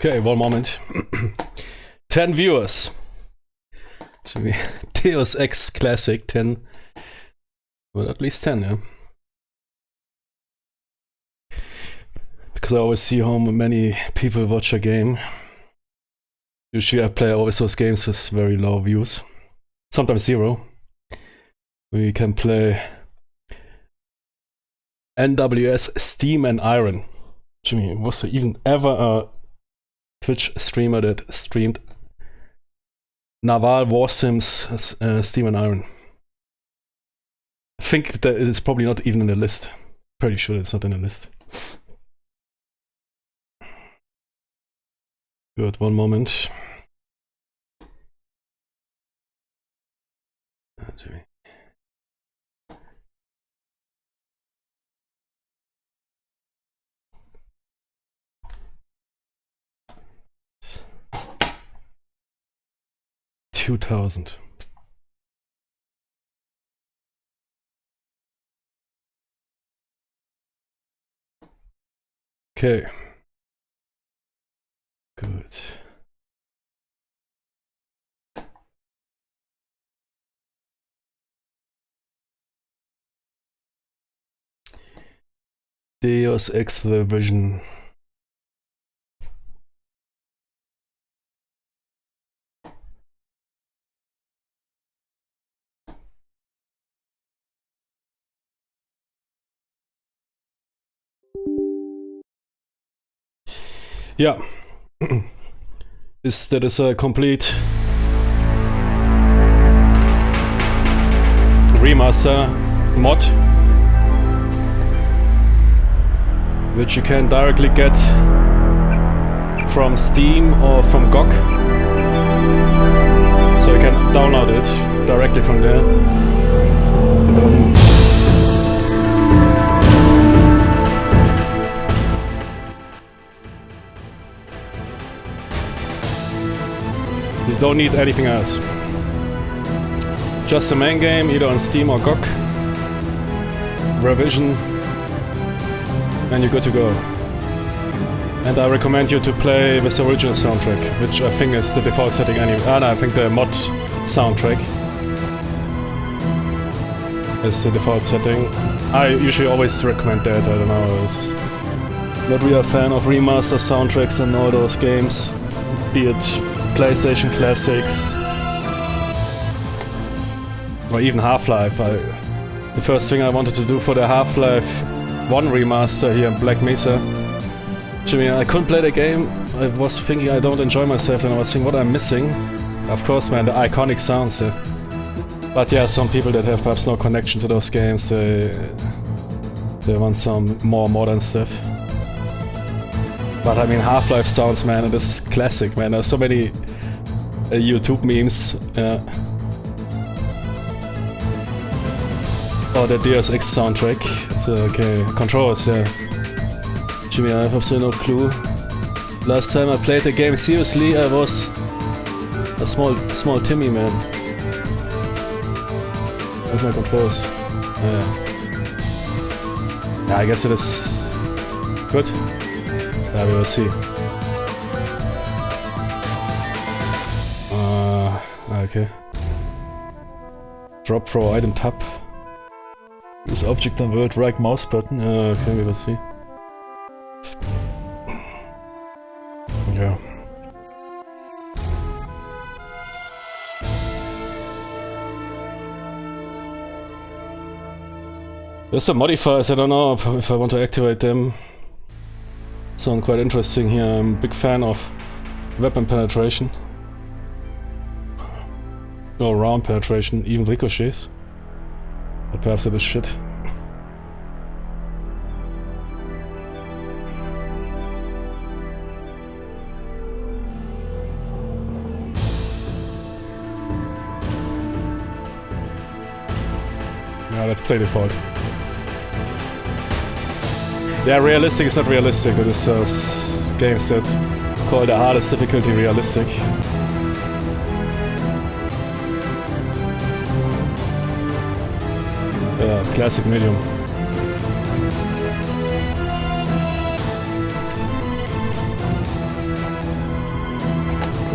Okay, one moment. 10 viewers. Deus Ex Classic 10. Well, at least 10, yeah. Because I always see how many people watch a game. Usually I play always those games with very low views. Sometimes 0. We can play NWS, Steam and Iron. Jimmy, was there even ever a Twitch streamer that streamed Naval War Sims, Steam and Iron? I think that it's probably not even in the list. Pretty sure it's not in the list. Good, one moment. Jimmy. $2,000. Okay. Good. Deus Ex the Vision. Yeah. That is a complete remaster mod, which you can directly get from Steam or from GOG. So you can download it directly from there. You don't need anything else. Just the main game, either on Steam or GOG. Revision. And you're good to go. And I recommend you to play with the original soundtrack, which I think is the default setting anyway. No, I think the mod soundtrack is the default setting. I usually always recommend that, I don't know. It's not really a fan of remaster soundtracks and all those games, be it PlayStation Classics or even Half-Life. The first thing I wanted to do for the Half-Life 1 remaster here in Black Mesa, Jimmy, I couldn't play the game. I was thinking I don't enjoy myself, and I was thinking what I'm missing. Of course, man, the iconic sounds. But yeah, some people that have perhaps no connection to those games, they want some more modern stuff. But I mean, Half-Life sounds, man, it is classic, man. There's so many YouTube memes. Oh, the Deus Ex soundtrack. So, okay, controls, yeah. Jimmy, I have absolutely no clue. Last time I played the game seriously, I was a small Timmy, man. Where's my controls? Yeah, I guess it is good. Yeah, we will see. Okay. Drop, throw, item, tap. Use object on world, right mouse button. Okay, we will see. Yeah. There's some modifiers, I don't know if I want to activate them. Sound quite interesting here. I'm a big fan of weapon penetration. No, round penetration, even ricochets. But perhaps it is shit. Yeah, let's play default. Yeah, realistic is not realistic. That is games that call the hardest difficulty realistic. Yeah, classic medium.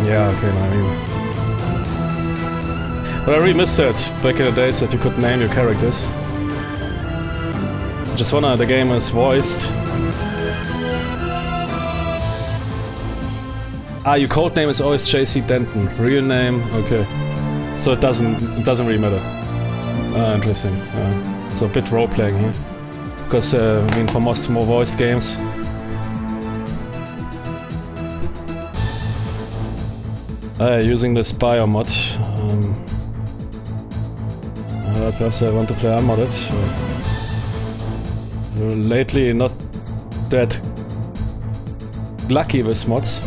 Yeah, okay, no, I mean... But I really missed that back in the days that you could name your characters. Just one of the game is voiced. Ah, your code name is always JC Denton. Real name, okay. So it doesn't really matter. Ah, interesting. So a bit role playing here. Because I mean, for most more voice games. Using this bio mod. Perhaps I want to play unmodded. Lately, not that lucky with mods.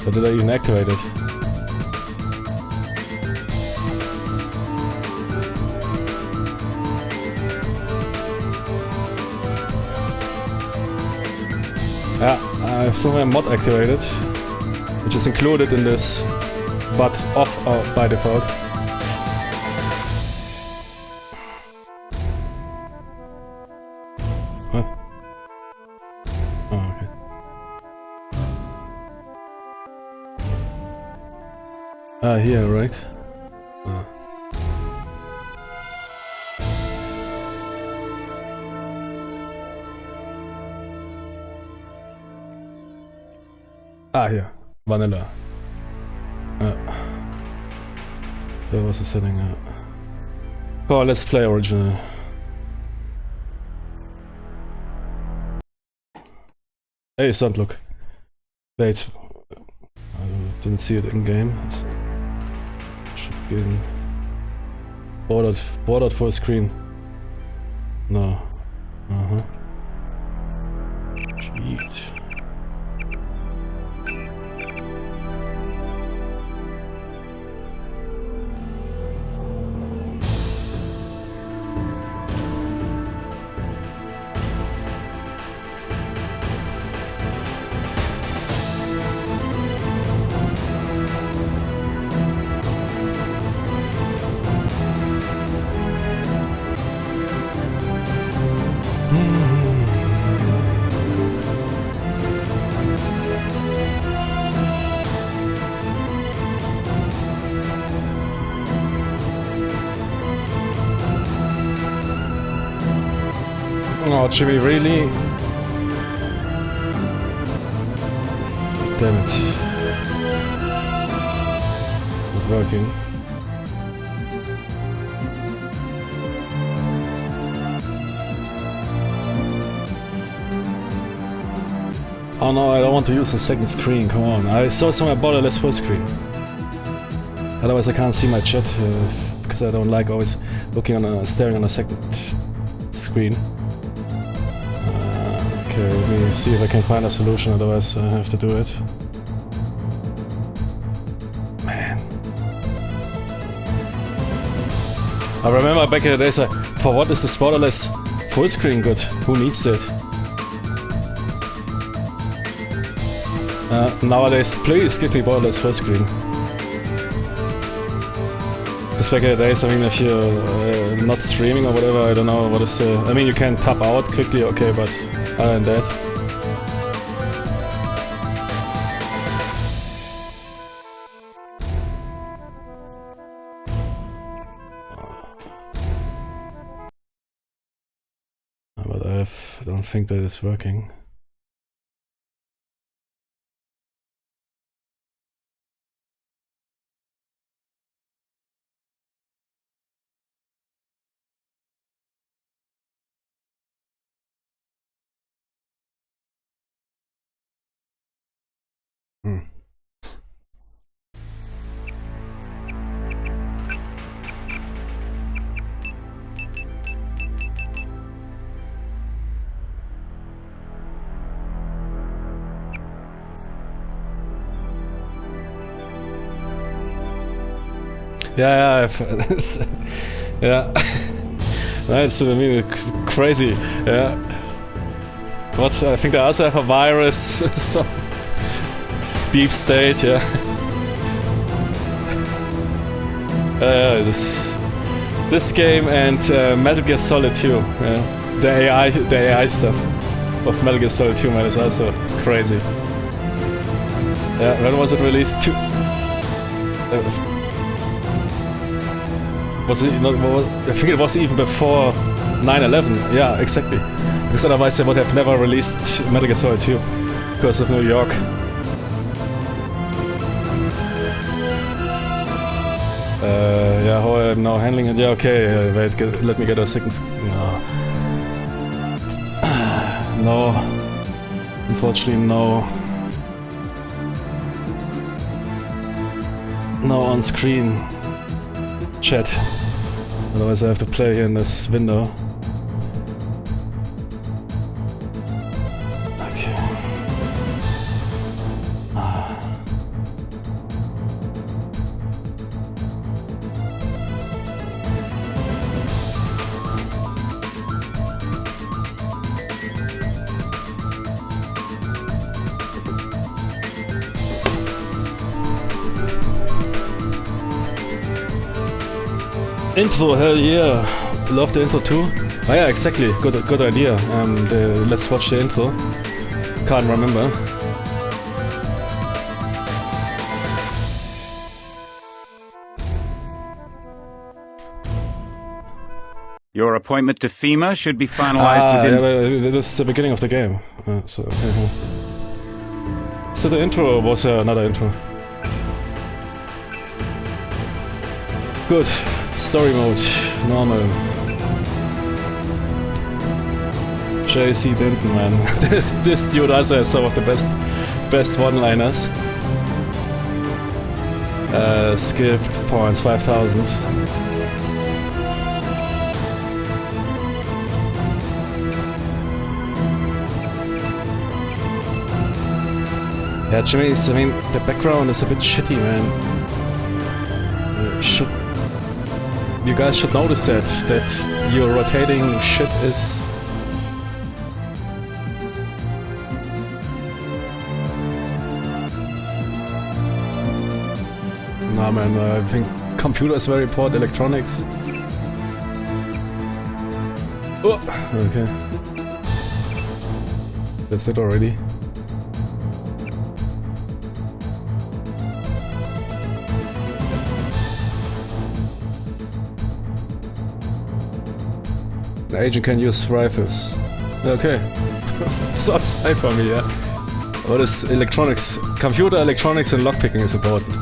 But did I even activate it? Yeah, I have somewhere mod activated, which is included in this, but off by default. Huh? Oh, okay. Ah, here, right? Ah. Ah, here. Vanilla. That was the setting. Oh, let's play original. Hey, stunt look. Wait. I didn't see it in game. Should be in bordered full screen. No. Sweet. Oh, Jimmy, really? Damn it. Not working. Oh no, I don't want to use a second screen, come on. I saw somewhere borderless full screen. Otherwise I can't see my chat, because I don't like always looking on staring on a second screen. Okay, let me see if I can find a solution, otherwise I have to do it. Man. I remember back in the days, for what is this borderless full screen good? Who needs it? Nowadays, please give me borderless full screen. Because back in the days, I mean, if you're not streaming or whatever, I don't know what is... I mean, you can tap out quickly, okay, but other than that... But I don't think that it's working. Yeah, yeah. That's I mean crazy. Yeah. What? I think they also have a virus. So deep state. Yeah. This game and Metal Gear Solid 2. Yeah. the AI stuff of Metal Gear Solid 2, man, is also crazy. Yeah, when was it released? Was it not? I think it was even before 9/11. Yeah, exactly. Because otherwise they would have never released Metal Gear Solid 2 because of New York. Yeah, how I'm now handling it. Yeah, okay. Wait, let me get a second. No. No. Unfortunately, no. No on-screen chat. Otherwise I have to play here in this window. Okay. Intro, hell yeah! Love the intro too. Oh yeah, exactly. Good idea. Let's watch the intro. Can't remember. Your appointment to FEMA should be finalized within... Yeah, this is the beginning of the game. So the intro was another intro. Good. Story mode. Normal. J.C. Denton, man. This dude also has some of the best one-liners. Skipped points, 5,000. Yeah, Jimmy's, I mean, the background is a bit shitty, man. You guys should notice that your rotating shit is... Nah, man, I think computer is very important, electronics. Oh, okay. That's it already. The agent can use rifles. Okay. Sounds fine for me, yeah. What is electronics? Computer, electronics and lockpicking is important.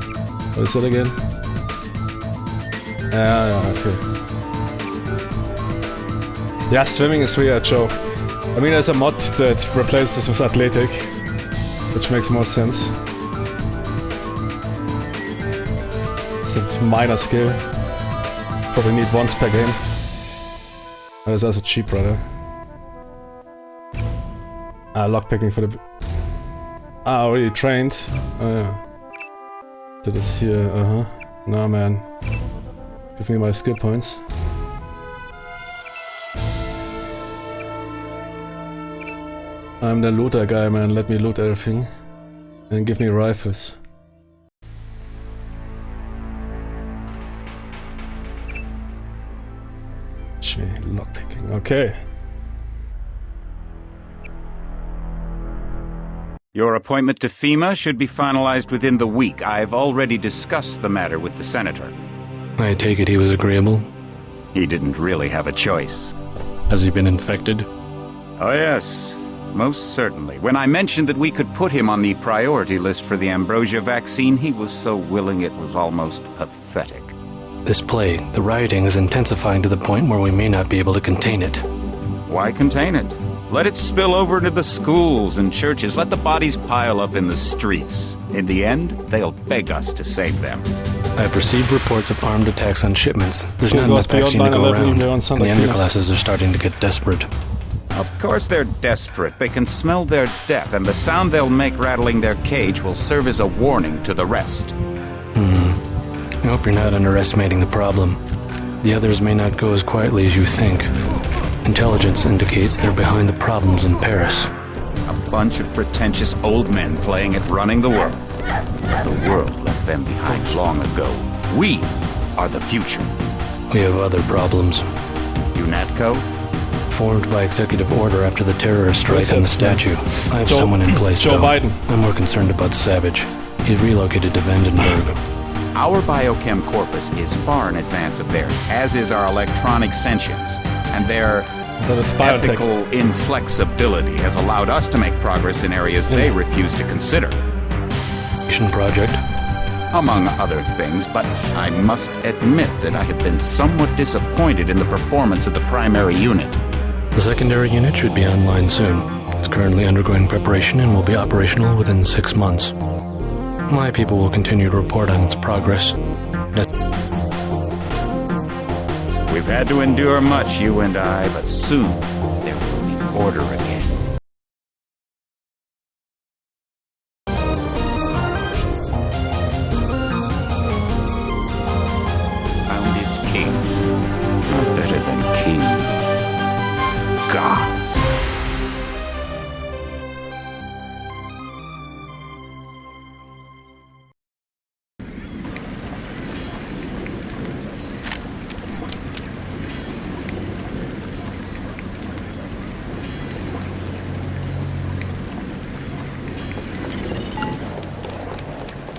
What is that again? Yeah, okay. Yeah, swimming is really a joke. I mean, there's a mod that replaces this with athletic, which makes more sense. It's a minor skill. Probably need once per game. That's also cheap, brother. Lockpicking for the... already trained. Oh, yeah. That is here, Nah, man. Give me my skill points. I'm the looter guy, man. Let me loot everything. And give me rifles. Lockpicking, okay. Your appointment to FEMA should be finalized within the week. I've already discussed the matter with the senator. I take it he was agreeable? He didn't really have a choice. Has he been infected? Oh yes, most certainly. When I mentioned that we could put him on the priority list for the ambrosia vaccine, he was so willing it was almost pathetic. This plague, the rioting is intensifying to the point where we may not be able to contain it. Why contain it? Let it spill over into the schools and churches. Let the bodies pile up in the streets. In the end, they'll beg us to save them. I've received reports of armed attacks on shipments. There's not enough vaccine to go around, and the underclasses are starting to get desperate. Of course they're desperate. They can smell their death, and the sound they'll make rattling their cage will serve as a warning to the rest. I hope you're not underestimating the problem. The others may not go as quietly as you think. Intelligence indicates they're behind the problems in Paris. A bunch of pretentious old men playing at running the world. But the world left them behind long ago. We are the future. We have other problems. UNATCO? formed by executive order after the terrorist strike on the statue. I have someone in place, Joe though. Biden. I'm more concerned about Savage. He's relocated to Vandenberg. Our biochem corpus is far in advance of theirs, as is our electronic sentience. And their That is biotech. ethical inflexibility has allowed us to make progress in areas they refuse to consider. Project. Among other things, but I must admit that I have been somewhat disappointed in the performance of the primary unit. The secondary unit should be online soon. It's currently undergoing preparation and will be operational within 6 months. My people will continue to report on its progress. We've had to endure much, you and I, but soon there will be order again. Found its kings. Not better than kings. Gods.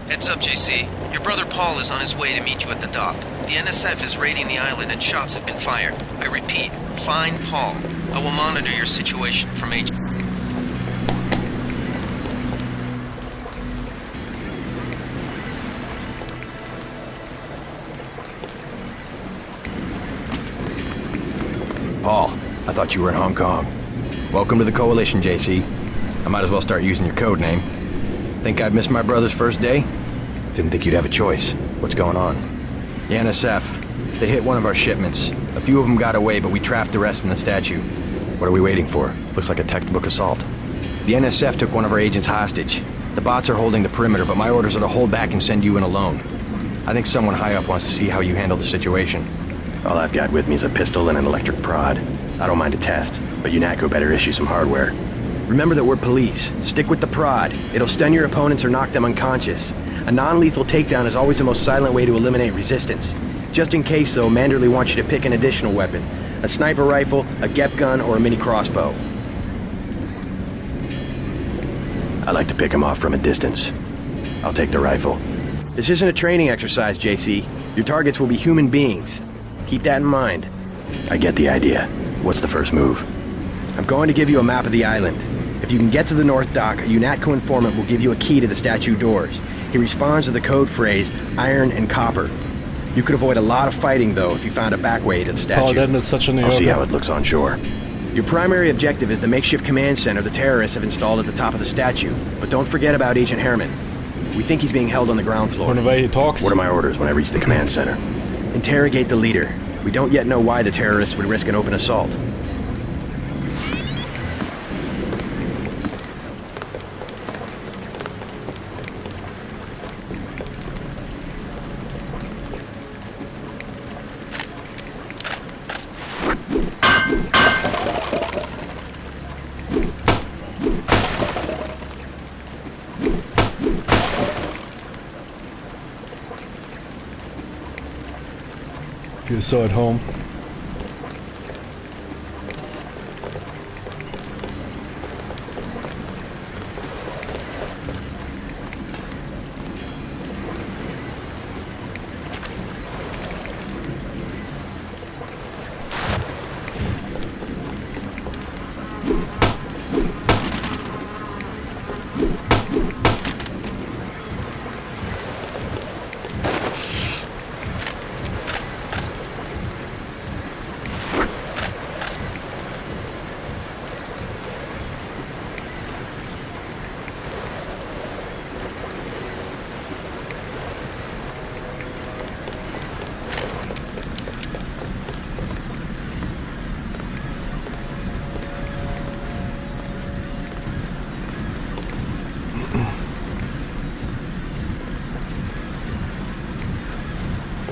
Heads up, JC. Your brother Paul is on his way to meet you at the dock. The NSF is raiding the island and shots have been fired. I repeat, find Paul. I will monitor your situation from H. Paul, I thought you were in Hong Kong. Welcome to the Coalition, JC. I might as well start using your code name. Think I've missed my brother's first day? Didn't think you'd have a choice. What's going on? The NSF. They hit one of our shipments. A few of them got away, but we trapped the rest in the statue. What are we waiting for? Looks like a textbook assault. The NSF took one of our agents hostage. The bots are holding the perimeter, but my orders are to hold back and send you in alone. I think someone high up wants to see how you handle the situation. All I've got with me is a pistol and an electric prod. I don't mind a test, but UNATCO better issue some hardware. Remember that we're police. Stick with the prod. It'll stun your opponents or knock them unconscious. A non-lethal takedown is always the most silent way to eliminate resistance. Just in case, though, Manderley wants you to pick an additional weapon. A sniper rifle, a GEP gun, or a mini crossbow. I like to pick him off from a distance. I'll take the rifle. This isn't a training exercise, JC. Your targets will be human beings. Keep that in mind. I get the idea. What's the first move? I'm going to give you a map of the island. If you can get to the North Dock, a UNATCO informant will give you a key to the statue doors. He responds to the code phrase, iron and copper. You could avoid a lot of fighting, though, if you found a back way to the statue. Oh, that is such a New I'll see Yorker. how it looks on shore. Your primary objective is the makeshift command center the terrorists have installed at the top of the statue. But don't forget about Agent Herman. We think he's being held on the ground floor. From the way he talks. What are my orders when I reach the command center? Interrogate the leader. We don't yet know why the terrorists would risk an open assault. Feel so at home.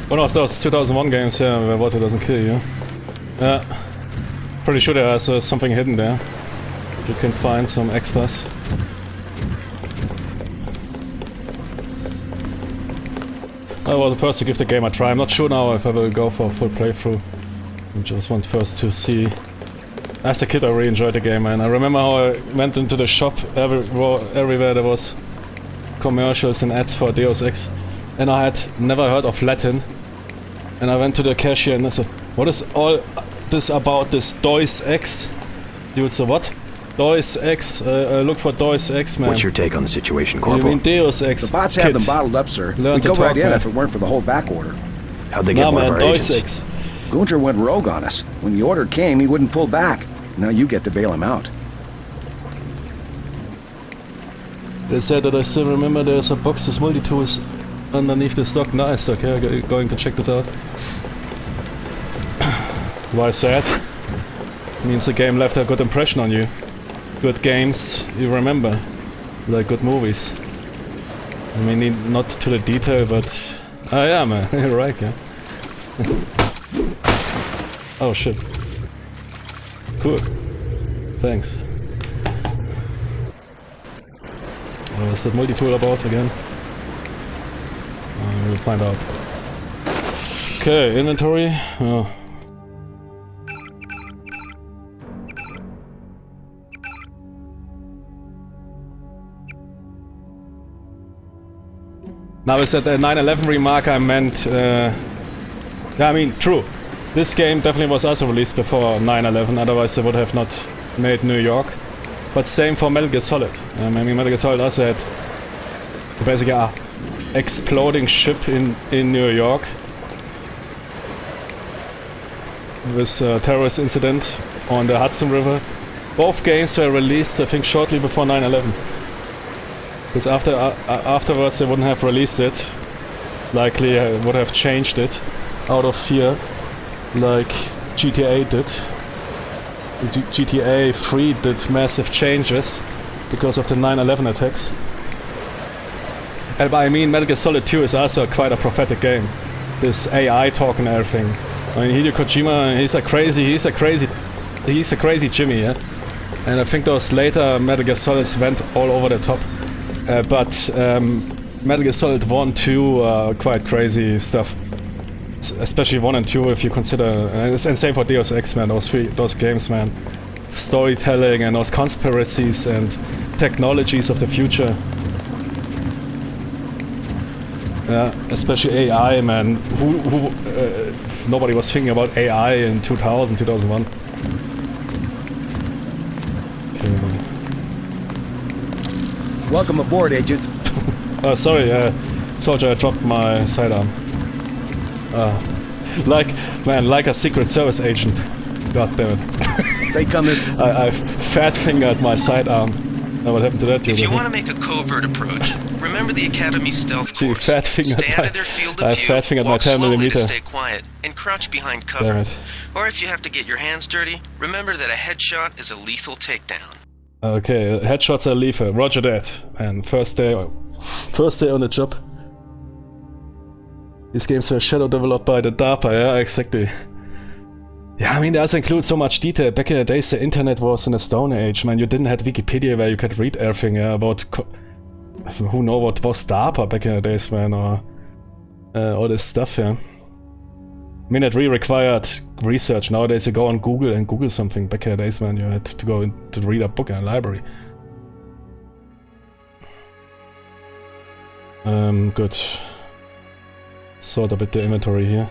One of those 2001 games, yeah, where water doesn't kill you. Yeah. Pretty sure there's something hidden there. You can find some extras. I was the first to give the game a try. I'm not sure now if I will go for a full playthrough. I just want first to see As a kid, I really enjoyed the game, man. I remember how I went into the shop, everywhere there was commercials and ads for Deus Ex, and I had never heard of Latin. And I went to the cashier and I said, "What is all this about this Deus Ex?" Dude, so what? Deus Ex. Look for Deus Ex, man. What's your take on the situation, You Corporal? mean Deus Ex? The bots kid. have them bottled up, sir. Learn We'd to go talk, right in man. if it weren't for the whole back order. How'd they get Nah, one man, of our Deus agents? Ex. Gunter went rogue on us. When the order came, he wouldn't pull back. Now you get to bail him out. They said that I still remember there's a box with multi-tools underneath the stock. Nice, okay, going to check this out. Why sad? Means the game left a good impression on you. Good games you remember, like good movies. I mean, not to the detail, but... Ah, yeah, man, you're right, yeah. Oh, shit. Cool. Thanks. What's that multi-tool about again? We'll find out. Okay, inventory. Oh. Now is at the 9/11 remark I meant, yeah, I mean, true. This game definitely was also released before 9/11, otherwise they would have not made New York. But same for Metal Gear Solid. I mean, Metal Gear Solid also had basically a exploding ship in New York with a terrorist incident on the Hudson River. Both games were released, I think, shortly before 9/11. Because afterwards they wouldn't have released it. Likely would have changed it out of fear, like GTA did. GTA 3 did massive changes because of the 9/11 attacks. And I mean, Metal Gear Solid 2 is also quite a prophetic game. This AI talk and everything. I mean, Hideo Kojima, he's a crazy Jimmy, yeah. And I think those later Metal Gear Solids went all over the top. But Metal Gear Solid 1, 2, quite crazy stuff. Especially 1 and 2, if you consider, and same for Deus Ex, man. Those games, man. Storytelling and those conspiracies and technologies of the future. Yeah, especially AI, man. Nobody was thinking about AI in 2000, 2001. Okay. Welcome aboard, Agent. Sorry, soldier, I dropped my sidearm. Like a Secret Service agent. God damn it. They come in. I fat-fingered my sidearm. Now what happened to that dude? If you want to make a covert approach, remember the Academy stealth Gee, course. fat-fingered Stay out of their field of I view, fat-fingered my walk 10 slowly to millimeter. stay quiet, and crouch behind cover. Damn it. Or if you have to get your hands dirty, remember that a headshot is a lethal takedown. Okay, headshots are lethal. Roger that. And first day on the job. These games were shadow developed by the DARPA, yeah, exactly. Yeah, I mean, they also include so much detail. Back in the days, the internet was in a stone age, man. You didn't have Wikipedia where you could read everything about... who knows what was DARPA back in the days, man, or... all this stuff, yeah. I mean, it really required research. Nowadays, you go on Google and Google something. Back in the days, man, you had to go to read a book in a library. Good. Sort a bit the inventory here.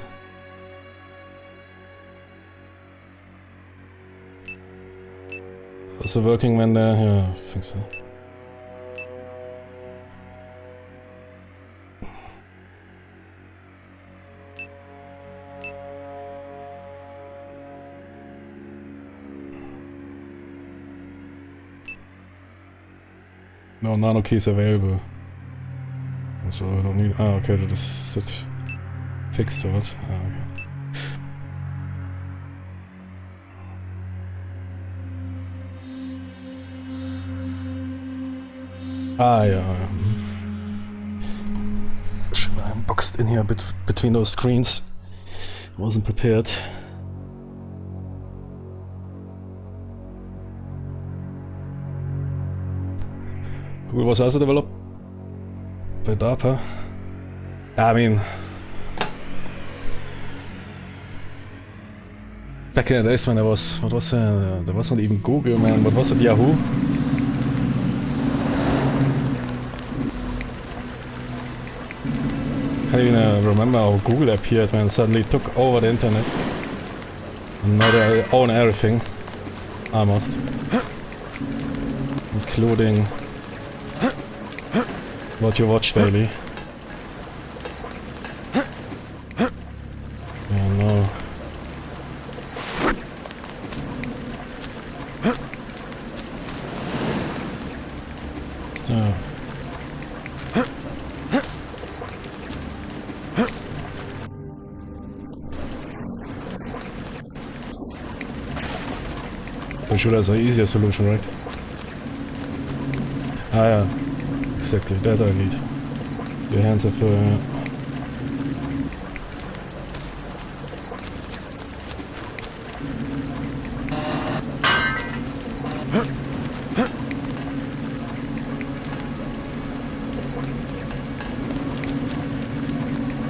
Is it working when there? Yeah, I think so. No nano keys available. So I don't need. Ah, okay, that is it fixed or what? Ah, okay. Ah, yeah. I'm boxed in here a bit between those screens. Wasn't prepared. Google was also developed by DARPA. I mean... Back in the days when there was not even Google, man. What was it? Yahoo? Can't even remember how Google appeared, man. Suddenly took over the internet. And now they own everything. Almost. Including what you watch daily. Yeah, no. So. I'm sure there's an easier solution, right? Ah, yeah. Exactly, that I need. Your hands are full, yeah.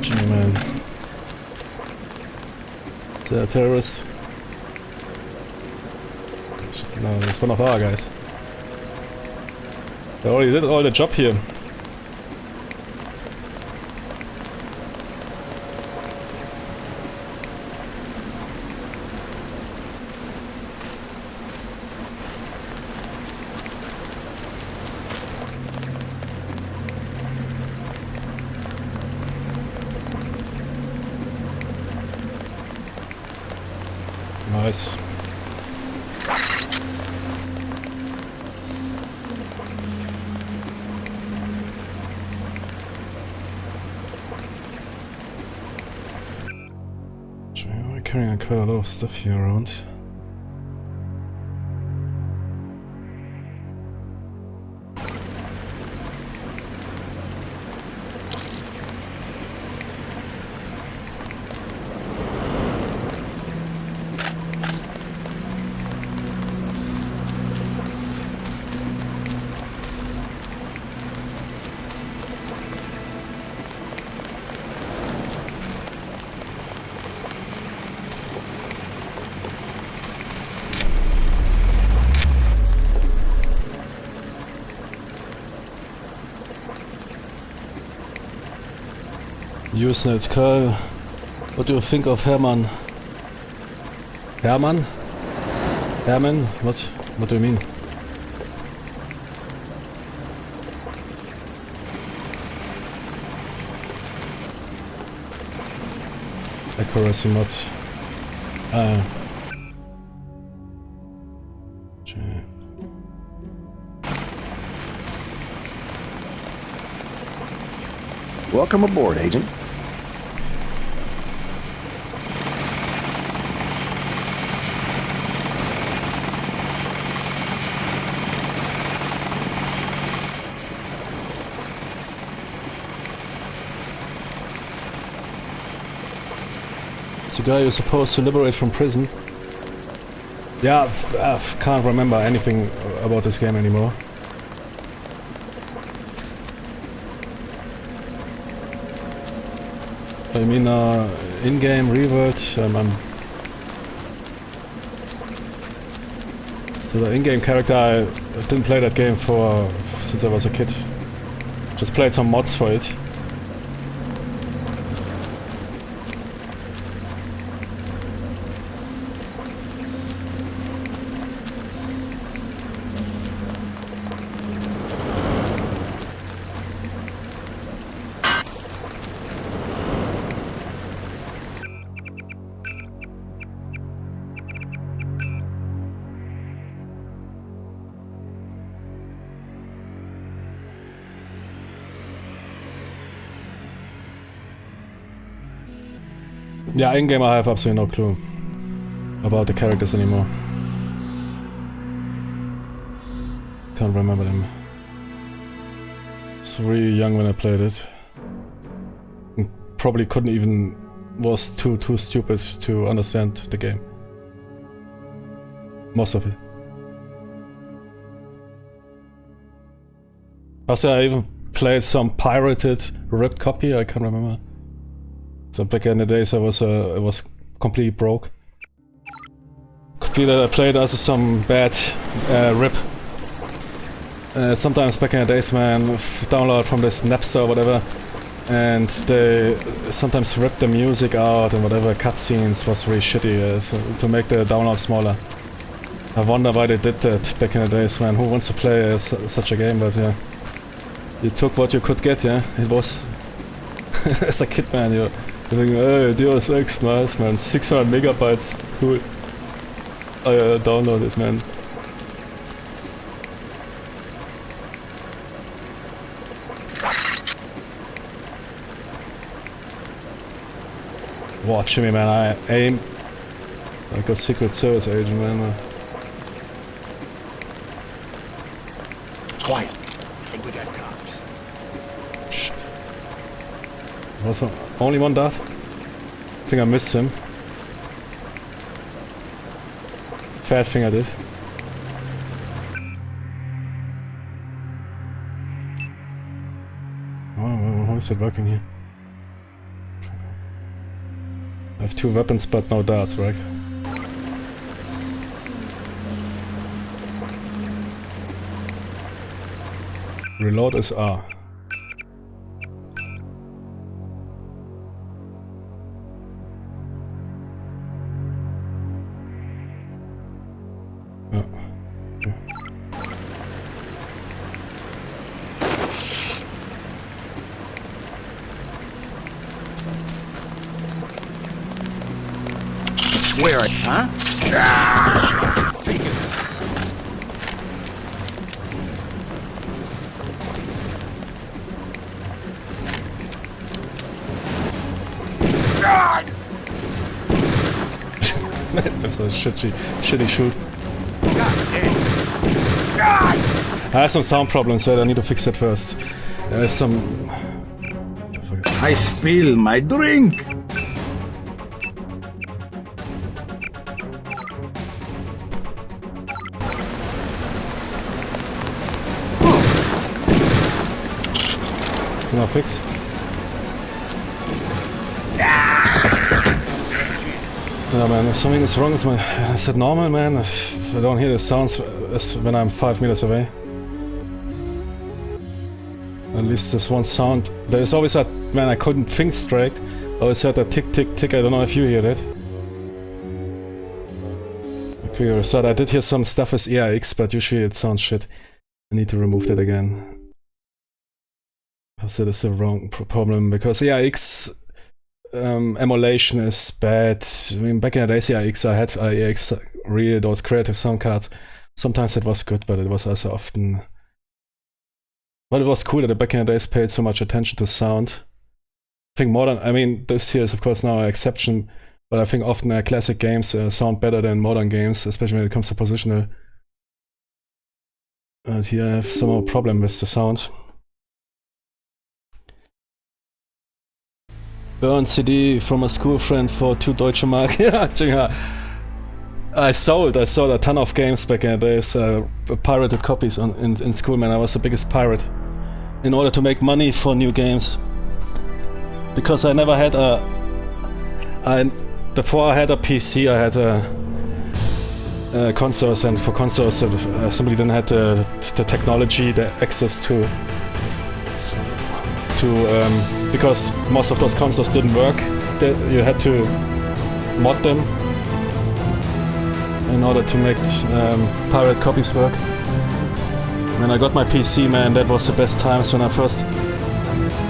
Gee, man. Is that a terrorist? No, it's one of our guys. They already did all the job here. Nice. We're carrying quite a lot of stuff here around. Usenet Karl, what do you think of Herman? Herman? Herman? What do you mean? Accuracy mod. Welcome aboard, Agent. It's the guy you're supposed to liberate from prison. Yeah, I can't remember anything about this game anymore. I mean, in-game revert. So the in-game character, I didn't play that game since I was a kid. Just played some mods for it. Yeah, in-game I have absolutely no clue about the characters anymore. Can't remember them. I was really young when I played it. And probably couldn't even... was too stupid to understand the game. Most of it. Also, I even played some pirated, ripped copy, I can't remember. So back in the days I was completely broke. be that I played also some bad RIP. Sometimes back in the days, man, download from this Napster or whatever, and they sometimes rip the music out and whatever, cutscenes was really shitty to make the download smaller. I wonder why they did that back in the days, man. Who wants to play such a game? But yeah, you took what you could get, yeah. It was as a kid, man. You're thinking, hey, Deus Ex, nice, man. 600 megabytes, cool. I download it, man. Watch me, man. I aim like a Secret Service agent, man. Quiet. I think we got cops. Shit. Was only one dart? I think I missed him. Fat thing I did. Oh, how is it working here? I have 2 weapons but no darts, right? Reload is R. Oh. Okay. Swear it, huh? Take it. That's a shitty shoot. I have some sound problems, so I need to fix it first. Some... I spill my drink. No fix. Yeah, man, something is wrong with my... Is it normal, man? If I don't hear the sounds as when I'm 5 meters away. At least this one sound. There is always that... Man, I couldn't think straight. I always heard that tick, tick, tick. I don't know if you hear that. Quick reset. I did hear some stuff with ERX, but usually it sounds shit. I need to remove that again. That is the wrong problem, because ERX emulation is bad. I mean, back in the days, ERX, I had ERX, really those creative sound cards. Sometimes it was good, but it was also often... But it was cool that back in the days paid so much attention to sound. I think modern... I mean, this here is of course now an exception, but I think often classic games sound better than modern games, especially when it comes to positional. And here I have some more problem with the sound. Burn CD from a school friend for 2 Deutsche Mark. Yeah, I sold a ton of games back in the days, pirated copies in school, man. I was the biggest pirate. In order to make money for new games. Because I never had before I had a PC, I had consoles, and for consoles, somebody didn't have the technology, the access to because most of those consoles didn't work. You had to mod them in order to make pirate copies work. When I got my PC, man, that was the best times when I first...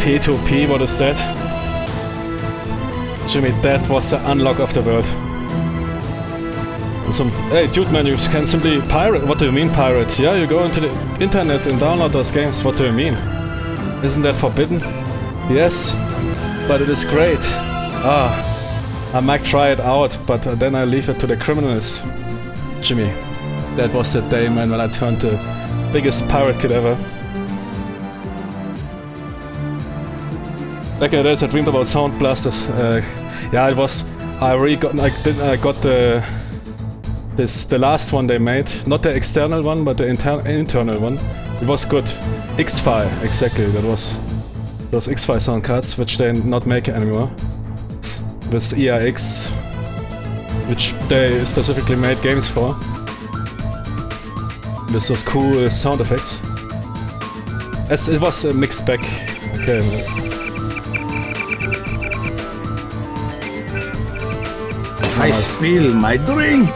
P2P, what is that? Jimmy, that was the unlock of the world. And some... Hey, dude, man, you can simply pirate... What do you mean pirate? Yeah, you go into the internet and download those games. What do you mean? Isn't that forbidden? Yes, but it is great. I might try it out, but then I leave it to the criminals. Jimmy, that was the day, man, when I turned the biggest pirate kid ever. Back in the days, I dreamed about sound blasters. Yeah, it was... I got the last one they made. Not the external one, but the internal one. It was good. X-Fi, exactly. That was those X-Fi sound cards, which they not make anymore. With ERX which they specifically made games for. With those cool sound effects. As it was a mixed bag. Okay. I spill my drink.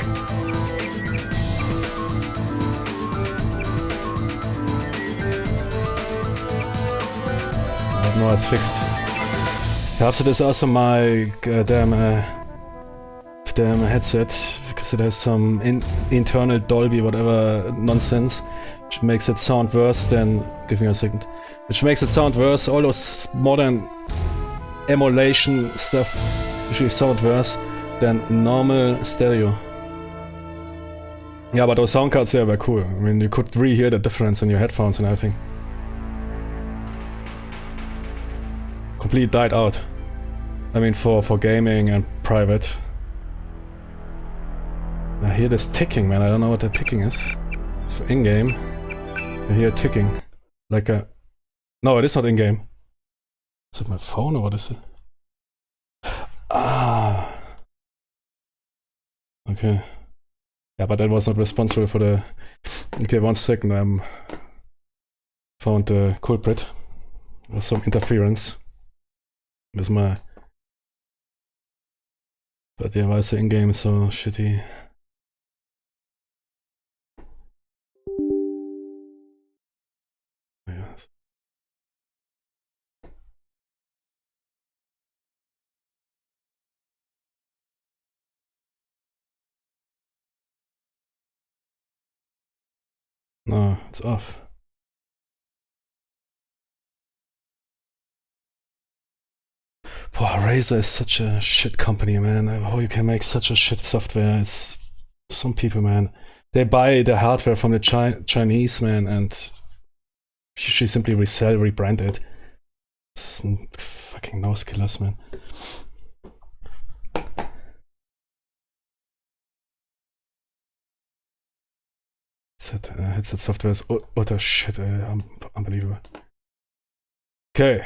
No, it's fixed. Perhaps it is also my damn headset, because it has some internal Dolby whatever nonsense, which makes it sound worse than... Give me a second. Which makes it sound worse. All those modern emulation stuff usually sound worse than normal stereo. Yeah, but those sound cards there were cool. I mean, you could re-hear the difference in your headphones and everything. Completely died out. I mean, for gaming and private. I hear this ticking, man. I don't know what that ticking is. It's for in-game. I hear ticking. Like a... No, it is not in-game. Is it my phone or what is it? Ah. Okay. Yeah, but that was not responsible for the... Okay, 1 second. Found the culprit. There was some interference with my... But yeah, why is the in-game so shitty? Yes. No, it's off. Boah, Razer is such a shit company, man. How you can make such a shit software? It's some people, man. They buy the hardware from the Chinese, man, and usually simply resell, rebrand it. It's fucking nose killers, man. Headset software is utter shit, unbelievable. Okay.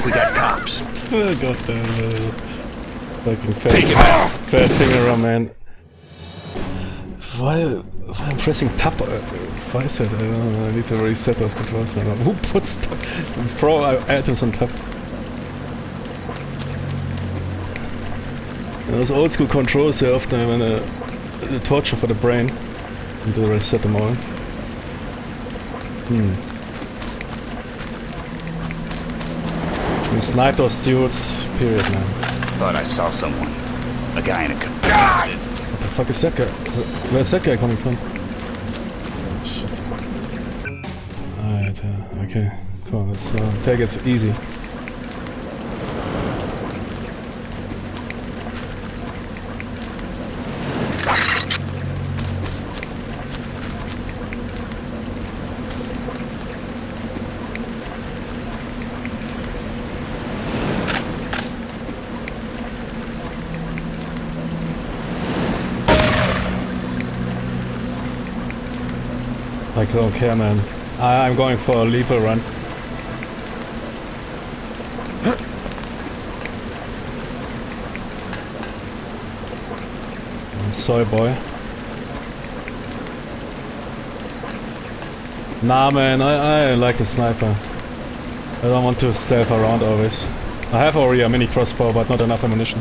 We got cops. Oh, goddamn. Fucking fat finger around, man. Why I'm pressing tab? Why is it? I don't know. I need to reset those controls, man. Who puts tab? Throw items on tab. And those old school controls are often a torture for the brain. You need to reset them all. Snipe those dudes, period, man. Thought I saw someone. A guy in a... God! What the fuck is that guy? Where's that guy coming from? Shit. Alright, okay. Come on, let's take it easy. Like, I don't care, man. I'm going for a lethal run. Soy boy. Nah, man, I like the sniper. I don't want to stealth around always. I have already a mini crossbow, but not enough ammunition.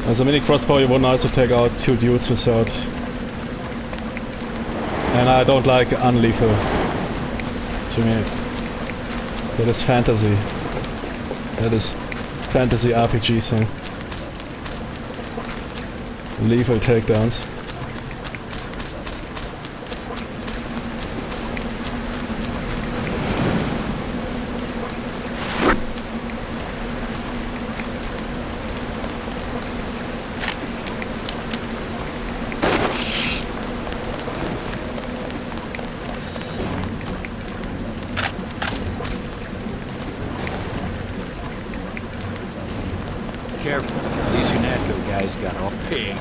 As a mini crossbow, you wouldn't also take out 2 dudes without. And I don't like unlethal. To me, that is fantasy. That is fantasy RPG thing. Lethal takedowns. Careful, these UNATCO guys got all pig.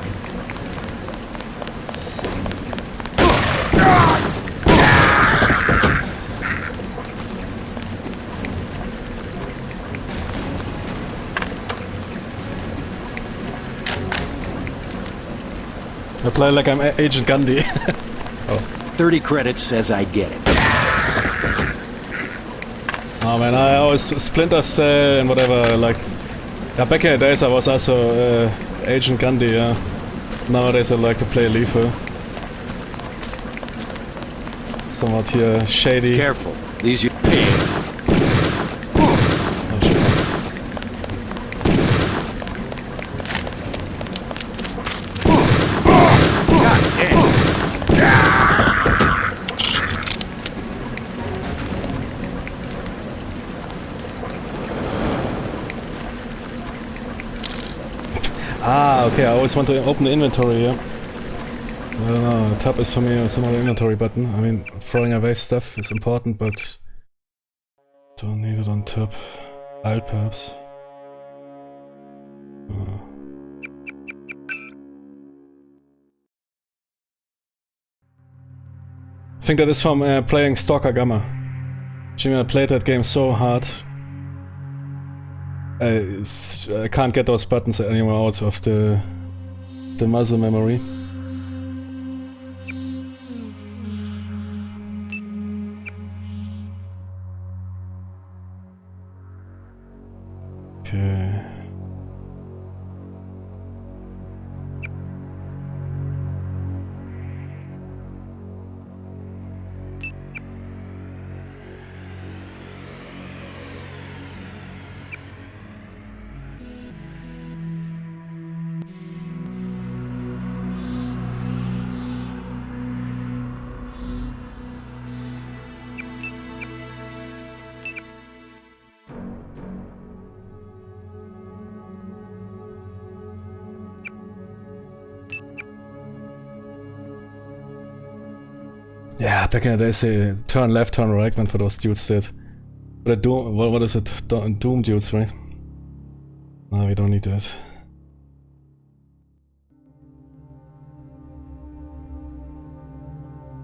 I play like I'm Agent Gandhi. 30 credits says I get it. Oh man, I always Splinter Cell and whatever, like... Yeah, back in the days I was also Agent Gandhi, yeah. Nowadays I like to play lethal. Somewhat here shady. Careful, these you pig. Oh shit. God damn. Ah, okay, I always want to open the inventory, yeah. I don't know, tab is for me some other inventory button. I mean, throwing away stuff is important, but... don't need it on top. Alt perhaps. I think that is from playing Stalker Gamma. Jimmy, I played that game so hard. I can't get those buttons anymore out of the muscle memory. Okay. Yeah, back in the days they turn left, turn right when for those dudes did. But a Doom, what is it? Doom dudes, right? No, we don't need that.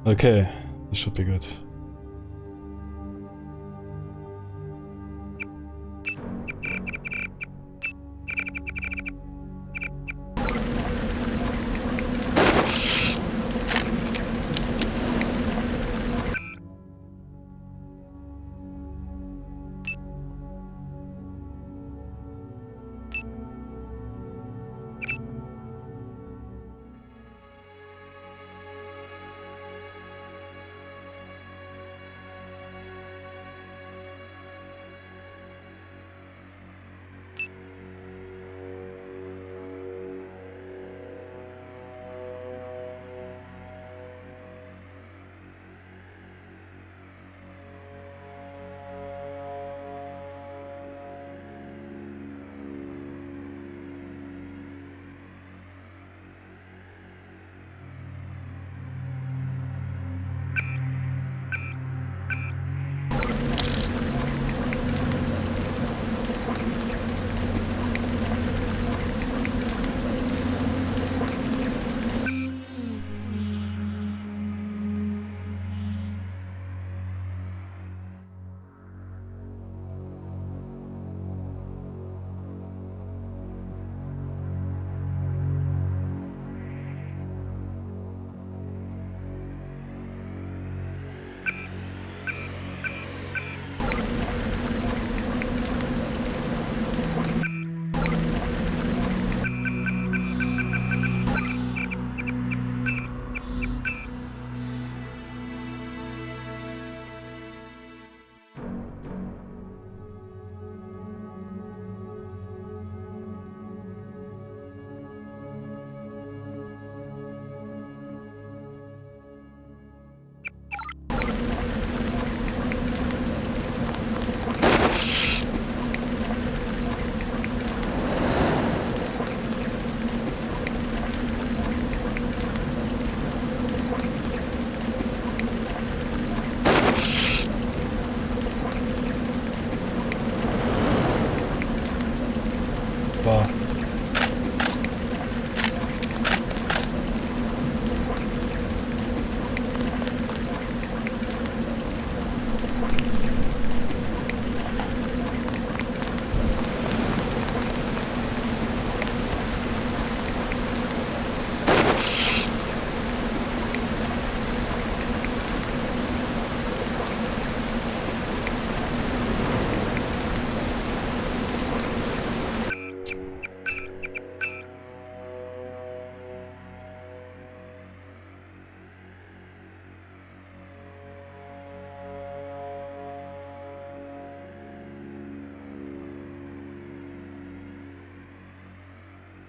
Okay, this should be good.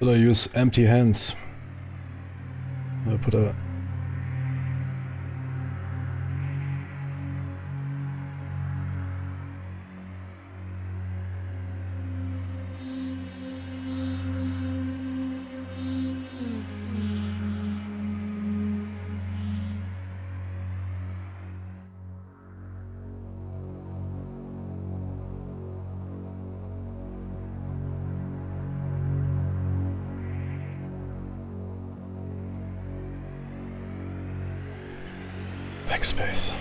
Will I use empty hands? I'll put a... backspace.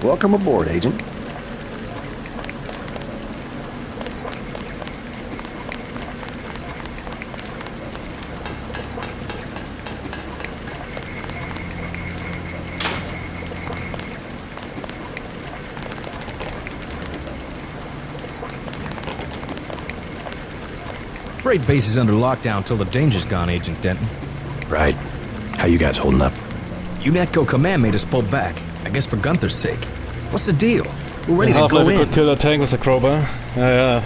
Welcome aboard, Agent. Freight base is under lockdown till the danger's gone, Agent Denton. Right. How you guys holding up? UNATCO command made us pull back. I guess for Gunther's sake. What's the deal? We're ready to go Half-Life in. could kill a tank with a crowbar. Yeah.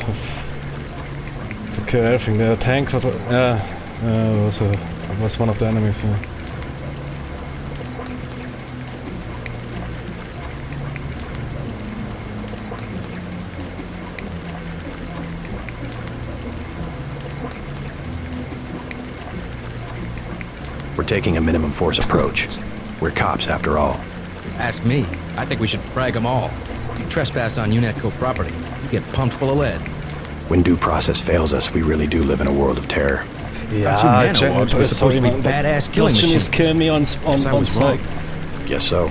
Could kill everything. The tank was one of the enemies, yeah. We're taking a minimum force approach. We're cops, after all. Ask me. I think we should frag them all. You trespass on UNATCO property, you get pumped full of lead. When due process fails us, we really do live in a world of terror. Yeah, nanowards were supposed to be badass killing machines. Kill me on sight. Guess so.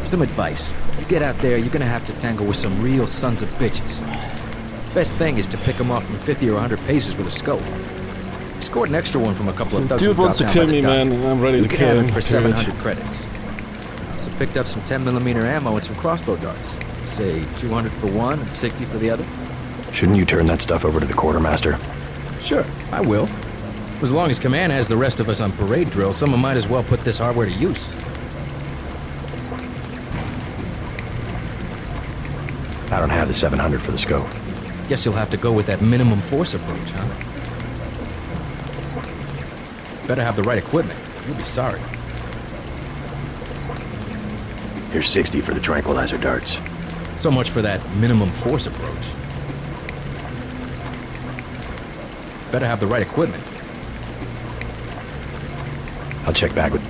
Some advice. You get out there, you're gonna have to tangle with some real sons of bitches. Best thing is to pick them off from 50 or 100 paces with a scope. Scored an extra one from a couple of thugs. Dude wants to kill me, man. I'm ready to kill him. For 700 credits. Also picked up some 10mm ammo and some crossbow darts. Say 200 for one and 60 for the other. Shouldn't you turn that stuff over to the quartermaster? Sure, I will. As long as command has the rest of us on parade drill, someone might as well put this hardware to use. I don't have the 700 for the scope. Guess you'll have to go with that minimum force approach, huh? Better have the right equipment. You'll be sorry. Here's 60 for the tranquilizer darts. So much for that minimum force approach. Better have the right equipment. I'll check back with...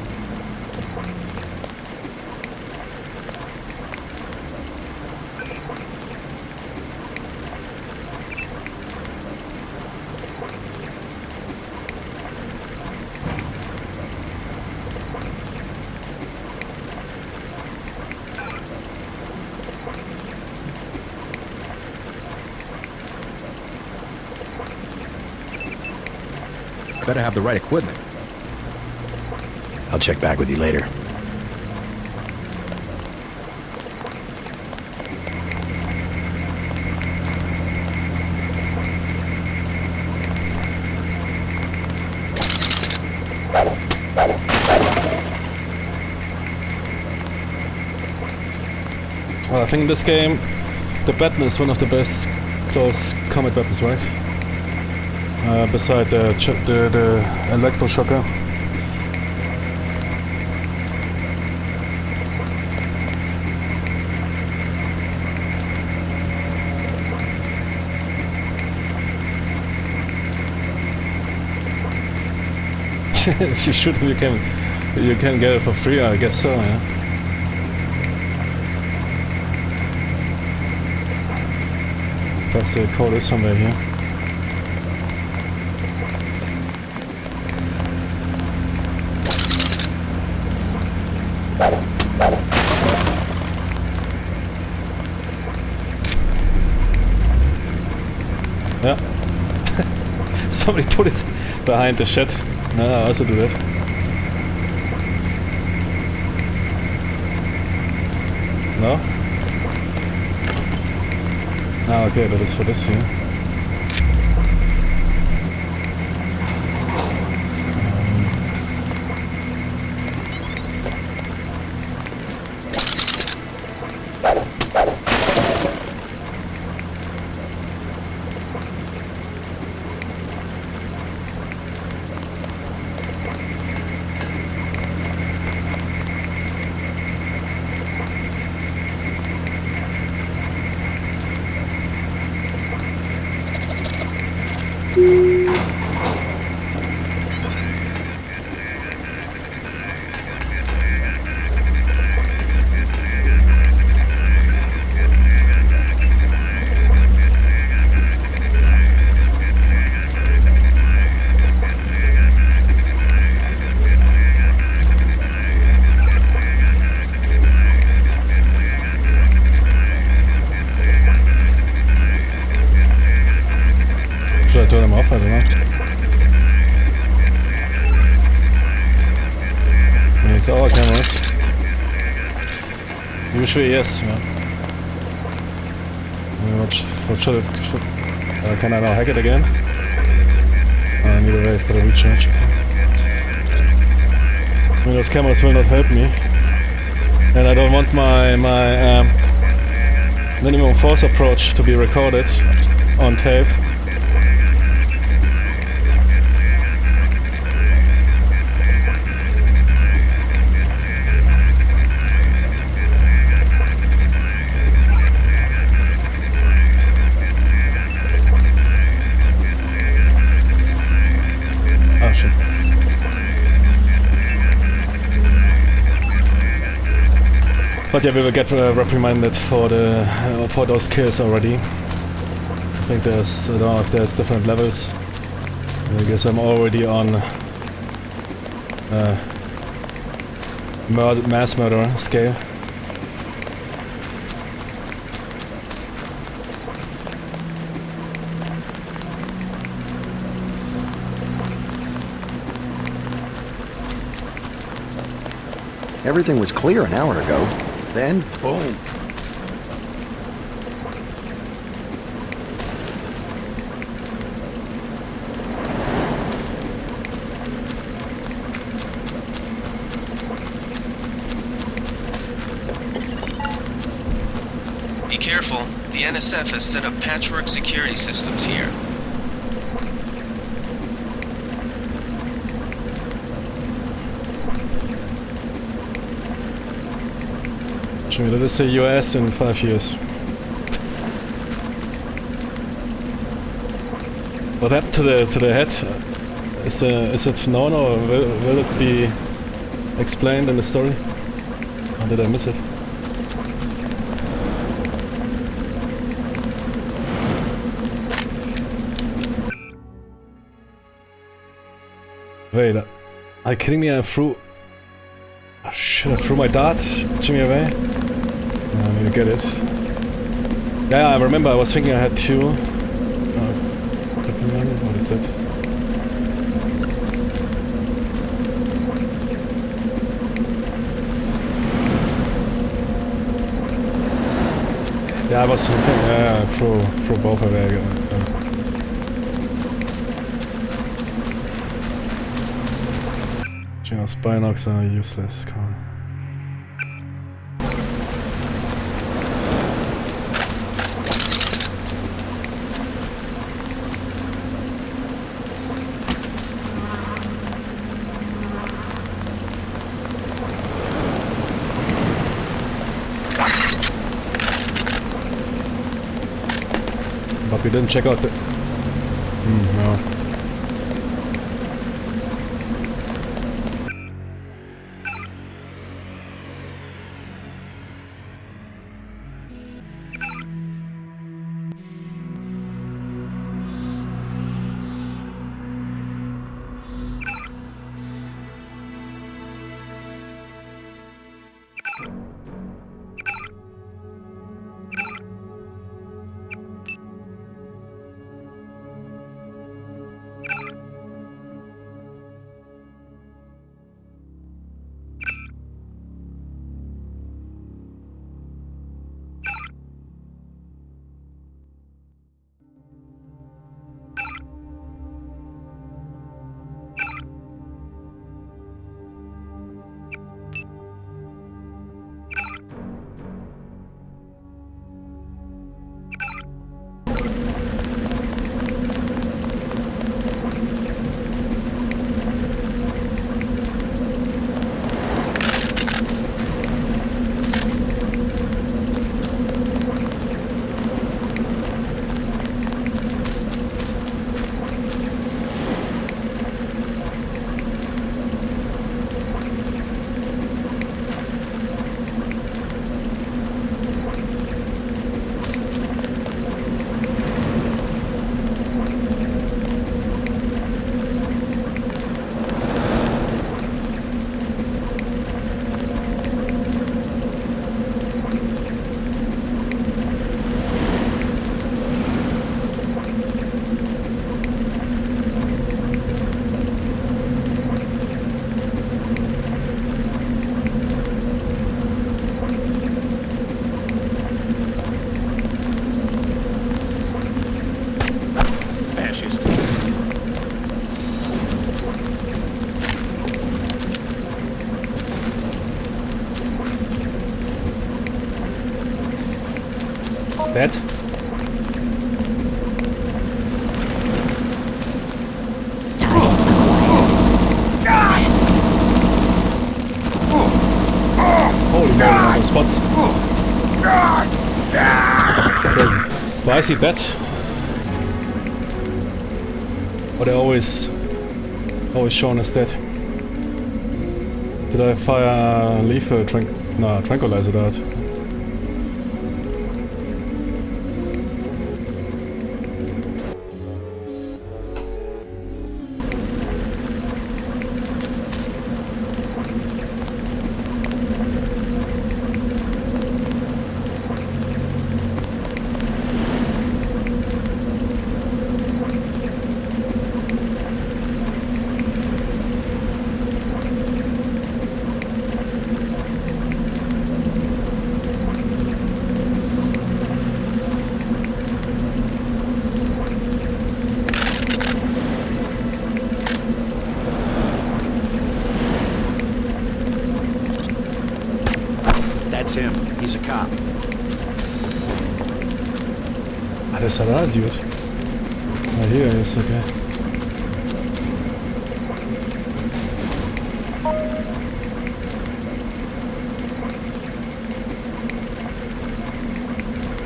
Better have the right equipment. I'll check back with you later. Well, I think in this game, the baton is one of the best close combat weapons, right? Beside the electroshocker. If you shoot him, you can get it for free. I guess so. Yeah. Perhaps the code is somewhere here. Yeah. Somebody put it behind the shed. No, I also do that. No? Ah, okay, that is for this here. Should I turn them off? I don't know. It's all cameras. Usually yes. Yeah. What should it... can I now hack it again? I need to wait for the recharge. I mean, those cameras will not help me. And I don't want my minimum force approach to be recorded on tape. But yeah, we will get reprimanded for those kills already. I think there's, I don't know if there's different levels. I guess I'm already on mass murder scale. Everything was clear an hour ago. Then, boom. Be careful. The The NSF has set up patchwork security systems here. Should we let us say US in 5 years? What happened to the head? Is it known, or will it be explained in the story? Or did I miss it? Wait, are you kidding me? I threw... Oh shit, I threw my dart, Jimmy, away? No, I need to get it. Yeah, I remember, I was thinking I had two. What is that? Yeah, I was thinking, yeah, throw both away. Binocs are useless. Come on. But we didn't check out the... no. Dead. Holy moly, those spots. Crazy. Why is he dead? But I always shown as dead. Did I fire lethal tranquilizer dart? That's him. He's a cop. What is that, dude? Oh, here he is, okay.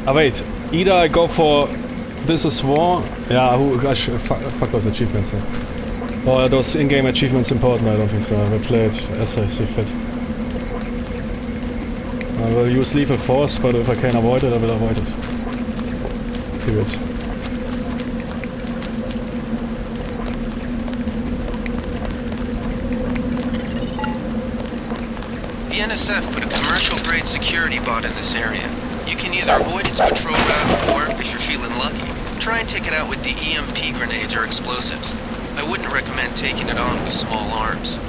Ah, wait. Either I go for This is War. Yeah, who, gosh, fuck those achievements. Yeah. Or are those in-game achievements important? I don't think so. I will play it as I see fit. I will use lethal force, but if I can avoid it, I will avoid it. Period. The NSF put a commercial-grade security bot in this area. You can either avoid its patrol route, or, if you're feeling lucky, try and take it out with the EMP grenades or explosives. I wouldn't recommend taking it on with small arms.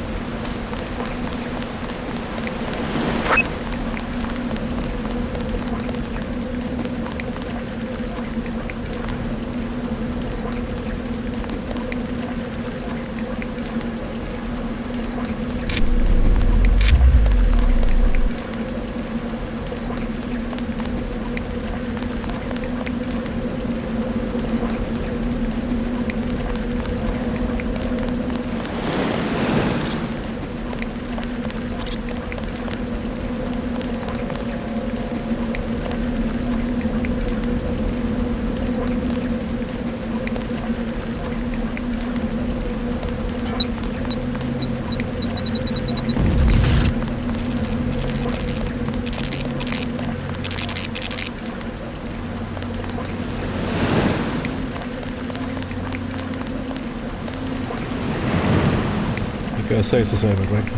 Saves disabled, right?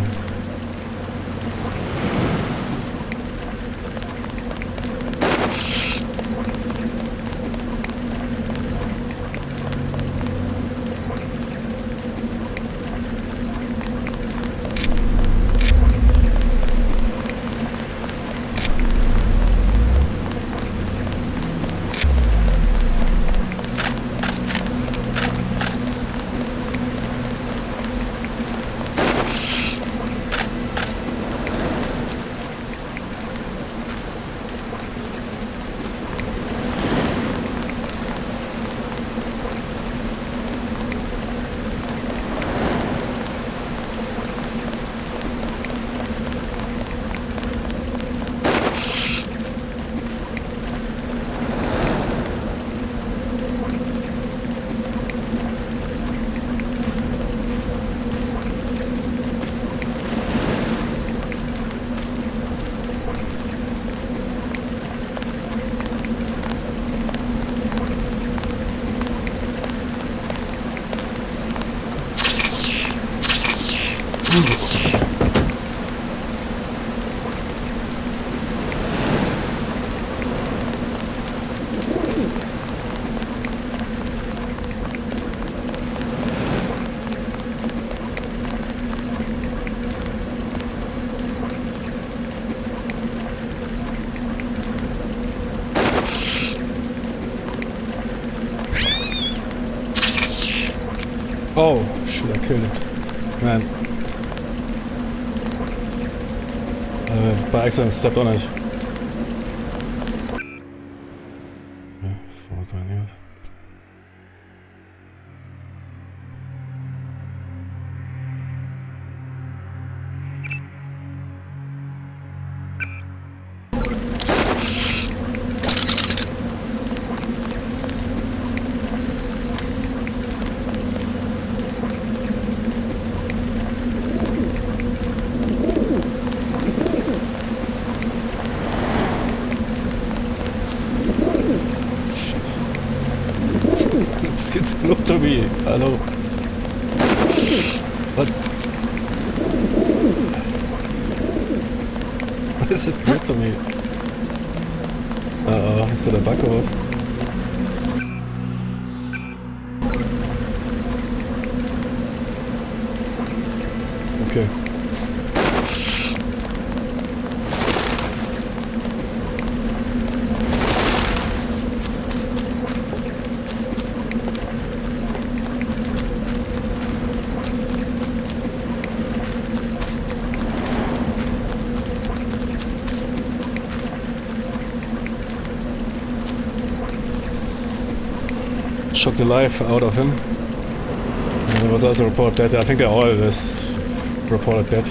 Oh, should I kill it? Man. By accident stepped on it. Yeah, 4 years. It's close to me. Hello. What? Why is it close to me? Uh-oh, is that a bug or what? Okay. shook the life out of him. And he was also reported dead. I think they all is reported dead.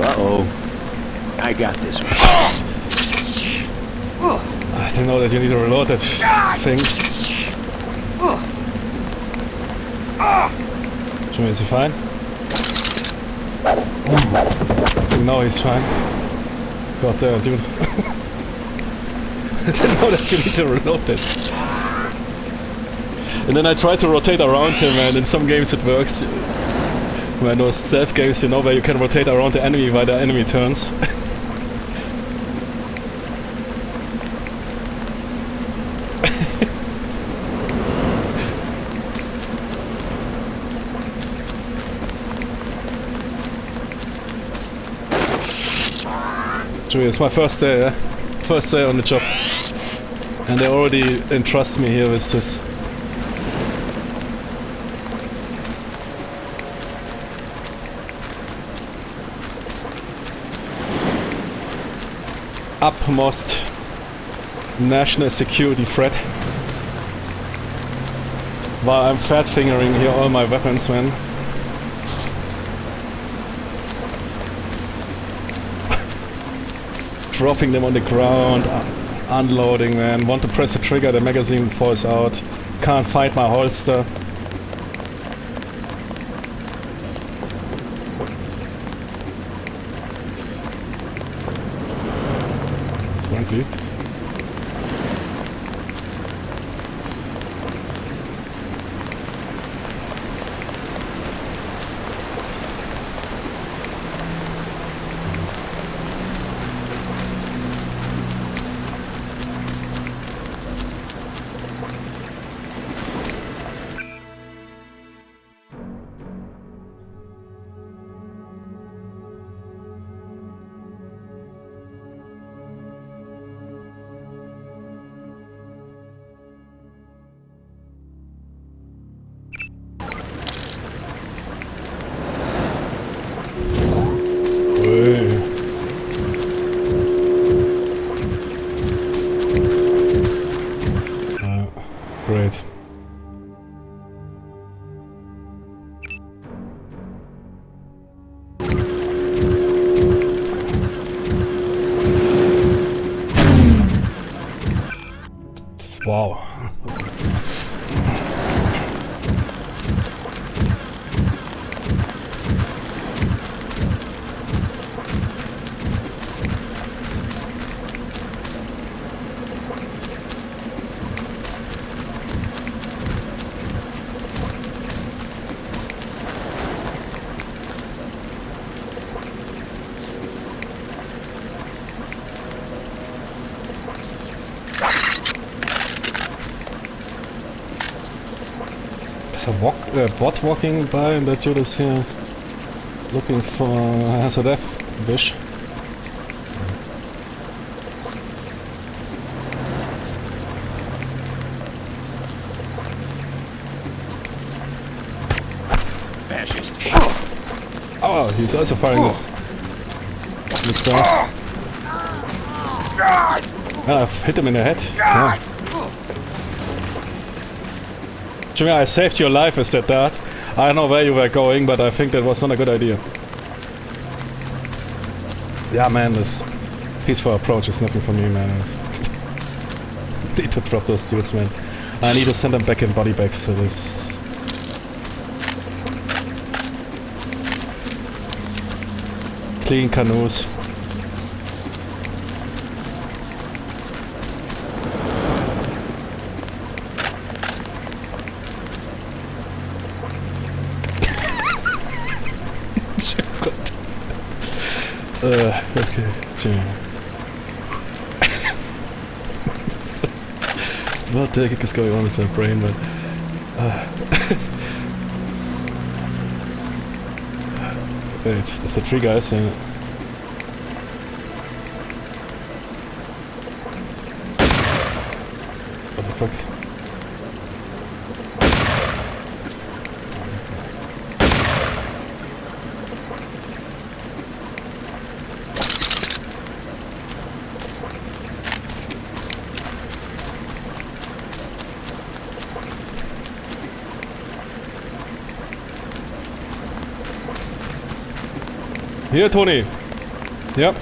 Uh-oh. I got this one. I don't know that you need to reload that thing. Jimmy, is he fine? I think now he's fine. God damn, dude. I didn't know that you need to reload it. And then I tried to rotate around him, and in some games it works. When those stealth games, you know, where you can rotate around the enemy while the enemy turns. It's my first day, yeah? First day on the job. And they already entrust me here with this. Upmost national security threat. While I'm fat fingering here all my weapons, man. Dropping them on the ground, unloading, man. Want to press the trigger, the magazine falls out. Can't find my holster. Friendly. Wow. There's a bot walking by and that dude is here looking for... has a death wish. Fascist. Oh, he's also firing this stance. I've hit him in the head. Yeah. Jimmy, I saved your life, I said that. I don't know where you were going, but I think that was not a good idea. Yeah, man, this peaceful approach is nothing for me, man. I need to drop those dudes, man. I need to send them back in body bags, so this... clean canoes. Okay, what the heck is going on with my brain, man? Wait, there's the three guys and... what the fuck? Here, Tony. Yep.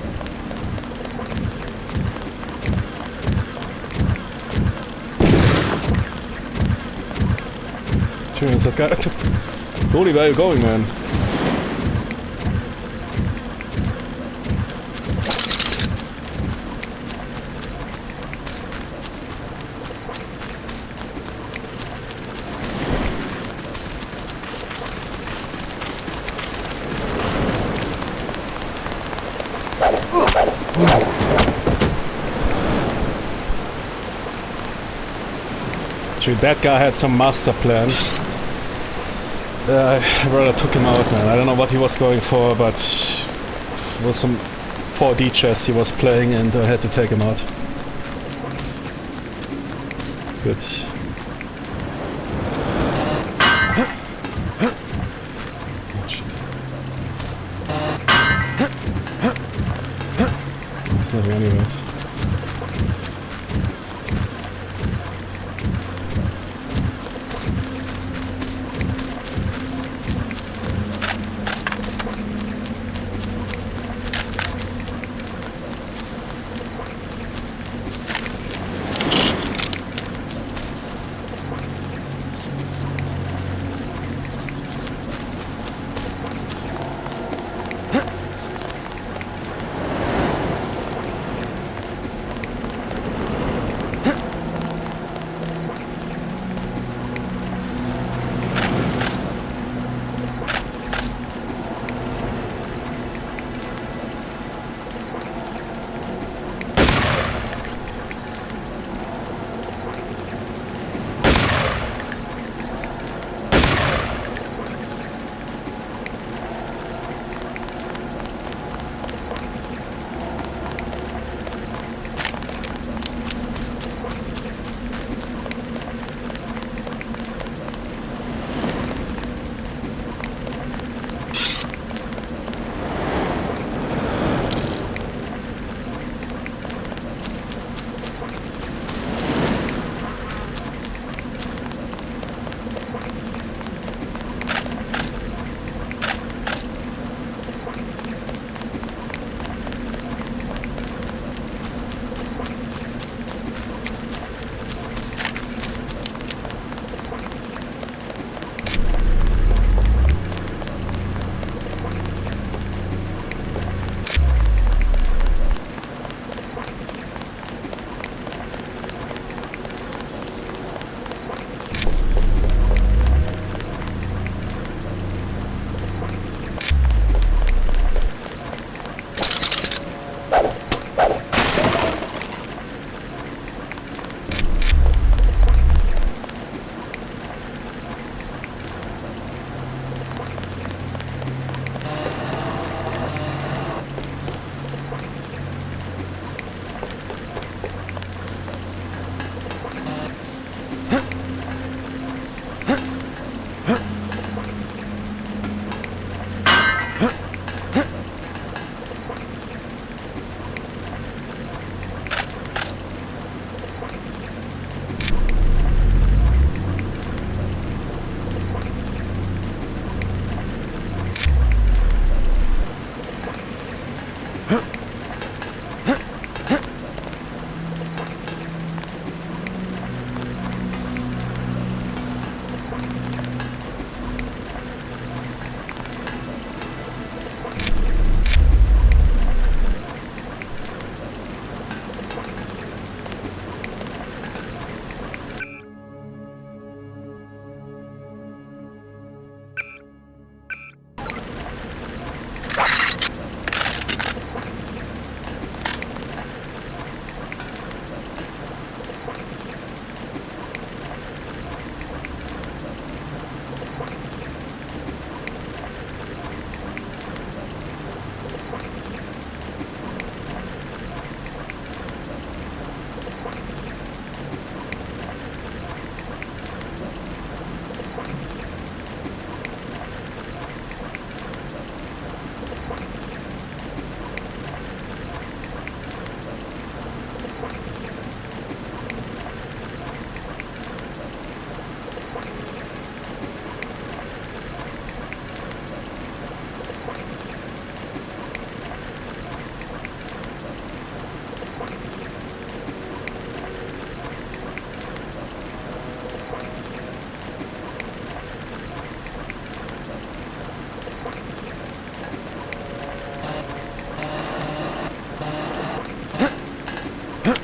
Sure, is that guy? Tony, where are you going, man? Dude, that guy had some master plan. I rather took him out, man. I don't know what he was going for, but it was some 4D chess he was playing and I had to take him out. Good. Oh, shit. There's nothing anyways.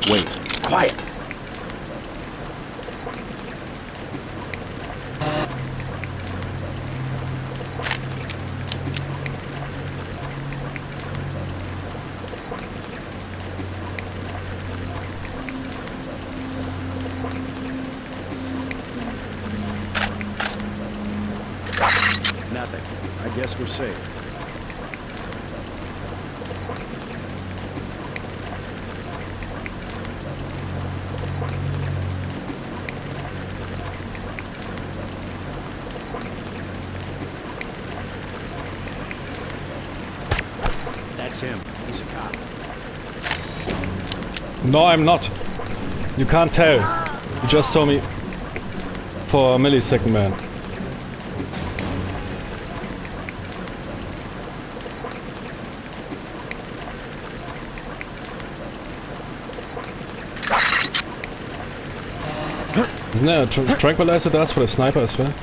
Wait, quiet! Nothing. I guess we're safe. That's him. He's a cop. No, I'm not. You can't tell. You just saw me for a millisecond, man. Isn't there a tranquilizer dust for the sniper as well?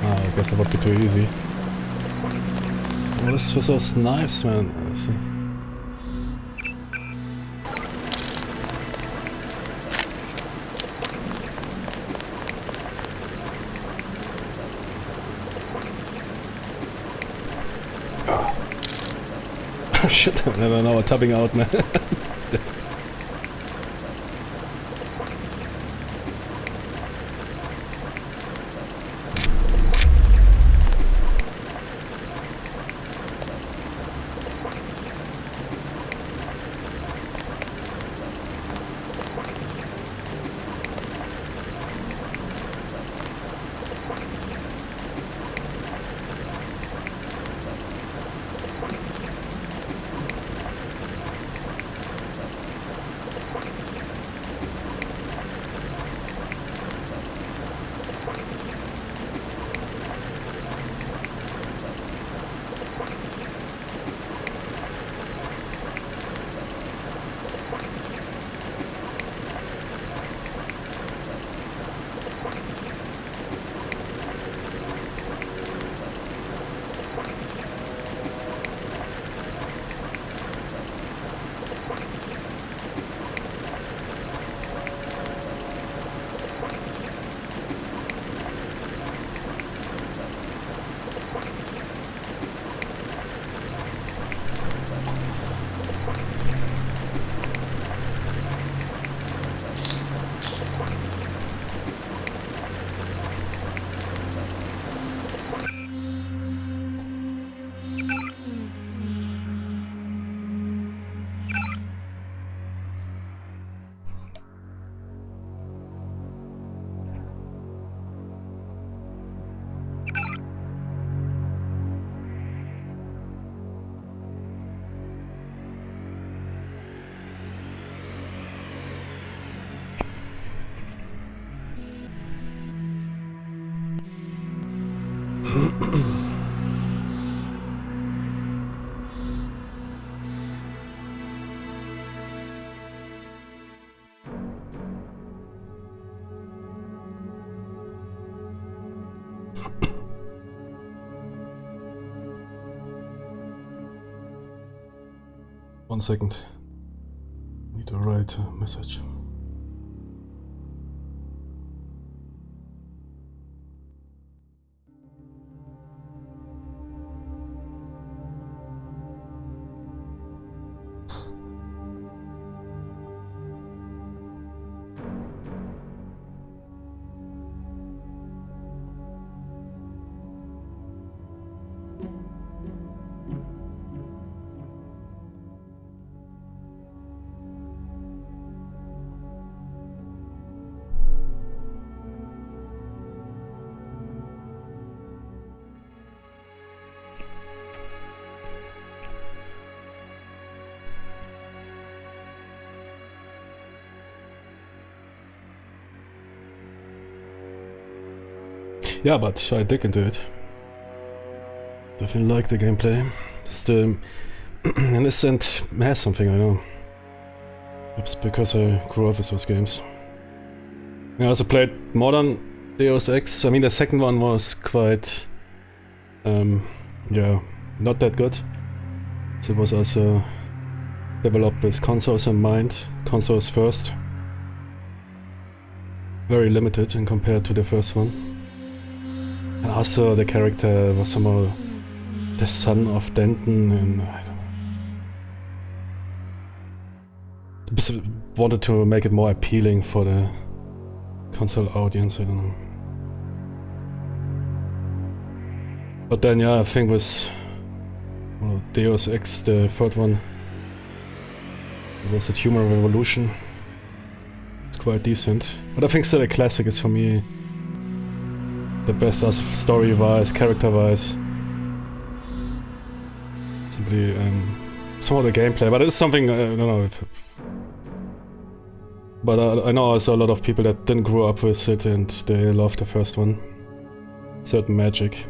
Ah, I guess that would be too easy. What is with those knives, man? Let's see. Oh shit, I never know what tapping out, man. One second. Need to write a message. Yeah, but I dig into it. Definitely like the gameplay. Just innocent has something, I know. It's because I grew up with those games. I also played modern Deus Ex. I mean, the second one was quite, yeah, not that good. So it was also developed with consoles in mind. Consoles first. Very limited in compared to the first one. And also the character was somehow the son of Denton, and I don't know. Wanted to make it more appealing for the console audience, I don't know. But then yeah, I think with Deus Ex, the third one, it was a Human Revolution. It's quite decent. But I think still a classic is for me the best as story-wise, character-wise. Simply some of the gameplay, but it's something, I don't know. But I know also a lot of people that didn't grow up with it and they love the first one. Certain magic.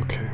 Okay.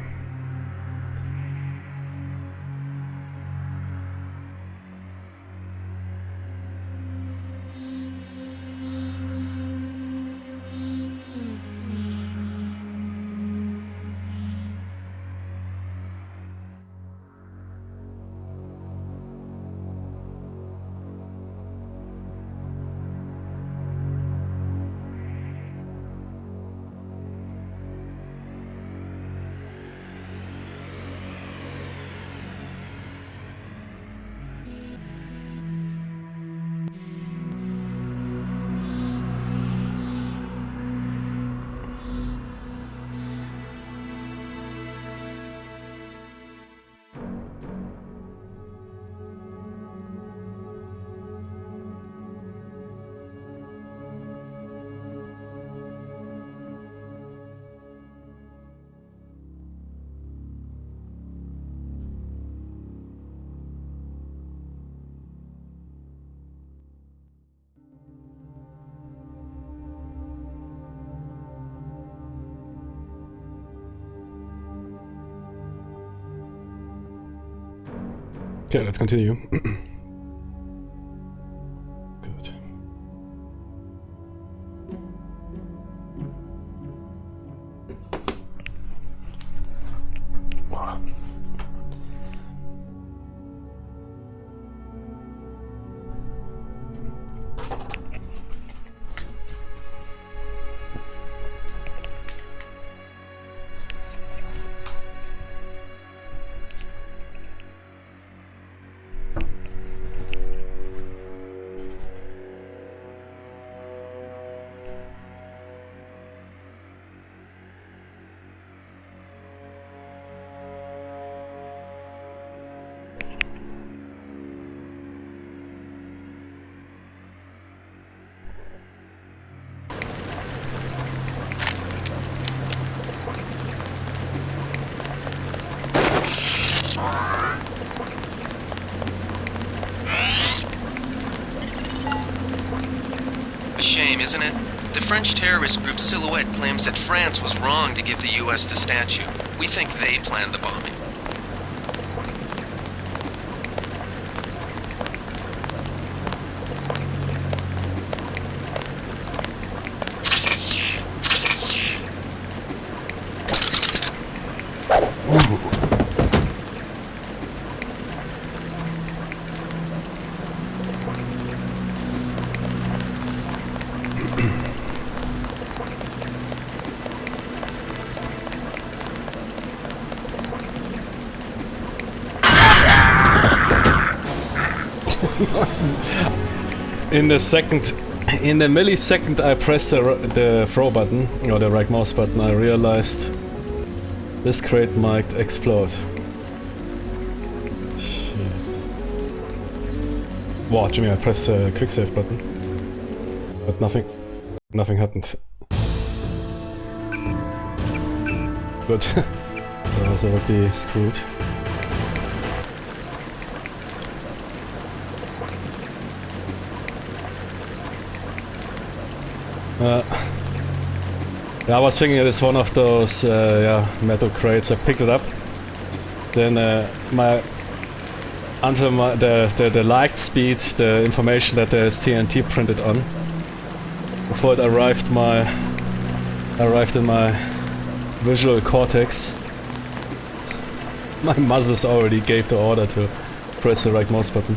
Okay, let's continue. Good. Wow. A shame, isn't it? The French terrorist group Silhouette claims that France was wrong to give the US the statue. We think they planned the bombing. In the millisecond I pressed the throw button, or the right mouse button, I realized this crate might explode. Shit. Wow, Jimmy, I pressed the quick save button, but nothing happened. Good. Otherwise I would be screwed. Yeah, I was thinking it is one of those metal crates. I picked it up. Then until the light speed, the information that there is TNT printed on, before it arrived in my visual cortex, my muscles already gave the order to press the right mouse button.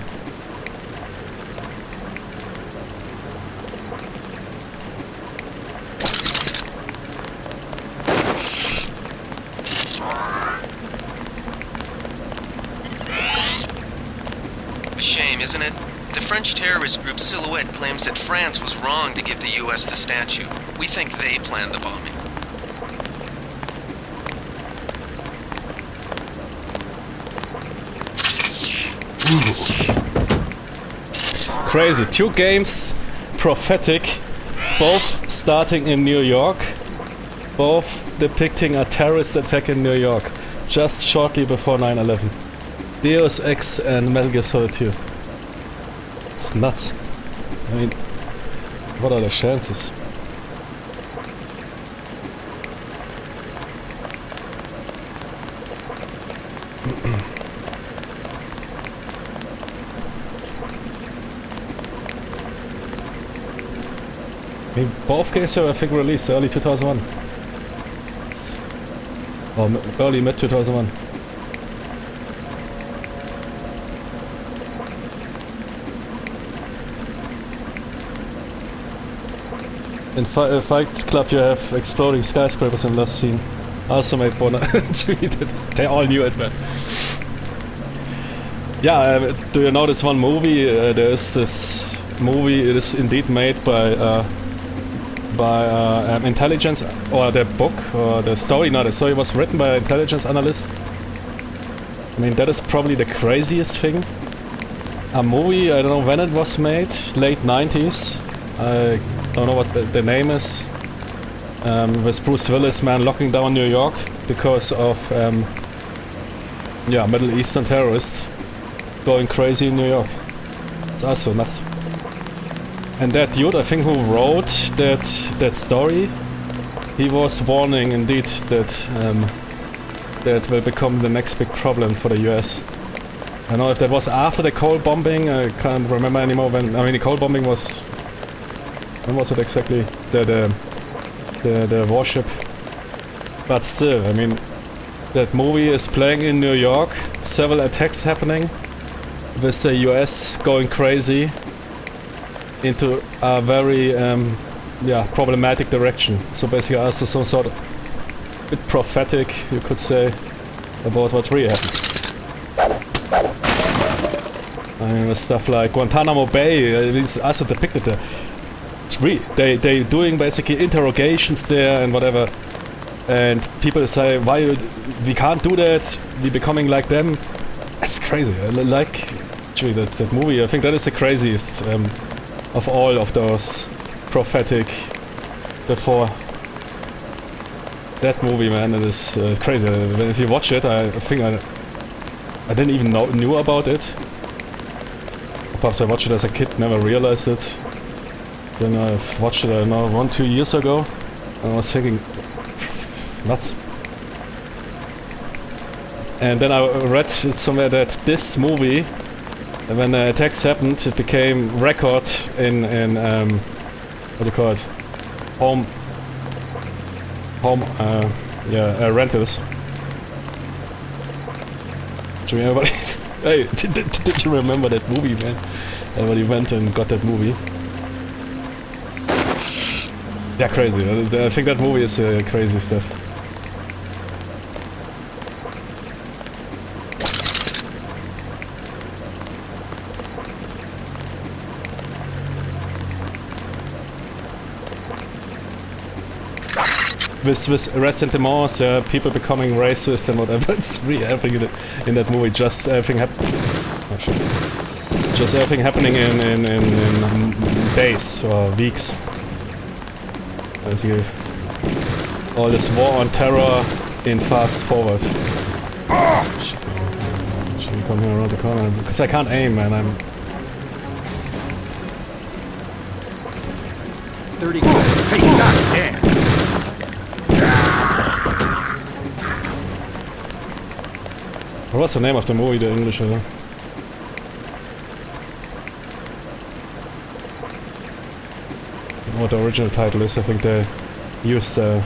Isn't it? The French terrorist group Silhouette claims that France was wrong to give the US the statue. We think they planned the bombing. Crazy. 2 games, prophetic, both starting in New York, both depicting a terrorist attack in New York, just shortly before 9/11. Deus Ex and Metal Gear Solid 2. It's nuts. I mean, what are the chances? I mean, both games were, I think, released early 2001. Or early mid 2001. In Fight Club you have exploding skyscrapers in last scene. Also made Bonner tweeted. They all knew it, man. Yeah, do you know this one movie? There is this movie, it is indeed made by intelligence, or the book, or the story, no, the story was written by an intelligence analyst. I mean, that is probably the craziest thing. A movie, I don't know when it was made, late 90s. I don't know what the name is. With Bruce Willis, man, locking down New York because of Middle Eastern terrorists going crazy in New York. It's also nuts. And that dude, I think, who wrote that story, he was warning indeed that that will become the next big problem for the US. don't know if that was after the coal bombing. I can't remember anymore when. I mean, the coal bombing was. When was it exactly? The warship. But still, I mean, that movie is playing in New York. Several attacks happening, with the US going crazy into a very problematic direction. So basically, also some sort of bit prophetic, you could say, about what really happened. I mean, with stuff like Guantanamo Bay, it's also depicted there. It's really, they doing basically interrogations there and whatever, and people say, why we can't do that? We're becoming like them. That's crazy. I like actually that movie. I think that is the craziest of all of those prophetic before. That movie, man, it is crazy. If you watch it, I think I didn't even knew about it. Perhaps I watched it as a kid, never realized it. Then I've watched it, I don't know, 1-2 years ago, and I was thinking, nuts. And then I read somewhere that this movie, when the attacks happened, it became record in what do you call it? Rentals. Do you remember? Hey, did you remember that movie, man? When he went and got that movie. Yeah, crazy. I think that movie is crazy stuff. With ressentiments, people becoming racist and whatever. It's really everything in that movie. Just everything just everything happening in days or weeks. Basically, all this war on terror in fast forward. Should we come here around the corner? Because I can't aim, man. I'm 30. Take that, damn. What's the name of the movie, the English? What the original title is, I think they used the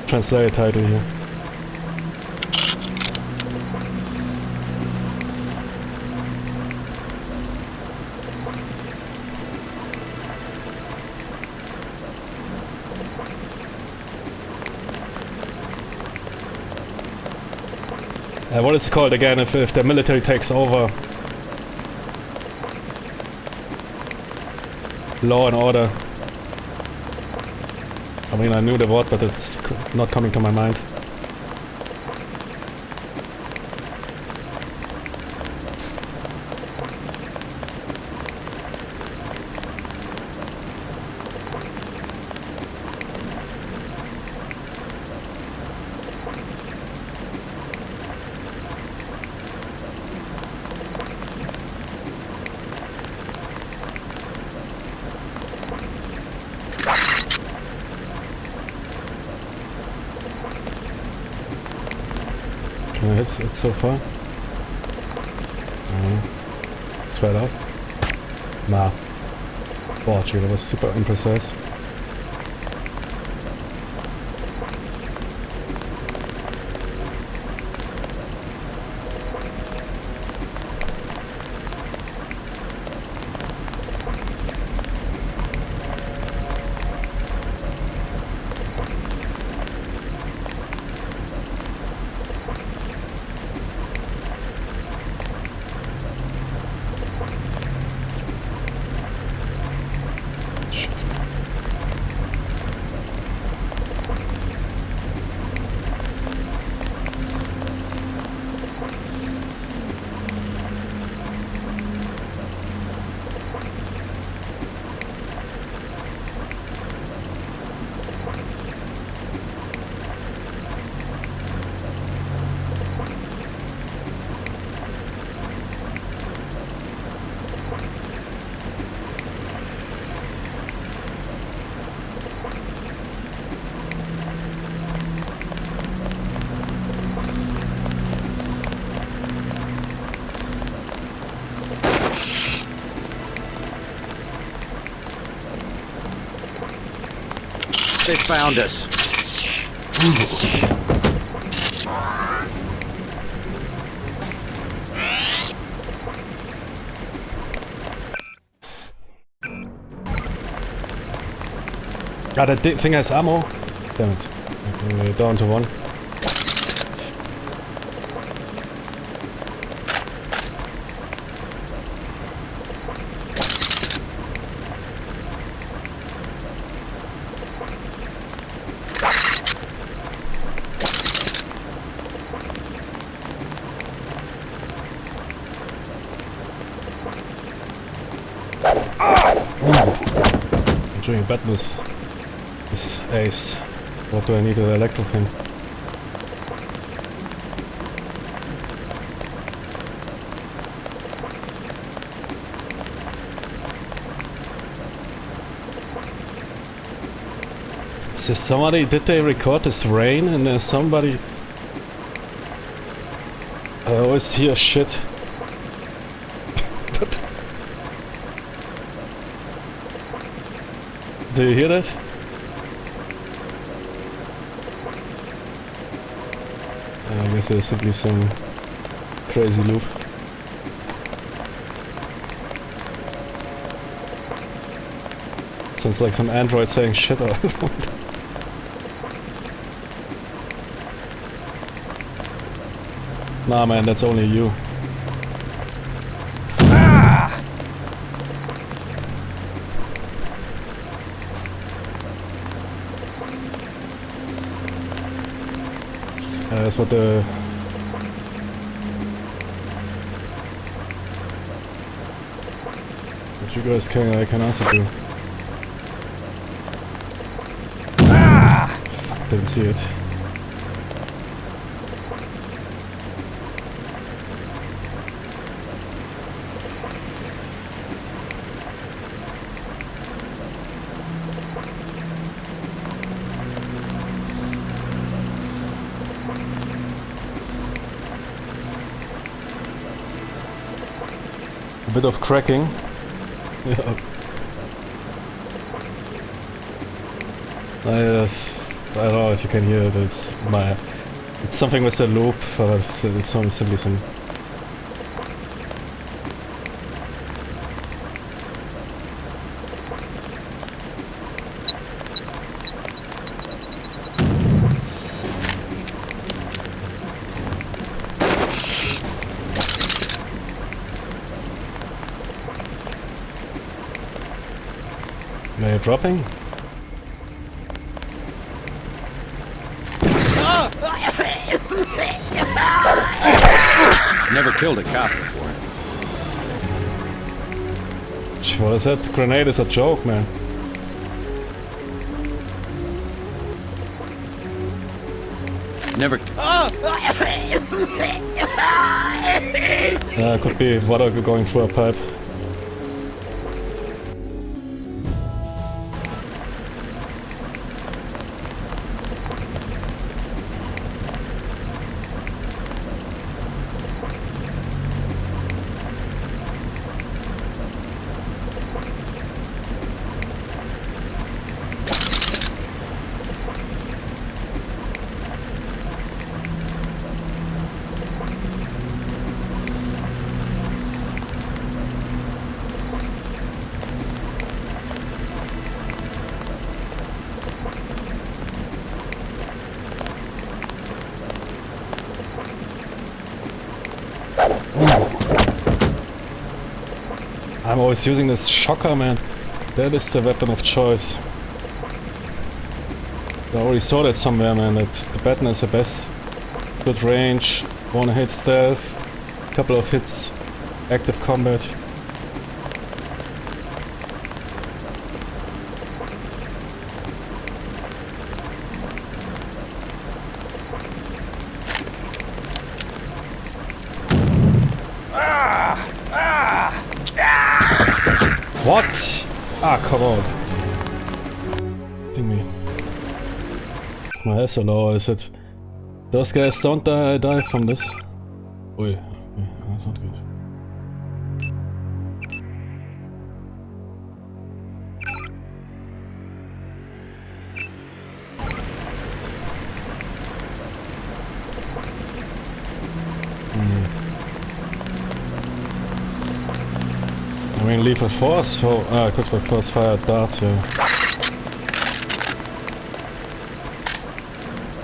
translated title here. What is it called again if the military takes over? Law and order. I mean, I knew the word, but it's not coming to my mind. It's so far. Straight out. Nah. Boah, gee, that was super imprecise. found us. Ah, that thing has ammo. Damn it. Okay, we're down to one. Enjoying badness. This ace. What do I need an electro thing? Is there somebody, did they record this rain and there's somebody... I always hear shit. Do you hear that? I guess there's simply some crazy loop. Sounds like some android saying shit all the time. Nah man, that's only you. That's what the... What you guys can also do. Fuck, didn't see it. A bit of cracking. Yeah. I don't know if you can hear it. It's something with a loop, but it's simply some. Am I dropping? Never killed a cop before. What is that? Grenade is a joke, man. Never. Could be water going through a pipe. I'm always using this shocker, man. That is the weapon of choice. I already saw that somewhere, man, that the Batman is the best. Good range, one hit stealth, couple of hits, active combat. What? Ah, come on. Ping me. My ass or no, is it? Those guys don't die from this. Ui, okay, that's not good. mean, lethal force? Oh, I could for crossfire darts, yeah.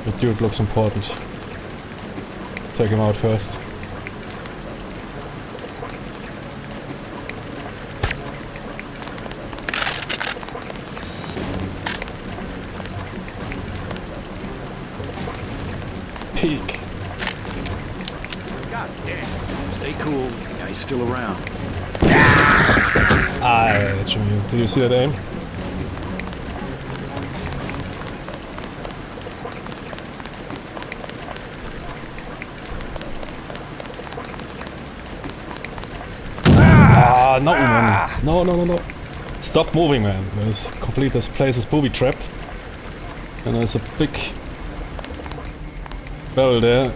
The dude looks important. Take him out first. Peek. God damn. Stay cool. Yeah, he's still around. Jimmy, did you see that aim? No, man. No. Stop moving, man. This place is booby trapped. And there's a big barrel there.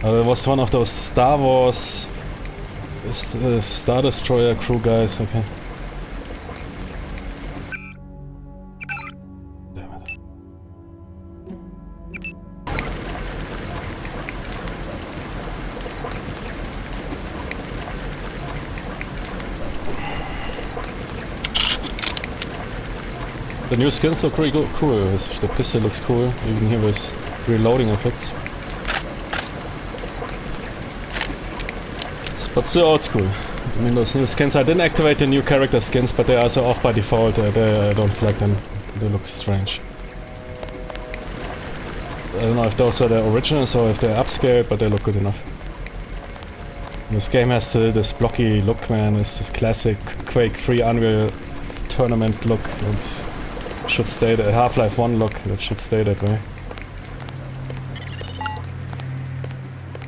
There was one of those Star Wars Star Destroyer crew guys, okay. Damn it. The new skins look pretty cool. The pistol looks cool, even here with reloading effects. But still old school. I mean, those new skins, I didn't activate the new character skins, but they are also off by default. I don't like them. They look strange. I don't know if those are the originals or if they're upscaled, but they look good enough. This game has this blocky look, man. It's this classic Quake 3 Unreal Tournament look. It should stay the Half-Life 1 look. It should stay that way.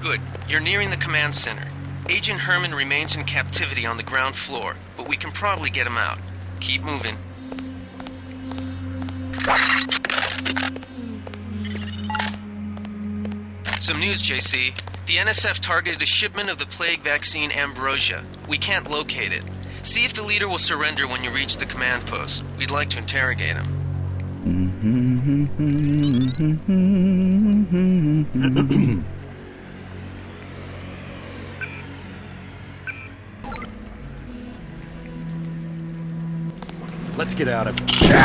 Good. You're nearing the command center. Agent Herman remains in captivity on the ground floor, but we can probably get him out. Keep moving. Some news, JC. The NSF targeted a shipment of the plague vaccine Ambrosia. We can't locate it. See if the leader will surrender when you reach the command post. We'd like to interrogate him. Let's get out of here.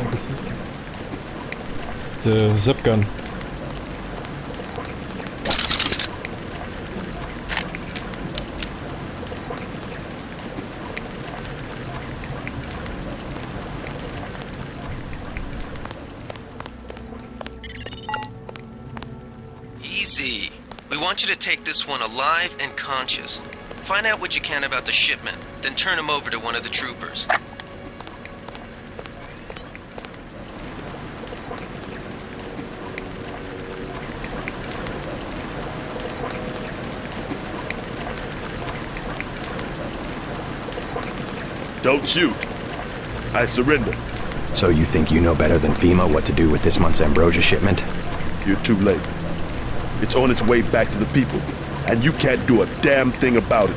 It's the zip gun. Easy. We want you to take this one alive and conscious. Find out what you can about the shipment, then turn him over to one of the troopers. Don't shoot. I surrender. So you think you know better than FEMA what to do with this month's Ambrosia shipment? You're too late. It's on its way back to the people, and you can't do a damn thing about it.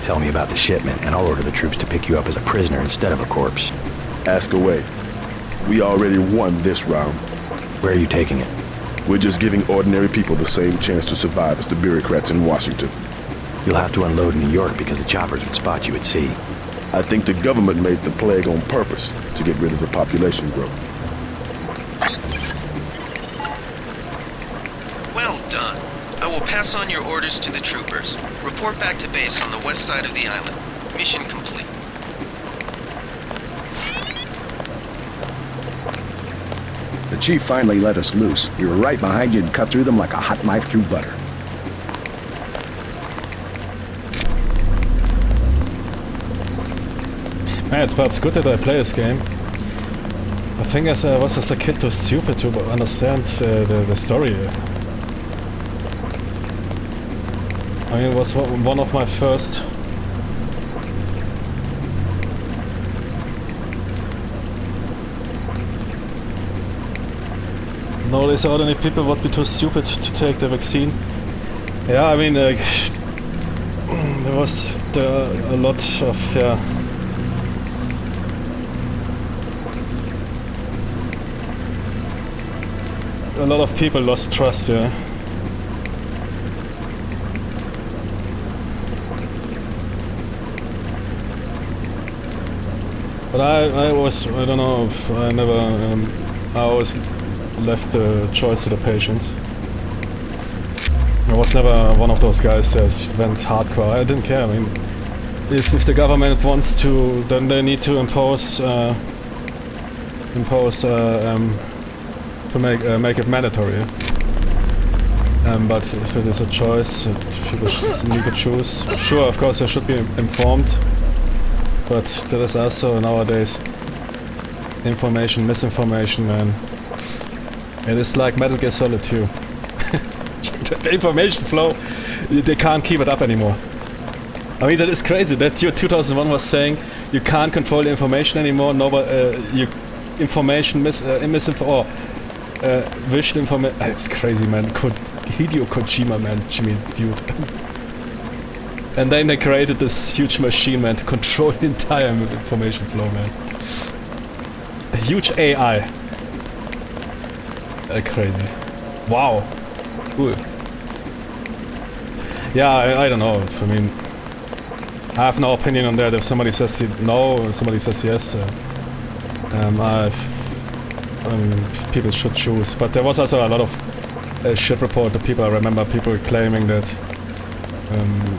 Tell me about the shipment, and I'll order the troops to pick you up as a prisoner instead of a corpse. Ask away. We already won this round. Where are you taking it? We're just giving ordinary people the same chance to survive as the bureaucrats in Washington. You'll have to unload in New York because the choppers would spot you at sea. I think the government made the plague on purpose to get rid of the population growth. Well done. I will pass on your orders to the troopers. Report back to base on the west side of the island. Mission complete. The chief finally let us loose. We were right behind you and cut through them like a hot knife through butter. Man, it's perhaps good that I play this game. I think as I was as a kid too stupid to understand the story. I mean, it was one of my first... Nowadays ordinary people would be too stupid to take the vaccine. Yeah, I mean, there was a lot of, yeah... A lot of people lost trust, yeah. But I don't know, I always left the choice to the patients. I was never one of those guys that went hardcore. I didn't care. I mean, if the government wants to, then they need to impose to make it mandatory. But if it is a choice, people need to choose. Sure, of course, they should be informed. But that is also nowadays information, misinformation, man. It is like Metal Gear Solid 2. The information flow, they can't keep it up anymore. I mean, that is crazy. That year 2001 was saying you can't control the information anymore. Information wished information. It's crazy, man. Hideo Kojima, man, dude. And then they created this huge machine, man, to control the entire information flow, man. A huge AI. Crazy. Wow. Cool. Yeah, I don't know. I mean, I have no opinion on that. If somebody says no, somebody says yes. People should choose. But there was also a lot of shit reported. People, I remember people claiming that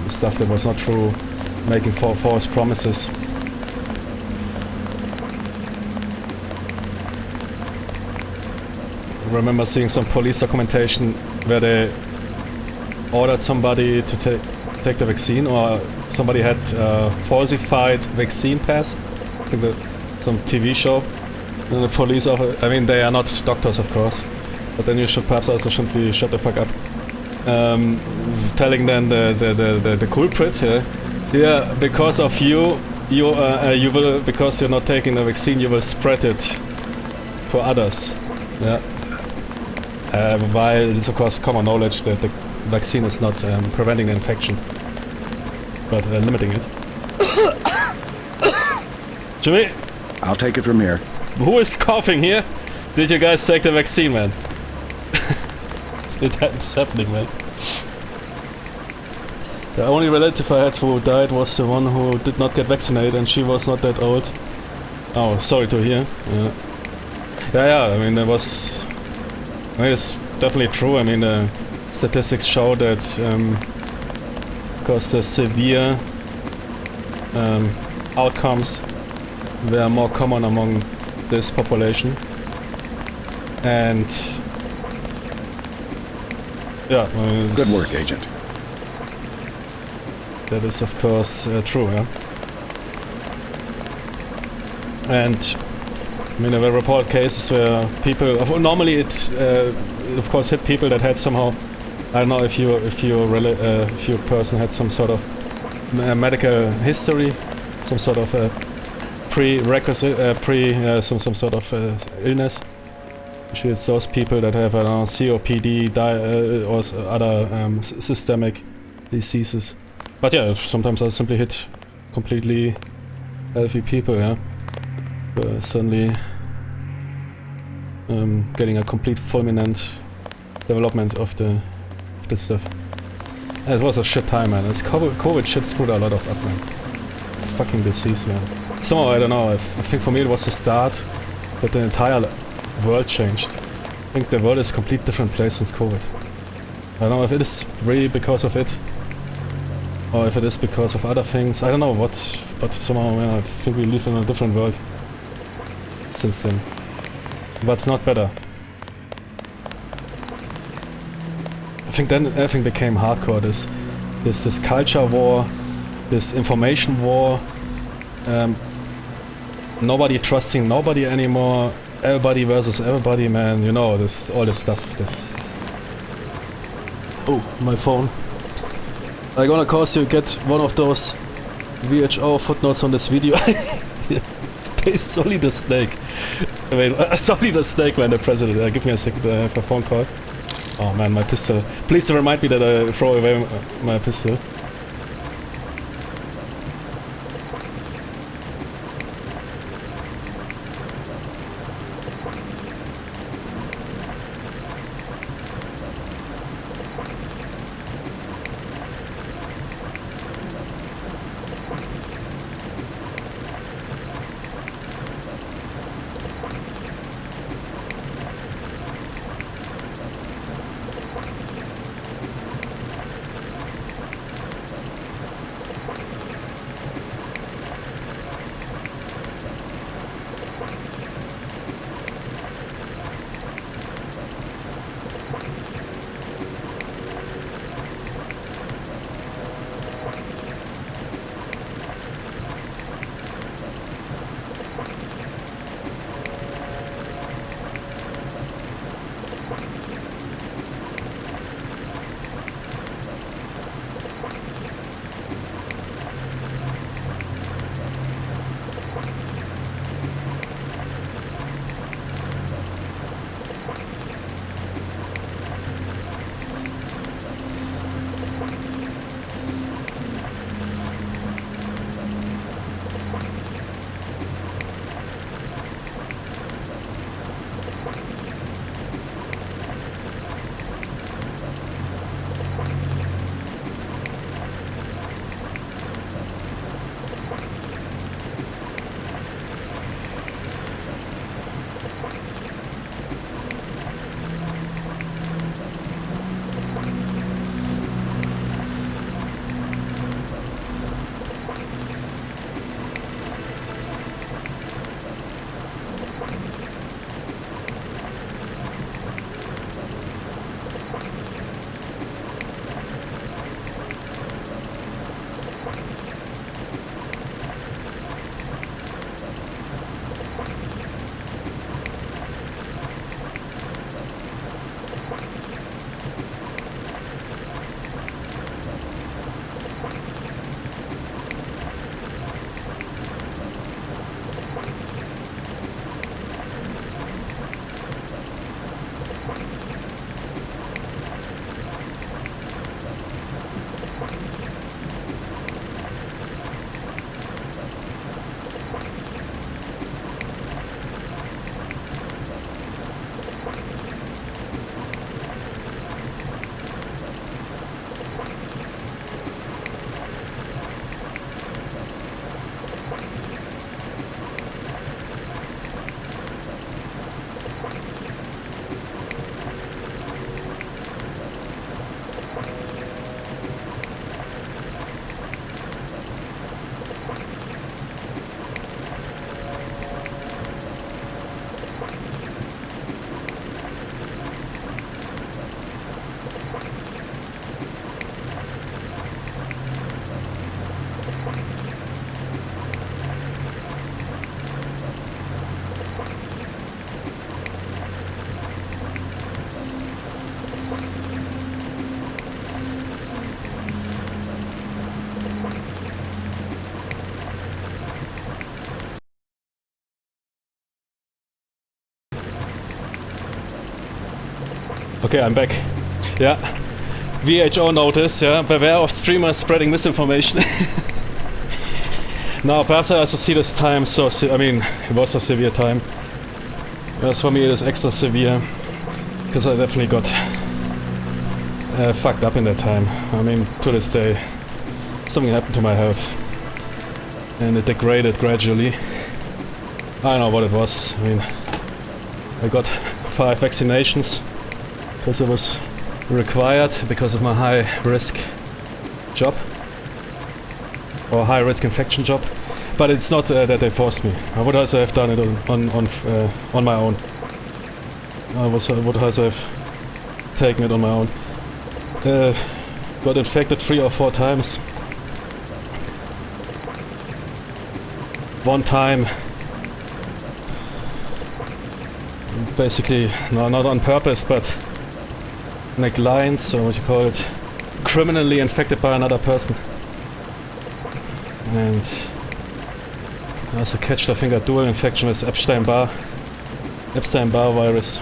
stuff that was not true, making false promises. I remember seeing some police documentation where they ordered somebody to take the vaccine, or somebody had falsified vaccine pass. I think some TV show. And the police officer, I mean, they are not doctors, of course, but then you should perhaps also shouldn't be shut the fuck up. Telling then the culprit, yeah, because of you will, because you're not taking the vaccine, you will spread it for others. Yeah. While it's of course common knowledge that the vaccine is not preventing the infection, but limiting it. Jimmy? I'll take it from here. Who is coughing here? Did you guys take the vaccine, man? It's happening, man. The only relative I had who died was the one who did not get vaccinated, and she was not that old. Oh, sorry to hear. Yeah, I mean, it's definitely true. I mean, statistics show that because the severe outcomes were more common among this population, and yeah, good work, Agent. That is of course true, yeah. And I mean, there were reported cases where people, normally it of course hit people that had somehow, I don't know if your person had some sort of medical history, some sort of prerequisite, some sort of illness. Usually it's those people that have, I don't know, COPD, or other systemic diseases. But yeah, sometimes I simply hit completely healthy people, yeah. Suddenly getting a complete fulminant development of this stuff. Yeah, it was a shit time, man. It's COVID shit screwed a lot of up, man. Fucking disease, man. Somehow, I don't know, I think for me it was the start that the entire world changed. I think the world is a complete different place since COVID. I don't know if it is really because of it, or if it is because of other things. I don't know what, but somehow, yeah, I think we live in a different world since then. But it's not better. think then everything became hardcore. This culture war, this information war, nobody trusting nobody anymore, everybody versus everybody, man, you know, all this stuff, Oh, my phone. I'm gonna cause you get one of those VHO footnotes on this video. Paste Solly the Snake. Wait, Solly the Snake, man, the president. Give me a second, I have a phone call. Oh man, my pistol. Please remind me that I throw away my pistol. Okay, I'm back. Yeah. VHO notice, yeah. Beware of streamers spreading misinformation. Now, perhaps I also see this time so... I mean, it was a severe time. Yes, for me it is extra severe. Because I definitely got fucked up in that time. I mean, to this day, something happened to my health. And it degraded gradually. I don't know what it was. I mean, I got 5 vaccinations. Because it was required because of my high-risk job. Or high-risk infection job. But it's not that they forced me. I would also have done it on my own. I would also have taken it on my own. got infected 3 or 4 times. One time, basically, no, not on purpose, but like lines, or what you call it, criminally infected by another person. And I also catched, I think, a dual infection with Epstein-Barr virus.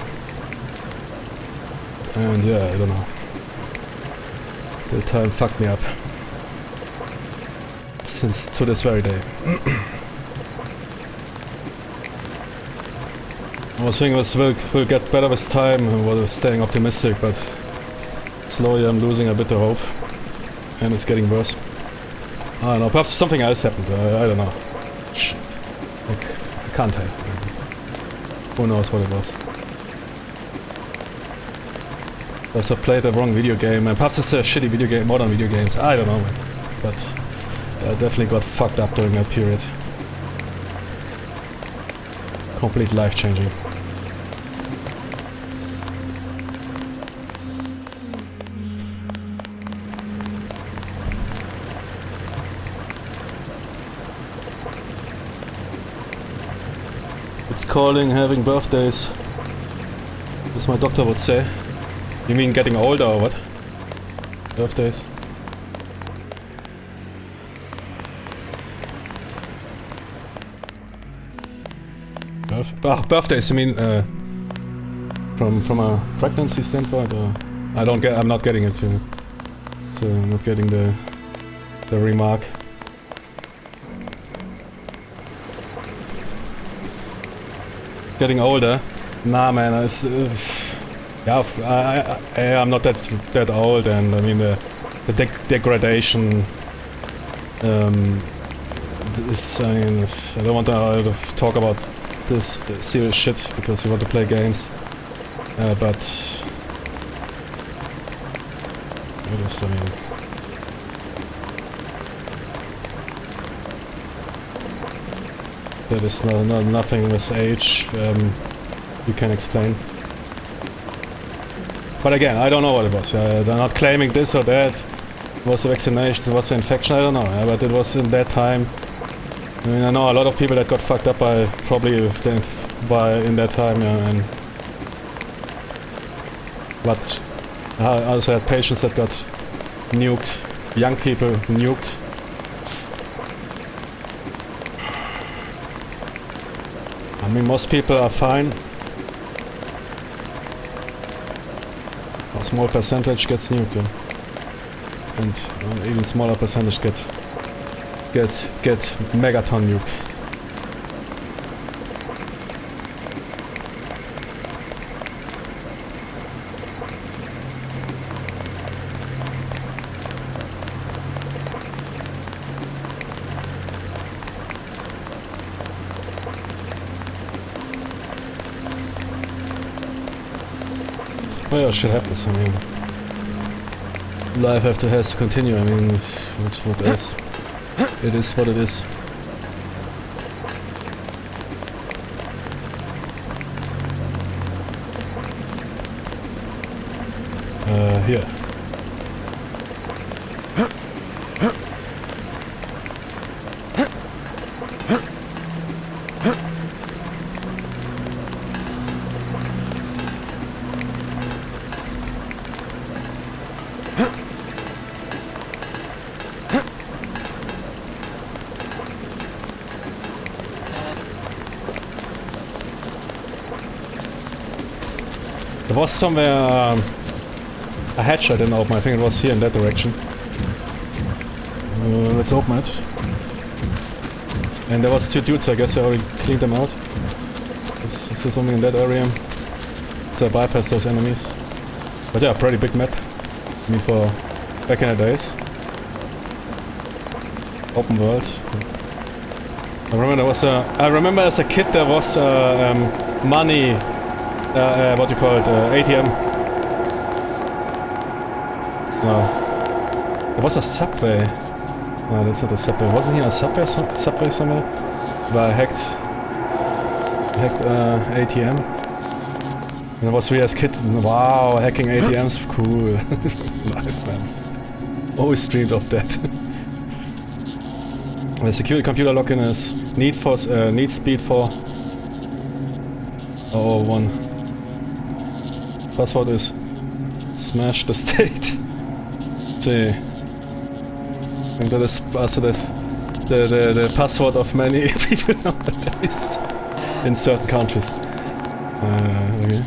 And yeah, I don't know. The time fucked me up. Since to this very day. I was thinking this will get better with time, I was staying optimistic, but slowly I'm losing a bit of hope. And it's getting worse. I don't know, perhaps something else happened, I don't know. Like, I can't tell. Who knows what it was. Perhaps I played the wrong video game, and perhaps it's a shitty video game, modern video games, I don't know, man. But I definitely got fucked up during that period. Complete life-changing. It's calling having birthdays, as my doctor would say. You mean getting older or what? Birthdays? Birthdays, you mean from a pregnancy standpoint, or I'm not getting it to not getting the remark. Getting older? Nah, man, it's yeah, I'm not that old, and I mean the degradation. This, I mean, I don't want to talk about this serious shit because we want to play games, but it is, I mean, that is nothing with age you can explain. But again, I don't know what it was. They're not claiming this or that. It was a vaccination, it was an infection, I don't know. But it was in that time. I mean, I know a lot of people that got fucked up by in that time, yeah, and but I also had patients that got nuked, young people nuked. I mean, most people are fine. A small percentage gets nuked, yeah. And even smaller percentage get megaton nuked. Well, yeah, shit happens, I mean, life has to continue, I mean, what else? It is what it is. Here. There was somewhere a hatch I didn't open. I think it was here in that direction. Let's open it. And there was 2 dudes, I guess I already cleaned them out. Is there something in that area? So I bypassed those enemies. But yeah, pretty big map. I mean, for back in the days. Open world. I remember as a kid there was money. What do you call it? ATM. No. There was a subway. No, that's not a subway. Wasn't here a subway somewhere? Where I hacked ATM. And I was really as kid, wow, hacking ATMs, cool. Nice, man. Always dreamed of that. The security computer login is need speed for 001. Password is smash the state. Gee. I think that is also the password of many people nowadays in certain countries. Okay.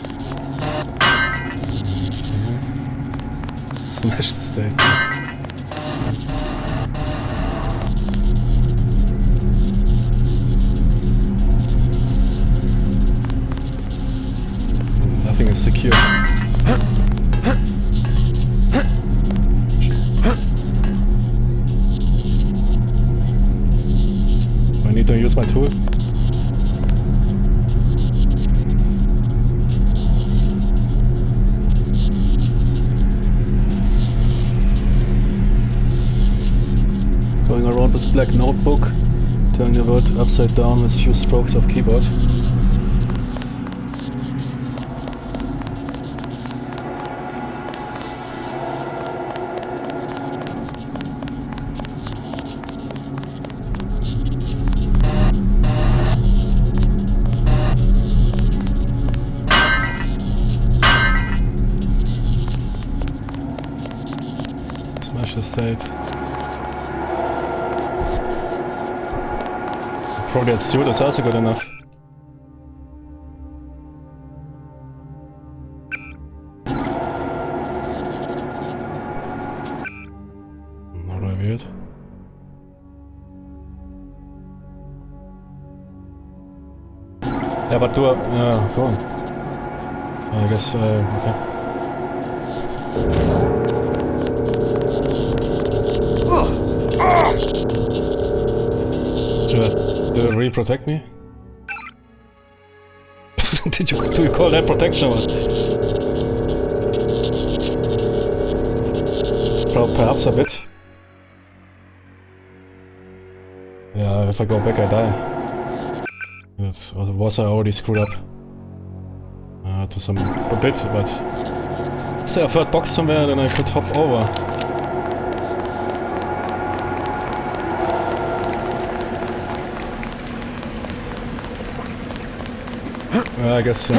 Smash the state. Nothing is secure. I need to use my tool. Going around this black notebook, turning the word upside down with few strokes of keyboard. Smash the state. Probably that suit is also good enough. Not really weird. Yeah, but go on. I guess, okay. Do you really protect me? Do you call that protection? Perhaps a bit. Yeah, if I go back I die. Or was I already screwed up? To a bit, but... Is there a third box somewhere then I could hop over? I guess so.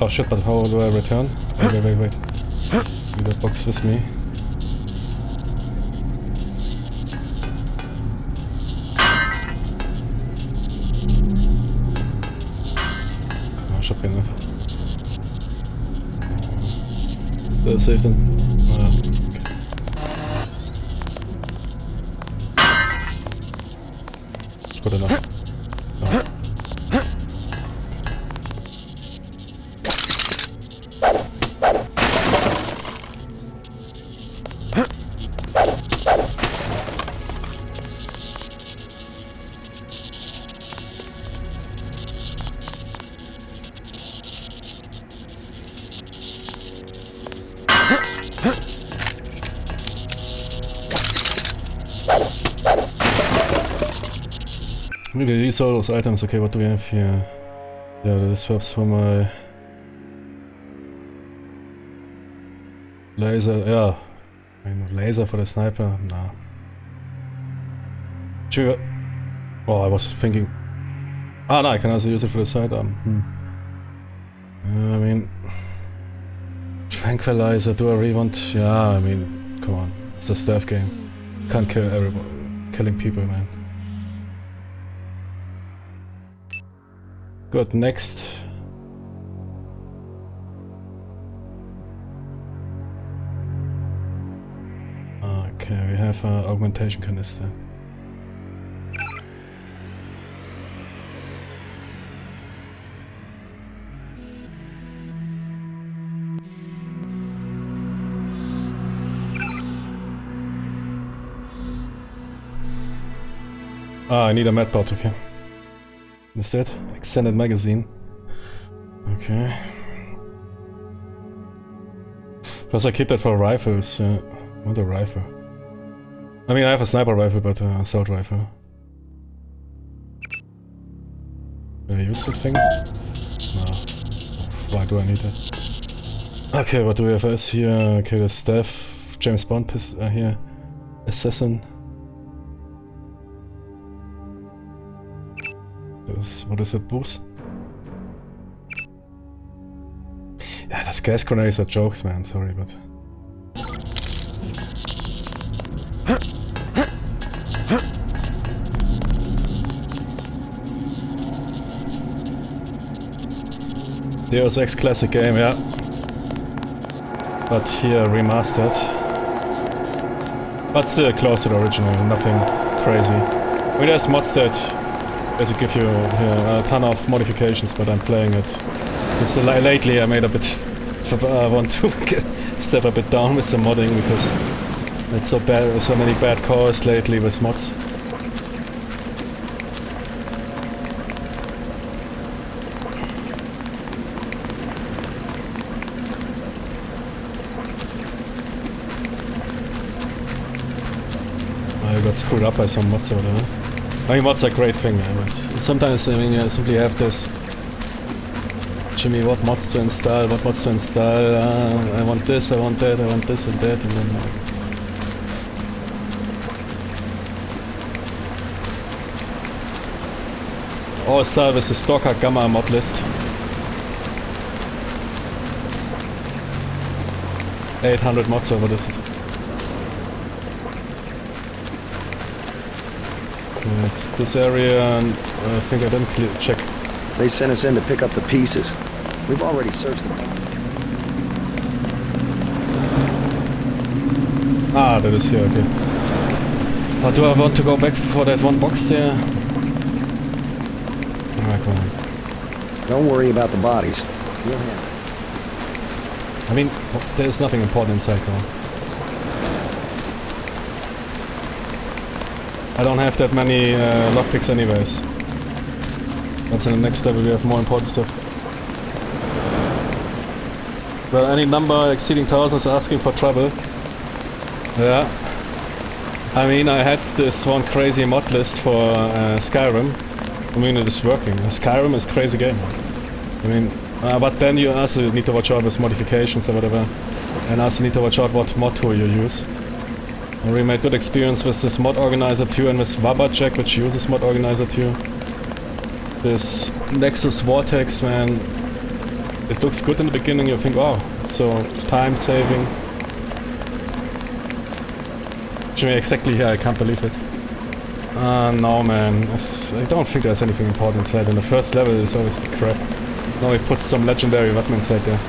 Oh shit, but how do I return? Wait. Leave that box with me. Oh, should be enough. Did I save them? Okay. Good enough. Oh. These are those items. Okay, what do we have here? Yeah, the swaps for my laser. Yeah, I mean, laser for the sniper. Nah. Sure. Oh, I was thinking. Ah, no, I can also use it for the sidearm. I mean, tranquilizer. Do I really want? Yeah, I mean, come on, it's a stealth game. Can't kill everybody. Killing people, man. Good, next. Okay, we have an augmentation canister. Ah, I need a medbot, okay. Is that? Extended magazine. Okay. Plus I keep that for rifles. I want a rifle. I mean, I have a sniper rifle, but assault rifle. Can I use that thing? No. Why do I need that? Okay, what do we have else here? Okay, the staff, James Bond here. Assassin. What is it, boost? Yeah, those gas grenades are jokes, man, sorry, but... Deus Ex classic game, yeah. But here remastered. But still close to the original, nothing crazy. I mean, there's mods that give you a ton of modifications, but I'm playing it. So lately I made a bit... I want to step a bit down with the modding because it's so bad, so many bad cores lately with mods. I got screwed up by some mods or whatever. I mean, mods are a great thing, but sometimes, I mean, you simply have this... Jimmy, what mods to install, what mods to install, I want this, I want that, I want this and that, and then... All start with the Stalker Gamma mod list. 800 mods, or what is it? It's this area, and I think I didn't check. They sent us in to pick up the pieces. We've already searched them. Ah, that is here, okay. Or do I want to go back for that one box there? Ah, come on. Don't worry about the bodies. We'll handle it. I mean, there's nothing important inside though. I don't have that many lockpicks anyways. But in the next level we have more important stuff. Well, any number exceeding 1000 is asking for trouble. Yeah. I mean, I had this one crazy mod list for Skyrim. I mean, it is working. Skyrim is a crazy game. I mean, but then you also need to watch out with modifications or whatever. And also need to watch out what mod tool you use. And we made good experience with this mod organizer too, and with Wabajack, which uses mod organizer too. This Nexus Vortex, man, it looks good in the beginning, you think, oh, it's so time saving. Jimmy, exactly here, I can't believe it. No man, I don't think there's anything important inside. In the first level it's always crap. Now we put some legendary weapon inside there.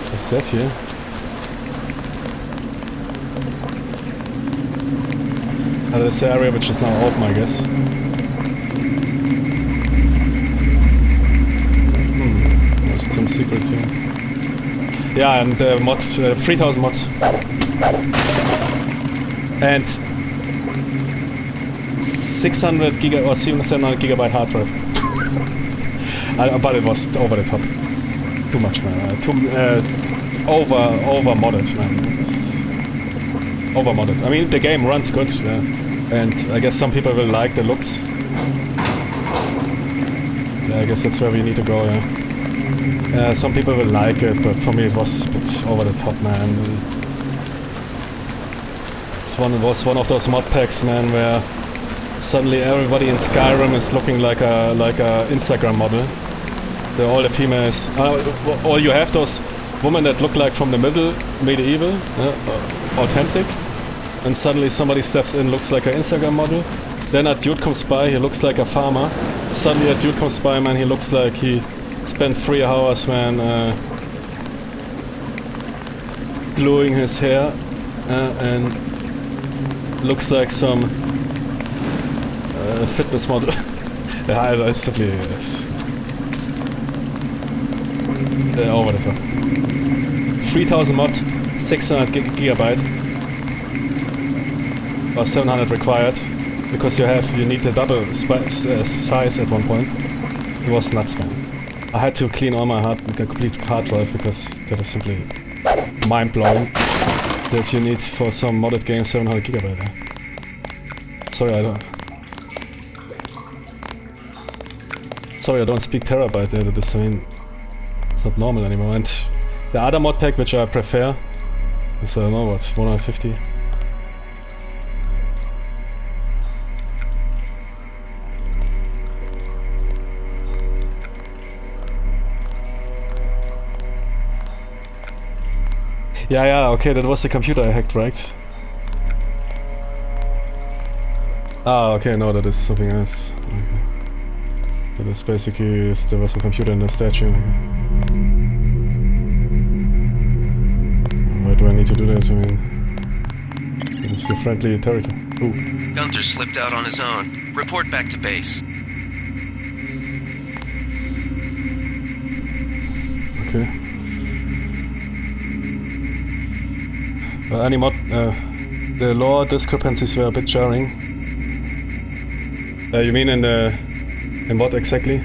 What's that here? This area which is now open, I guess. There's some secret here. Yeah, and mod 3000 mods. And 600 giga or 700 gigabyte hard drive. But it was over the top. Too much, man. Over modded, man. It's over modded. I mean, the game runs good, and I guess some people will like the looks. Yeah, I guess that's where we need to go. Some people will like it, but for me it was a bit over the top, man. It was one of those mod packs, man, where suddenly everybody in Skyrim is looking like a Instagram model. All the females, or you have those women that look like from the medieval, authentic, and suddenly somebody steps in, looks like an Instagram model. Then a dude comes by, he looks like a farmer. Suddenly a dude comes by, man, he looks like he spent 3 hours, man, gluing his hair, and looks like some fitness model. Yeah, it's simply over the top. 3000 mods, 600 gigabyte, or 700 required. because you need the double size at one point. It was nuts, man. I had to clean all my complete hard drive because that is simply mind-blowing that you need for some modded game 700 gigabyte. Sorry, I don't speak terabyte. That is, I mean, it's not normal anymore. And the other mod pack which I prefer is, I don't know what, 150. Yeah, okay, that was the computer I hacked, right? Ah, okay, no, that is something else. Okay. That is basically, there was a computer in the statue. Why do I need to do that? I mean, it's a friendly territory. Ooh. Gunther slipped out on his own. Report back to base. Okay. The lore discrepancies were a bit jarring. You mean in what exactly?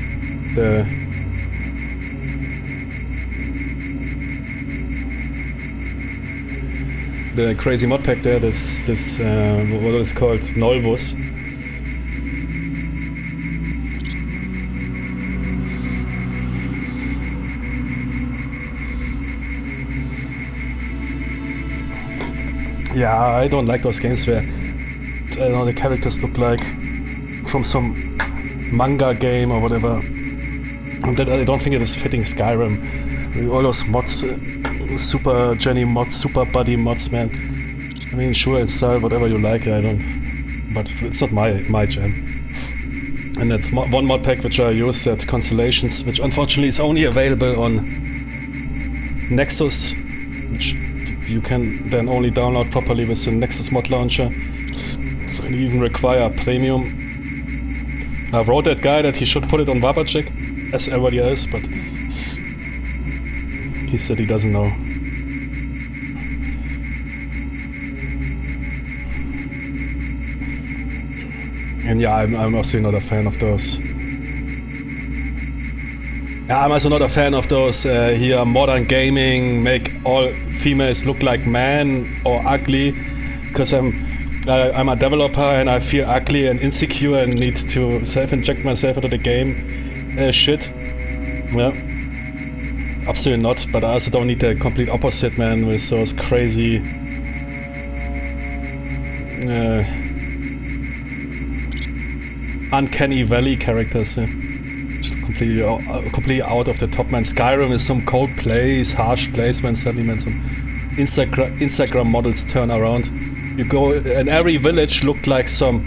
The crazy mod pack there, this what is it called? Nolvus. Yeah, I don't like those games where, I don't know, the characters look like from some manga game or whatever. And that, I don't think it is fitting Skyrim. All those mods, super Jenny mods, super buddy mods, man. I mean, sure, install whatever you like, I don't... But it's not my jam. And that one mod pack which I used at Constellations, which unfortunately is only available on Nexus, which you can then only download properly with the Nexus mod launcher, and even require premium. I wrote that guy that he should put it on Wabachick, as everybody else, but he said he doesn't know. And yeah, I'm also not a fan of those. Yeah, I'm also not a fan of those here modern gaming, make all females look like men or ugly, because I'm a developer and I feel ugly and insecure and need to self-inject myself into the game shit. Yeah, absolutely not, but I also don't need the complete opposite, man, with those crazy uncanny valley characters. Completely out of the top, man. Skyrim is some cold place, harsh place, man. Suddenly, man, some Instagram models turn around. You go, and every village looked like some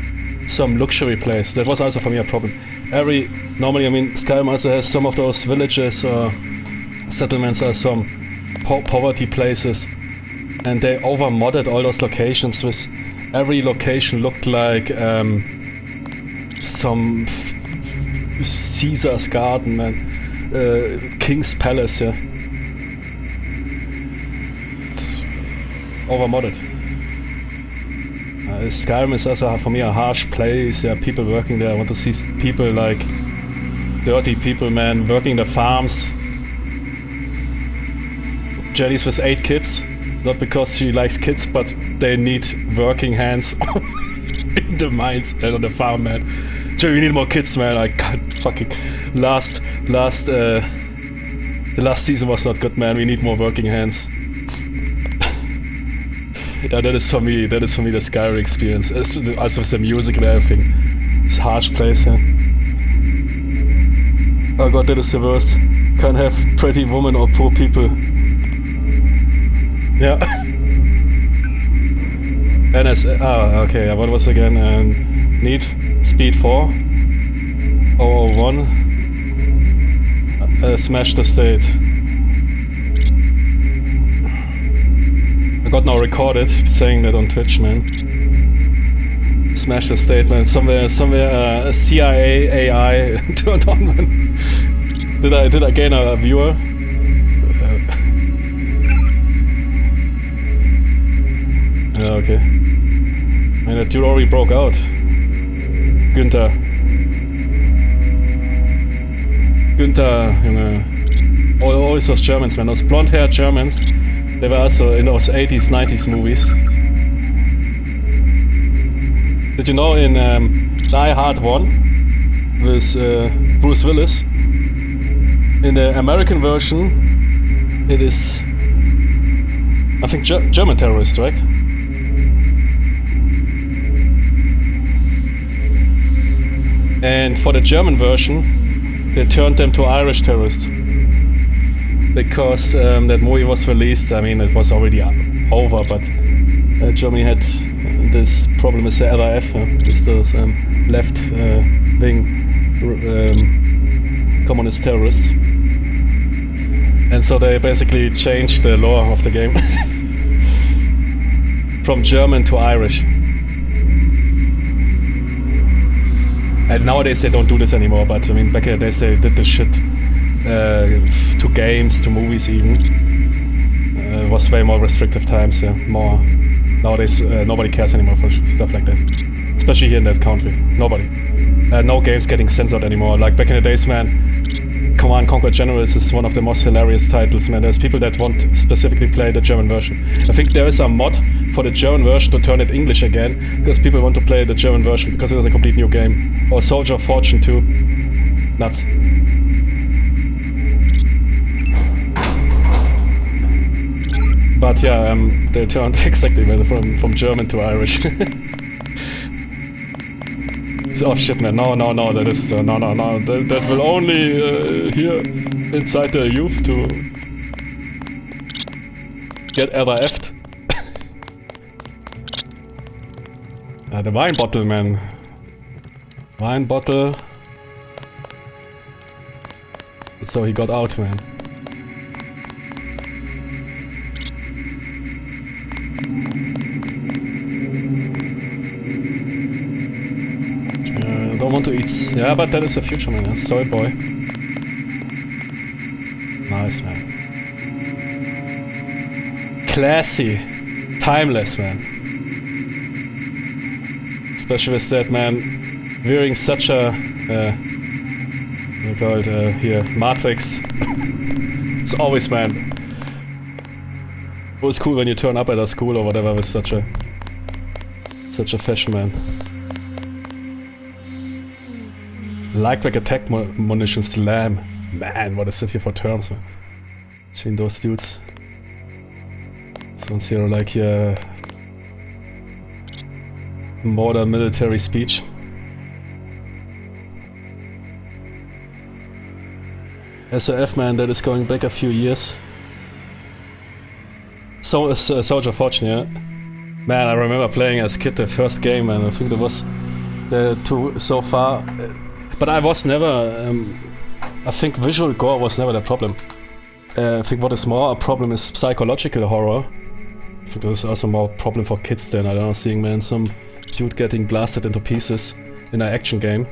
luxury place. That was also for me a problem. Normally, I mean, Skyrim also has some of those villages or settlements are some poverty places, and they over-modded all those locations with every location looked like some Caesar's garden, man. King's palace, yeah. It's over-modded. Skyrim is also for me a harsh place. There are people working there. I want to see people like dirty people, man, working the farms. Jenny's with 8 kids. Not because she likes kids, but they need working hands in the mines and on the farm, man. Jerry, we need more kids, man. I can't fucking... The last season was not good, man. We need more working hands. Yeah, that is for me the Skyrim experience. Also with the music and everything. It's a harsh place, yeah. Oh god, that is the worst. Can't have pretty women or poor people. Yeah. Okay, what was again? Need speed 4. 001. Smash the state. I got now recorded saying that on Twitch, man. Smash the state, man. Somewhere a CIA AI turned on, man. Did I gain a viewer? Yeah, okay. Man, that dude already broke out. Günther, you know, always those Germans, man, those blonde-haired Germans. They were also in those 80s, 90s movies. Did you know in Die Hard 1 with Bruce Willis, in the American version, it is, I think, German terrorist, right? And for the German version, they turned them to Irish terrorists. Because that movie was released, I mean, it was already over, but Germany had this problem with the RAF, with those left-wing communist terrorists. And so they basically changed the law of the game from German to Irish. And nowadays they don't do this anymore, but I mean, back in the days they did this shit to games, to movies even. It was way more restrictive times, more. Nowadays nobody cares anymore for stuff like that. Especially here in that country. Nobody. No games getting censored anymore. Like back in the days, man, Command Conquer Generals is one of the most hilarious titles, man. There's people that want to specifically play the German version. I think there is a mod for the German version to turn it English again, because people want to play the German version, because it is a complete new game. Or Soldier of Fortune 2. Nuts. But yeah, they turned exactly from German to Irish. Oh shit, man! No, that is no. That will only here inside the youth to get RAF'd. The wine bottle, man. Wine bottle. So he got out, man. Don't want to eat. Yeah, but that is the future, man. Soy boy. Nice, man. Classy. Timeless, man. Especially with that, man. Wearing such a... we call it here, Matrix. It's always, man. It was cool when you turn up at a school or whatever with such a fashion, man. Lightweight attack munition slam. Man, what is it here for terms, man? Between those dudes. Sounds here like modern military speech. SAF, man, that is going back a few years. So Soldier of Fortune, yeah. Man, I remember playing as a kid the first game, and I think that was the two so far. But I was never, I think visual gore was never the problem. I think what is more a problem is psychological horror. I think this is also more a problem for kids than, I don't know, seeing, man, some dude getting blasted into pieces in an action game.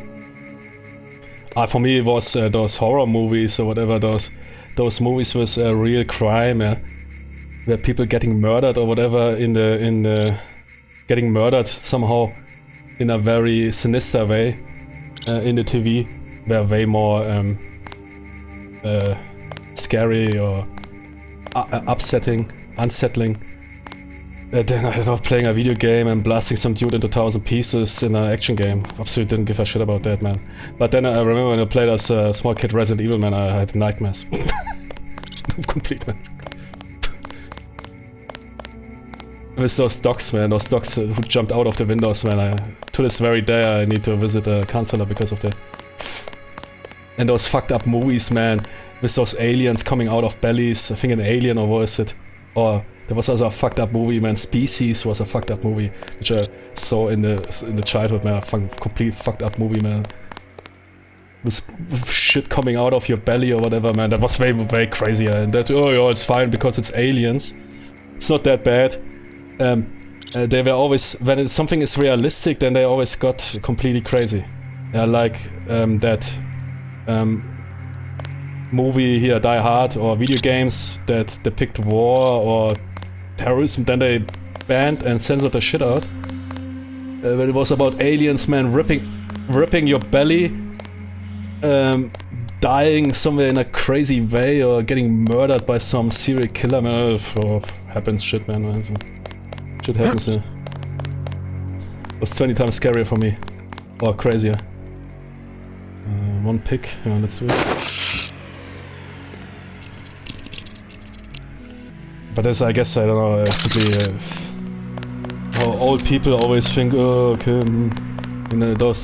For me it was those horror movies or whatever, those movies with real crime, where people getting murdered or whatever in the getting murdered somehow in a very sinister way. In the TV, were way more scary or unsettling. Then I was playing a video game and blasting some dude into 1,000 pieces in an action game. Absolutely didn't give a shit about that, man. But then I remember when I played as a small kid Resident Evil, man, I had nightmares. Complete, man. With those dogs, man, those dogs who jumped out of the windows, man. To this very day I need to visit a counselor because of that. And those fucked up movies, man, with those aliens coming out of bellies. I think an Alien, or what is it? Or there was also a fucked up movie, man. Species was a fucked up movie, which I saw in the childhood, man. A complete fucked up movie, man. With shit coming out of your belly or whatever, man. That was way crazier. And that, oh yeah, it's fine because it's aliens. It's not that bad. They were always, when something is realistic, then they always got completely crazy. Yeah, like that movie here, Die Hard, or video games that depict war or terrorism, then they banned and censored the shit out. When it was about aliens, man, ripping ripping your belly, dying somewhere in a crazy way, or getting murdered by some serial killer, man. Happens shit, man. Shit happens, yeah. It was 20 times scarier for me. Or crazier. One pick, yeah, let's do it. But as I guess, I don't know, simply how old people always think, oh, okay, you know, those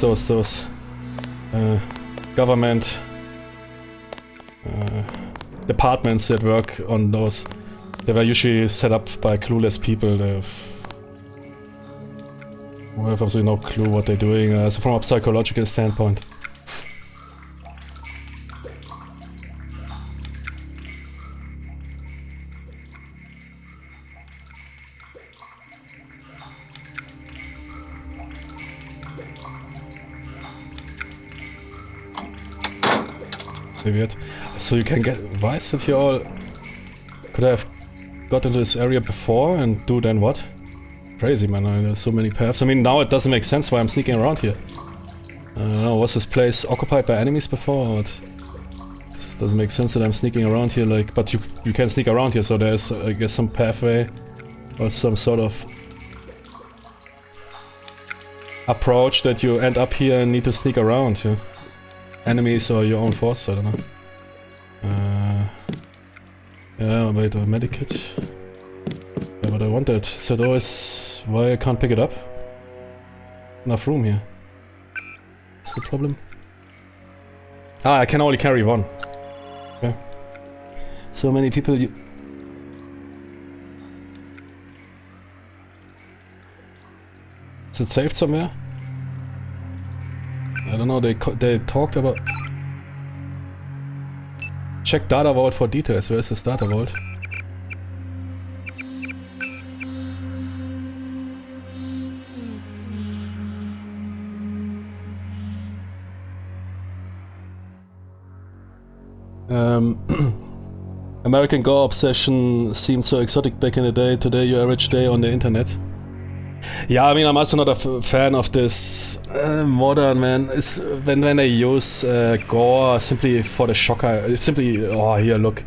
government departments that work on those, they were usually set up by clueless people who have absolutely no clue what they're doing, so from a psychological standpoint. Weird. So you can get... Why is it you all... Could I have got into this area before and do then what? Crazy, man. There's so many paths. I mean, now it doesn't make sense why I'm sneaking around here. I don't know, was this place occupied by enemies before? Or it doesn't make sense that I'm sneaking around here, like... But you can sneak around here, so there's, I guess, some pathway or some sort of approach that you end up here and need to sneak around, yeah. Enemies or your own force, I don't know. Yeah, wait, a medikit. Yeah, but I want that. So that is why I can't pick it up. Enough room here. What's the problem? Ah, I can only carry one. Okay. So many people. Is it saved somewhere? I don't know, they talked about... Check data vault for details. Where is this data vault? American gore obsession seemed so exotic back in the day. Today, your average day on the internet. Yeah, I mean, I'm also not a fan of this modern, man. It's when they use gore simply for the shocker. Simply, oh, here, look.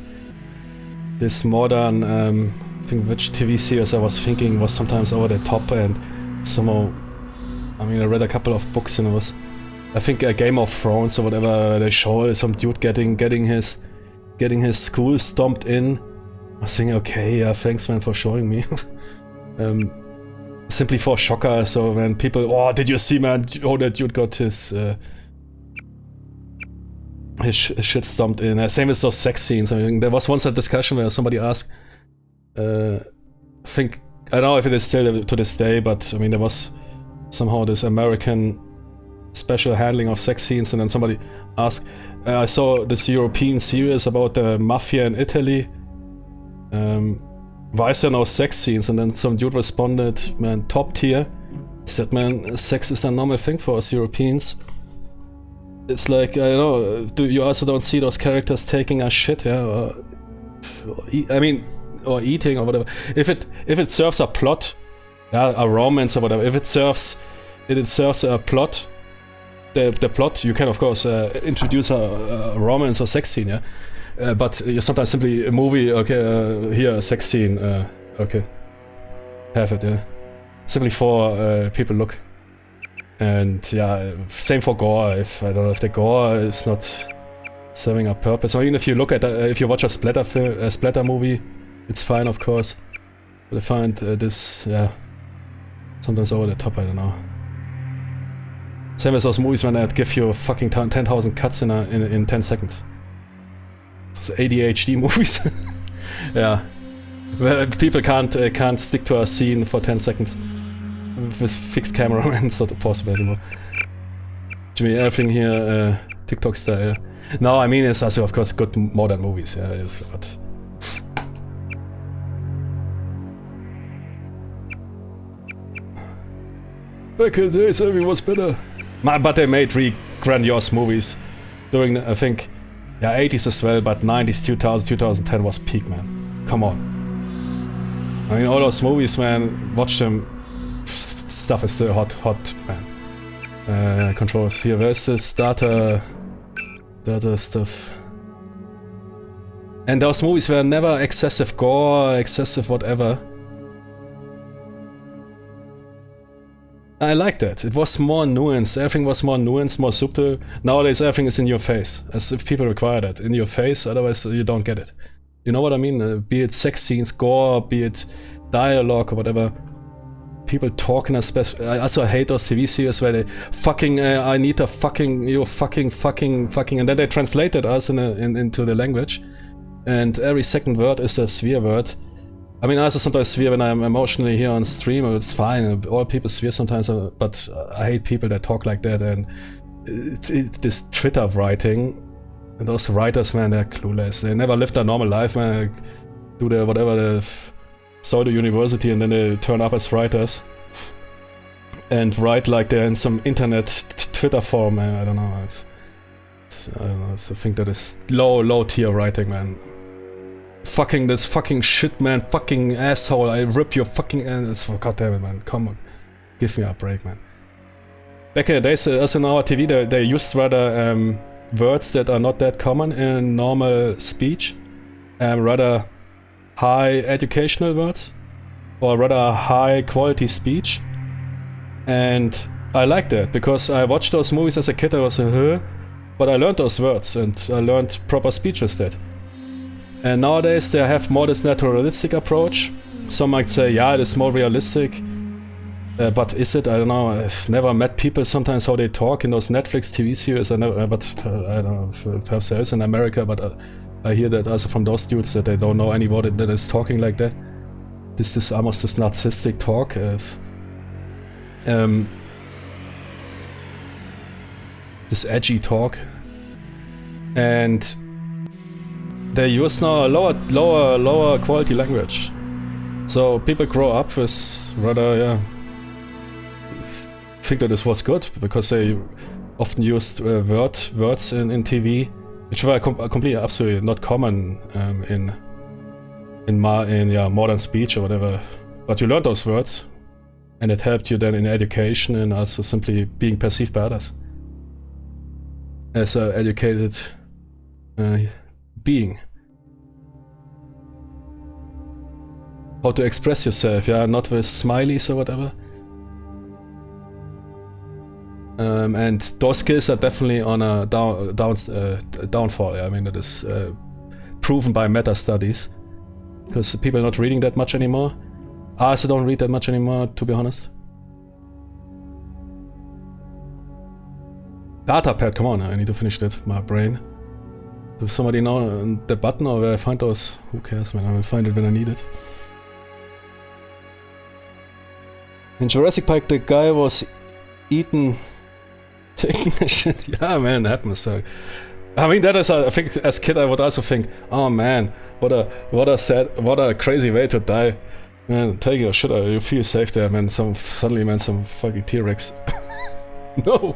This modern, I think which TV series I was thinking was sometimes over the top, and somehow, I mean, I read a couple of books and it was, I think, Game of Thrones or whatever. They show some dude getting his school stomped in. I was thinking, okay, yeah, thanks, man, for showing me. Simply for shocker, so when people, oh, did you see, man, oh, that dude got his shit stomped in. Same as those sex scenes. I mean, there was once a discussion where somebody asked, I don't know if it is still to this day, but I mean, there was somehow this American special handling of sex scenes, and then somebody asked, I saw this European series about the mafia in Italy. Why is there no sex scenes? And then some dude responded, man, top tier. He said, man, sex is a normal thing for us Europeans. It's like, I don't know, you also don't see those characters taking a shit, yeah? Or eating or whatever. If it serves a plot, yeah, a romance or whatever, if it serves a plot, the plot, you can of course introduce a romance or sex scene, yeah? But you sometimes simply a movie, okay, here a sex scene, okay, have it, yeah. Simply for people look, and yeah, same for gore. If I don't know if the gore is not serving a purpose, or even if you look at if you watch a splatter movie, it's fine, of course. But I find this, yeah, sometimes over the top. I don't know. Same as those movies when I'd give you fucking 10,000 cuts in 10 seconds. ADHD movies. Yeah. Well, people can't stick to a scene for 10 seconds. With fixed camera, and it's not possible anymore. Jimmy, everything here, TikTok style, yeah. No, I mean, it's also, of course, good modern movies, yeah, but... Back in the days, everything was better. But they made really grandiose movies during, I think, yeah, 80s as well, but 90s, 2000, 2010 was peak, man. Come on. I mean, all those movies, man, watch them. Stuff is still hot, man. Controls. Here, where's this data stuff? And those movies were never excessive gore, excessive whatever. I like that. It was more nuanced. Everything was more nuanced, more subtle. Nowadays everything is in your face. As if people require that. In your face, otherwise you don't get it. You know what I mean? Be it sex scenes, gore, be it dialogue or whatever. People talking especially. I also hate those TV series where they fucking I need a fucking you fucking and then they translated us into the language. And every second word is a swear word. I mean, I also sometimes swear when I'm emotionally here on stream, it's fine. All people swear sometimes, but I hate people that talk like that. And this Twitter writing, and those writers, man, they're clueless. They never lived a normal life, man. They do the whatever the pseudo university, and then they turn up as writers and write like they're in some internet Twitter forum. Man. I don't know. I don't know. It's a thing that is low tier writing, man. Fucking this fucking shit, man. Fucking asshole. I rip your fucking ass. God damn it, man. Come on. Give me a break, man. Back in the days, also in our TV, they used rather words that are not that common in normal speech. Rather high educational words. Or rather high quality speech. And I like that, because I watched those movies as a kid. I was but I learned those words, and I learned proper speech with that. And nowadays they have more this naturalistic approach. Some might say, yeah, it is more realistic. But is it? I don't know. I've never met people sometimes how they talk in those Netflix TV series. I don't know, perhaps there is in America, but I hear that also from those dudes that they don't know anybody that is talking like that. This is almost this narcissistic talk. This edgy talk. And they use now a lower quality language. So people grow up with rather, think that this was good, because they often used words in TV, which were completely absolutely not common in modern speech or whatever. But you learned those words, and it helped you then in education and also simply being perceived by others as an educated being. How to express yourself, not with smileys or whatever. And those skills are definitely on a downfall. I mean, that is proven by meta studies, because people are not reading that much anymore. I also don't read that much anymore, to be honest. Datapad, come on, I need to finish that. My brain. Does somebody know the button or where I find those? Who cares, man? I will find it when I need it. In Jurassic Park, the guy was eaten, taking a shit. Yeah, man, that happens. I mean, that is, I think, as a kid, I would also think, oh man, what a crazy way to die. Man, taking a shit, you feel safe there, man. Suddenly, some fucking T-Rex. No.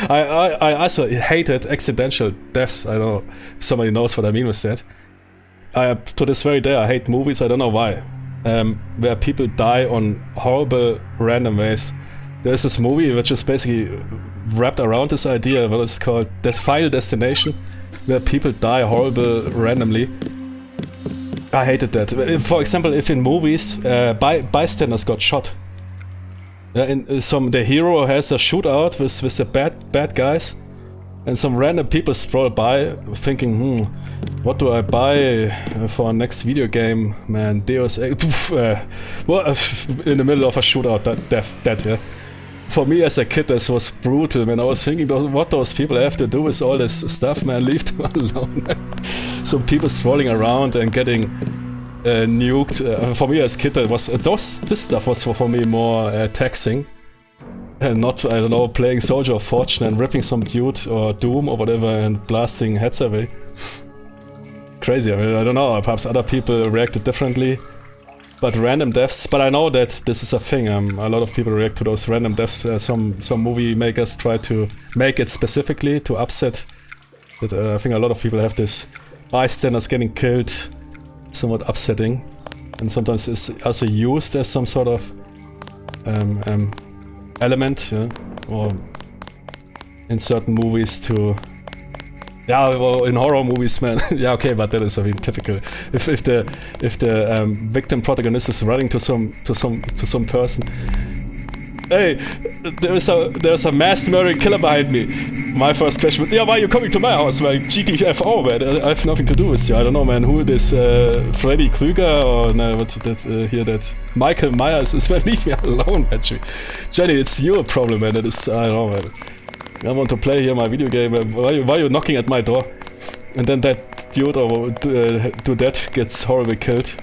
I also hated accidental deaths. I don't know if somebody knows what I mean with that. To this very day, I hate movies. I don't know why. Where people die on horrible random ways. There's this movie which is basically wrapped around this idea, what is called Final Destination, where people die horrible randomly. I hated that. For example, if in movies bystanders got shot. The hero has a shootout with the bad guys, and some random people stroll by thinking, what do I buy for our next video game? Man, Deus Ex, in the middle of a shootout, dead, yeah. For me as a kid, this was brutal, man. I was thinking what those people have to do with all this stuff, man. Leave them alone. Some people strolling around and getting nuked. For me as a kid, this stuff was for me more taxing. And not, I don't know, playing Soldier of Fortune and ripping some dude or Doom or whatever and blasting heads away. Crazy, I mean, I don't know, perhaps other people reacted differently. But random deaths, but I know that this is a thing. A lot of people react to those random deaths. Some movie makers try to make it specifically to upset. That I think a lot of people have this bystanders getting killed, somewhat upsetting, and sometimes it's also used as some sort of element, or in certain movies to... Yeah, well, in horror movies, man. Yeah, okay, but that is, I mean, typical. If the victim protagonist is running to some person, hey, there's a mass murdering killer behind me. My first question, yeah, why are you coming to my house? Like, GTFO, man. I have nothing to do with you. I don't know, man, who this Freddy Krueger or no, what's that here? That Michael Myers is. Man, leave me alone, actually. Jenny, it's your problem, man. That is, I don't know, man. I want to play here my video game. Why are you knocking at my door? And then that dude or dudette gets horribly killed.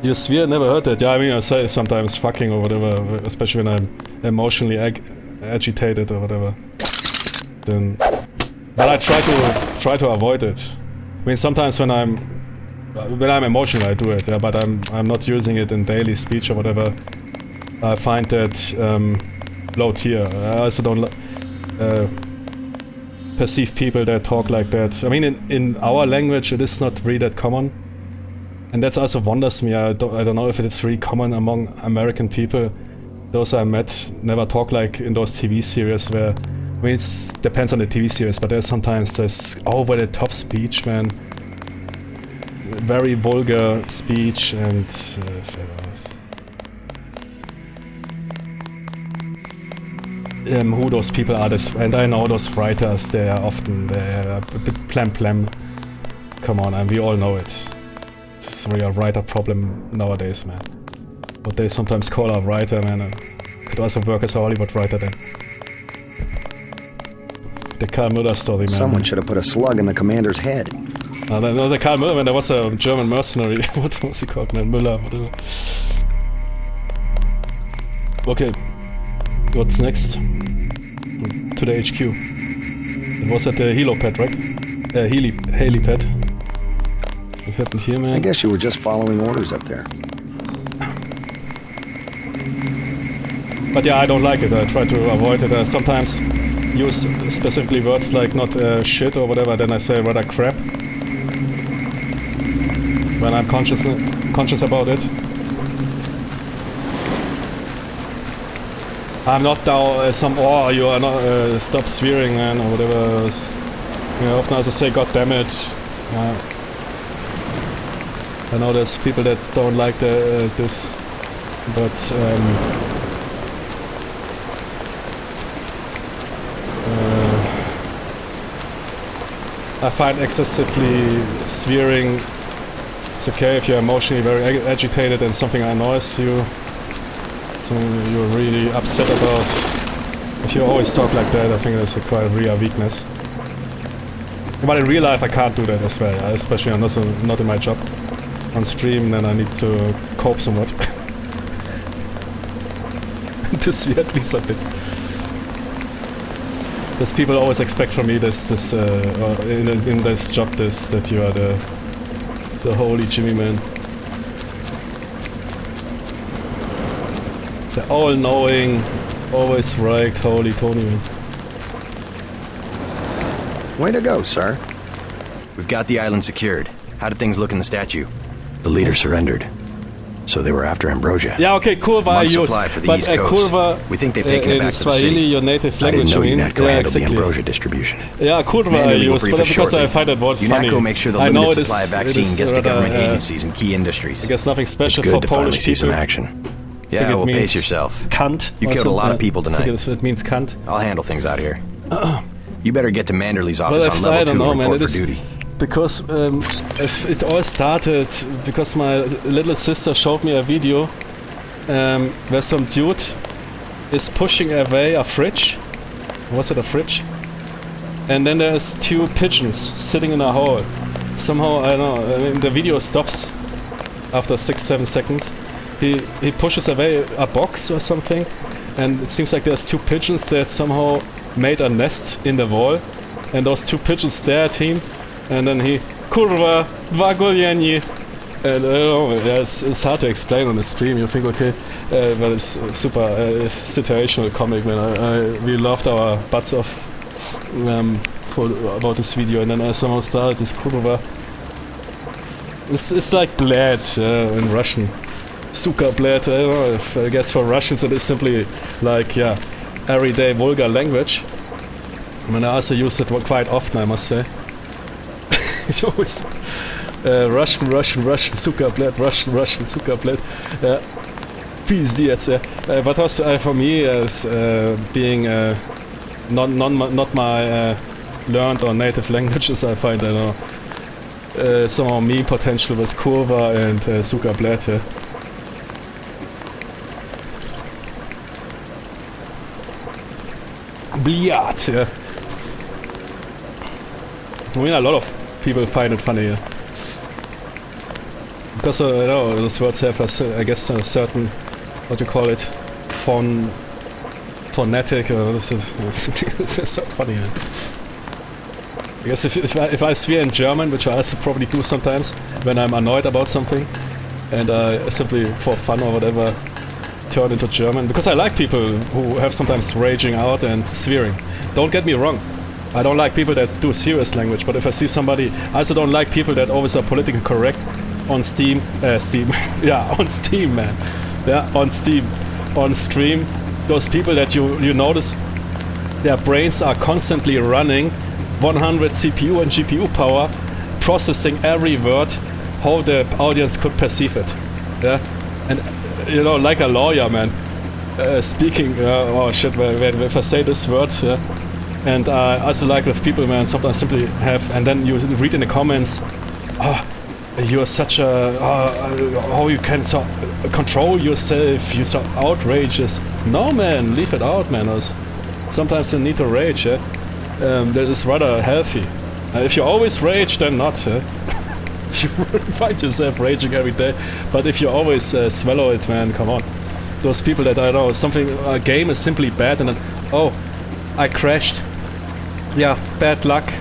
You swear, never heard that. Yeah, I mean, I say sometimes fucking or whatever, especially when I'm emotionally agitated or whatever. Then, but I try to avoid it. I mean, sometimes when I'm emotional, I do it. Yeah, but I'm not using it in daily speech or whatever. I find that low tier. I also don't perceive people that talk like that. I mean, in our language, it is not really that common, and that also wonders me. I don't know if it's really common among American people. Those I met never talk like in those TV series where, I mean, it depends on the TV series, but there's sometimes this over-the-top speech, man. Very vulgar speech and. Who those people are, and I know those writers, they're a bit plam. Come on, we all know it. It's really a writer problem nowadays, man. What they sometimes call a writer, man, could also work as a Hollywood writer then. The Karl Müller story, man. Someone should have put a slug in the commander's head. No, the Karl Müller, man, there was a German mercenary. What was he called, man? Müller, whatever. Okay. What's next? To the HQ. It was at the helipad, right? Helipad. What happened here, man? I guess you were just following orders up there. But yeah, I don't like it. I try to avoid it. I sometimes use specifically words like not shit or whatever, then I say rather crap. When I'm conscious about it. I'm not down you are not, stop swearing, man, or whatever. You know, often I say, God damn it. I know there's people that don't like this, but I find excessively swearing, it's okay if you're emotionally very agitated and something annoys you. You're really upset about. If you always talk like that, I think that's quite a real weakness. But in real life I can't do that as well, especially not in my job. On stream, then I need to cope somewhat. To swear at least a bit. Because people always expect from me in this job that you are the holy Jimmy man. The all-knowing, always right, holy Tony man. Way to go, sir. We've got the island secured. How did things look in the statue? The leader surrendered. So they were after Ambrosia. Yeah, okay, kurwa I use, but kurwa we think they've taken it back in Swahili, your native language, I didn't know yeah, exactly. The exactly. Ambrosia distribution. Yeah, kurwa I use, but because I find that word funny. UNATCO makes sure the limited supply of vaccine gets to government agencies and key industries. I guess nothing special it's for good Polish to see people. some action. Yeah, well, pace yourself. Cunt. You killed a lot of people tonight. It means cunt. I'll handle things out here. You better get to Manderley's office on level 2 and report for duty. Because it all started because my little sister showed me a video where some dude is pushing away a fridge. Was it a fridge? And then there's 2 pigeons sitting in a hole. Somehow, I don't know, I mean, the video stops after 6-7 seconds. He pushes away a box or something, and it seems like there's 2 pigeons that somehow made a nest in the wall, and those 2 pigeons stare at him, and then he kurwa wagoleni, and I don't know, yeah, it's hard to explain on the stream. You think okay, but it's super situational comic, man. We laughed our butts off about this video, and then I somehow started this kurwa. It's like bled in Russian. Suka bled, I don't know, if, I guess for Russians it is simply like, yeah, everyday vulgar language. I mean, I also use it quite often, I must say. It's always Russian, Suka bled, Russian, Suka bled. Пиздец, yeah. But also for me, as being not my learned or native languages, I find, I don't know, somehow meme potential with Kurva and Suka bled, yeah. Bliat, yeah. I mean, a lot of people find it funny, yeah. Because, you know, those words have, I guess, a certain, what you call it, phonetic, this is so funny, yeah. I guess if I swear in German, which I also probably do sometimes, when I'm annoyed about something, and I simply, for fun or whatever, turn into German, because I like people who have sometimes raging out and swearing. Don't get me wrong, I don't like people that do serious language, but if I see somebody, I also don't like people that always are politically correct on Steam, yeah, on Steam, man. Yeah, on Steam, on stream, those people that you notice, their brains are constantly running 100 CPU and GPU power, processing every word, how the audience could perceive it. Yeah, and you know, like a lawyer, man, speaking, oh shit, if I say this word, yeah, and I also like with people, man, sometimes simply have, and then you read in the comments, oh, you're such a, how you can so control yourself, you're so outrageous. No, man, leave it out, man. Sometimes you need to rage, yeah. That is rather healthy. If you always rage, then not, yeah. If you find yourself raging every day, but if you always swallow it, man, come on. Those people that, I don't know, something, a game is simply bad and then, oh, I crashed. Yeah, bad luck.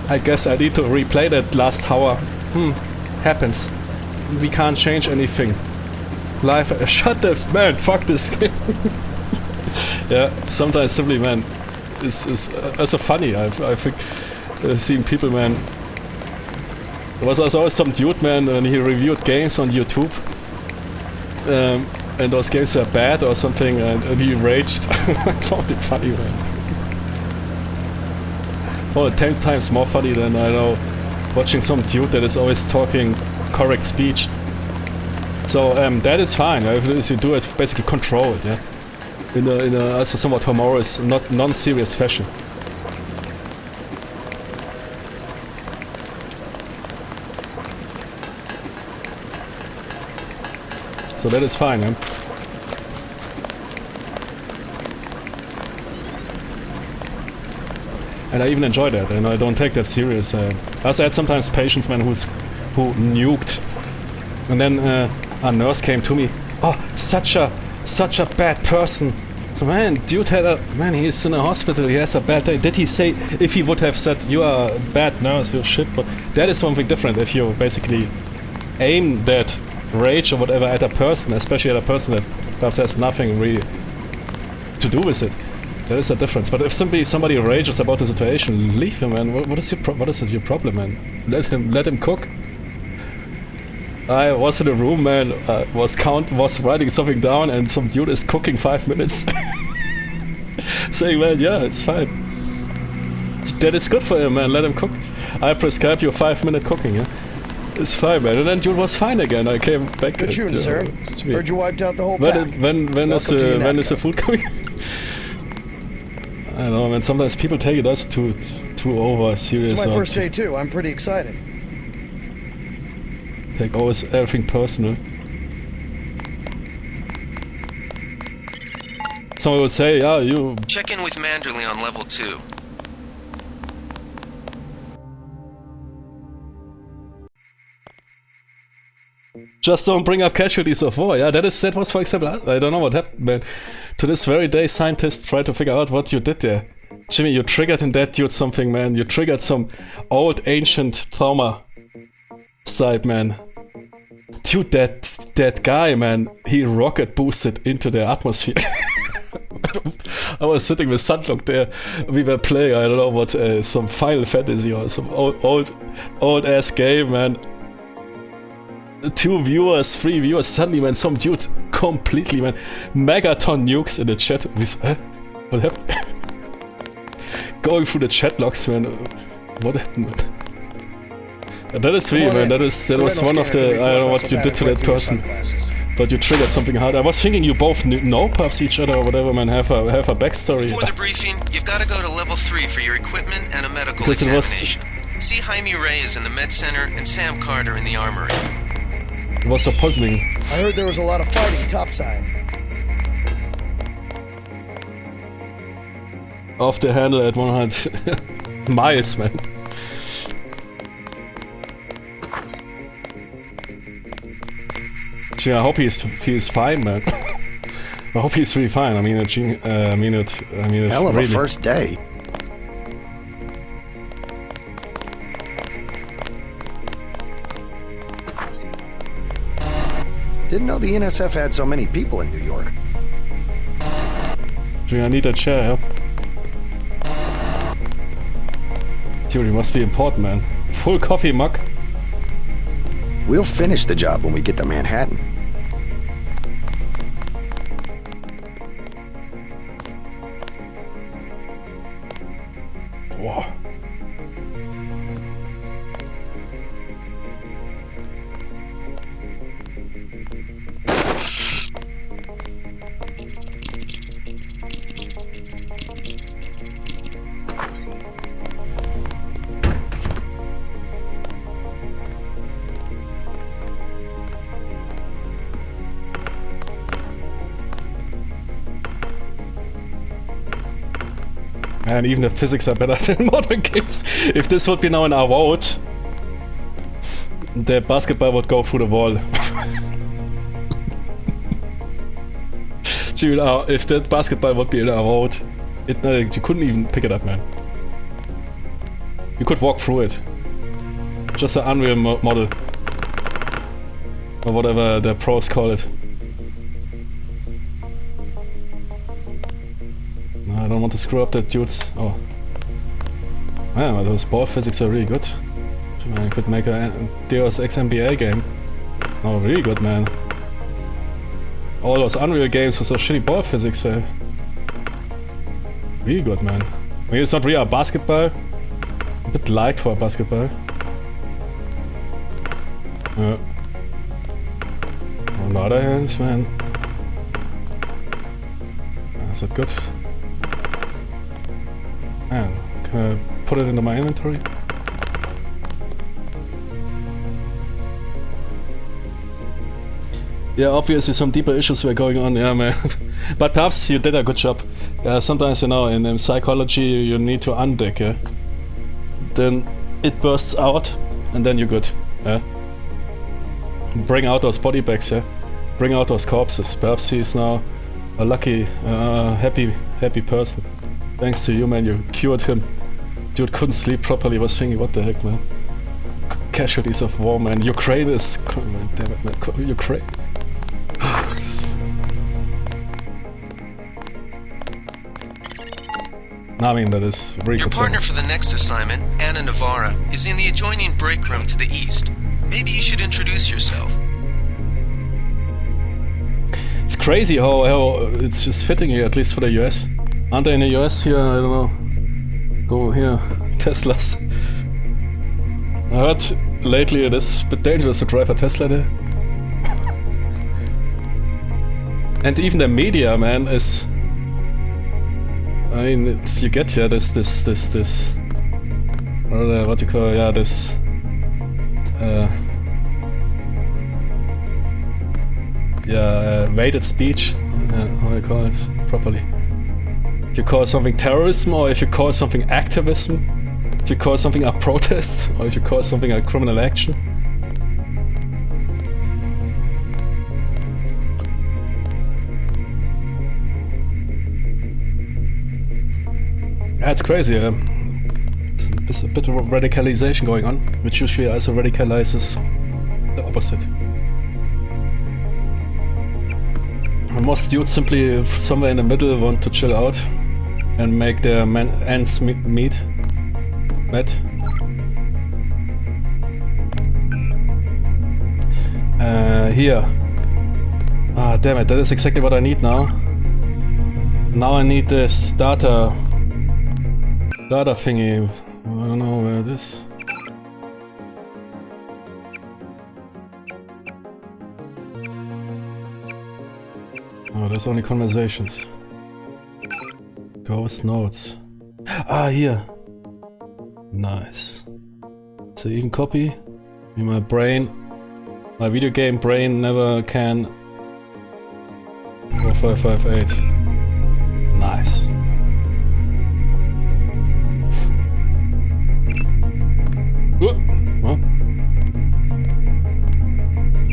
I guess I need to replay that last hour. Happens. We can't change anything. Life, shut the man, fuck this game. Yeah, sometimes simply, man, it's also funny. I think seeing people, man. There was always some dude, man, when he reviewed games on YouTube, and those games are bad or something, and he raged. I found it funny, man. Found it 10 times more funny than, I know, watching some dude that is always talking correct speech. So that is fine. If you do it, basically control it, yeah. In a also somewhat humorous, not non-serious fashion. So that is fine, yeah. And I even enjoy that, and I don't take that serious. I also had sometimes patients, man, who nuked, and then a nurse came to me. Oh, such a bad person. So man, dude had a man. He's in a hospital. He has a bad day. Did he say if he would have said you are a bad nurse, you're shit? But that is something different. If you basically aim that rage or whatever at a person, especially at a person that perhaps has nothing really to do with it. There is a difference. But if somebody rages about the situation, leave him, man. What is your problem, man? Let him cook. I was in a room, man. Was writing something down, and some dude is cooking 5 minutes, saying, "Man, yeah, it's fine. That is good for him, man. Let him cook. I prescribe you 5-minute cooking, yeah." It's fine, man. And then dude was fine again. I came back. Good shooting, sir. Heard you wiped out the whole pack. When is the food coming? I don't know, man. Sometimes people take it as too over serious. It's my first day too. I'm pretty excited. Take always everything personal. Someone would say, "Yeah, you." Check in with Manderley on level 2. Just don't bring up casualties of war. Yeah, that was, for example, I don't know what happened, man. To this very day, scientists try to figure out what you did there. Jimmy, you triggered in that dude something, man. You triggered some old ancient trauma type, man. Dude, that guy, man, he rocket boosted into the atmosphere. I was sitting with Sandlock there. We were playing, I don't know what, some Final Fantasy or some old ass game, man. 2 viewers, 3 viewers, suddenly man, some dude completely, man, megaton nukes in the chat. What happened? Going through the chat logs, man. What happened, man? That is really, man, that was one of the, I don't know what you did to that person, but you triggered something hard. I was thinking you both know perhaps each other or whatever, man, have a backstory. Before the briefing, you've got to go to level 3 for your equipment and a medical examination. See Jaime Reyes in the med center and Sam Carter in the armory. It was so puzzling. I heard there was a lot of fighting topside. Off the handle at 100 miles, man. Gee, I hope he's fine, man. I hope he's really fine. I mean, hell of really. A first day. Didn't know the NSF had so many people in New York. Gee, I need a chair, yeah? Dude, it must be important, man. Full coffee mug. We'll finish the job when we get to Manhattan. Whoa. And even the physics are better than modern games. If this would be now an award, the basketball would go through the wall. Dude, if that basketball would be an award, you couldn't even pick it up, man. You could walk through it. Just an Unreal model. Or whatever the pros call it. I don't want to screw up that dude's... Oh. Yeah, those ball physics are really good. I could make a Deus Ex NBA game. Oh, really good, man. All those Unreal games with so shitty ball physics, really good, man. I mean, it's not really a basketball. A bit light for a basketball. On the other hand, man... That's not good. Man, can I put it into my inventory? Yeah, obviously some deeper issues were going on, yeah, man. But perhaps you did a good job. Sometimes, you know, in psychology you need to undeck, yeah? Then it bursts out, and then you're good, yeah? Bring out those body bags, yeah? Bring out those corpses. Perhaps he's now a lucky, happy person. Thanks to you, man, you cured him. Dude couldn't sleep properly, was thinking, what the heck, man. Casualties of war, man. Ukraine is... Man, damn it, man. Ukraine. I mean, that is really Your partner for the next assignment, Anna Navarra, is in the adjoining break room to the east. Maybe you should introduce yourself. It's crazy how it's just fitting here, at least for the US. Aren't they in the US here? I don't know. Go here. Teslas. I heard lately it is a bit dangerous to drive a Tesla there. And even the media, man, is... I mean, it's, you get here this... what do you call it? Yeah, this... weighted speech. How do you call it properly? If you call something terrorism, or if you call something activism, if you call something a protest, or if you call something a criminal action. Yeah, it's crazy. There's a bit of radicalization going on, which usually also radicalizes the opposite. And most dudes simply somewhere in the middle want to chill out and make their ends meet. Here. Ah, damn it, that is exactly what I need now. Now I need this data thingy. I don't know where it is. Oh, there's only conversations. Ghost notes. Ah, here. Nice. So you can copy. My brain, my video game brain never can. 4558. Nice. What?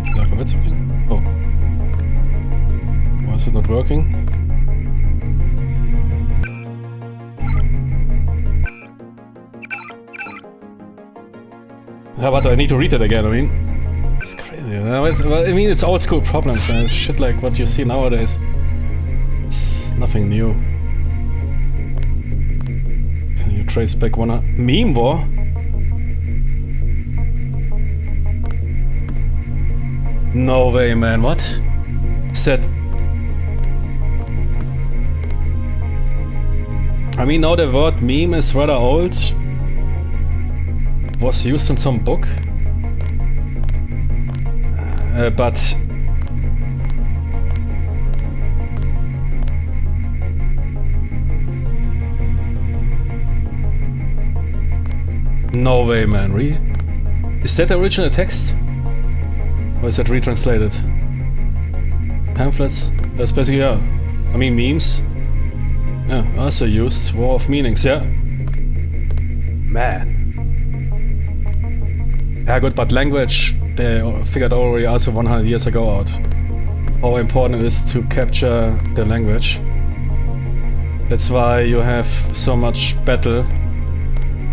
Did I forget something? Oh. Why is it not working? Yeah, but I need to read it again, I mean. It's crazy. I mean, it's old school problems. Shit like what you see nowadays. It's nothing new. Can you trace back one meme war? No way, man. What? Said. I mean, now the word meme is rather old. Was used in some book. But no way, man. Really? Is that the original text? Or is that retranslated? Pamphlets? That's basically, yeah. I mean, memes. Yeah, also used. War of meanings, yeah. Man. Yeah, good, but language, they figured already also 100 years ago out how important it is to capture the language. That's why you have so much battle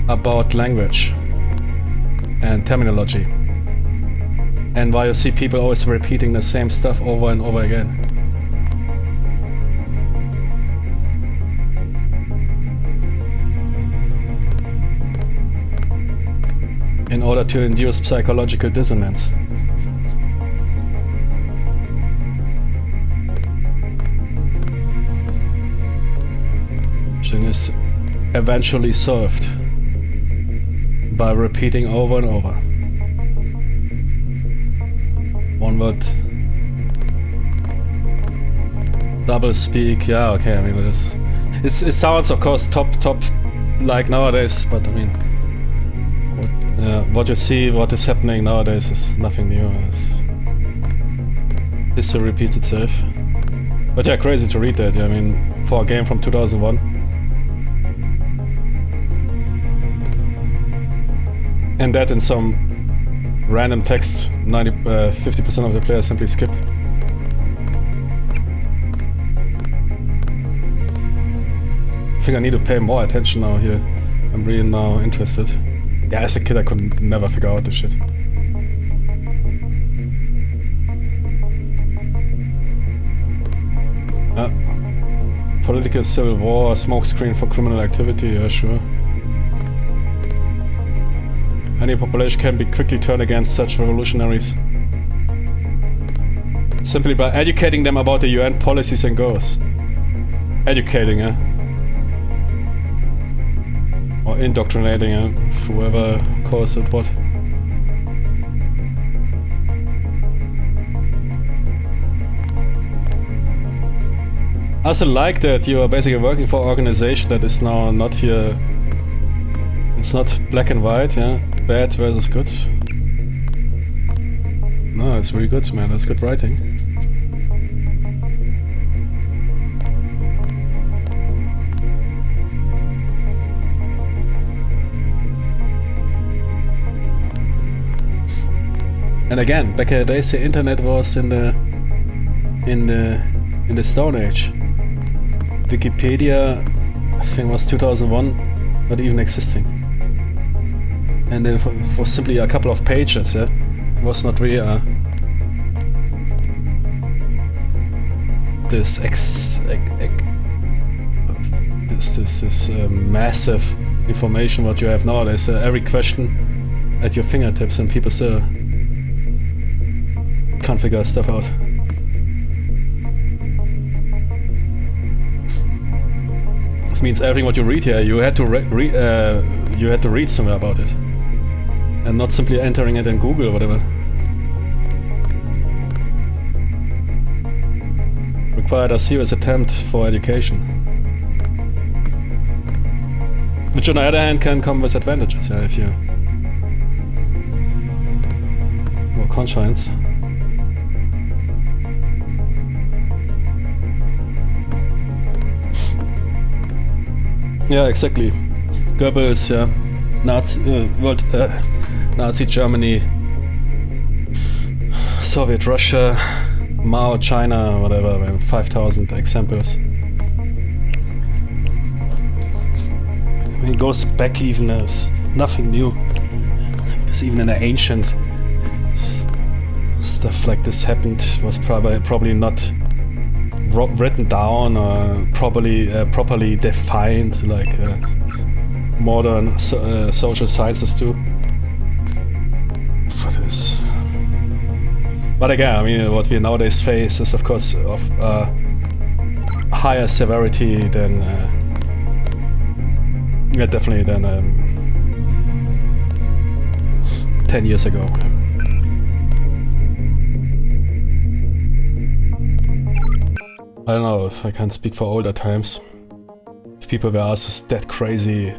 about language and terminology. And why you see people always repeating the same stuff over and over again. In order to induce psychological dissonance. Thing is eventually solved by repeating over and over. One word. Double speak, yeah, okay, I mean it is. It sounds of course top like nowadays, but I mean what you see, what is happening nowadays is nothing new. History repeats itself. But yeah, crazy to read that. Yeah, I mean, for a game from 2001. And that in some random text, 50% of the players simply skip. I think I need to pay more attention now here. I'm really now interested. Yeah, as a kid I could never figure out this shit. Political civil war, smokescreen for criminal activity, yeah, sure. Any population can be quickly turned against such revolutionaries. Simply by educating them about the UN policies and goals. Educating, eh? Or indoctrinating, whoever calls it what. I also like that you are basically working for an organization that is now not here. It's not black and white, yeah? Bad versus good. No, it's really good, man. That's good writing. And again, back in the days, the internet was in the Stone Age. Wikipedia, I think, was 2001, not even existing. And then it was simply a couple of pages. Yeah, it was not really this massive information what you have nowadays. Every question at your fingertips, and people still Can't figure stuff out. This means everything what you read here, you had to read somewhere about it, and not simply entering it in Google or whatever. Required a serious attempt for education, which on the other hand can come with advantages, yeah, if you more conscience. Yeah, exactly. Goebbels, yeah. Nazi Germany, Soviet Russia, Mao China, whatever, 5,000 examples. I mean, it goes back even as nothing new. Because even in the ancient stuff like this happened was probably not written down or properly defined like modern social sciences do. But again, I mean, what we nowadays face is, of course, of higher severity than definitely than 10 years ago. I don't know if I can speak for older times. If people were also that crazy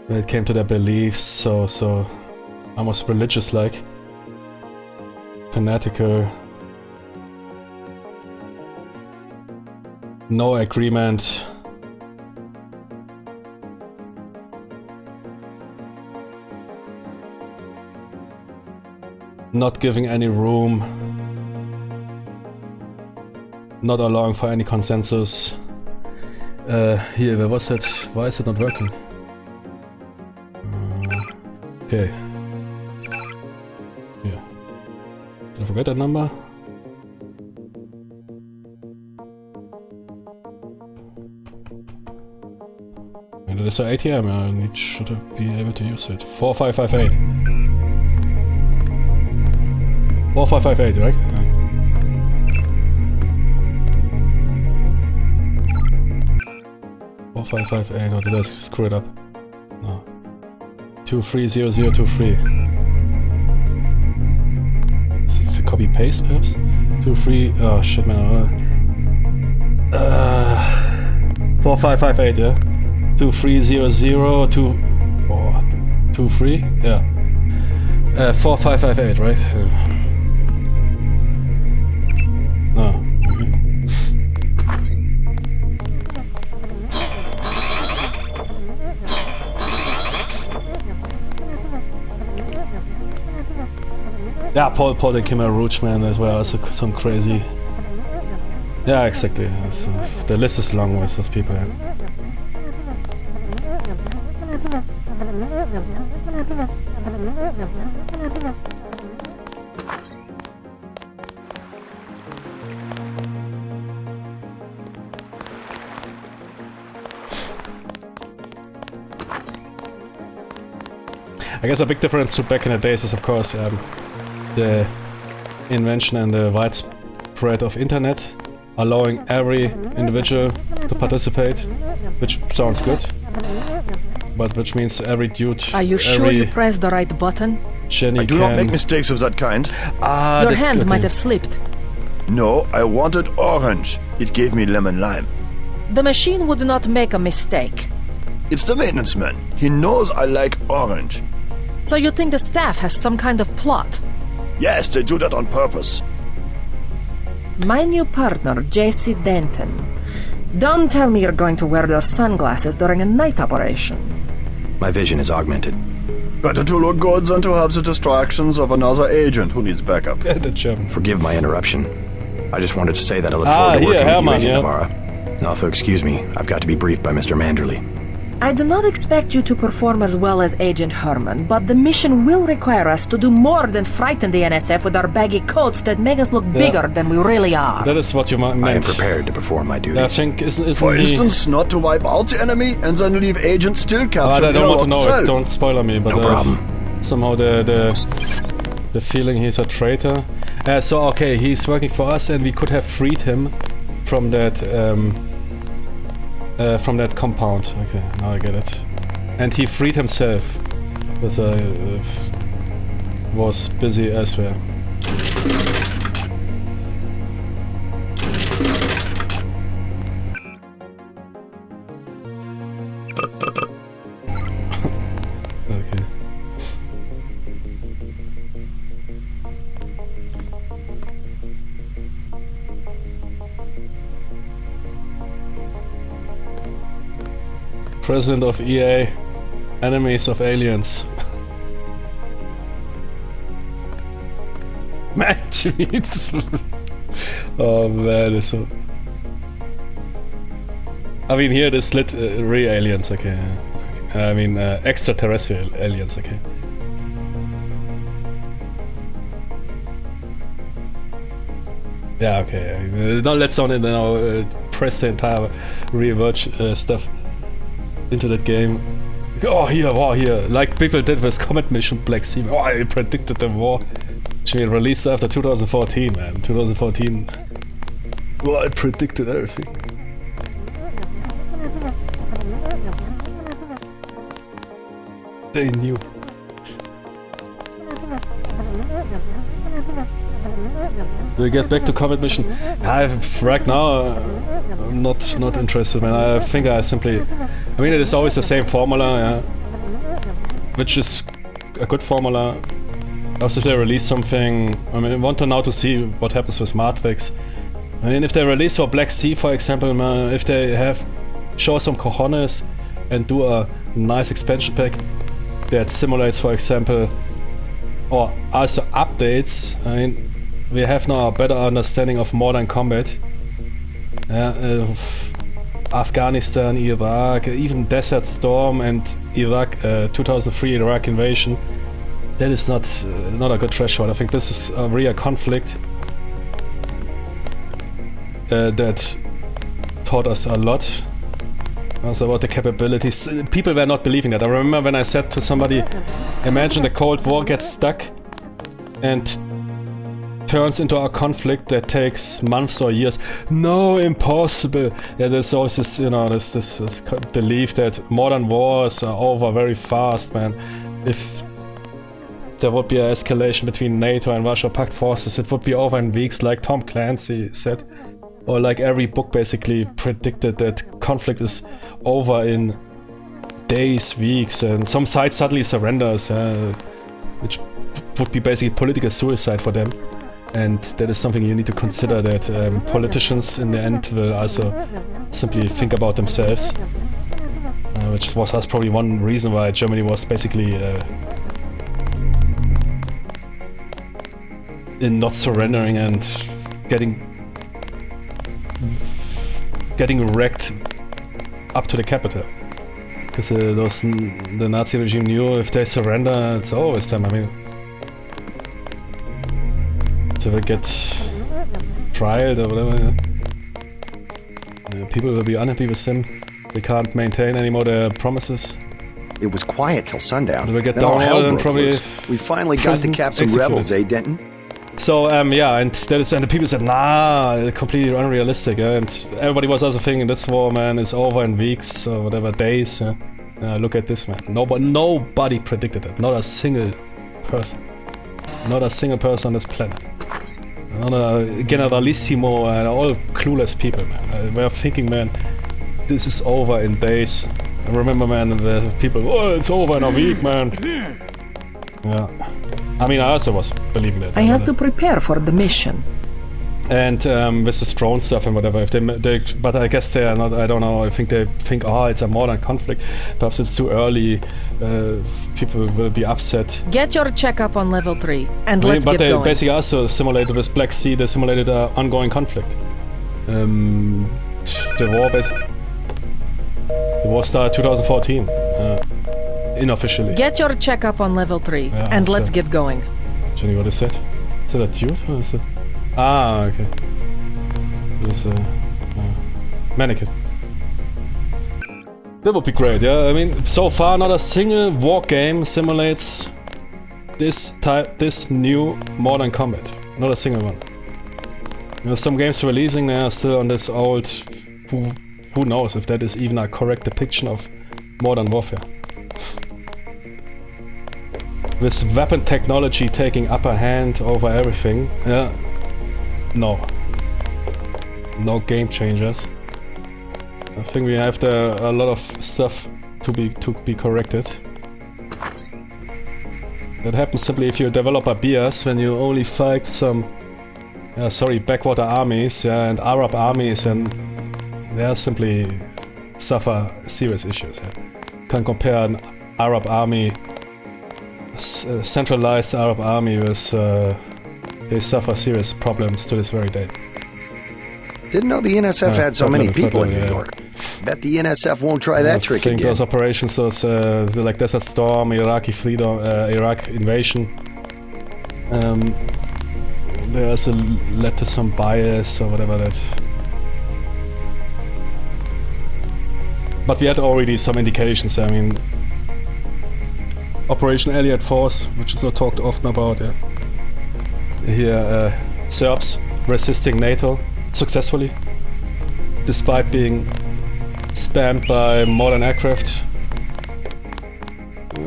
when it came to their beliefs, so almost religious-like, fanatical, no agreement. Not giving any room. Not allowing for any consensus. Here, where was it? Why is it not working? Okay. Here. Did I forget that number? And it is an ATM, I should be able to use it. 4558. 4558, right? Yeah. 4558, or did I screw it up? No. 230023. Is it a copy paste perhaps? 23. Oh shit, man. 4558, yeah? 230023. Yeah. 4558, right? No. Yeah, Paul and Khmer Rouge, man, as well, also some crazy... Yeah, exactly. The list is long with those people, yeah. I guess a big difference to back in the days is, of course, the invention and the widespread of internet, allowing every individual to participate, which sounds good, but which means every dude, Are you sure you pressed the right button? I do not make mistakes of that kind. Your hand might have slipped. No, I wanted orange. It gave me lemon lime. The machine would not make a mistake. It's the maintenance man. He knows I like orange. So you think the staff has some kind of plot? Yes, they do that on purpose. My new partner, J.C. Denton. Don't tell me you're going to wear those sunglasses during a night operation. My vision is augmented. Better to look good than to have the distractions of another agent who needs backup. The German. Forgive my interruption. I just wanted to say that I look forward to working with you, Agent Navarra. Now, if you'll excuse me, I've got to be briefed by Mr. Manderley. I do not expect you to perform as well as Agent Herman, but the mission will require us to do more than frighten the NSF with our baggy coats that make us look bigger than we really are. That is what you meant. I am prepared to perform my duties. I think isn't For instance, not to wipe out the enemy and then leave agents still captured. I don't want to know it. Don't spoiler me. But no problem. Somehow the The feeling he's a traitor. So okay, he's working for us, and we could have freed him from that compound. Okay, now I get it. And he freed himself because I was busy elsewhere. Okay. President of EA, enemies of aliens. Match meets. Oh man, it's so. I mean, here they split real aliens, okay. I mean, extraterrestrial aliens, okay. Yeah, okay. Now let's now press the entire reverge stuff into that game. Oh, here. Like people did with Comet Mission Black Sea. Oh, I predicted the war. Which we released after 2014, man. 2014. Oh, I predicted everything. They knew. Do we get back to Comet Mission? Right now, I'm not interested, man. I think I simply... I mean, it is always the same formula, yeah. Which is a good formula. Also, if they release something... I mean, I want to now to see what happens with Matrix. I mean, if they release for Black Sea, for example, man, if they show some cojones and do a nice expansion pack that simulates, for example, or also updates. I mean, we have now a better understanding of modern combat. Afghanistan, Iraq, even Desert Storm and Iraq, 2003 Iraq invasion. That is not a good threshold. I think this is a real conflict that taught us a lot. Also about the capabilities. People were not believing that. I remember when I said to somebody, imagine the Cold War gets stuck and turns into a conflict that takes months or years. No, impossible. Yeah, there's always this, you know, this belief that modern wars are over very fast, man. If there would be an escalation between NATO and Warsaw Pact forces, it would be over in weeks, like Tom Clancy said. Or like every book basically predicted that conflict is over in days, weeks, and some side suddenly surrenders, which would be basically political suicide for them. And that is something you need to consider, that politicians in the end will also simply think about themselves. Which was probably one reason why Germany was basically in not surrendering and getting wrecked up to the capital. Because the Nazi regime knew if they surrender, it's over with them. I mean, so they get trialed or whatever, people will be unhappy with them. They can't maintain anymore their promises. It was quiet till sundown. They will get Then all hell downloaded and broke probably loose. We finally got to cap some rebels, eh, Denton? So yeah, and the people said, nah, completely unrealistic, and everybody was also thinking this war, man, is over in weeks or whatever, days. Look at this, man. Nobody predicted it. Not a single person. Not a single person on this planet. Not a generalissimo and all clueless people, man. We're thinking, man, this is over in days. I remember, man, the people, oh, it's over in a week, man. Yeah. I mean, I also was believing that. I had to prepare for the mission. And with this drone stuff and whatever, if but I guess they are not, I don't know, I think they think, oh, it's a modern conflict. Perhaps it's too early, people will be upset. Get your checkup on level 3, and let's but get they going. basically also simulated with Black Sea, they simulated an ongoing conflict. The war started 2014, unofficially. Get your checkup on level 3, and let's get going. Jenny, what is that? Is that a dude? Or is it? Ah, okay. This is a mannequin. That would be great, yeah? I mean, so far not a single war game simulates this new modern combat. Not a single one. You know, some games releasing, they are still on this old... Who knows if that is even a correct depiction of modern warfare. With weapon technology taking upper hand over everything, no game changers. I think we have a lot of stuff to be corrected. That happens simply if you're a developer BS, when you only fight some backwater armies and Arab armies, and they simply suffer serious issues. Can't compare an Arab army, centralized Arab army, with they suffer serious problems to this very day. Didn't know the NSF had so many people in New York. Bet the NSF won't try that trick again. I think those operations, those like Desert Storm, Iraqi freedom, Iraq invasion, there's led to some bias or whatever that. But we had already some indications. I mean, Operation Allied Force, which is not talked often about. Yeah. Here, Serbs resisting NATO successfully, despite being spammed by modern aircraft.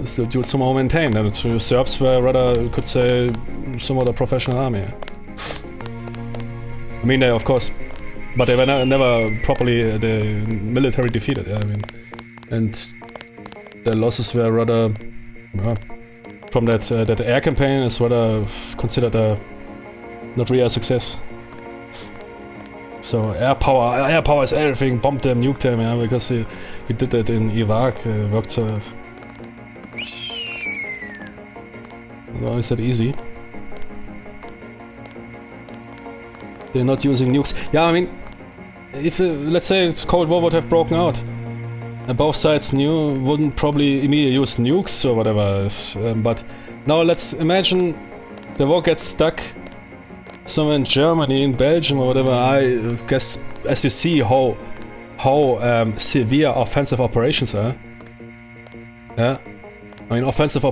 Still do somehow maintained, and the Serbs were rather, you could say, somewhat a professional army. Yeah. I mean, they of course, but they were never properly the military defeated. Yeah, I mean, and their losses were rather from that air campaign is rather considered a not really a success. So air power is everything. Bombed them, nuked them, yeah, because we did that in Iraq. Worked. Well, is that easy? They're not using nukes. Yeah, I mean, if let's say the Cold War would have broken out, and both sides wouldn't probably immediately use nukes or whatever. But now let's imagine the war gets stuck somewhere in Germany, in Belgium or whatever. I guess as you see how severe offensive operations are. Yeah, I mean offensive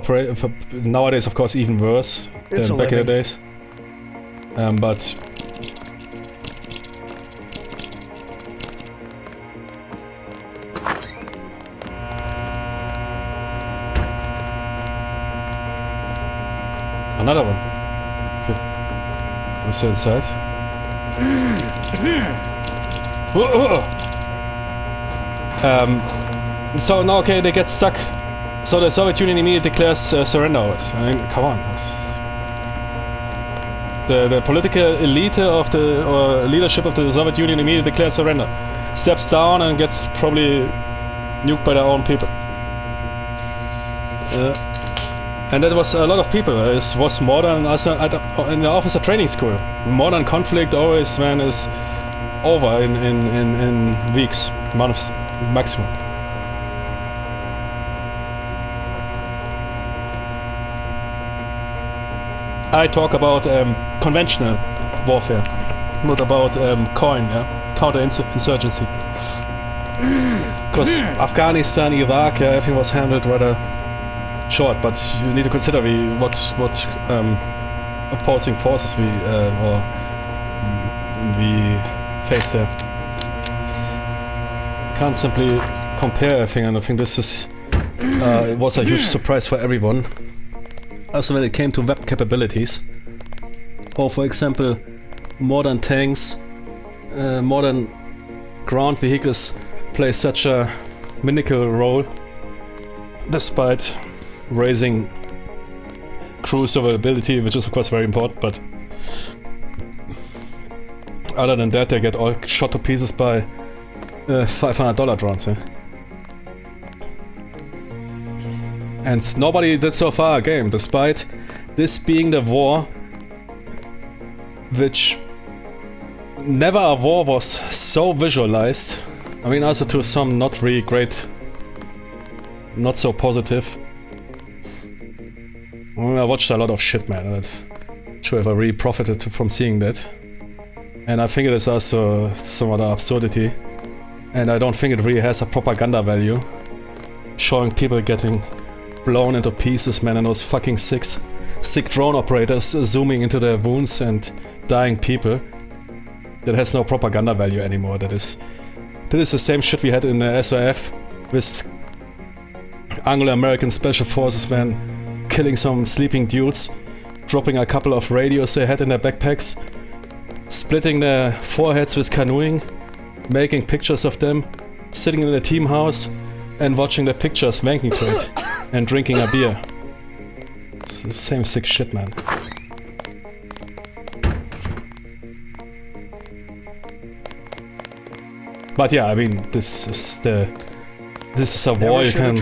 nowadays, of course, even worse than back in the days. But another one. What's inside? So now, okay, they get stuck. So the Soviet Union immediately declares surrender. I mean, come on. The political elite of the leadership of the Soviet Union immediately declares surrender. Steps down and gets probably nuked by their own people. And that was a lot of people. It was modern in the officer training school. Modern conflict always, man, is over in weeks, months, maximum. I talk about conventional warfare, not about counter-insurgency. Because Afghanistan, Iraq, everything was handled rather short, but you need to consider what opposing forces we faced there. Can't simply compare everything, and I think this is it was a huge surprise for everyone. Also when it came to weapon capabilities, or for example modern tanks, modern ground vehicles play such a minuscule role, despite raising crew survivability, which is of course very important, but other than that they get all shot to pieces by $500 drones. Yeah? And nobody did so far a game, despite this being the war which never a war was so visualized. I mean, also to some not really great, not so positive. I watched a lot of shit, man. I'm not sure if I really profited from seeing that. And I think it is also somewhat an absurdity. And I don't think it really has a propaganda value. Showing people getting blown into pieces, man, in those fucking 6 sick drone operators zooming into their wounds and dying people. That has no propaganda value anymore. That is the same shit we had in the SOF with Anglo-American Special Forces men killing some sleeping dudes, dropping a couple of radios they had in their backpacks, splitting their foreheads with canoeing, making pictures of them, sitting in a team house and watching the pictures wanking to it and drinking a beer. It's the same sick shit, man. But yeah, I mean, this is a war you can,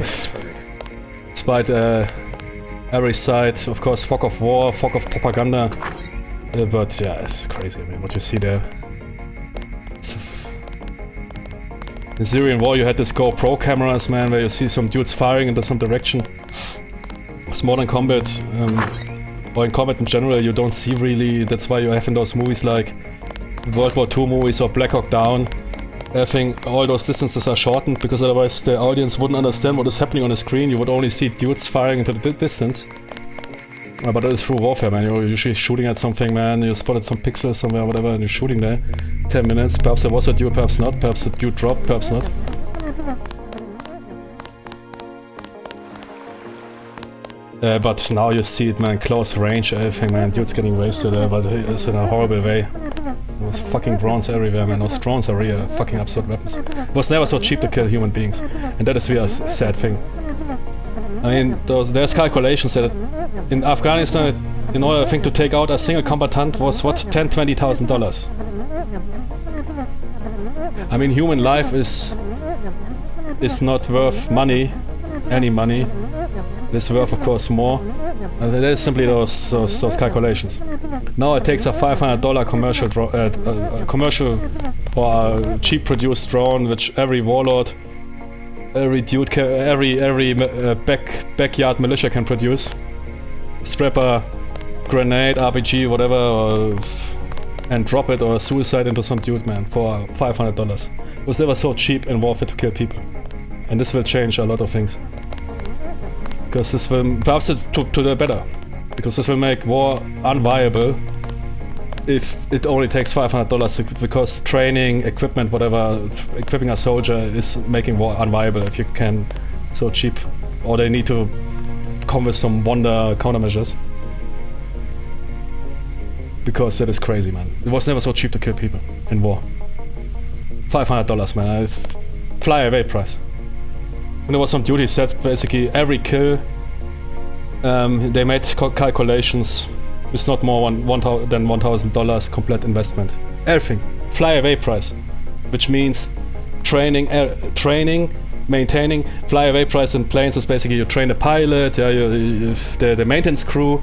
despite every side, of course, fog of war, fog of propaganda. But yeah, it's crazy. I mean, what you see there. In Syrian war, you had this GoPro cameras, man, where you see some dudes firing into some direction. It's modern combat, or in combat in general, you don't see really. That's why you have in those movies like World War II movies or Black Hawk Down. I think all those distances are shortened because otherwise the audience wouldn't understand what is happening on the screen. You would only see dudes firing into the distance. But that is true warfare, man. You're usually shooting at something, man. You spotted some pixels somewhere, whatever, and you're shooting there. 10 minutes. Perhaps there was a dude, perhaps not. Perhaps the dude dropped, perhaps not. But now you see it, man. Close range, everything, man. Dude's getting wasted, but it's in a horrible way. Those fucking drones everywhere, man. Those drones are really fucking absurd weapons. It was never so cheap to kill human beings. And that is really a sad thing. I mean, there's calculations that in Afghanistan, in order, I think, to take out a single combatant was, what, $10,000-$20,000. I mean, human life is not worth money, any money. It is worth, of course, more. That is simply those calculations. Now it takes a $500 commercial or a cheap produced drone, which every warlord, every dude, every backyard militia can produce. Strap a grenade, RPG, whatever, and drop it or suicide into some dude, man, for $500. It was never so cheap in warfare to kill people. And this will change a lot of things. Because this will, perhaps to the better. Because this will make war unviable if it only takes $500, because training, equipment, whatever, equipping a soldier is making war unviable if you can so cheap. Or they need to come with some wonder countermeasures. Because that is crazy, man. It was never so cheap to kill people in war. $500, man. It's fly away price. When there was some duty set, basically every kill, they made calculations with not more than $1,000 complete investment. Everything. Fly away price. Which means training, maintaining. Fly away price in planes is basically you train the pilot, yeah, the maintenance crew.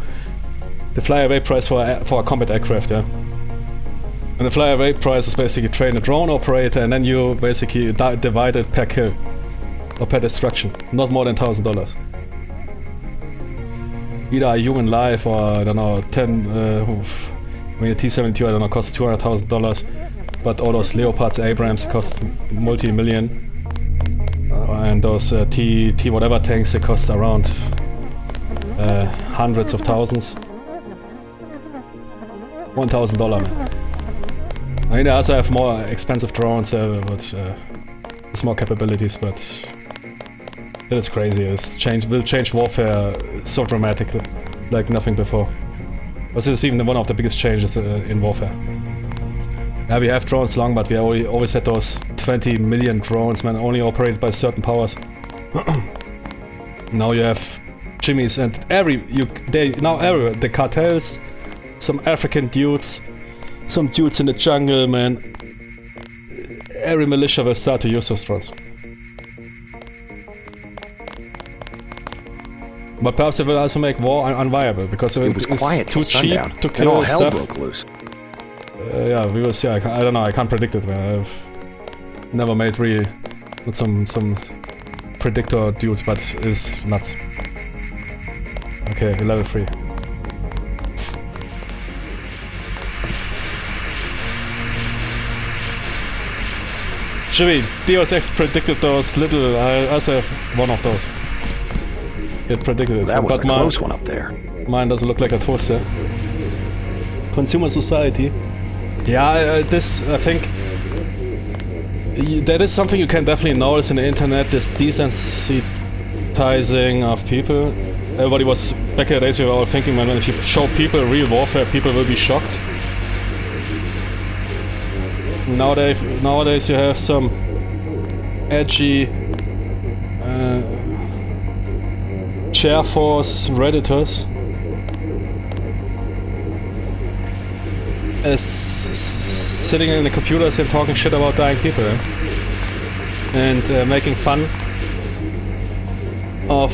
The fly away price for a combat aircraft, yeah. And the fly away price is basically train a drone operator, and then you basically divide it per kill. Or per destruction. Not more than $1,000. Either a human life or, I don't know, I mean, a T-72, I don't know, costs $200,000. But all those Leopards, Abrams cost multi-million. And those T whatever tanks, they cost around hundreds of thousands. $1,000, man. I mean, they also have more expensive drones, but with more capabilities, but that is crazy. Will change warfare so dramatically, like nothing before. This is even one of the biggest changes in warfare. Yeah, we have drones long, but we always had those 20 million drones, man, only operated by certain powers. Now you have Jimmys and everywhere, the cartels, some African dudes, some dudes in the jungle, man. Every militia will start to use those drones. But perhaps it will also make war unviable, because it was quiet too cheap to kill all hell stuff. Broke loose. Yeah, we will see. I don't know. I can't predict it, man. I've never made really with some predictor dudes, but it's nuts. Okay, level 3. Jimmy, Deus Ex predicted those little. I also have one of those. It predicted it. That was a close one up there. Mine doesn't look like a toaster. Consumer society. Yeah, this, I think... That is something you can definitely notice in the internet, this desensitizing of people. Everybody was, back in the days we were all thinking, man, if you show people real warfare, people will be shocked. Nowadays you have some edgy chair force redditors sitting in the computers and talking shit about dying people, and making fun of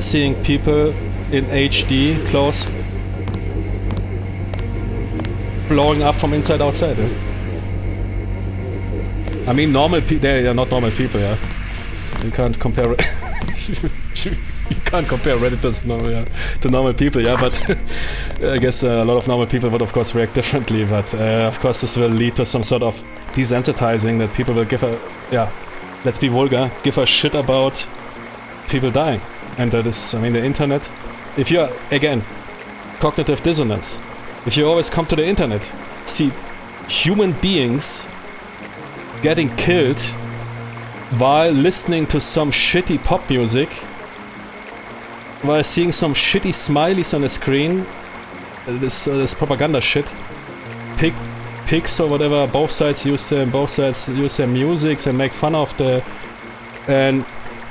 seeing people in HD close blowing up from inside outside. I mean, normal people, they are not normal people, yeah. You can't compare you can't compare Redditors to normal people, yeah, but I guess a lot of normal people would of course react differently, but of course this will lead to some sort of desensitizing, that people will give a, yeah, let's be vulgar, give a shit about people dying. And that is, I mean, the internet, if you're, again, cognitive dissonance, if you always come to the internet, see human beings getting killed while listening to some shitty pop music, while seeing some shitty smileys on the screen, this propaganda shit, pigs or whatever, both sides use their musics and make fun of the, and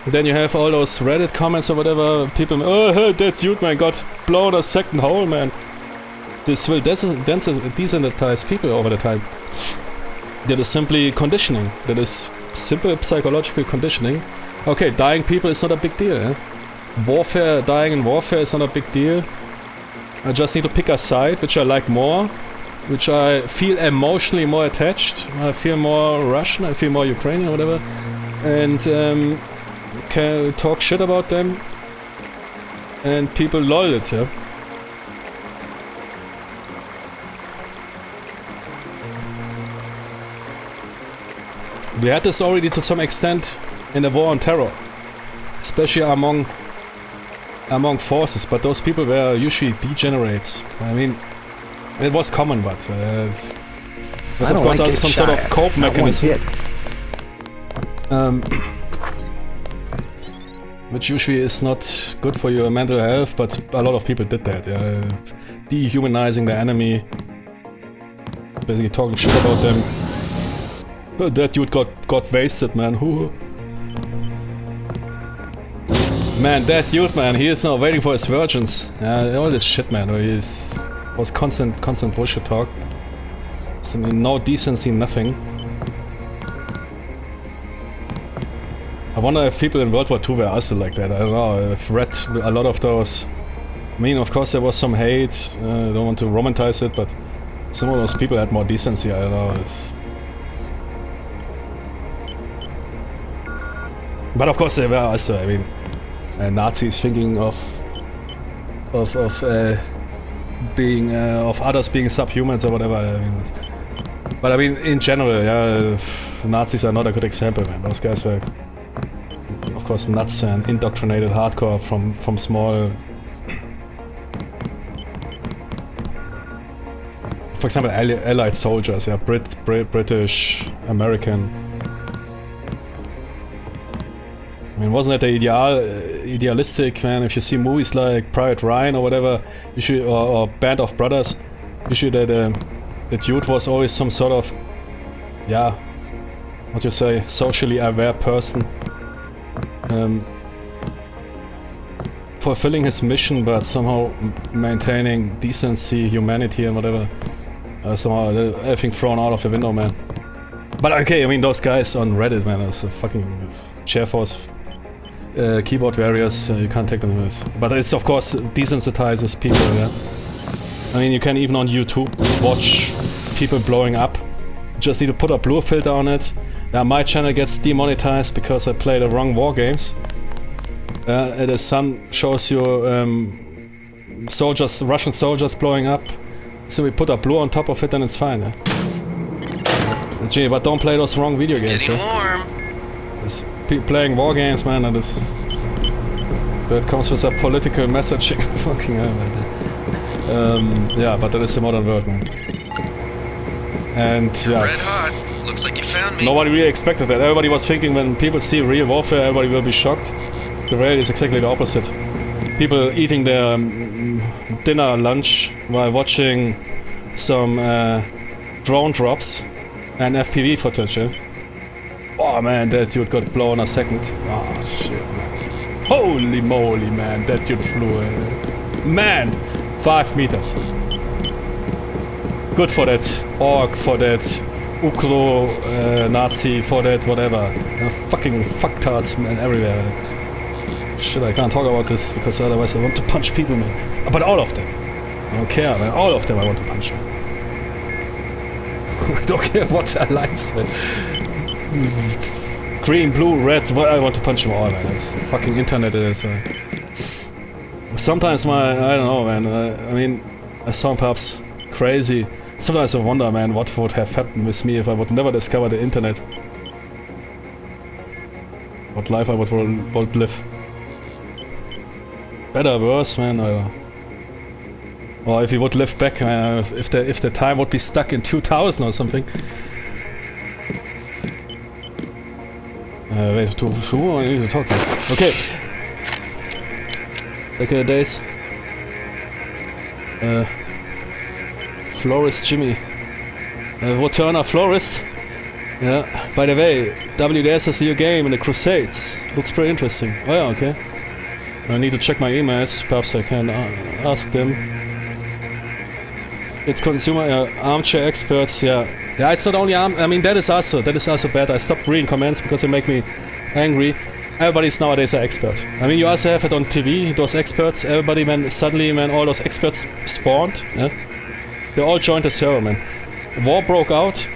then you have all those Reddit comments or whatever, people, oh, hey, that dude, man, got blown a second hole, man. This will desensitize people over the time. That is simply conditioning. That is simple psychological conditioning. Okay, dying people is not a big deal, eh? Dying in warfare is not a big deal. I just need to pick a side, which I like more, which I feel emotionally more attached. I feel more Russian, I feel more Ukrainian or whatever. And can talk shit about them. And people lol it, yeah. We had this already to some extent in the war on terror, especially among forces, but those people were usually degenerates. I mean, it was common, but there's of course also some sort of cope mechanism, which usually is not good for your mental health, but a lot of people did that. Dehumanizing the enemy, basically talking shit about them. That dude got wasted, man. Man, that dude, man, he is now waiting for his virgins. All this shit, man. Was constant bullshit talk. I mean, no decency, nothing. I wonder if people in World War II were also like that. I don't know. I've read a lot of those. I mean, of course, there was some hate. I don't want to romanticize it, but some of those people had more decency. I don't know. But of course, there were also, I mean, Nazis thinking of others being subhumans or whatever. I mean, but I mean, in general, yeah, Nazis are not a good example, man. Those guys were, of course, nuts and indoctrinated hardcore from small. For example, Allied soldiers, yeah, British, American. I mean, wasn't that the idealistic, man? If you see movies like Private Ryan or whatever, usually, or Band of Brothers, usually the dude was always some sort of, yeah, what you say, socially aware person, fulfilling his mission, but somehow maintaining decency, humanity, and whatever. Somehow everything thrown out of the window, man. But okay, I mean, those guys on Reddit, man, it's a fucking chair force. Keyboard warriors, you can't take them with. But it's of course desensitizes people, yeah. I mean, you can even on YouTube watch people blowing up. You just need to put a blur filter on it. Yeah, my channel gets demonetized because I play the wrong war games. The sun shows you Russian soldiers blowing up. So we put a blur on top of it and it's fine, yeah. Gee, but don't play those wrong video games, yeah. Playing war games, man, that that comes with a political messaging. Fucking hell, man. Yeah, but that is the modern world, man. And yeah, Red hot. Looks like you found me. nobody really expected that. Everybody was thinking when people see real warfare, everybody will be shocked. The reality is exactly the opposite. People eating their dinner, lunch while watching some drone drops and FPV footage. Oh man, that dude got blown a second. Oh shit, man. Holy moly, man, that dude flew. Man, 5 meters. Good for that orc, for that Ukro Nazi, for that whatever. Fucking fucktards, man, everywhere. Shit, I can't talk about this because otherwise I want to punch people, man. But all of them. I don't care, man. All of them I want to punch. I don't care what their lights, man. Green, blue, red, I want to punch them all, man. This fucking internet is... Sometimes I don't know, man. I mean, I sound perhaps crazy. Sometimes I wonder, man, what would have happened with me if I would never discover the internet. What life I would live. Better, worse, man, I don't know. Or if you would live back, if the time would be stuck in 2000 or something. Wait, to who I need to talk here? Okay. Back in the days. Florist Jimmy. Turner Florist. Yeah. By the way, WDS has a new game in the Crusades. Looks pretty interesting. Oh yeah, okay. I need to check my emails. Perhaps I can ask them. It's consumer armchair experts. Yeah. Yeah, it's not only I mean, that is also bad. I stopped reading comments because they make me angry. Everybody's nowadays an expert. I mean, you also have it on TV, those experts. Everybody, man, suddenly, man, all those experts spawned. Yeah? They all joined the server, man. War broke out.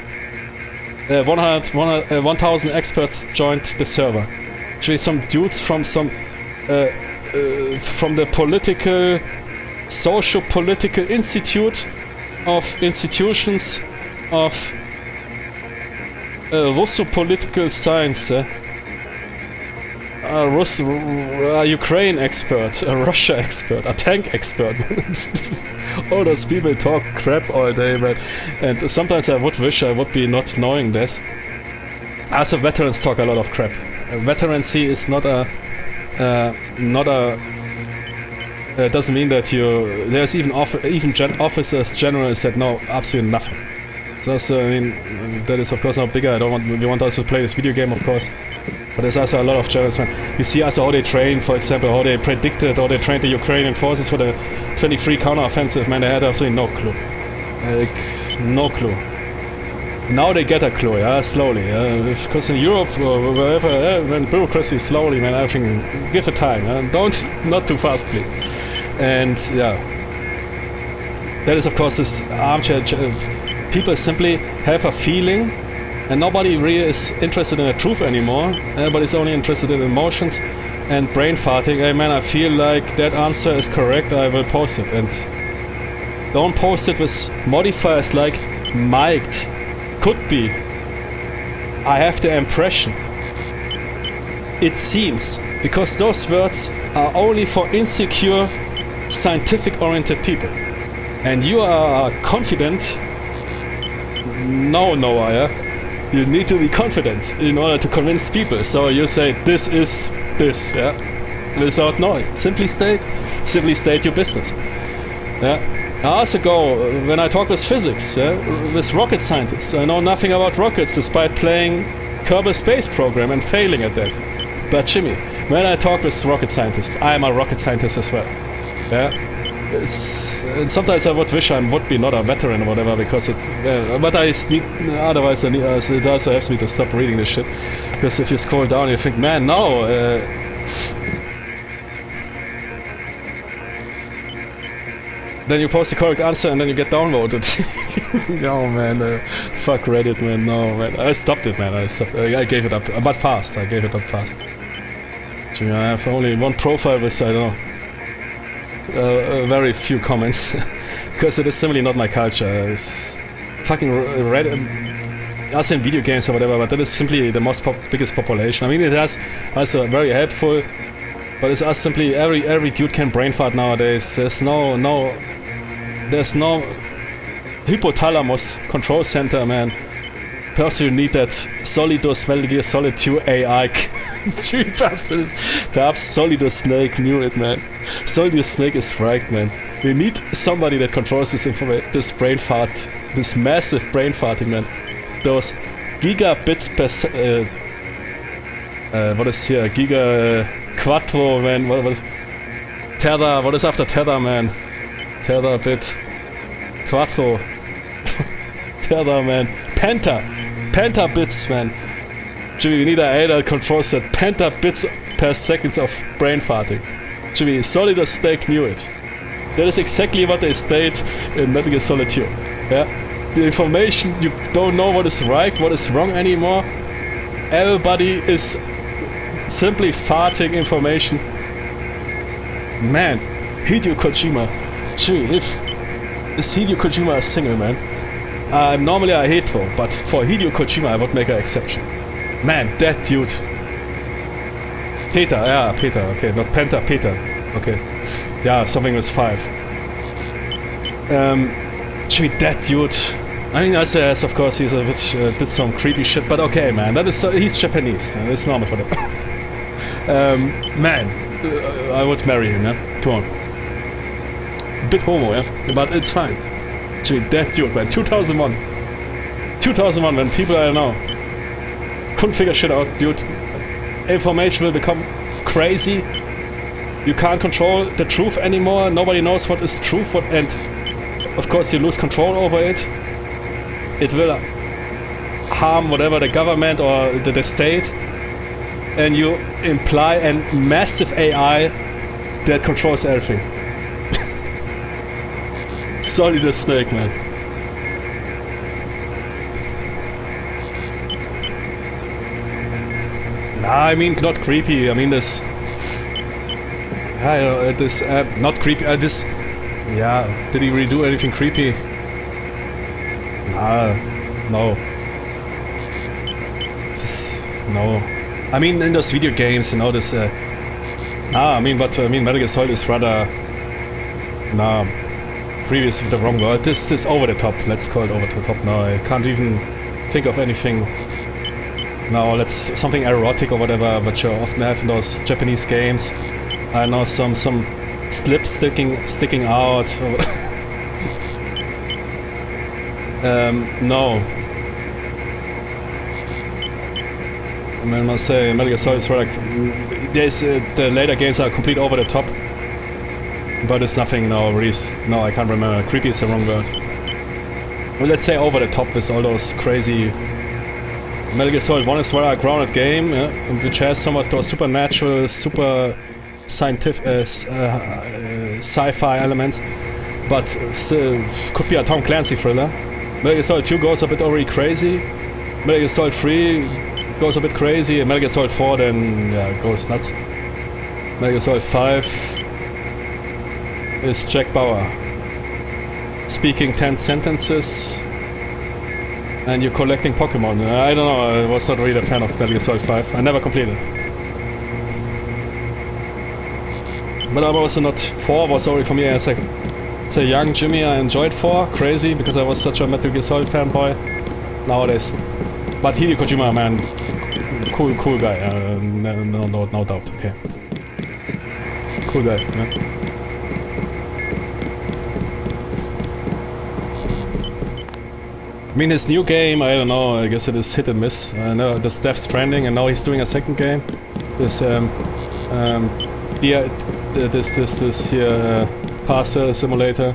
1,000 experts joined the server. Actually, some dudes from the political, socio-political institute of institutions of Russo-political science, a Ukraine expert, a Russia expert, a tank expert. All those people talk crap all day, man. And sometimes I would wish I would be not knowing this. Also, veterans talk a lot of crap. Veterancy is not a doesn't mean that you. There's even officers, generals that know absolutely nothing. That's, I mean, that is of course not bigger. We want us to play this video game, of course. But there's also a lot of generals, man. You see also how they train, for example, how they predicted, how they trained the Ukrainian forces for the 23 counter-offensive, man. They had absolutely no clue. No clue. Now they get a clue, yeah, slowly. Because in Europe or wherever, when bureaucracy is slowly, man, I think give it time. Not too fast, please. And yeah, that is of course this armchair. People simply have a feeling, and nobody really is interested in the truth anymore. Everybody's only interested in emotions and brain farting. Hey man, I feel like that answer is correct. I will post it, and don't post it with modifiers like mic'd. Could be. I have the impression. It seems. Because those words are only for insecure, scientific-oriented people. And you are confident. No, Noah, yeah? You need to be confident in order to convince people. So you say, this is this, yeah? Without knowing. Simply state your business. Yeah? I also go, when I talk with physics, with rocket scientists, I know nothing about rockets despite playing Kerbal Space Program and failing at that. But Jimmy, when I talk with rocket scientists, I am a rocket scientist as well. Yeah? And sometimes I would wish I would be not a veteran or whatever, because it's... but I need, otherwise it also helps me to stop reading this shit. Because if you scroll down you think, man, no... Then you post the correct answer and then you get downvoted. No man, fuck Reddit, man. No man, I stopped it, man. I gave it up, but fast. I gave it up fast. I have only one profile with, I don't know, very few comments, because it is simply not my culture. It's fucking Reddit. Also in video games or whatever, but that is simply the biggest population. I mean, it has also very helpful But it's us simply, every dude can brain fart nowadays. There's no hypothalamus control center, man. Perhaps you need that Solidus Metal Gear Solid 2 AI. perhaps Solidus Snake knew it, man. Solidus Snake is right, man. We need somebody that controls this brain fart, this massive brain farting, man. Those gigabits per what is here? Giga Quattro, man. What is Tether? What is after Tether, man? Tether bit Quattro. Tether, man. Penta bits, man. Jimmy, we need an AI that controls that penta bits per second of brain farting. Jimmy, Solidus Snake knew it. That is exactly what they state in Metal Gear Solid 2. Yeah? The information, you don't know what is right, what is wrong anymore. Everybody is simply farting information. Man, Hideo Kojima. Jimmy, is Hideo Kojima a single, man? Normally I hate though, but for Hideo Kojima I would make an exception. Man, that dude. Peter, okay, not Penta, Peter. Okay. Yeah, something with 5. Jimmy, that dude. I mean, yes, of course, he's a bit, did some creepy shit, but okay, man, that is, he's Japanese. It's normal for them. Man, I would marry him, yeah? Come on. Bit homo, yeah? But it's fine. Jimmy, that dude, man, 2001, when people, I don't know, couldn't figure shit out, dude. Information will become crazy. You can't control the truth anymore. Nobody knows what is truth, and of course you lose control over it. It will harm whatever the government or the state, and you imply a massive AI that controls everything. Solidus Snake, man. Nah, I mean not creepy. I mean this. Not creepy. This. Yeah. Did he redo anything creepy? Nah. No. No. I mean, in those video games, you know, this. I mean, Metal Gear Solid is rather. Nah. Previous with the wrong word. This is over the top. Let's call it over the top now. I can't even think of anything. No, let's something erotic or whatever, which you often have in those Japanese games. I know some slip sticking out. No. I mean, I must say, Metal Gear Solid is rather. The later games are complete over the top. But it's nothing now, really. No, I can't remember. Creepy is the wrong word. Well, let's say over the top with all those crazy. Metal Gear Solid 1 is rather a grounded game, yeah, which has somewhat those supernatural, super scientific, sci-fi elements, but still could be a Tom Clancy thriller. Metal Gear Solid 2 goes a bit already crazy. Metal Gear Solid 3 goes a bit crazy. And Metal Gear Solid 4 then goes nuts. Metal Gear Solid 5 is Jack Bauer speaking 10 sentences. And you're collecting Pokemon. I don't know, I was not really a fan of Metal Gear Solid 5. I never completed. But I was not... 4 was already for me as a young Jimmy. I enjoyed 4, crazy, because I was such a Metal Gear Solid fanboy nowadays. But Hideo Kojima, man, cool guy. No doubt, okay. Cool guy, yeah. I mean, his new game, I don't know, I guess it is hit and miss. I know this Death Stranding, and now he's doing a second game. This parser simulator.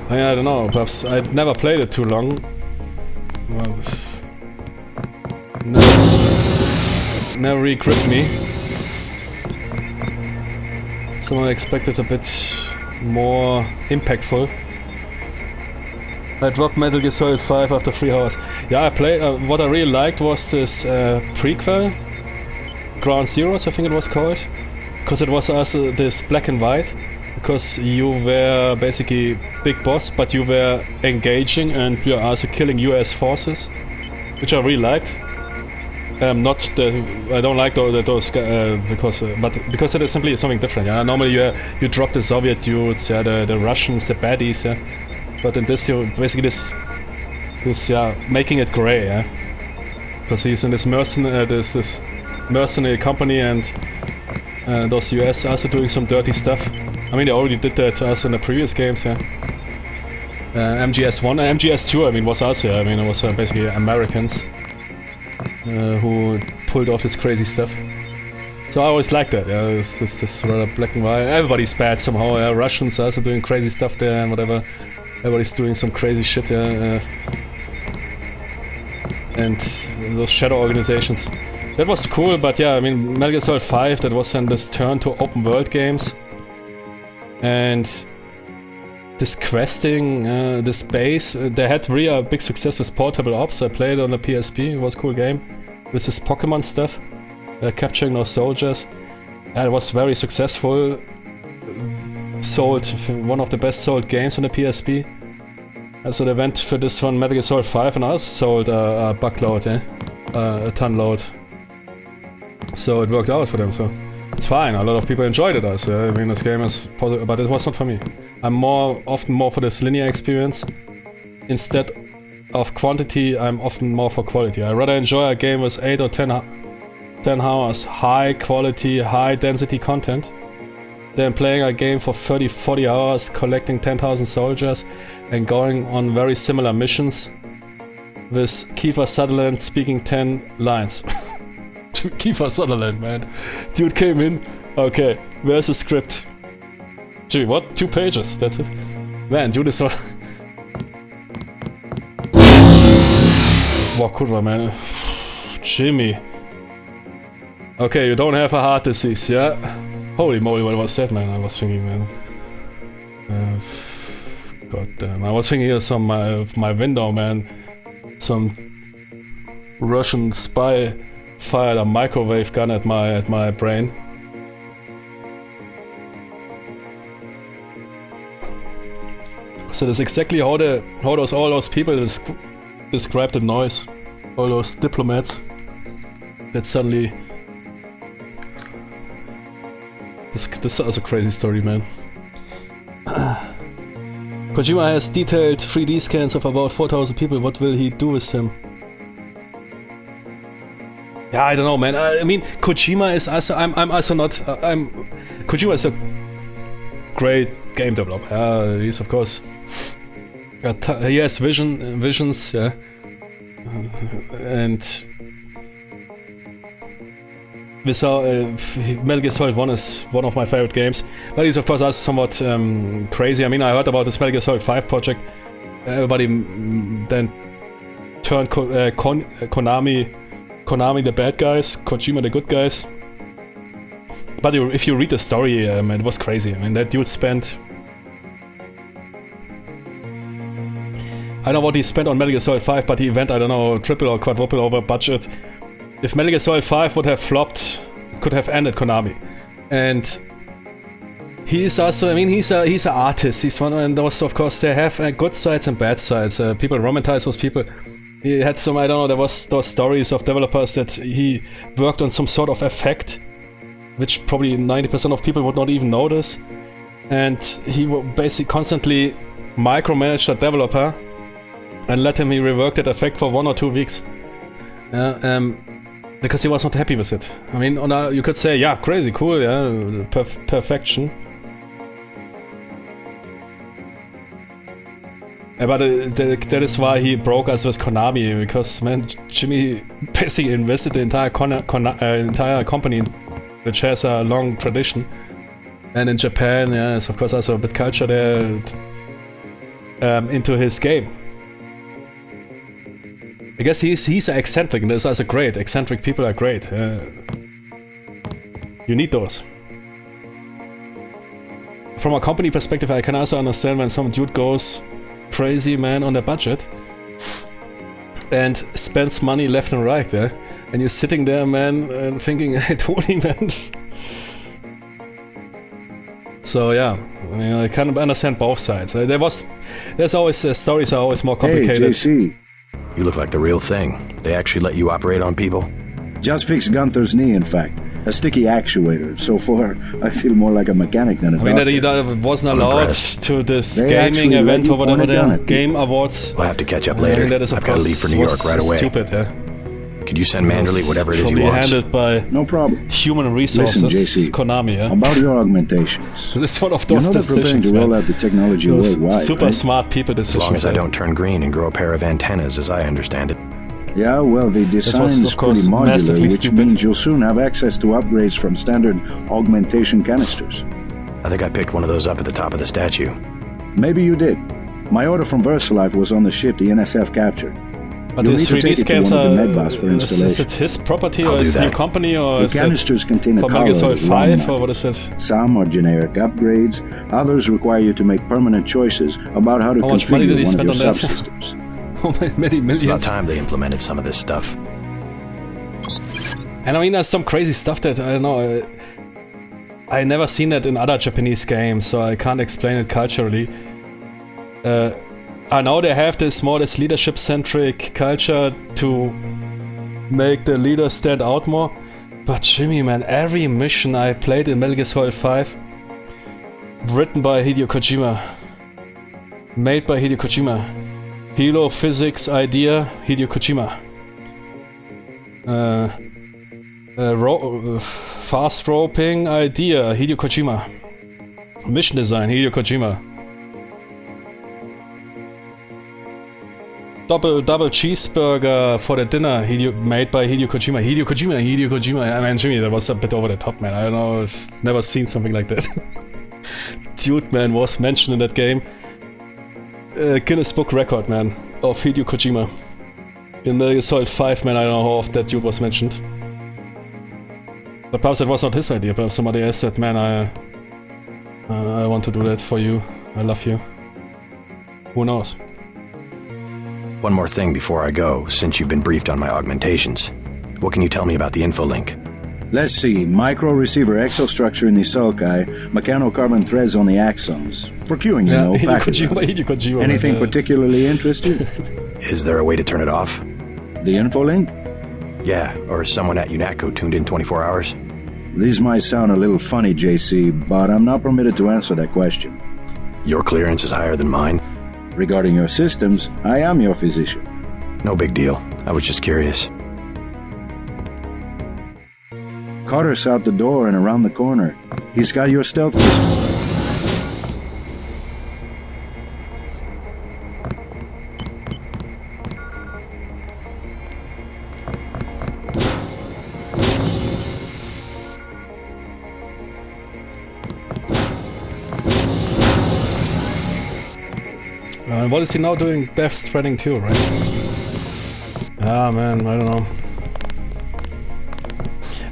I mean, I don't know, perhaps I'd never played it too long. Well, never really gripped me. So I expected a bit more impactful. I dropped Metal Gear Solid 5 after 3 hours. Yeah, I played. What I really liked was this prequel, Ground Zeroes, I think it was called, because it was also this black and white. Because you were basically big boss, but you were engaging and you were also killing US forces, which I really liked. Not the I don't like those because it is simply something different. Yeah, normally you drop the Soviet dudes, yeah, the Russians, the baddies, yeah. But in this you basically this making it grey, yeah. Because he's in this mercenary company and those US also doing some dirty stuff. I mean, they already did that also in the previous games, yeah. MGS1, MGS2, I mean, was also, I mean, it was basically Americans who pulled off this crazy stuff. So I always liked that, yeah, this rather black and white. Everybody's bad somehow, yeah. Russians also doing crazy stuff there and whatever. Everybody's doing some crazy shit, yeah. And those shadow organizations. That was cool, but yeah, I mean, Metal Gear Solid 5, that was then this turn to open world games. And this questing, this base, they had really big success with Portable Ops. I played it on the PSP, it was a cool game. With this Pokemon stuff, capturing those soldiers. And it was very successful. Sold, one of the best sold games on the PSP. So they went for this one, Metal Gear Solid 5, and I sold a buckload, a ton load. So it worked out for them, so it's fine. A lot of people enjoyed it also. I mean, this game is positive, but it was not for me. I'm often more for this linear experience. Instead of quantity, I'm often more for quality. I rather enjoy a game with 8 or 10 hours, high quality, high density content, than playing a game for 30-40 hours, collecting 10,000 soldiers, and going on very similar missions with Kiefer Sutherland speaking 10 lines. Kiefer Sutherland, man. Dude came in. Okay, where's the script? Gee, what? 2 pages, that's it. Man, dude is so... Wow, kurwa, man. Jimmy. Okay, you don't have a heart disease, yeah? Holy moly, what was that, man? I was thinking, man. God damn, I was thinking of my window, man. Some Russian spy fired a microwave gun at my brain. So that's exactly how all those people describe the noise. All those diplomats that suddenly. This is a crazy story, man. Kojima has detailed 3D scans of about 4,000 people. What will he do with them? Yeah, I don't know, man. I mean, Kojima is also. I'm also not. Kojima is a great game developer. He's of course. He has visions, yeah. And Metal Gear Solid 1 is one of my favorite games, but he's of course also somewhat crazy. I mean, I heard about this Metal Gear Solid 5 project. Everybody then turned Konami the bad guys, Kojima the good guys. But if you read the story, it was crazy. I mean, that dude spent... I don't know what he spent on Metal Gear Solid 5, but he went, I don't know, triple or quadruple over budget. If Metal Gear Solid 5 would have flopped, it could have ended Konami. And he's also, I mean, he's an artist. He's one, and those, of course, they have good sides and bad sides. People romanticize those people. He had some, I don't know, there was those stories of developers that he worked on some sort of effect, which probably 90% of people would not even notice. And he would basically constantly micromanage that developer and let him rework that effect for 1 or 2 weeks. Because he was not happy with it. I mean, you could say, yeah, crazy, cool, yeah, perfection. But that is why he broke us with Konami, because, man, Jimmy basically invested the entire company, which has a long tradition. And in Japan, yeah, it's of course also a bit culture there, into his game. I guess he's eccentric, and that's also great. Eccentric people are great. You need those. From a company perspective, I can also understand when some dude goes crazy, man, on their budget and spends money left and right, yeah? And you're sitting there, man, and thinking, hey, Tony, man. So yeah, I mean, I can understand both sides. There's always stories are always more complicated. Hey, JC. You look like the real thing. They actually let you operate on people? Just fixed Gunther's knee, in fact. A sticky actuator. So far, I feel more like a mechanic than a doctor. I mean, that he wasn't allowed to this gaming event or whatever the Game Awards. We'll have to catch up later. That is, of I've got to leave for New York right away. Stupid, yeah. Could you send manually whatever it is you want? Handled by no problem. Human Resources, Listen, JC, Konami, yeah. About your augmentations. This is one of those decisions, to roll out the technology worldwide, super right? smart people decisions. As long as I don't turn green and grow a pair of antennas, as I understand it. Yeah, well, the design is pretty modular, which means you'll soon have access to upgrades from standard augmentation canisters. I think I picked one of those up at the top of the statue. Maybe you did. My order from VersaLife was on the ship the NSF captured. But the 3D scans is it his property or his new company, or the canisters contain a Metal Gear 5 or what is it? Some are generic upgrades, others require you to make permanent choices about how to configure one of your subsystems. Many millions. It's about time they implemented some of this stuff. And I mean, there's some crazy stuff that, I don't know, I never seen that in other Japanese games, so I can't explain it culturally. I know they have this leadership-centric culture to make the leaders stand out more, but Jimmy, man, every mission I played in Metal Gear Solid 5, written by Hideo Kojima, made by Hideo Kojima, Hilo physics idea, Hideo Kojima, fast roping idea, Hideo Kojima, mission design, Hideo Kojima. Double cheeseburger for the dinner, made by Hideo Kojima. Hideo Kojima. I mean, Jimmy, that was a bit over the top, man. I don't know, I've never seen something like that. Dude, man, was mentioned in that game. Guinness Book record, man, of Hideo Kojima. In Metal Gear Solid 5, man, I don't know how often that dude was mentioned. But perhaps that was not his idea. Perhaps somebody else said, man, I want to do that for you. I love you. Who knows? One more thing before I go, since you've been briefed on my augmentations. What can you tell me about the info link? Let's see. Micro-receiver exostructure in the sulci, mechanocarbon threads on the axons. For queuing, you know, Kojima, anything particularly interest you? Is there a way to turn it off? The info link? Yeah, or someone at UNATCO tuned in 24 hours? These might sound a little funny, JC, but I'm not permitted to answer that question. Your clearance is higher than mine? Regarding your systems, I am your physician. No big deal. I was just curious. Carter's out the door and around the corner. He's got your stealth pistol. What is he now doing? Death Stranding 2, right? Ah, man, I don't know.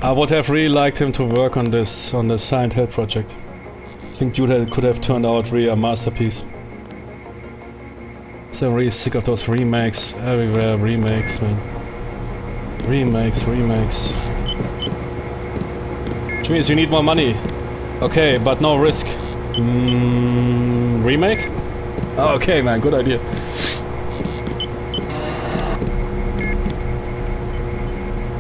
I would have really liked him to work on this Silent Hill project. I think dude could have turned out really a masterpiece. So I'm really sick of those remakes. Everywhere remakes, man. Remakes. Which means you need more money. Okay, but no risk. Remake? Okay, man, good idea.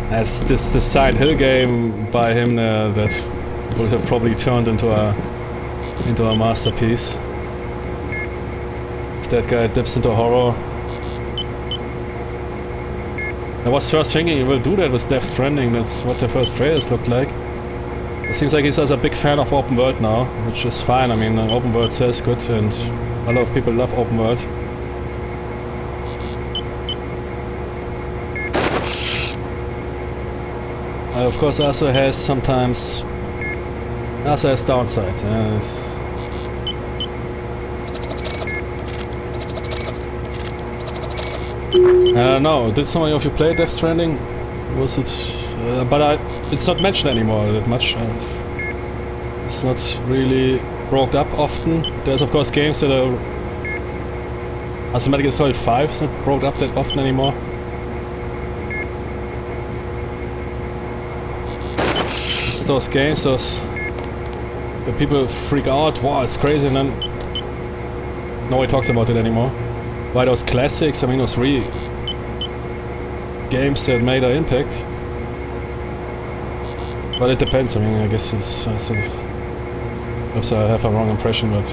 As this Silent Hill game by him that would have probably turned into a masterpiece. If that guy dips into horror. I was first thinking he will do that with Death Stranding. That's what the first trailers looked like. It seems like he's a big fan of open world now, which is fine. I mean, open world sells good, and a lot of people love open world. Of course, also has sometimes... Also has downsides. I don't know, did some of you play Death Stranding? Was it... but it's not mentioned anymore that much. It's not really brought up often. There's of course games that are... Also Metal Gear Solid 5 is not brought up that often anymore. It's those games, where people freak out, wow, it's crazy, and then nobody talks about it anymore. Why those classics, I mean those games that made an impact. But it depends, I mean, I guess it's... perhaps I have a wrong impression, but...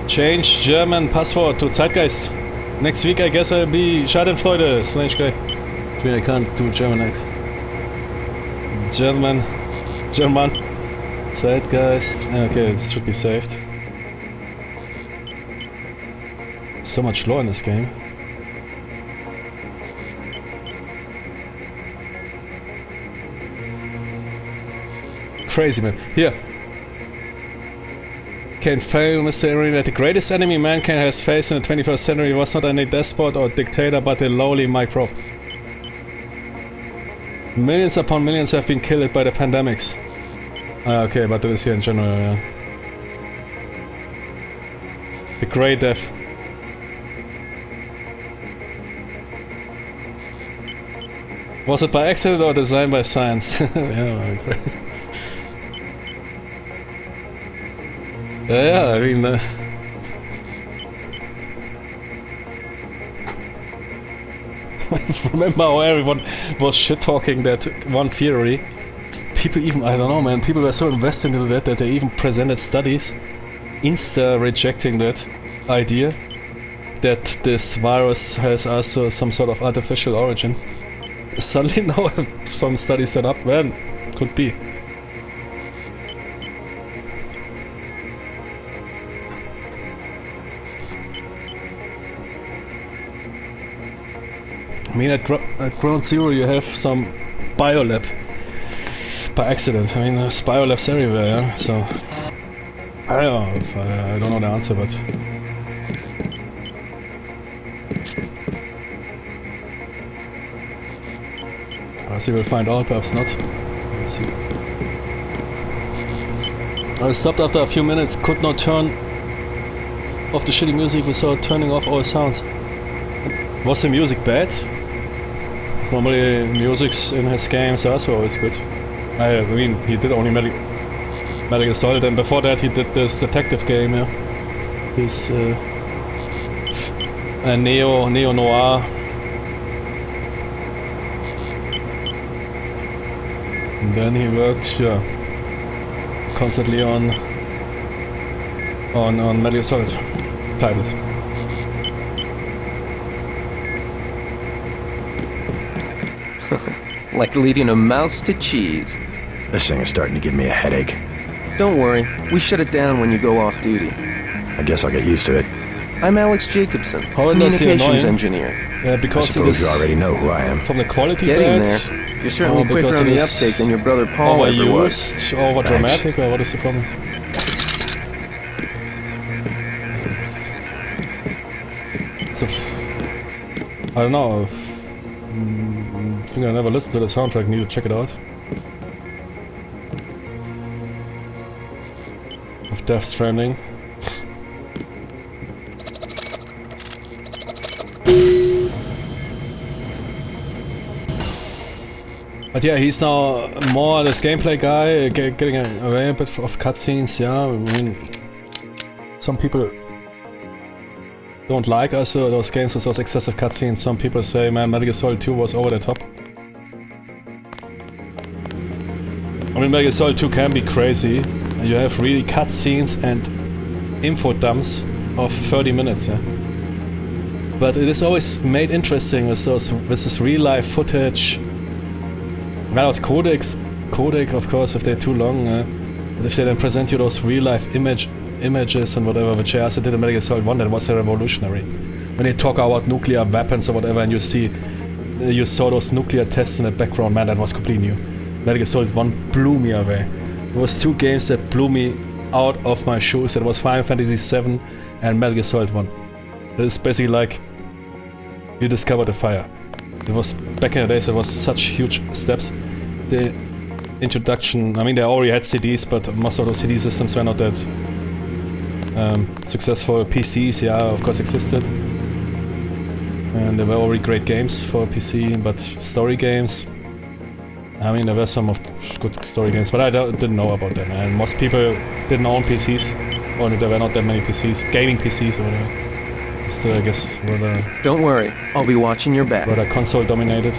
Change German password to Zeitgeist. Next week I guess I'll be Schadenfreude, Strange guy. I mean, I can't do German next. German. Zeitgeist. Okay, it should be saved. So much lore in this game. Crazy, man. Here. Can fail, Mr. Arena, that the greatest enemy mankind has faced in the 21st century was not any despot or dictator, but a lowly microbe. Millions upon millions have been killed by the pandemics. Okay, but it is here in general, yeah. The Great Death. Was it by accident or designed by science? Yeah, great. Yeah, I mean... remember how everyone was shit-talking that one theory? People even, I don't know, man, people were so invested into that they even presented studies rejecting that idea that this virus has also some sort of artificial origin. Suddenly now some studies set up, man, could be. I mean, at Ground Zero you have some biolab by accident. I mean, there's biolabs everywhere, yeah? So... I don't know the answer, but... Perhaps we will find out, perhaps not. Let's see. I stopped after a few minutes, could not turn off the shitty music without turning off all sounds. Was the music bad? Normally music in his games are also always good. I mean, he did only Metal Solid, and before that he did this detective game, yeah. This neo-noir. And then he worked, yeah, constantly on Metal Solid titles. Like leading a mouse to cheese. This thing is starting to give me a headache. Don't worry, we shut it down when you go off duty. I guess I'll get used to it. I'm Alex Jacobson, communications engineer. Yeah, because I suppose you already know who I am. From the quality Getting bad, there. You're certainly quicker on the uptake than your brother Paul ever was. Overused, over-dramatic, or what is the problem? So, I don't know. I think I never listened to the soundtrack, need to check it out. Of Death Stranding. But yeah, he's now more this gameplay guy, getting away a bit of cutscenes, yeah. I mean, some people don't like us, those games with those excessive cutscenes. Some people say, man, Metal Gear Solid 2 was over the top. I mean, Metal Gear Solid 2 can be crazy. You have really cutscenes and info dumps of 30 minutes, yeah. But it is always made interesting with this real-life footage. Well, it's codec, of course, if they're too long. But if they then present you those real-life images and whatever, which they also did in Metal Gear Solid 1, that was revolutionary. When they talk about nuclear weapons or whatever, and you saw those nuclear tests in the background, man, that was completely new. Metal Gear Solid 1 blew me away. There was two games that blew me out of my shoes. That was Final Fantasy VII and Metal Gear Solid 1. It is basically like you discovered the fire. It was, back in the days, it was such huge steps. The introduction, I mean, they already had CDs, but most of those CD systems were not that successful. PCs, yeah, of course, existed. And they were already great games for PC, but story games... I mean, there were some of good story games, but I didn't know about them, and most people didn't own PCs, or there were not that many PCs, gaming PCs or whatever. Still, I guess, rather... Don't worry, I'll be watching your back. Rather console dominated.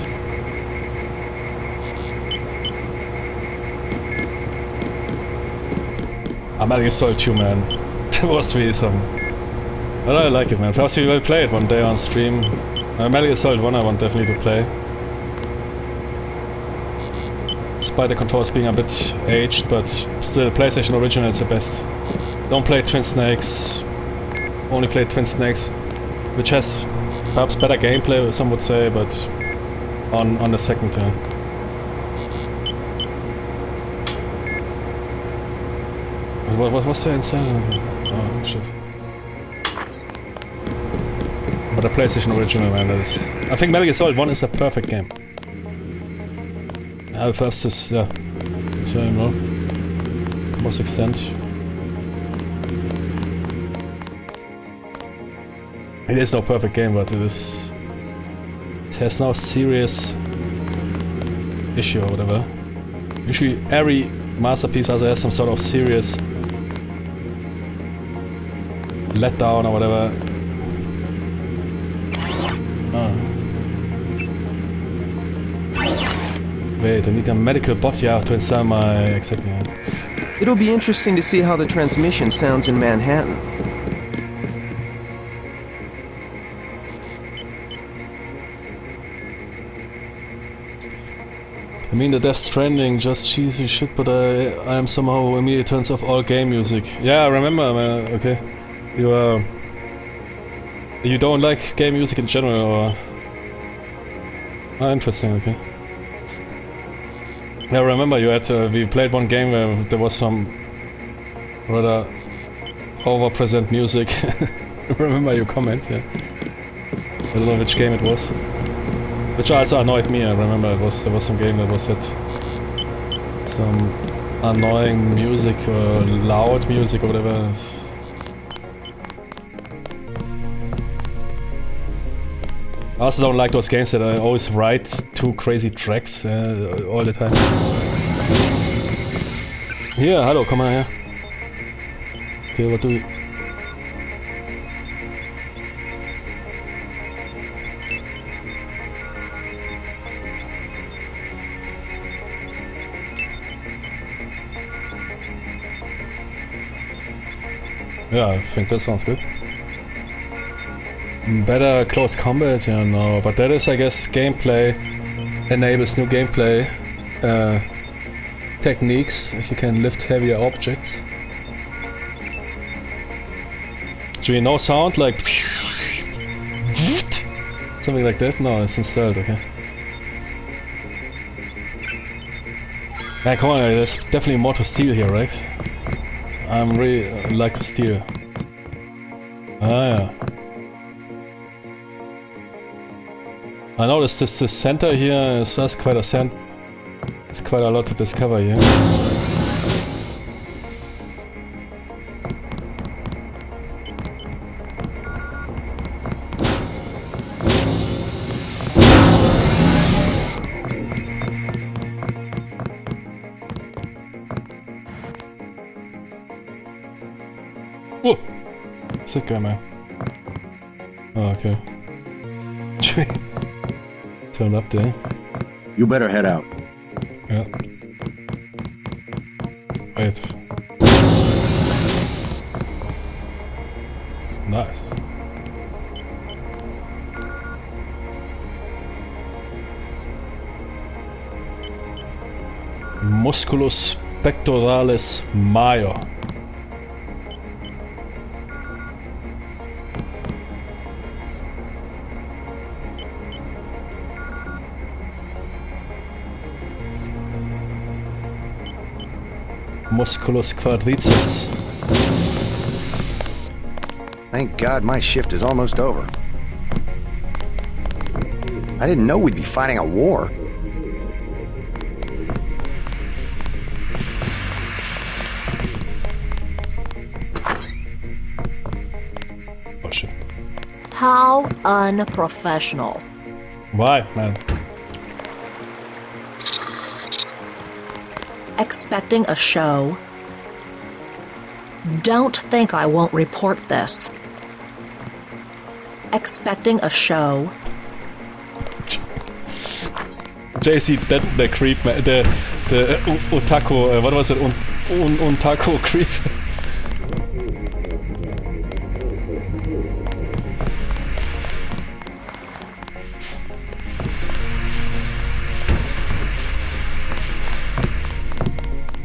Metal Gear Solid 2, man. That was really some... But I like it, man. Perhaps we will play it one day on stream. Metal Gear Solid 1 I want definitely to play. Despite the controls being a bit aged, but still, PlayStation Original is the best. Don't play Twin Snakes. Only play Twin Snakes, which has perhaps better gameplay, some would say, but on the second turn. What was there inside? Oh shit. But the PlayStation Original, man, that is... I think Metal Gear Solid 1 is a perfect game. Perhaps this, yeah, so, you know, most extent. It is no perfect game, but it is... It has no serious issue or whatever. Usually every masterpiece has some sort of serious letdown or whatever. Wait, I need a medical bot, yeah, to install my... Exactly, yeah. It'll be interesting to see how the transmission sounds in Manhattan. I mean, the Death Stranding, just cheesy shit, but I am somehow immediately turns off all game music. Yeah, I remember, man, okay. You don't like game music in general, or... Ah, interesting, okay. Yeah, I remember you had, we played one game where there was some rather over-present music. Remember your comment, yeah. I don't know which game it was. Which also annoyed me, I remember there was some game that was had some annoying music or loud music or whatever. I also don't like those games that I always write two crazy tracks all the time. Hier, hallo, komm mal her. Okay, what do we... Yeah, I think that sounds good. Better close combat, yeah, no, but that is, I guess, gameplay enables new gameplay techniques if you can lift heavier objects. Do you know sound like something like that? No, it's installed, okay. Yeah, come on, there's definitely more to steal here, right? I'm really like to steal. Ah, yeah. I noticed this center here has quite a It's quite a lot to discover here. Oh! Sick guy, man. Oh, okay. Turn up there. You better head out. Yeah. Wait. Nice. Musculus pectoralis major. Musculus quadriceps. Thank God my shift is almost over. I didn't know we'd be fighting a war. How unprofessional. Why, man? Expecting a show. Don't think I won't report this. Expecting a show. JC, the creep, man. The otaku, what was it? Otaku creep.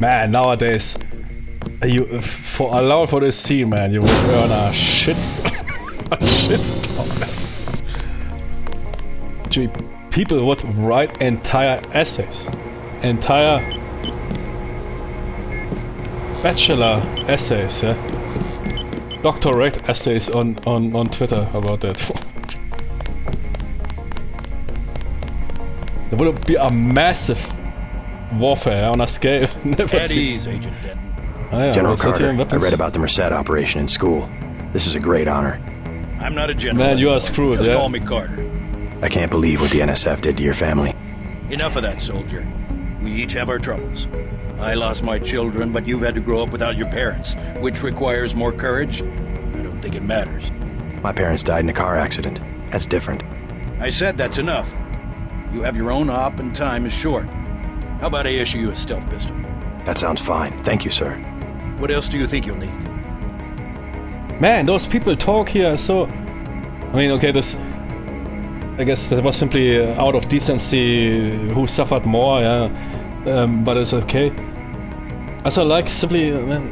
Man, nowadays, you for this scene, man, you would earn a shitstorm. Gee, people would write entire essays, entire bachelor essays, yeah, doctorate essays on Twitter about that. There would be a massive warfare on a scale never seen. At ease, Agent Denton. Oh, yeah, General Carter, I read about the Merced operation in school. This is a great honor. I'm not a general. Man, you are screwed, Just yeah? call me Carter. I can't believe what the NSF did to your family. Enough of that, soldier. We each have our troubles. I lost my children, but you've had to grow up without your parents, which requires more courage. I don't think it matters. My parents died in a car accident. That's different. I said that's enough. You have your own op and time is short. How about I issue you a stealth pistol? That sounds fine. Thank you, sir. What else do you think you'll need? Man, those people talk here so... I mean, okay, I guess that was simply out of decency who suffered more, yeah. But it's okay. Also, I like simply... man,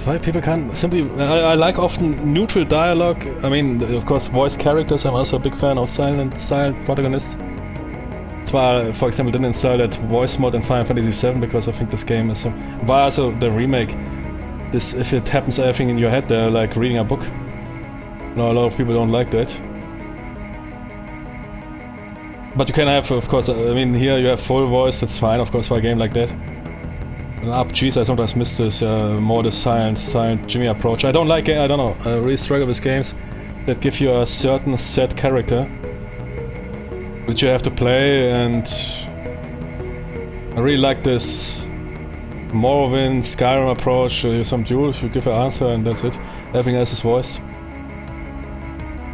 why people can't simply... I like often neutral dialogue. I mean, of course, voice characters. I'm also a big fan of silent protagonists. Zwar, for example, didn't install that voice mod in Final Fantasy VII because I think this game is... Why also the remake? This, if it happens everything in your head, they're like reading a book. No, a lot of people don't like that. But you can have, of course, I mean, here you have full voice, that's fine, of course, for a game like that. And RPGs, I sometimes miss this, more the silent Jimmy approach. I don't like it, I don't know, I really struggle with games that give you a certain set character which you have to play, and I really like this Morrowind, Skyrim approach. Some duels, you give an answer and that's it. Everything else is voiced.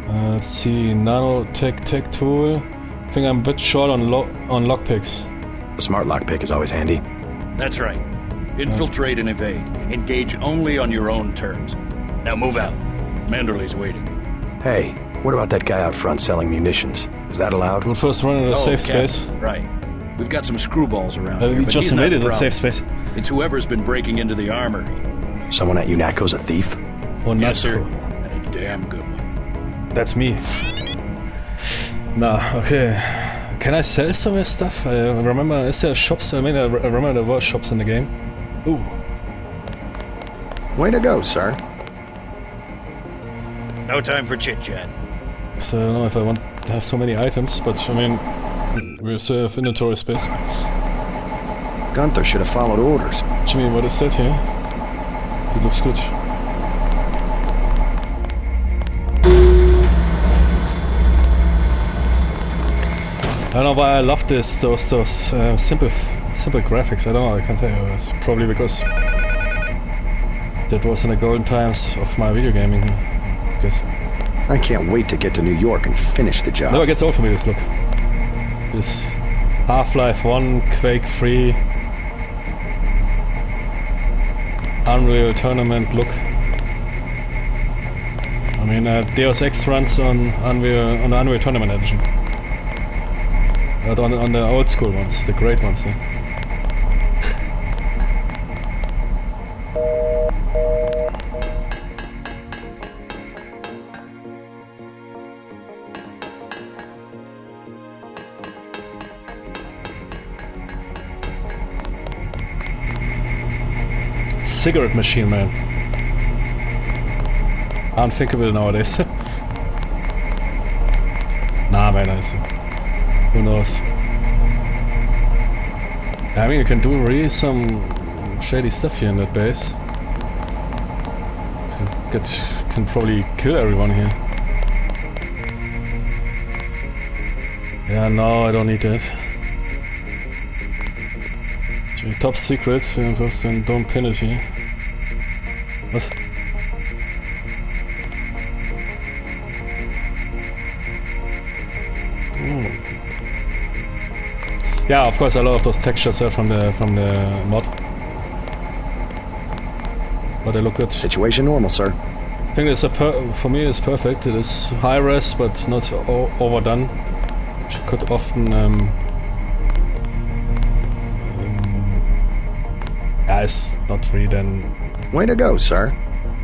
Let's see, nanotech tool. I think I'm a bit short on lockpicks. A smart lockpick is always handy. That's right. Infiltrate and evade. Engage only on your own terms. Now move out. Manderley's waiting. Hey, what about that guy out front selling munitions? Is that allowed? We'll first run in a safe space. Right. We've got some screwballs around here, we but just he's not invaded the that safe problem. space. It's whoever's been breaking into the armory. Someone at UNATCO's a thief? Or Yes, sir. not. And a damn good one. That's me. Nah, okay. Can I sell some of this stuff? I remember, is there shops? I mean, I remember there were shops in the game. Ooh. Way to go, sir. No time for chit-chat. So I don't know if I want to have so many items, but I mean, we still have inventory space. Gunther should have followed orders. Jimmy, what is that here? It looks good. I don't know why I love those simple graphics. I don't know, I can't tell you. It's probably because that was in the golden times of my video gaming, I guess. I can't wait to get to New York and finish the job. Never gets old for me, this look. This Half-Life 1, Quake 3, Unreal Tournament look. I mean, Deus Ex runs on the Unreal Tournament edition. But on the old school ones, the great ones, yeah. Cigarette machine, man. Unthinkable nowadays. Nah, man, who knows? I mean, you can do really some shady stuff here in that base. Can probably kill everyone here. Yeah, no, I don't need that. Top secret, first then don't pin it here. What? Oh. Yeah, of course I love those textures from the mod. But they look good. Situation normal, sir. I think it's for me it's perfect. It is high res but not overdone. Which could often yeah, it's not really then. Way to go, sir.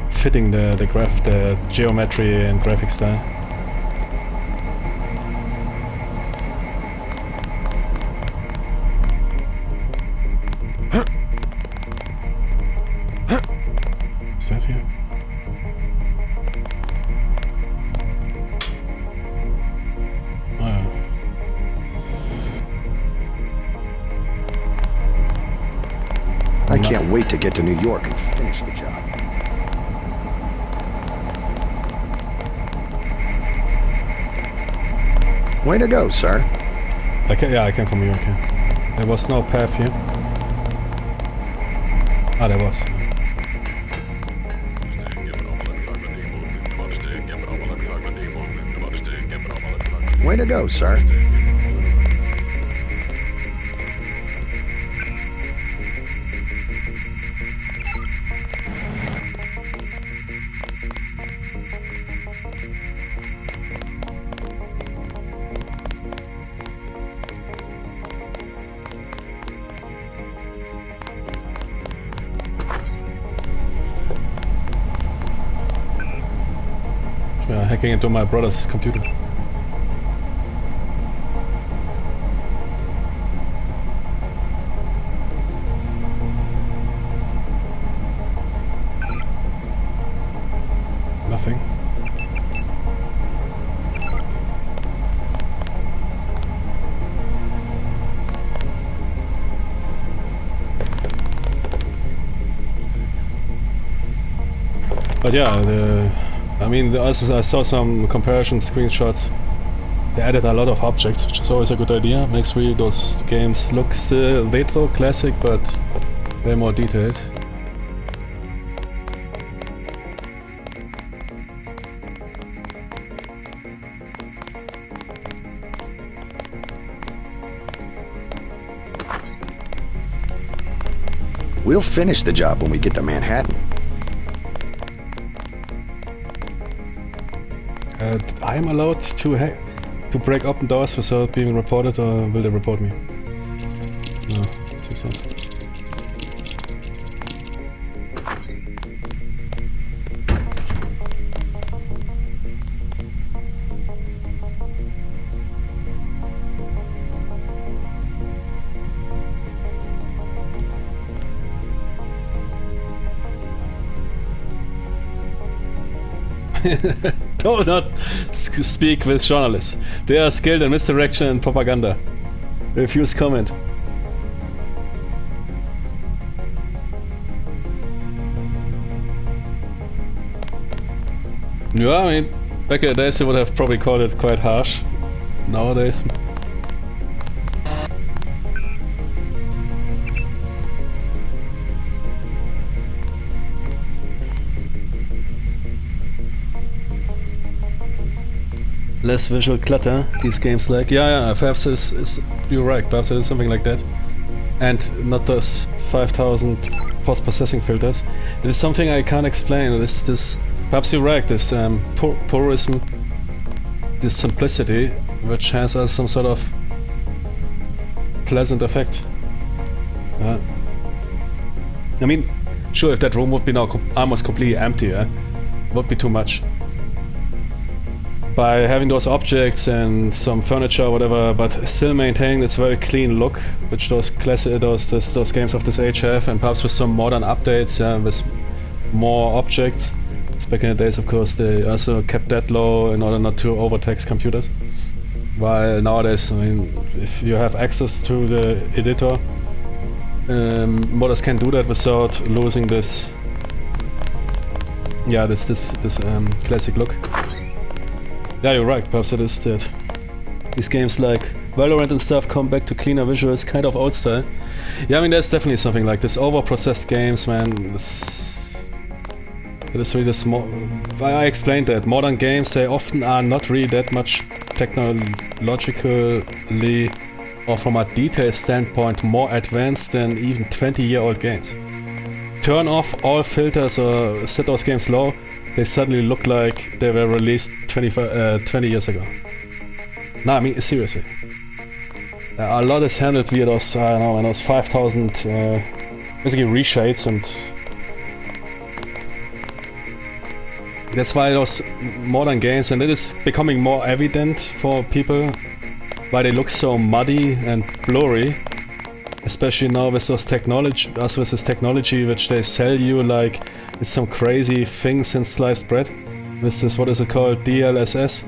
Fitting the geometry and graphic style. Is that here? Oh. I can't wait to get to New York and finish the job. Way to go, sir. Yeah, I came from New York. Yeah. There was no path here. Ah, there was. Way to go, sir. Hacking into my brother's computer. Nothing. But yeah, I mean, I saw some comparison screenshots. They added a lot of objects, which is always a good idea. Makes really those games look still retro, classic, but way more detailed. We'll finish the job when we get to Manhattan. I'm allowed to break open doors without being reported, or will they report me? No, seems not. Do not speak with journalists. They are skilled in misdirection and propaganda. Refuse comment. Yeah, I mean, back in the days they would have probably called it quite harsh. Nowadays... less visual clutter, these games like... Yeah, perhaps you're right, perhaps it is something like that. And not those 5,000 post-processing filters. It is something I can't explain. This perhaps you're right, this purism, this simplicity, which has some sort of pleasant effect. I mean, sure, if that room would be now almost completely empty, it would be too much. By having those objects and some furniture or whatever, but still maintaining this very clean look, which those games of this age have, and perhaps with some modern updates, with more objects. Back in the days, of course, they also kept that low in order not to overtax computers. While nowadays, I mean, if you have access to the editor, modders can do that without losing this, yeah, this classic look. Yeah, you're right. Perhaps it is that these games like Valorant and stuff come back to cleaner visuals, kind of old style. Yeah, I mean, there's definitely something like this. Over-processed games, man. It is really the small. I explained that. Modern games, they often are not really that much technologically or from a detail standpoint more advanced than even 20-year-old games. Turn off all filters or set those games low, they suddenly look like they were released 20 years ago. No, I mean, seriously. A lot is handled via those, I don't know, those 5,000 basically reshades, and that's why those modern games, and it is becoming more evident for people why they look so muddy and blurry, especially now with those with this technology which they sell you like it's some crazy thing since sliced bread. With this, what is it called, DLSS,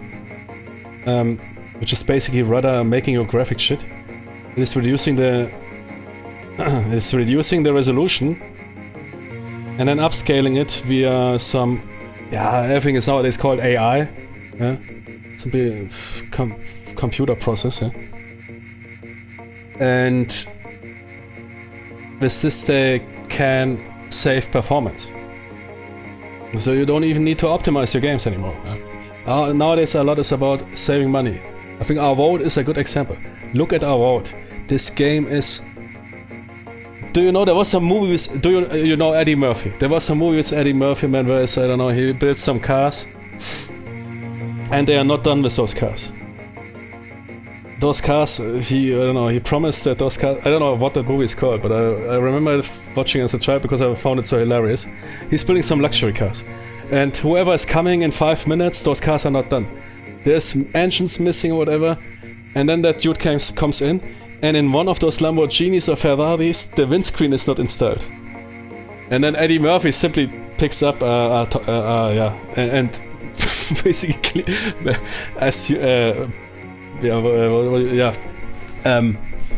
which is basically rather making your graphics shit. It is reducing the resolution and then upscaling it via some, everything is nowadays called AI, yeah, simply computer process, yeah. And with this they can save performance, so you don't even need to optimize your games anymore. Yeah? Nowadays a lot is about saving money. I think Our Vote is a good example. Look at Our Vote. This game is... Do you know there was some movie with... you know Eddie Murphy? There was some movie with Eddie Murphy, man, where I don't know, he built some cars and they are not done with those cars. Those cars, he promised that those cars... I don't know what that movie is called, but I remember watching as a child because I found it so hilarious. He's building some luxury cars. And whoever is coming in 5 minutes, those cars are not done. There's engines missing or whatever, and then that dude comes in, and in one of those Lamborghinis or Ferraris, the windscreen is not installed. And then Eddie Murphy simply picks up, and basically,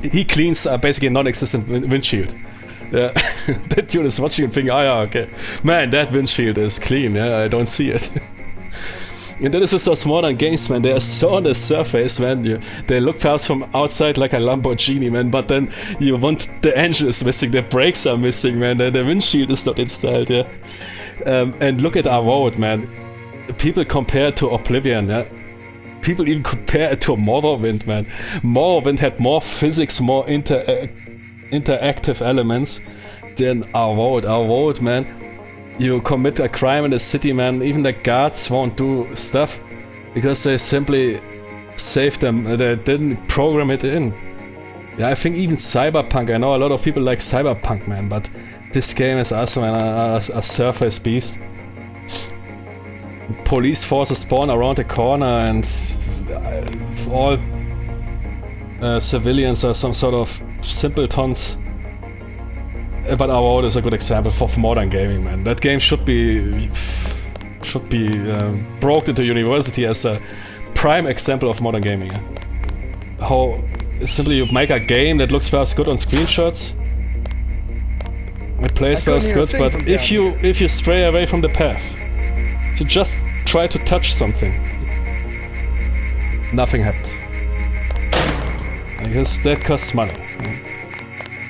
he cleans basically a non-existent windshield. Yeah, that dude is watching and thinking, okay, man, that windshield is clean. Yeah, I don't see it. And that is just those modern games, man. They are so on the surface, man. They look perhaps from outside like a Lamborghini, man. But then you want the engine is missing, the brakes are missing, man. The windshield is not installed, yeah. And look at Our Vote, man. People compare it to Oblivion, yeah. People even compare it to Morrowind, man. Morrowind had more physics, more interactive elements than Our Vote. Our Vote, man. You commit a crime in the city, man, even the guards won't do stuff because they simply saved them. They didn't program it in. Yeah, I think even Cyberpunk, I know a lot of people like Cyberpunk, man, but this game is also, man, a surface beast. Police forces spawn around the corner and all civilians are some sort of simpletons. But Our Vote is a good example for modern gaming, man. That game should be brought into university as a prime example of modern gaming. Yeah? How simply you make a game that looks perhaps good on screenshots, it plays perhaps good, but if you stray away from the path, if you just try to touch something, nothing happens. Because that costs money.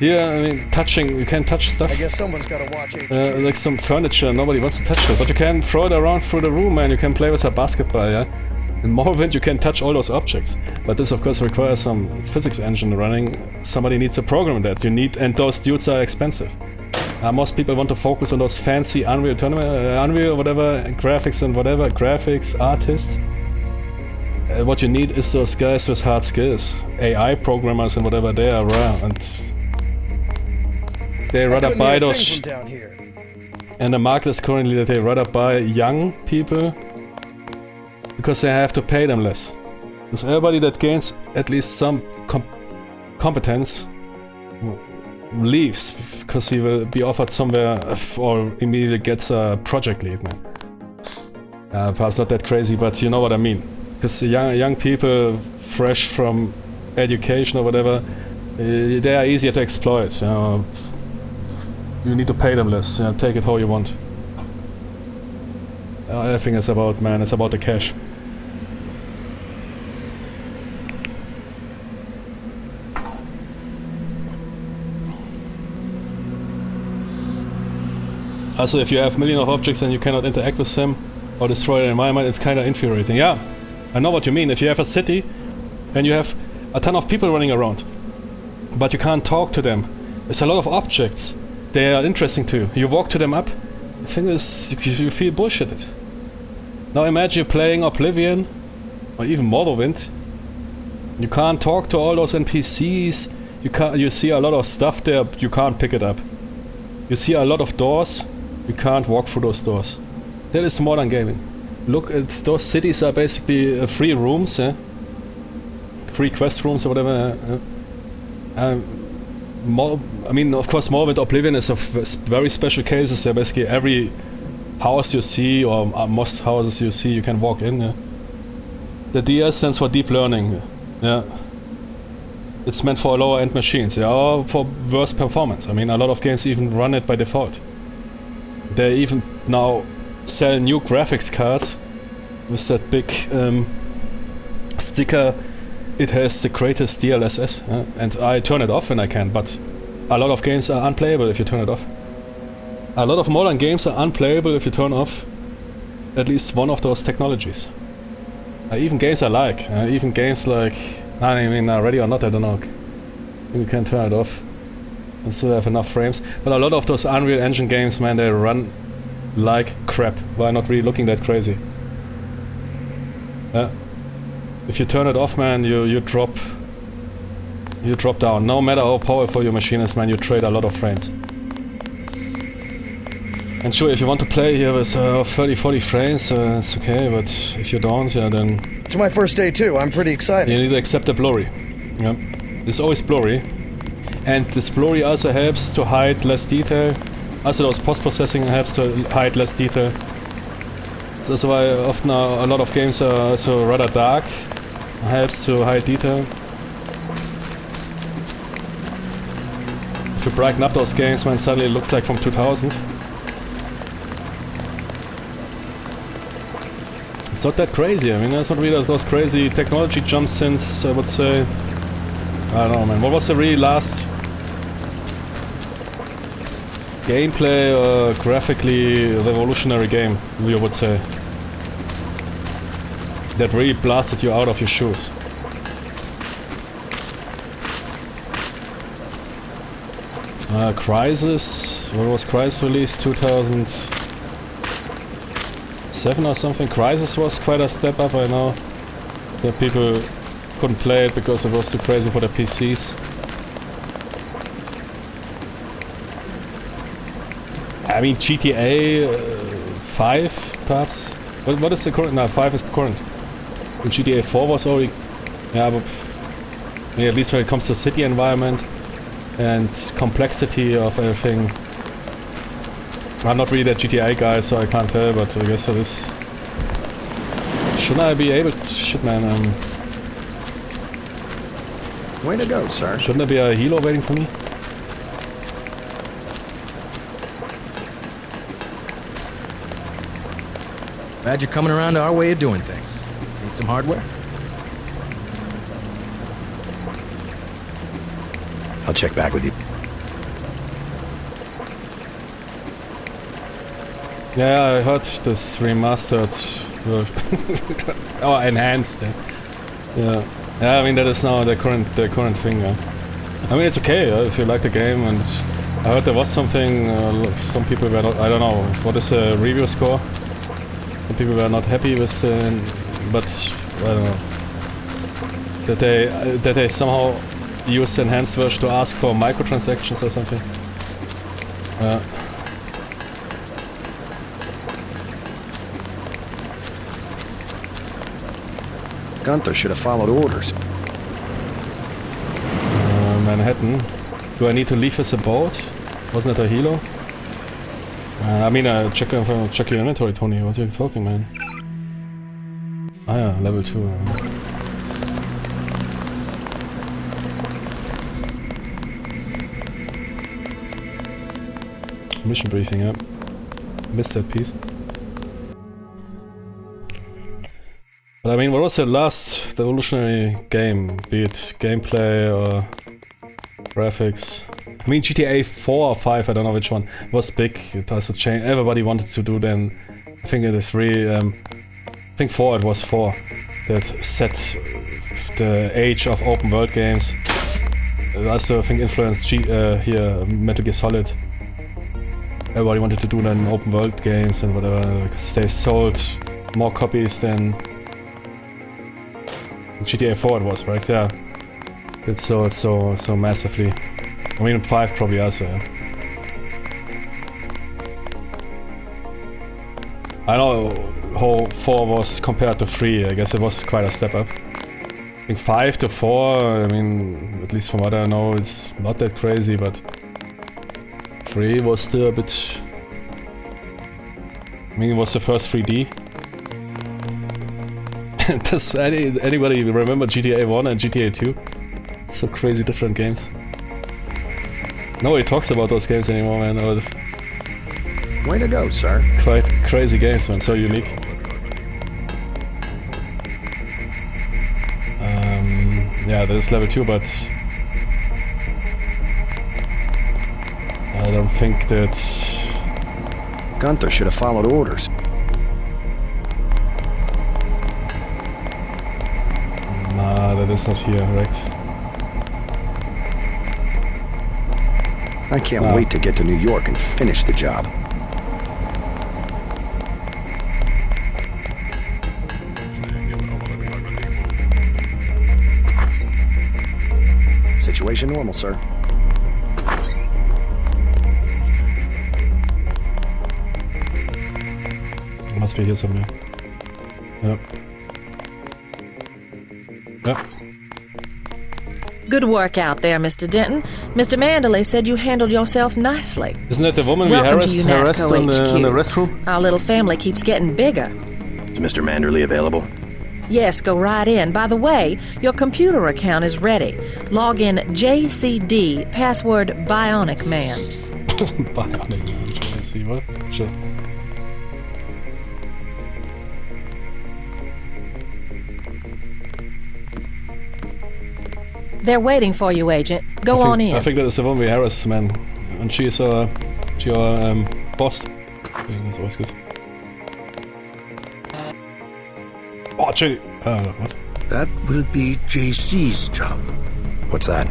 Yeah, I mean, touching, you can touch stuff. I guess someone's gotta watch HQ. Like some furniture, nobody wants to touch it, but you can throw it around through the room, and you can play with a basketball, yeah? In Morrowind you can touch all those objects, but this of course requires some physics engine running. Somebody needs to program that, and those dudes are expensive. Most people want to focus on those fancy Unreal whatever, graphics and whatever, graphics, artists. What you need is those guys with hard skills. AI programmers and whatever, they are rare, and they rather buy those, and the market is currently that they rather buy young people because they have to pay them less. Because everybody that gains at least some competence leaves because he will be offered somewhere or immediately gets a project lead, man. Perhaps not that crazy, but you know what I mean. Because young people fresh from education or whatever, they are easier to exploit. You know? You need to pay them less, take it how you want. Everything is about, man, it's about the cash. Also, if you have millions of objects and you cannot interact with them or destroy the environment, it's kind of infuriating. Yeah, I know what you mean. If you have a city and you have a ton of people running around, but you can't talk to them, there's a lot of objects. They are interesting to you. You walk to them up, the thing is, you feel bullshitted. Now imagine you're playing Oblivion, or even Morrowind. You can't talk to all those NPCs. You see a lot of stuff there, but you can't pick it up. You see a lot of doors. You can't walk through those doors. That is modern gaming. Look, those cities are basically free rooms, free quest rooms or whatever. I mean, of course, Morrowind Oblivion is a very special cases. There, basically every house you see, or most houses you see, you can walk in. The DS stands for deep learning. Yeah. It's meant for lower end machines, or for worse performance. I mean, a lot of games even run it by default. They even now sell new graphics cards with that big sticker. It has the greatest DLSS, and I turn it off when I can, but a lot of games are unplayable if you turn it off. A lot of modern games are unplayable if you turn off at least one of those technologies. Even games I like, even games like, I mean, ready or not, I don't know. You can turn it off and still have enough frames. But a lot of those Unreal Engine games, man, they run like crap. Why not really looking that crazy? If you turn it off, man, you drop down. No matter how powerful your machine is, man, you trade a lot of frames. And sure, if you want to play here with 30-40 frames, it's okay, but if you don't, yeah, then... It's my first day too, I'm pretty excited. You need to accept the blurry. Yeah. It's always blurry. And this blurry also helps to hide less detail. Also those post-processing helps to hide less detail. That's why often a lot of games are also rather dark. Helps to hide detail. If you brighten up those games, man, suddenly it looks like from 2000. It's not that crazy. I mean, there's not really those crazy technology jumps since, I would say, I don't know, man. What was the really last gameplay or graphically revolutionary game, you would say, that really blasted you out of your shoes? Crysis. What was Crysis released? 2007 or something? Crysis was quite a step up, I know. That people couldn't play it because it was too crazy for their PCs. I mean, GTA 5, perhaps? What is the current? No, 5 is current. And GTA 4 was already... Yeah, but... Yeah, at least when it comes to city environment and complexity of everything. I'm not really that GTA guy, so I can't tell, but I guess it is... Shouldn't I be able to... Shit, man, Way to go, sir. Shouldn't there be a helo waiting for me? Glad you're coming around to our way of doing things. Need some hardware? I'll check back with you. Yeah, I heard this remastered version. Oh, enhanced. Yeah. Yeah, I mean that is now the current thing. I mean it's okay if you like the game, and I heard there was something. Some people were not. I don't know what is the review score. Some people were not happy with the, but I don't know that they somehow used the enhanced version to ask for microtransactions or something. Gunther should have followed orders. Manhattan. Do I need to leave with a boat? Wasn't it a helo? I mean, check your inventory, Tony. What are you talking, man? Ah yeah, level 2. Mission briefing, yeah. Missed that piece. But I mean, what was the last revolutionary game? Be it gameplay or graphics? I mean, GTA 4 or 5, I don't know which one, was big. It has a change. Everybody wanted to do then. I think it is really. I think 4. It was 4 that set the age of open world games. It also, I think, influenced here Metal Gear Solid. Everybody wanted to do then open world games and whatever, because they sold more copies than GTA 4. It was, right? Yeah, it sold so massively. I mean, 5 probably also. Yeah. I know how 4 was compared to 3. I guess it was quite a step up. I think 5 to 4. I mean, at least from what I know, it's not that crazy, but 3 was still a bit. I mean, it was the first 3D. Does anybody remember GTA 1 and GTA 2? It's so crazy different games. Nobody talks about those games anymore, man. Way to go, sir. Quite crazy games, man. So unique. Yeah, there's level 2, but I don't think that Gunther should have followed orders. Nah, that is not here, right? I can't wait to get to New York and finish the job. Situation normal, sir. Must be here somewhere. Yep. Yep. Good work out there, Mr. Denton. Mr. Manderley said you handled yourself nicely. Isn't that the woman Welcome we harassed in the restroom? Our little family keeps getting bigger. Is Mr. Manderley available? Yes, go right in. By the way, your computer account is ready. Log in JCD, password Bionic Man. Bionic Man, let's see what? Sure. They're waiting for you, Agent. Go on in. I think that is the one we harassed, man. And she's your boss. Yeah, that's always good. Oh, Chili. What? That will be JC's job. What's that?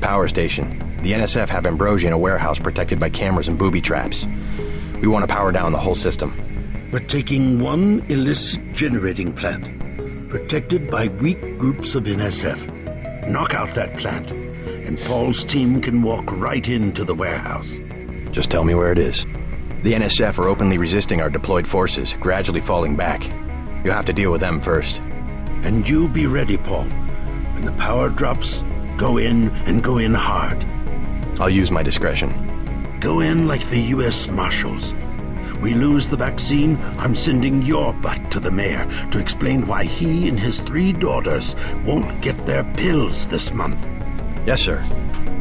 Power station. The NSF have Ambrosia in a warehouse protected by cameras and booby traps. We want to power down the whole system. We're taking one illicit generating plant, protected by weak groups of NSF. Knock out that plant, and Paul's team can walk right into the warehouse. Just tell me where it is. The NSF are openly resisting our deployed forces, gradually falling back. You'll have to deal with them first. And you be ready, Paul. When the power drops, go in and go in hard. I'll use my discretion. Go in like the U.S. Marshals. We lose the vaccine, I'm sending your butt to the mayor to explain why he and his 3 daughters won't get their pills this month. Yes, sir.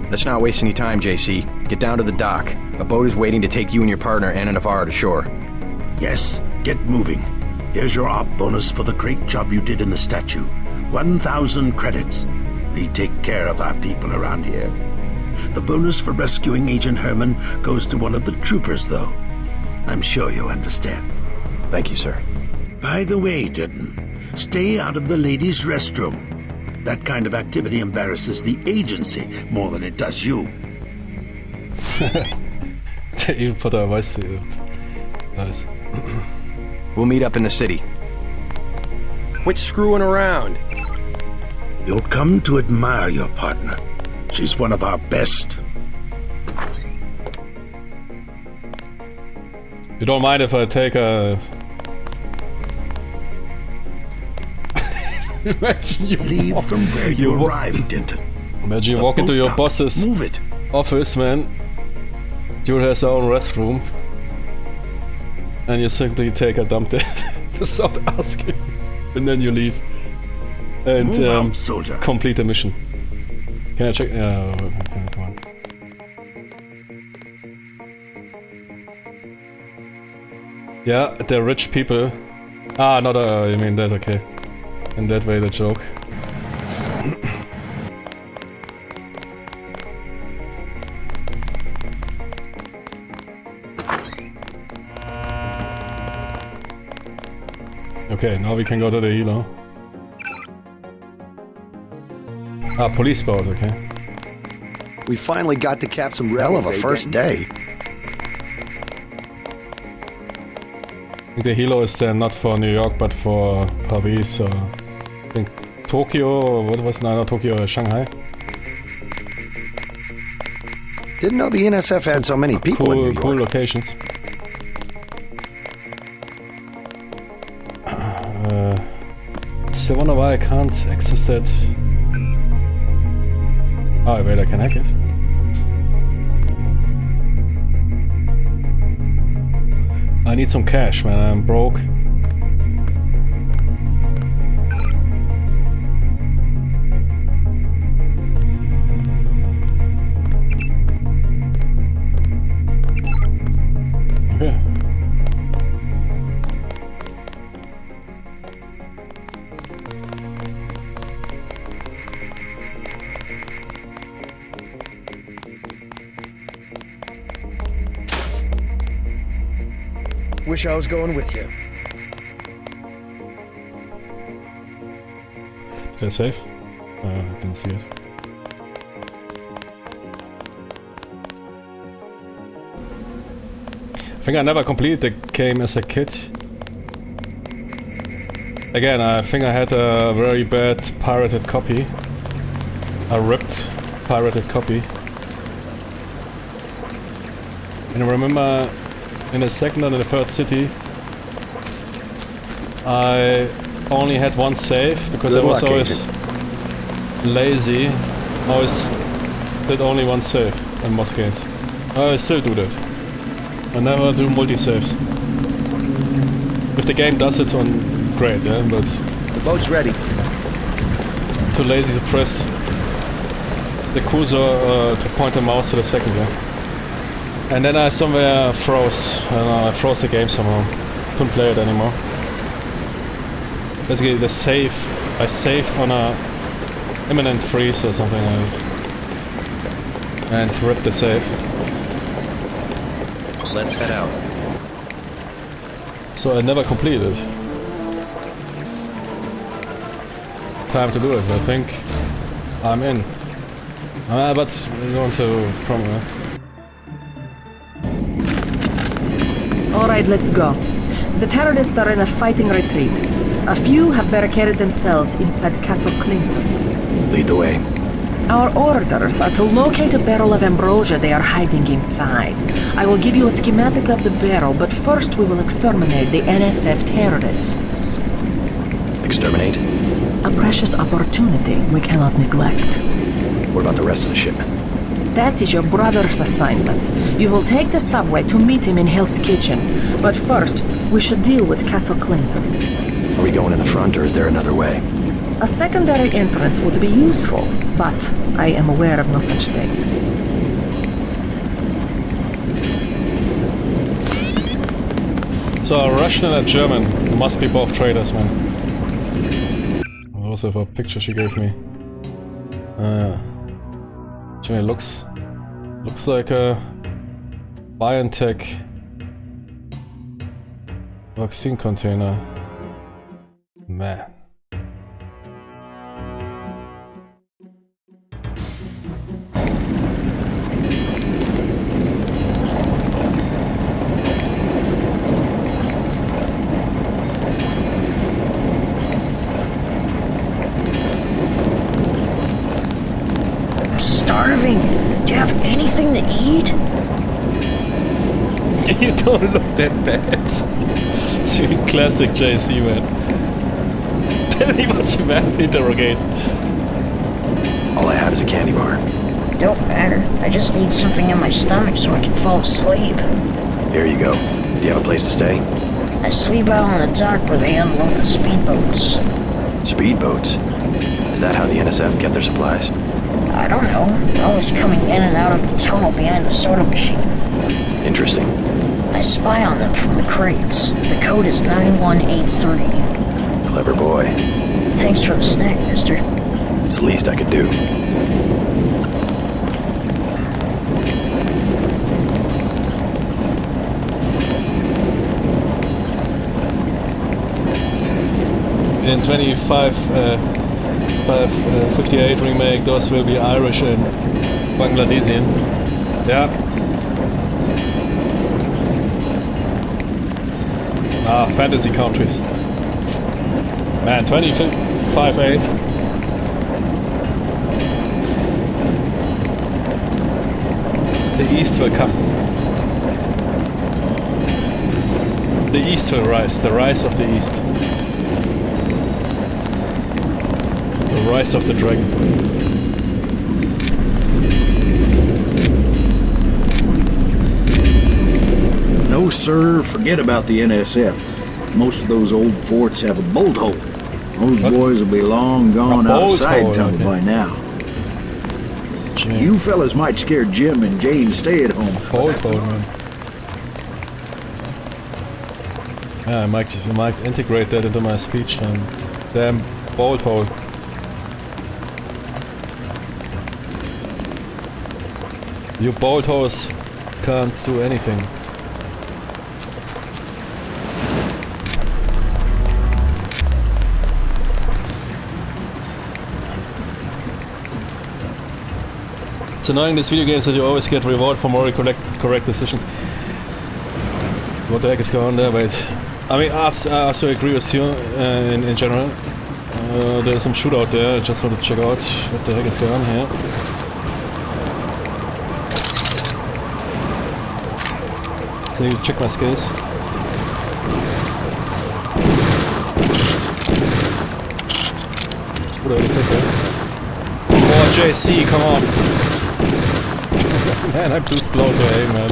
Let's not waste any time, JC. Get down to the dock. A boat is waiting to take you and your partner, Anna Navarro, to shore. Yes, get moving. Here's your op bonus for the great job you did in the statue. 1,000 credits. We take care of our people around here. The bonus for rescuing Agent Herman goes to one of the troopers, though. I'm sure you understand. Thank you, sir. By the way, Denton, stay out of the ladies' restroom. That kind of activity embarrasses the agency more than it does you. You put a voice. Nice. We'll meet up in the city. Quit screwing around. You'll come to admire your partner. She's one of our best. You don't mind if I take a... Imagine you leave from where you arrived, Denton. Imagine you walk into your boss's office, man. Dude has her own restroom. And you simply take a dump there without asking. And then you leave. And out, soldier. Complete the mission. Can I check? Okay, come on. Yeah, they're rich people. Ah, not you mean that, okay. In that way, the joke. Okay, now we can go to the helo. Ah, police boat, okay. We finally got to cap some hell of a first day. The helo is then not for New York, but for Paris, or I think Tokyo, or what was not Tokyo, Shanghai. Didn't know the NSF had so many people in New York. Cool locations. Still wonder why I can't access that. Oh, wait, I can hack it. I need some cash, man. I'm broke. Okay. Wish I was going with you. Did I save? I didn't see it. I think I never completed the game as a kid. Again, I think I had a very bad pirated copy. A ripped pirated copy. And I remember in the second and the third city, I only had one save because I was always lazy. Always did only one save in most games. I still do that. I never do multi-saves. If the game does it, on great, yeah, but the boat's ready. Too lazy to press the cursor to point the mouse to the second guy. And then I somewhere froze, and I froze the game somehow. Couldn't play it anymore. Basically, the save, I saved on a imminent freeze or something like that. And ripped the save. Let's head out. So I never completed. Time to do it, I think. I'm in. But we're going to probably. Alright, let's go. The terrorists are in a fighting retreat. A few have barricaded themselves inside Castle Clinton. Lead the way. Our orders are to locate a barrel of ambrosia they are hiding inside. I will give you a schematic of the barrel, but first we will exterminate the NSF terrorists. Exterminate? A precious opportunity we cannot neglect. What about the rest of the shipment? That is your brother's assignment. You will take the subway to meet him in Hell's Kitchen. But first, we should deal with Castle Clinton. Are we going in the front, or is there another way? A secondary entrance would be useful, but I am aware of no such thing. So a Russian and a German must be both traitors, man. I also have a picture she gave me. Actually, looks like a BioNTech vaccine container. Man. Starving. Do you have anything to eat? You don't look that bad. Classic JC, man. Tell me what you meant. Interrogate. All I have is a candy bar. Don't matter. I just need something in my stomach so I can fall asleep. Here you go. Do you have a place to stay? I sleep out on the dock where they unload the speedboats. Speedboats? Is that how the NSF get their supplies? I don't know. They're always coming in and out of the tunnel behind the soda machine. Interesting. I spy on them from the crates. The code is 91830. Clever boy. Thanks for the snack, mister. It's the least I could do. in 58 remake, those will be Irish and Bangladesian. Yeah. Fantasy countries. Man, 25-8. The East will come. The East will rise. The rise of the East. The rise of the dragon. No, sir. Forget about the NSF. Most of those old forts have a bolt hole. Those boys will be long gone outside tunnel by now. You fellas might scare Jim and Jane stay at home. Bolt hole, man. Yeah, I might integrate that into my speech, man. Damn bolt hole. You bolt holes can't do anything. It's annoying these video games that you always get reward for more correct decisions. What the heck is going on there? Wait. I mean, I also agree with you in general. There's some shootout there. I just want to check out what the heck is going on here. So you check my skills. What the heck is that there? Oh, JC, come on! Man, I'm too slow to aim, man.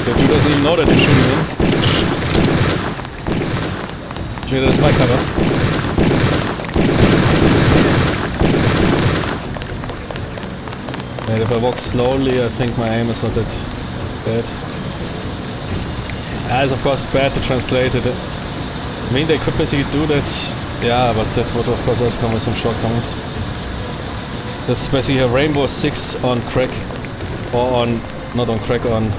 The dude doesn't even know that he's shooting him. Jay, that's my cover. And if I walk slowly, I think my aim is not that bad. It's of course bad to translate it. I mean, they could basically do that. Yeah, but that would of course also come with some shortcomings. That's basically a Rainbow Six on crack, or on not on crack, on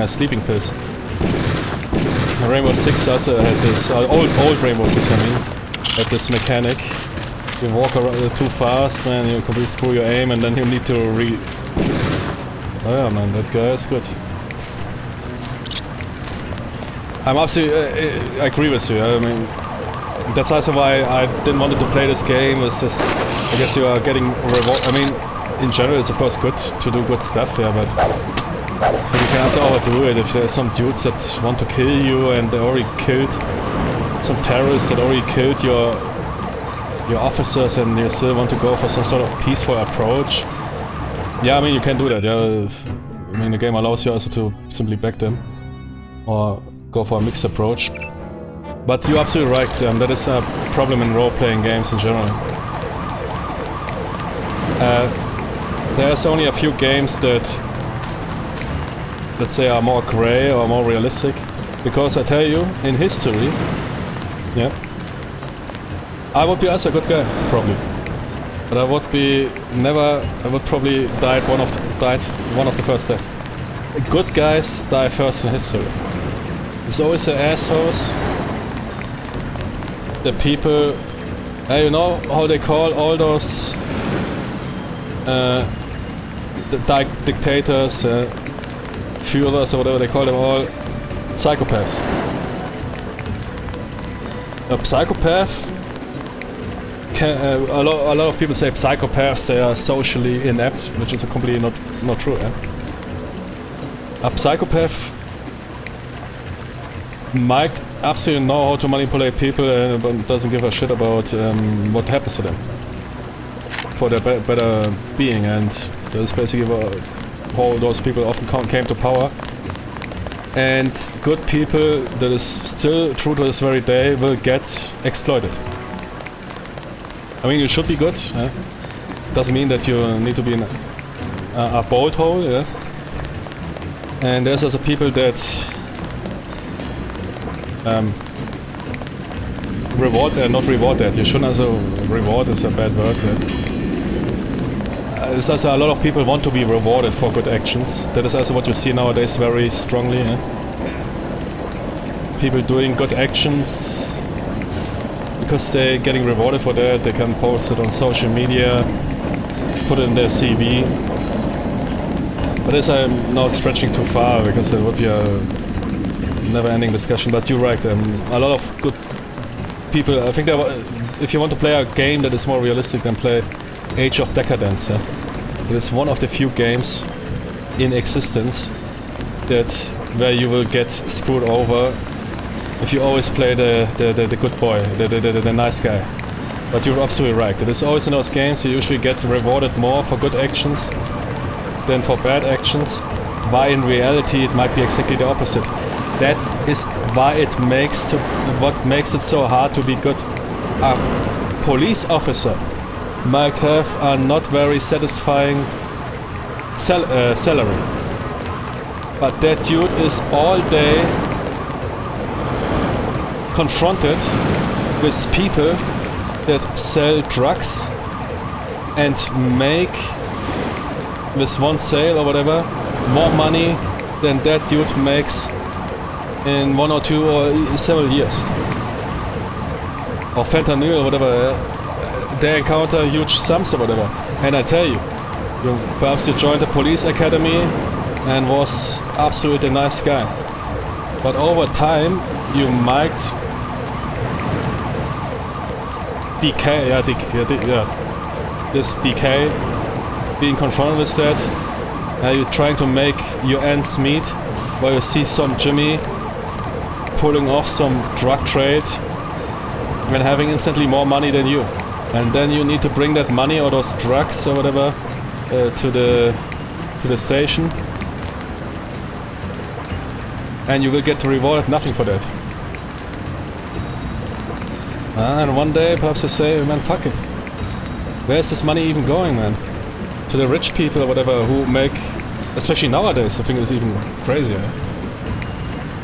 sleeping pills. Rainbow Six also had this old Rainbow Six. I mean, had this mechanic. You walk around too fast, man. You completely screw your aim, and then you need to Oh yeah, man, that guy is good. I'm absolutely. I agree with you. I mean. That's also why I didn't want to play this game. Is this, I guess you are getting reward. I mean, in general, it's of course good to do good stuff, yeah, but you can also overdo it if there's some dudes that want to kill you and they already killed some terrorists that already killed your officers, and you still want to go for some sort of peaceful approach. Yeah, I mean, you can do that. Yeah, I mean, the game allows you also to simply back them or go for a mixed approach. But you're absolutely right, that is a problem in role-playing games in general. There's only a few games that, let's say, are more grey or more realistic. Because I tell you, in history, yeah, I would be also a good guy, probably. But I would be I would probably die one of the first deaths. Good guys die first in history. There's always the assholes. The people, you know how they call all those the dictators, Führers or whatever they call them all, psychopaths. A psychopath can, a lot of people say psychopaths, they are socially inept, which is completely not true. Yeah? A psychopath might absolutely know how to manipulate people, but doesn't give a shit about what happens to them for their better being, and that's basically how those people often came to power. And good people, that is still true to this very day, will get exploited. I mean, you should be good. Yeah? Doesn't mean that you need to be in a bolt hole. Yeah? And there's also people that not reward that. You shouldn't also reward is a bad word. Yeah. There's also a lot of people want to be rewarded for good actions. That is also what you see nowadays very strongly. Yeah. people doing good actions because they're getting rewarded for that. They can post it on social media, put it in their CV. But this I'm now stretching too far because it would be a never-ending discussion. But you're right, a lot of good people. I think if you want to play a game that is more realistic, then play Age of Decadence. Yeah? It is one of the few games in existence where you will get screwed over if you always play the good boy, the nice guy. But you're absolutely right. It is always in those games you usually get rewarded more for good actions than for bad actions. Why in reality it might be exactly the opposite. That is why what makes it so hard to be good. A police officer might have a not very satisfying salary, but that dude is all day confronted with people that sell drugs and make, with one sale or whatever, more money than that dude makes in 1 or 2 or several years. Or fentanyl or whatever. They encounter huge sums or whatever. And I tell you, perhaps you joined the police academy and was absolutely a nice guy. But over time, you might decay, this decay, being confronted with that, you're trying to make your ends meet, while you see some Jimmy pulling off some drug trade and having instantly more money than you. And then you need to bring that money or those drugs or whatever to the station, and you will get rewarded nothing for that. And one day perhaps you say, man, fuck it. Where is this money even going, man? To the rich people or whatever who make, especially nowadays, I think it's even crazier.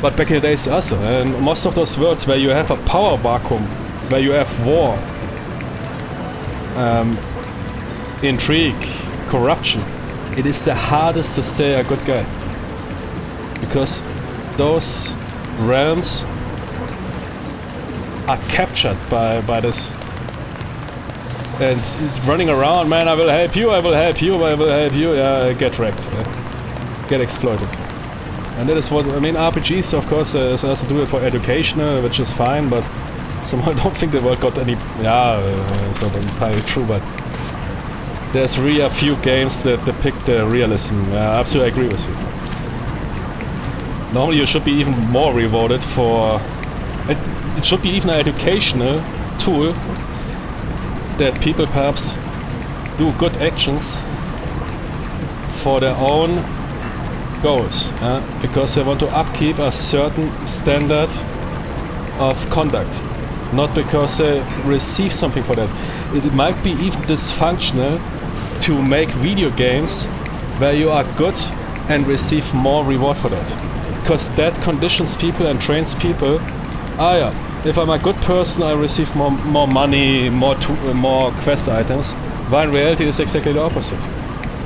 But back in the days also, and most of those worlds where you have a power vacuum, where you have war, intrigue, corruption, it is the hardest to stay a good guy. Because those realms are captured by this. And running around, man, I will help you, I will help you, I will help you, yeah, get wrecked. Get exploited. And that is what, I mean, RPGs, of course, has to do it for educational, which is fine, but somehow I don't think the world got any... it's not entirely true, but there's really a few games that depict the realism. I absolutely agree with you. Normally you should be even more rewarded for... It should be even an educational tool that people perhaps do good actions for their own goals, because they want to upkeep a certain standard of conduct, not because they receive something for that. It might be even dysfunctional to make video games where you are good and receive more reward for that, because that conditions people and trains people. If I'm a good person, I receive more money, more quest items. While in reality, it's exactly the opposite.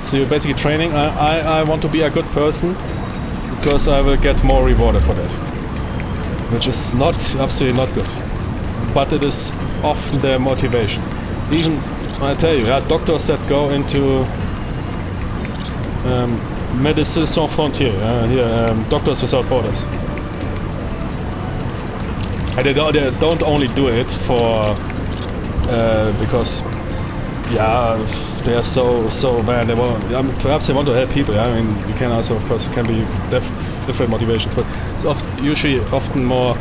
So you're basically training. I want to be a good person because I will get more rewarded for that, which is absolutely not good. But it is often their motivation. Even I tell you, doctors that go into Médecins Sans Frontières, Doctors Without Borders. And they don't only do it for because they are so bad. They want, perhaps they want to help people. I mean, you can also, of course, it can be different motivations, but it's usually often more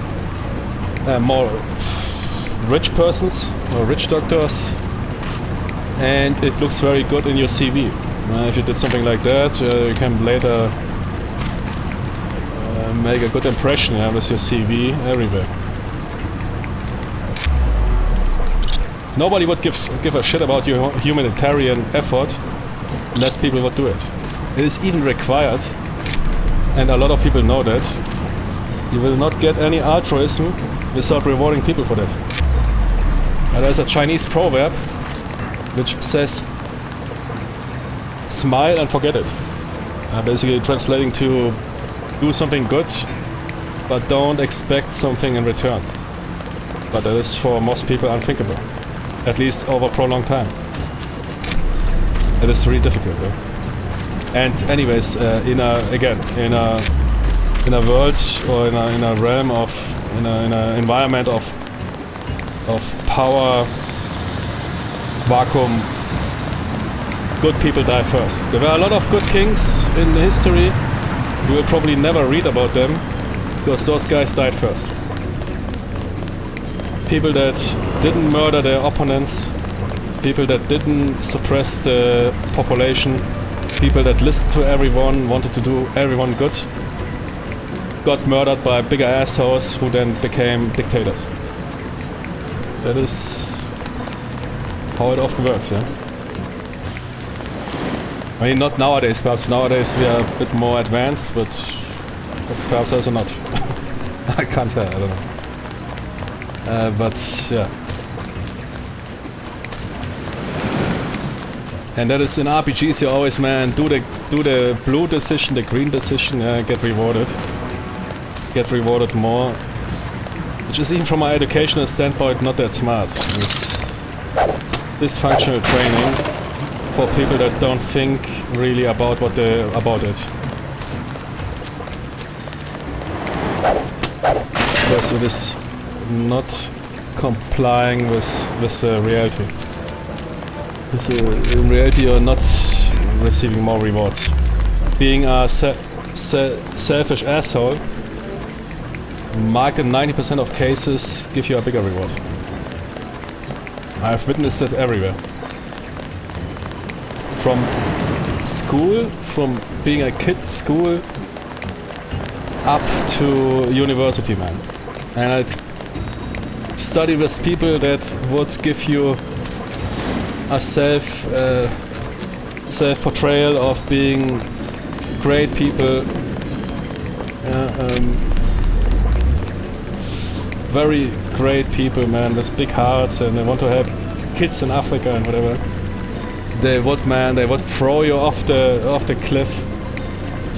rich persons or rich doctors, and it looks very good in your CV. If you did something like that, you can later make a good impression with your CV everywhere. Nobody would give a shit about your humanitarian effort unless people would do it. It is even required, and a lot of people know that. You will not get any altruism without rewarding people for that. And there's a Chinese proverb which says, smile and forget it. Basically translating to do something good, but don't expect something in return. But that is for most people unthinkable, at least over a prolonged time. It is really difficult, though. And anyways, in a world or in a realm of in an environment of power vacuum, good people die first. There were a lot of good kings in history. You will probably never read about them because those guys died first. People that didn't murder their opponents, people that didn't suppress the population, people that listened to everyone, wanted to do everyone good, got murdered by bigger assholes who then became dictators. That is how it often works, yeah? I mean, not nowadays, perhaps nowadays we are a bit more advanced, but perhaps also not. I can't tell, I don't know. But yeah. And that is in RPGs, you always, man, do the blue decision, the green decision, get rewarded. Get rewarded more. Which is even from an educational standpoint not that smart. It's dysfunctional training for people that don't think really about about it. Because it is not complying with reality. In reality you're not receiving more rewards. Being a selfish asshole might in 90% of cases give you a bigger reward. I've witnessed it everywhere. From school, from being a kid at school up to university, man. And I study with people that would give you a self-portrayal of being great people, very great people, man, with big hearts, and they want to help kids in Africa and whatever. They would throw you off the cliff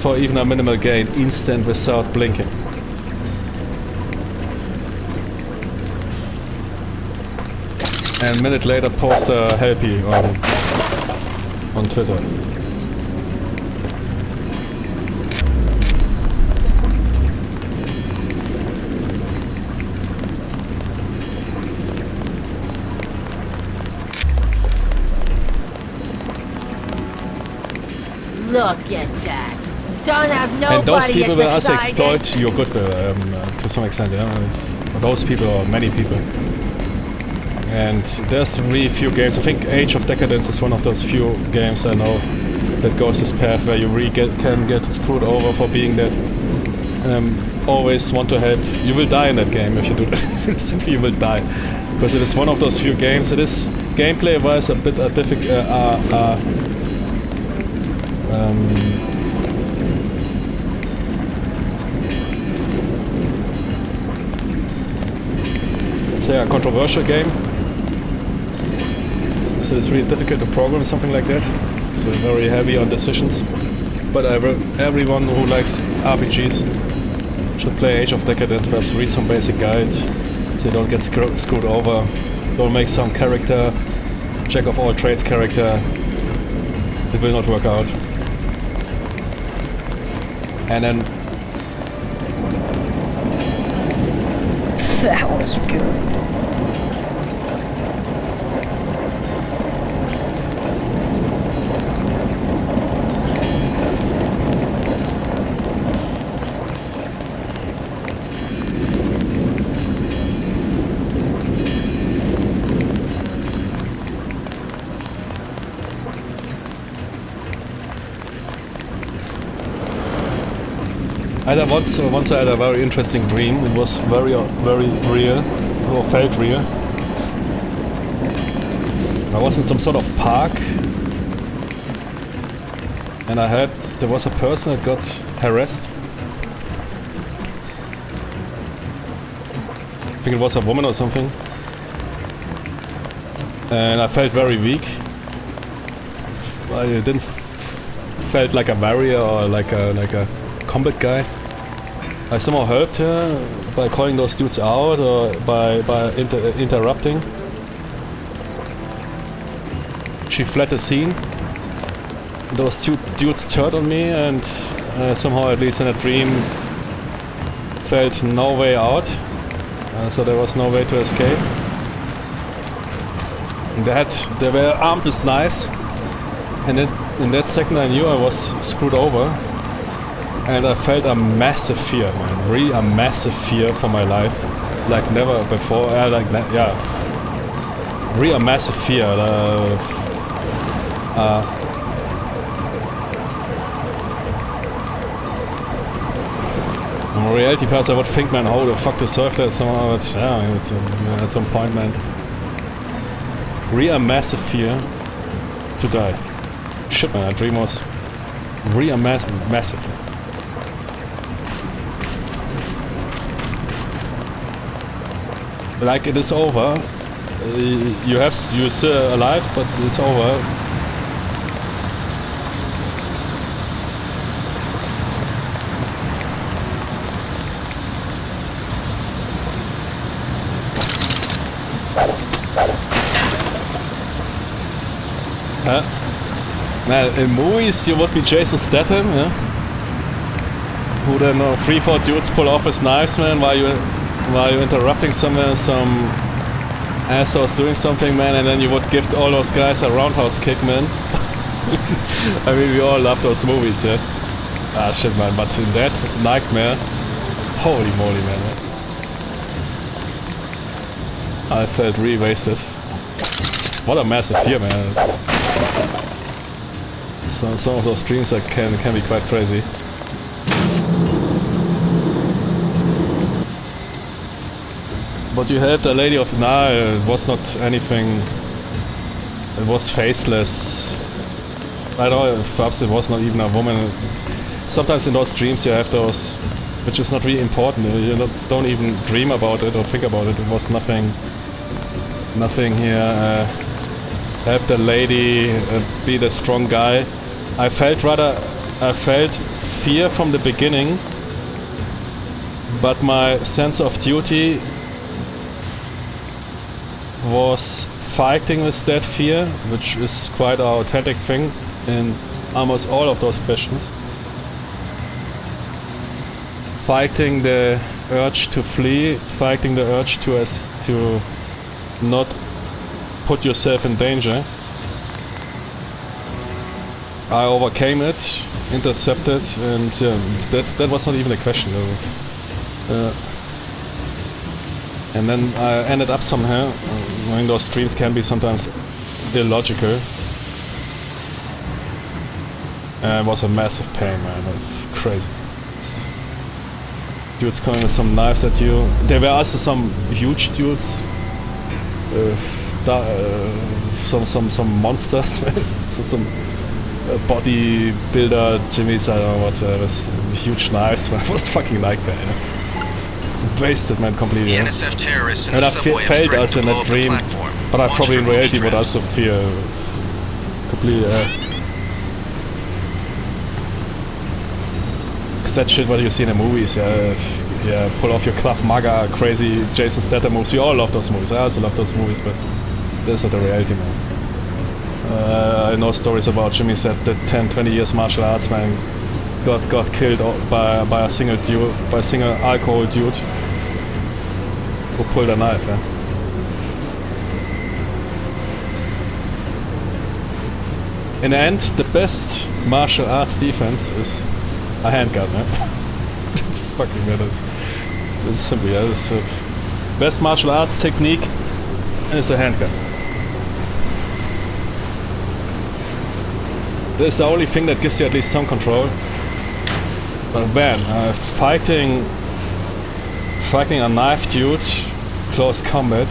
for even a minimal gain, instant without blinking. And a minute later post a helpy on Twitter. Look at that. Don't have nobody and those people will also beside exploit your goodwill to some extent, yeah. Those people or many people. And there's really few games. I think Age of Decadence is one of those few games I know that goes this path where you really can get screwed over for being that. Always want to help. You will die in that game if you do that. Simply you will die. Because it is one of those few games. It is gameplay wise a bit difficult. Let's say a controversial game. So it's really difficult to program something like that. It's very heavy on decisions. But everyone who likes RPGs should play Age of Decadence, perhaps read some basic guides so you don't get screwed over. Don't make some character, jack of all trades character. It will not work out. And then... That was good. Once I had a very interesting dream. It was very real, or felt real. I was in some sort of park, and I heard there was a person that got harassed. I think it was a woman or something. And I felt very weak. I didn't felt like a warrior or like a combat guy. I somehow helped her by calling those dudes out or by interrupting. She fled the scene. Those two dudes turned on me, and somehow, at least in a dream, felt no way out. So there was no way to escape. They were armed with knives, and in that second I knew I was screwed over. And I felt a massive fear, man. Really a massive fear for my life. Like never before. Really a massive fear. In reality, perhaps I would think, man, how the fuck to surf that somehow, but yeah, at some point, man. Really a massive fear to die. Shit, man, that dream was really massive. Like, it is over. You're still alive, but it's over. Man, in movies you would be Jason Statham, yeah? Who then 3-4 dudes pull off his knives, man, while you're interrupting some assholes doing something, man, and then you would give all those guys a roundhouse kick, man. I mean, we all love those movies, yeah? Ah, shit, man, but in that nightmare, holy moly, man. I felt really wasted. What a massive fear, man. Some of those dreams can be quite crazy. But you helped a lady of... Nah, it was not anything... It was faceless. I don't know, perhaps it was not even a woman. Sometimes in those dreams you have those... Which is not really important. You don't even dream about it or think about it. It was nothing... Nothing here. Help the lady, be the strong guy. I felt fear from the beginning, but my sense of duty was fighting with that fear, which is quite an authentic thing in almost all of those questions. Fighting the urge to flee, fighting the urge to not put yourself in danger. I overcame it, intercepted, and that was not even a question. And then I ended up somehow. I mean, those dreams can be sometimes illogical. And it was a massive pain, man. Crazy. Dudes coming with some knives at you. There were also some huge dudes. Some monsters, man. Some bodybuilder Jimmys, I don't know what, with huge knives, man. It was fucking like that, yeah. Wasted, man, completely. The NSF terrorists in and the I subway failed us in that dream, but I probably in reality would also fear completely. Cause that shit what you see in the movies, yeah, pull off your Krav Maga, crazy Jason Statham moves. We all love those movies. I also love those movies, but this is not the reality, man. I know stories about Jimmy said that 10-20 years martial arts, man, got killed by a single alcohol dude who pulled a knife, yeah. In the end, the best martial arts defense is a handgun, man. It's fucking weird. It's simple, yeah. It's best martial arts technique is a handgun. It's the only thing that gives you at least some control. But man, fighting a knife dude, close combat,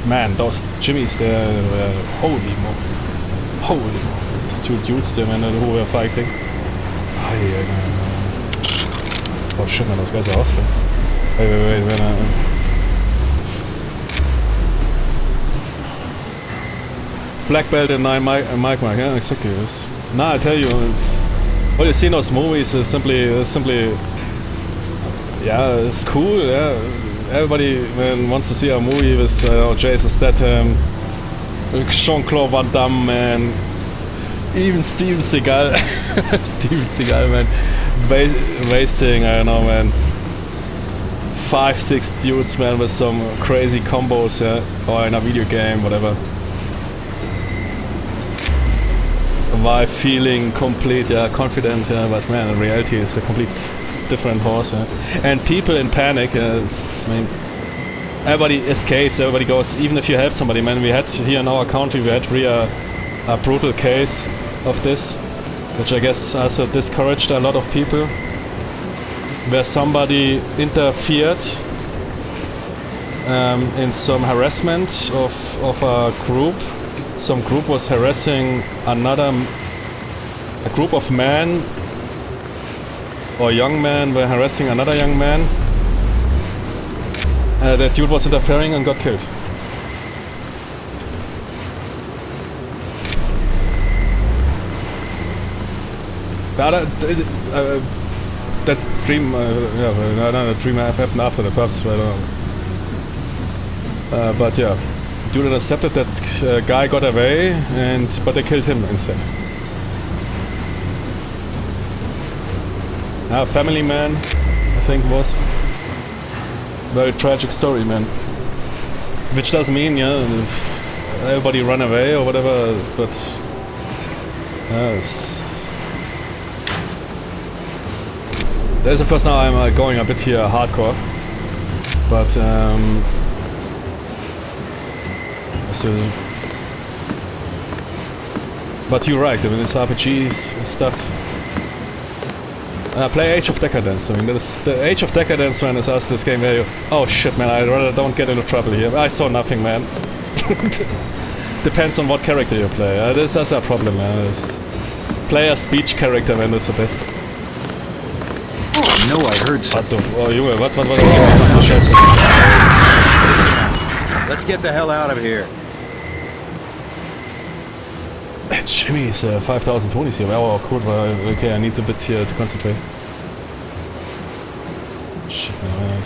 man, those Jimmys there, holy moly. These two dudes there, man, who were fighting. Oh shit, man, those guys are awesome. Wait, Black belt and 9 mic, yeah, exactly. Nah, I tell you, it's what you see in those movies is simply Yeah, it's cool. Yeah, everybody man wants to see a movie with Jason Statham, Jean-Claude Van Damme, man. Even Steven Seagal. Steven Seagal, man. Wasting, I don't know, man. 5-6 dudes, man, with some crazy combos, yeah, or in a video game, whatever. While feeling complete, yeah, confident, yeah, but man, in reality, it's a complete different horse, yeah. And people in panic, I mean, everybody escapes, everybody goes, even if you help somebody, man. We had here in our country, we had really a brutal case of this, which I guess has discouraged a lot of people, where somebody interfered in some harassment of a group. Some group was harassing a group of men or young men were harassing another young man. That dude was interfering and got killed. That dream, the dream happened after the perhaps, I don't know. But yeah, dude intercepted that guy, got away, but they killed him instead. Family man, I think it was. Very tragic story, man. Which doesn't mean, yeah, everybody run away or whatever, but there's a person I'm going a bit here hardcore, but but you're right. I mean, it's RPGs stuff. Play Age of Decadence. I mean, the Age of Decadence, man, is us this game where you... Oh shit, man, I'd rather don't get into trouble here. I saw nothing, man. Depends on what character you play. This is a problem, man. Play a speech character when it's the best. Oh no, I heard something. Oh, Junge, what? Let's get the hell out of here. Jimmy's 5020s here. Oh, cool. Okay, I need a bit here to concentrate. Shit, man.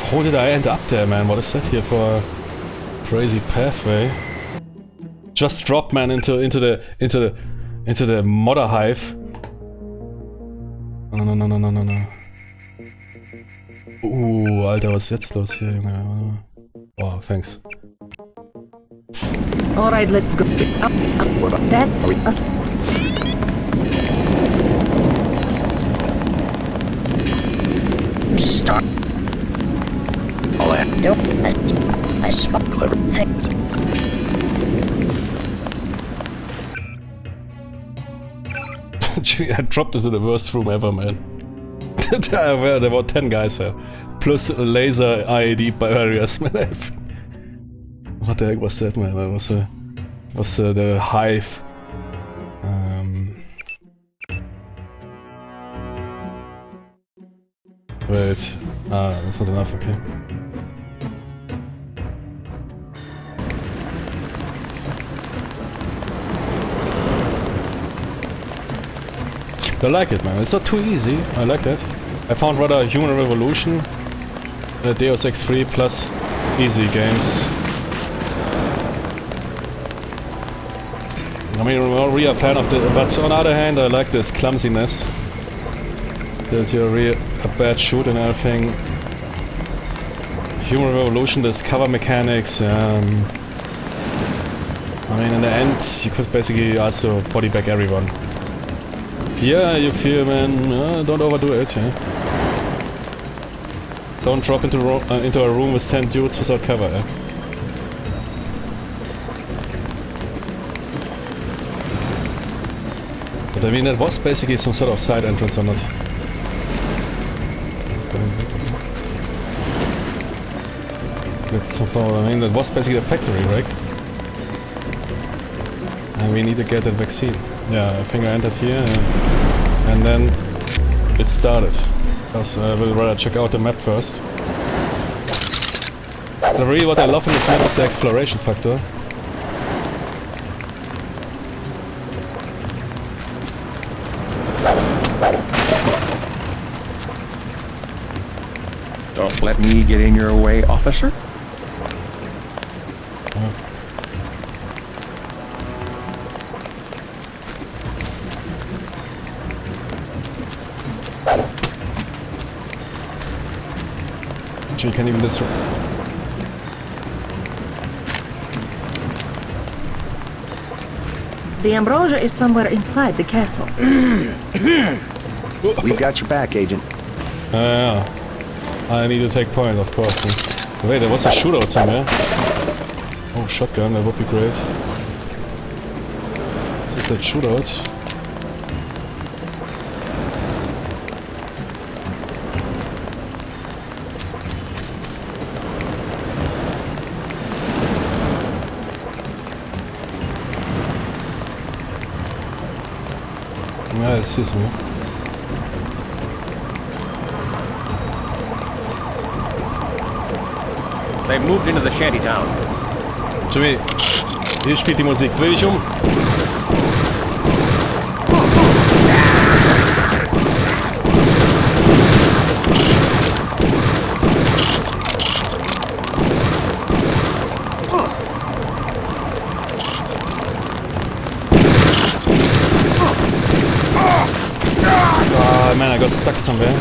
How did I end up there, man? What is that here for a crazy pathway? Just drop, man, into the modder hive. No. Alter, was ist jetzt los hier, Junge? Oh, thanks. All right, let's go. That us. Stop. All that. Nope. I spot clever things. I dropped into the worst room ever, man. There were 10 guys there. Plus laser IED barriers, man. What the heck was that, man? That was the hive. Wait. That's not enough, okay. I like it, man. It's not too easy. I like that. I found rather Human Revolution, Deus Ex 3 plus easy games. I mean, I'm not really a fan of but on the other hand, I like this clumsiness. That you're really a bad shoot and everything. Human Revolution, this cover mechanics. I mean, in the end, you could basically also body bag everyone. Yeah, you feel, man, don't overdo it, yeah? Don't drop into a room with 10 dudes without cover, yeah? But I mean, that was basically some sort of side entrance or not. So far, I mean, that was basically the factory, right? And we need to get that vaccine. Yeah, I think I entered here, and then it started. Because I will rather check out the map first. But really what I love in this map is the exploration factor. let me get in your way, officer? You can even disrupt. The ambrosia is somewhere inside the castle. We've got your back, Agent. Yeah. I need to take point, of course. Wait, there was a shootout somewhere. Oh, shotgun, that would be great. Is this that shootout? Yeah, it sees me. They've moved into the shantytown. Jimmy, hier spielt die Musik. Dreh dich um. Oh man, I got stuck somewhere.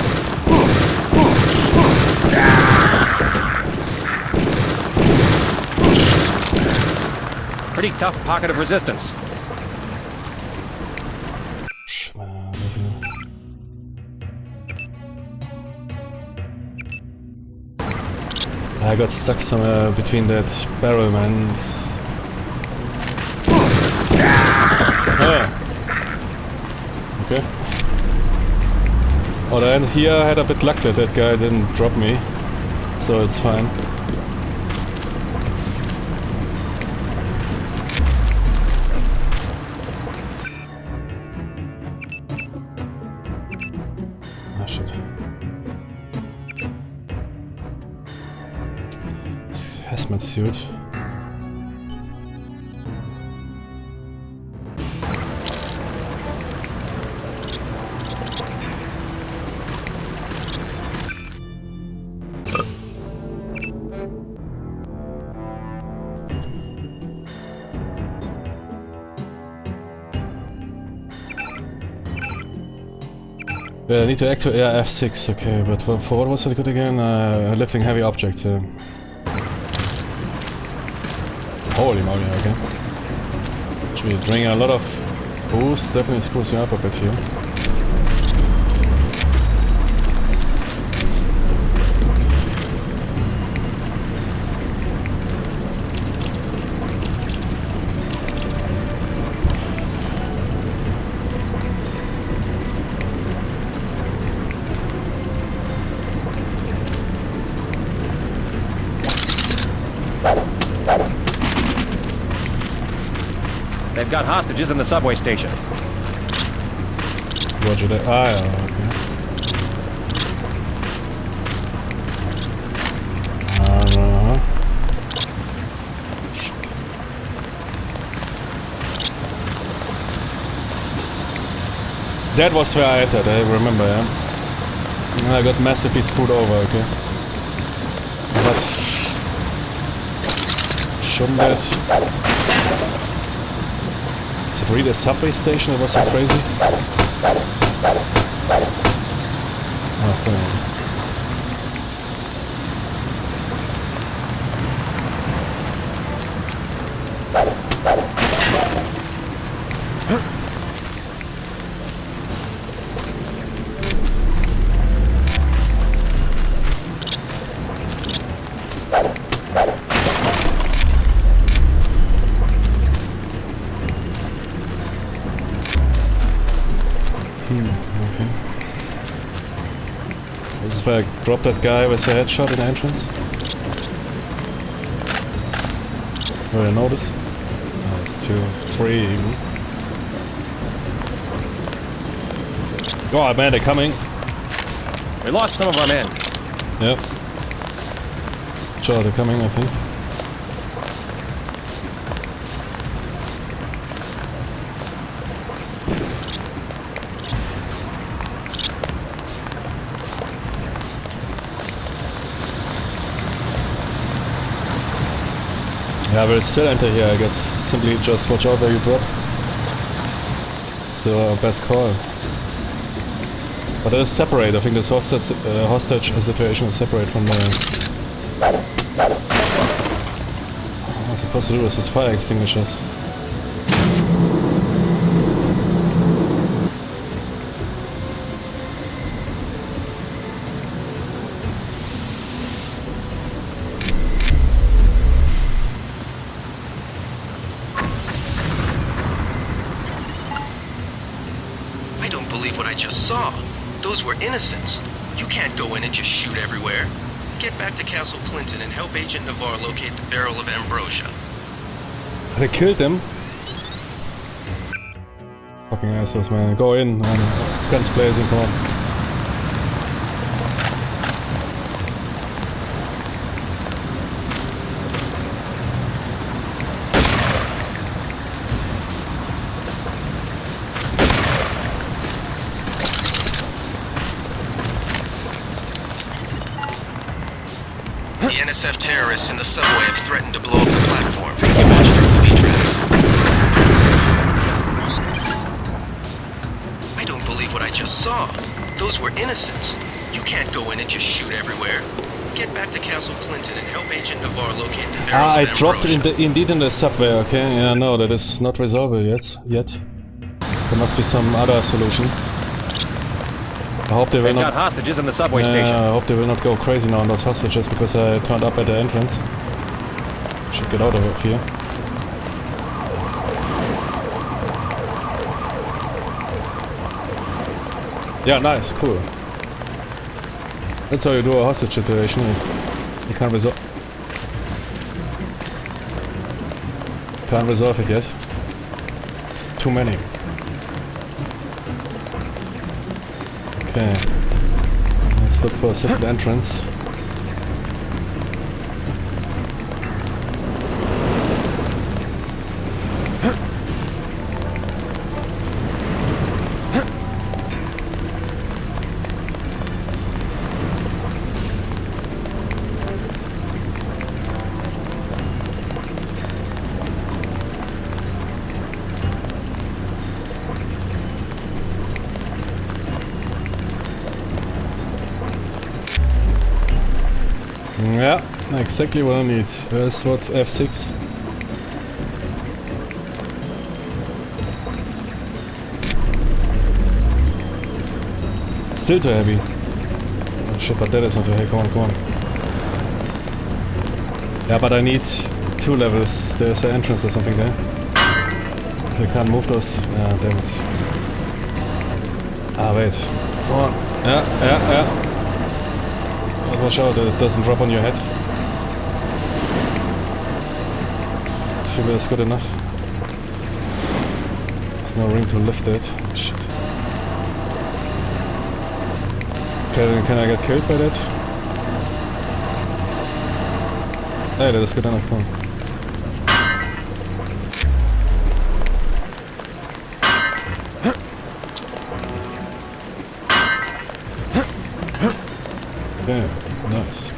Pretty tough pocket of resistance. I got stuck somewhere between that barrel, man. Oh. Okay. Oh, then here I had a bit luck that that guy didn't drop me, so it's fine. Ah, shit. Hazmat suit. Yeah, I need to activate, yeah, F6, okay, but for what was it good again? Lifting heavy objects, yeah. Holy moly, okay. Actually, drinking a lot of boost definitely screws you up a bit here. They've got hostages in the subway station. Roger that. Ah, yeah, okay. Shit. That was where I entered, I remember, yeah. I got massively screwed over, okay. But shouldn't that... Is it really a subway station that was so crazy? Oh, sorry. Okay. This is where I dropped that guy with a headshot in the entrance. Where I notice? Oh, it's 2-3 even. Oh man, they're coming. We lost some of our men. Yep. Sure, they're coming, I think. Yeah, we'll still enter here, I guess. Simply just watch out where you drop. It's the best call. But it is separate. I think this hostage situation is separate from the... What I'm supposed to do is his fire extinguishers. I don't believe what I just saw. Those were innocents. You can't go in and just shoot everywhere. Get back to Castle Clinton and help Agent Navarre locate the barrel of ambrosia. They killed him? Fucking assholes, man. Go in, guns blazing, come on. The NSF terrorists in the subway have threatened to blow up the platform. You watch for booby traps. I don't believe what I just saw. Those were innocents. You can't go in and just shoot everywhere. Get back to Castle Clinton and help Agent Navarre locate the barrel of I ambrosia. dropped indeed in the subway, okay? Yeah, no, that is not resolvable yet. There must be some other solution. I hope they will They've not... got hostages in the subway station. I hope they will not go crazy now on those hostages because I turned up at the entrance. Should get out of here. Yeah, nice, cool. That's how you do a hostage situation. You can't resolve it yet. It's too many. Okay. Let's look for a second entrance. Yeah, exactly what I need. Where's what? F6? It's still too heavy. Oh shit, but that is not too heavy. Come on, come on. Yeah, but I need 2 levels. There's an entrance or something there. I can't move those. Ah, damn it. Ah, wait. Come on. Yeah. Watch out that it doesn't drop on your head. I feel that's good enough. There's no room to lift it. Shit. Can I get killed by that? Hey, that is good enough, come on. Okay, nice.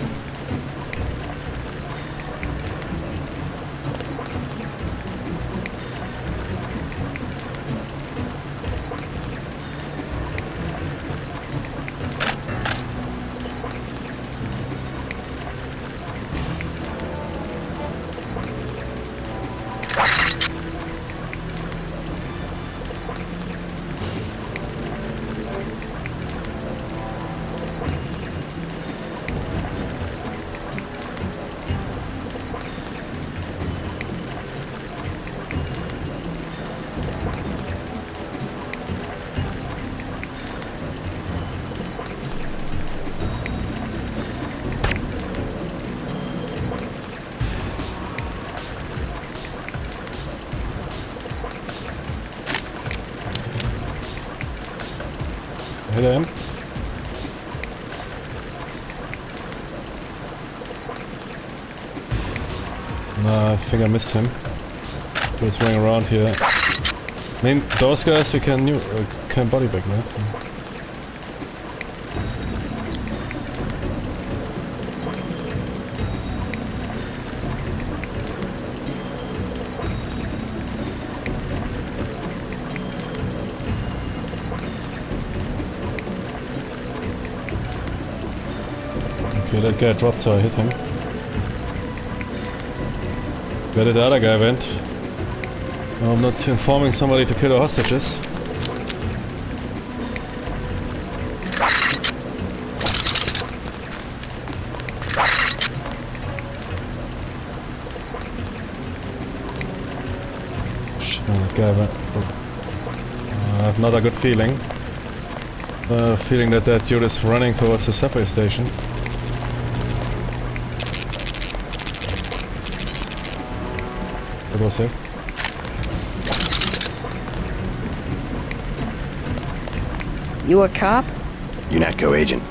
Hit him. No, I think I missed him. He's running around here. I mean, those guys we can body bag, right? Okay, that guy dropped, so I hit him. Where did the other guy went? Oh, I'm not informing somebody to kill the hostages. Shit, man, that guy went... I have not a good feeling. Feeling that that dude is running towards the subway station. What was it? You a cop? UNATCO agent.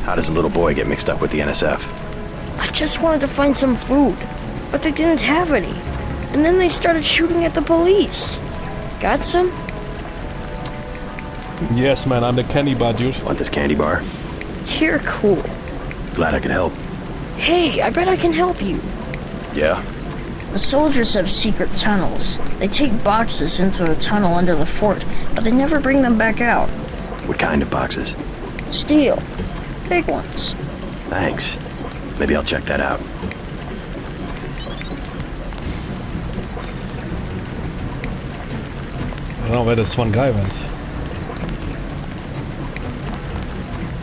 How does a little boy get mixed up with the NSF? I just wanted to find some food, but they didn't have any. And then they started shooting at the police. Got some? Yes, man, I'm the candy bar dude. Want this candy bar? You're cool. Glad I could help. Hey, I bet I can help you. Yeah? The soldiers have secret tunnels. They take boxes into the tunnel under the fort, but they never bring them back out. What kind of boxes? Steel. Big ones. Thanks. Maybe I'll check that out. I don't know where this one guy went.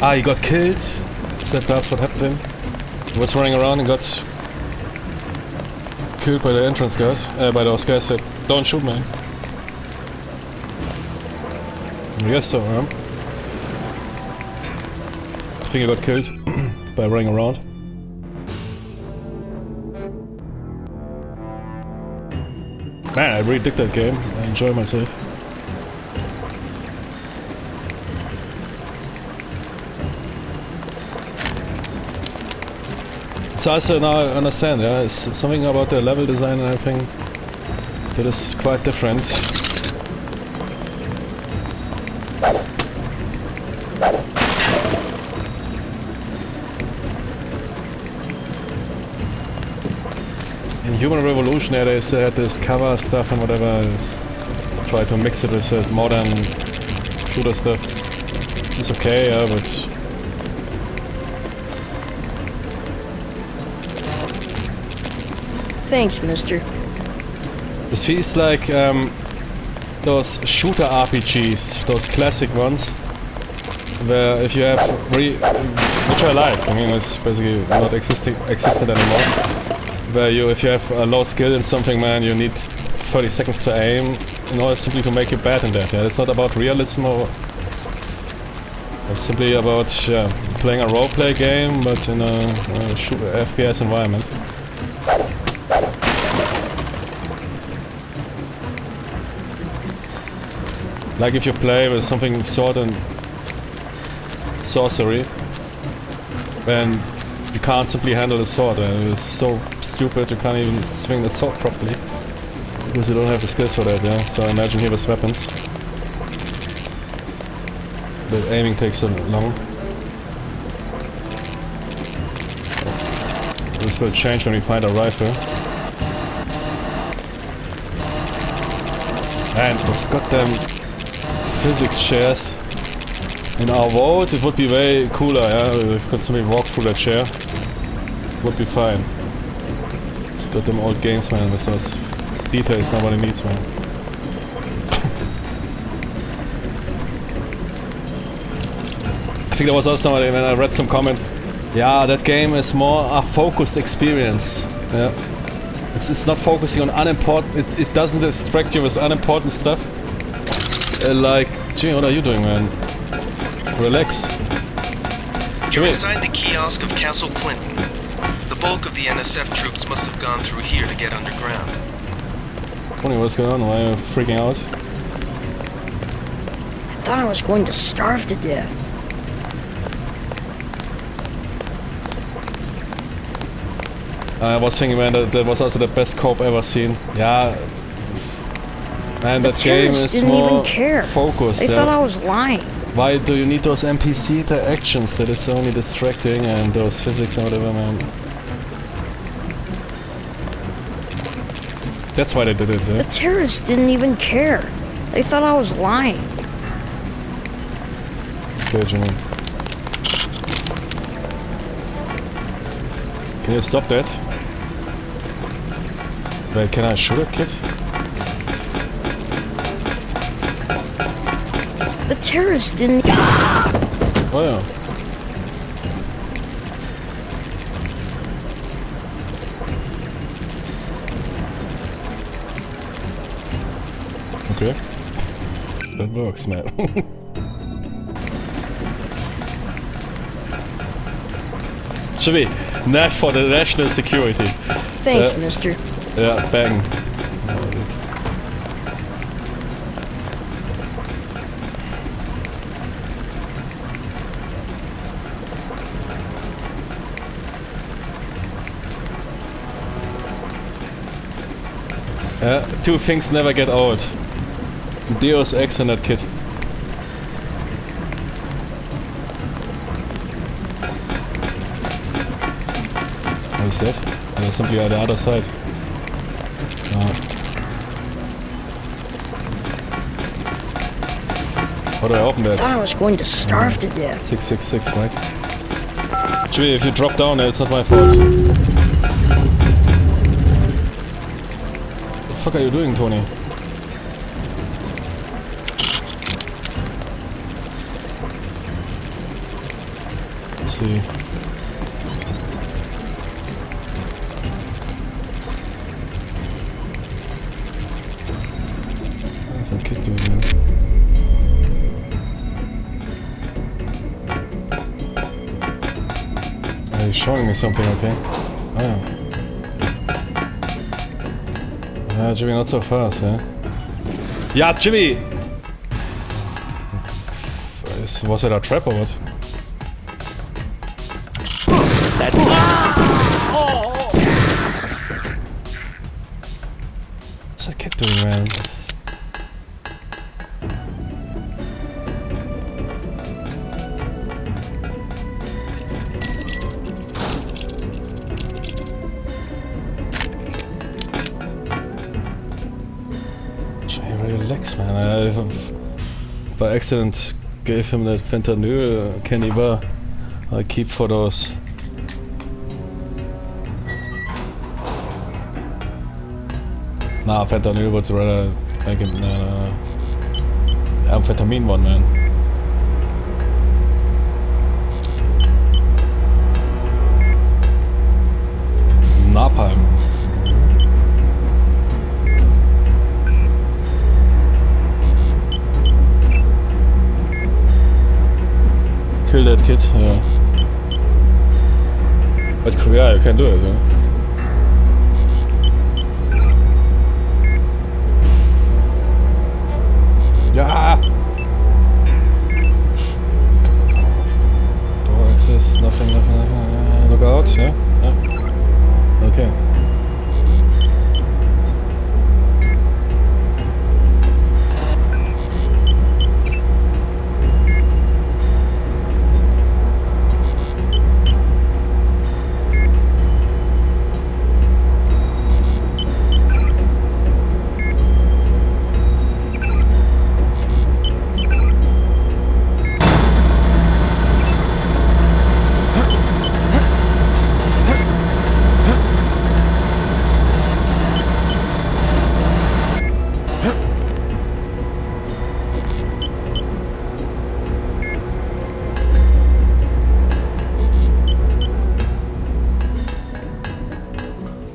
Ah, he got killed. Is that perhaps what happened to him? He was running around and got killed by the entrance guard. By those guys that don't shoot, man. I guess so, huh? I think he got killed by running around. Man, I really dig that game. I enjoy myself. It's also, now I understand, yeah, it's something about the level design and everything that is quite different. In Human Revolution, yeah, they had this cover stuff and whatever, try to mix it with modern shooter stuff. It's okay, yeah, but... Thanks, mister. This feels like those shooter RPGs, those classic ones, where if you have which I like, I mean it's basically not existent anymore, where if you have a low skill in something, man, you need 30 seconds to aim in order simply to make you bad in that. Yeah, it's not about realism or it's simply about playing a roleplay game, but in a FPS environment. Like if you play with something sword and sorcery, then you can't simply handle the sword. It's so stupid you can't even swing the sword properly because you don't have the skills for that. Yeah. So I imagine here with weapons, the aiming takes so long. This will change when we find a rifle. And those goddamn physics chairs. In our world, it would be way cooler, yeah? We could simply walk through that chair. Would be fine. It's got them old games, man, with those details nobody needs, man. I think there was also somebody, when I read some comment, yeah, that game is more a focused experience. Yeah. It's not focusing on unimportant, it doesn't distract you with unimportant stuff. Like, gee, what are you doing, man? Relax. You're inside the kiosk of Castle Clinton. The bulk of the NSF troops must have gone through here to get underground. Wondering what's going on, why are you freaking out? I thought I was going to starve to death. I was thinking, man, that was also the best cope ever seen. Yeah. Man, that game is more focused. They thought I was lying. Why do you need those NPC interactions that is only distracting and those physics and whatever, man? That's why they did it, yeah? The terrorists didn't even care. They thought I was lying. Okay, Jimmy. Can you stop that? Wait, can I shoot that kid? The terrorist didn't... Oh yeah. Okay. That works, man. Should be net for the national security. Thanks, mister. Yeah, bang. Two things never get old. Deus Ex and that kid. What is that? There's something on the other side. How do I open that? I was going to starve to death. 666, right? Actually, if you drop down there, it's not my fault. What the fuck are you doing, Tony? Let's see. What's some kid doing there? He's showing me something, okay? Oh yeah. Jimmy, not so fast, eh? Yeah, Jimmy! Was it a trap or what? What's that kid doing, man? Relax, man. I by accident gave him that fentanyl candy bar I keep for those. Nah, fentanyl would rather make him amphetamine one, man. Napalm. Kill that kid, yeah. But yeah, you can do it, yeah. Yeah! Door access, nothing. Look out, yeah? Yeah. Okay.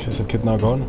Is that kid now gone?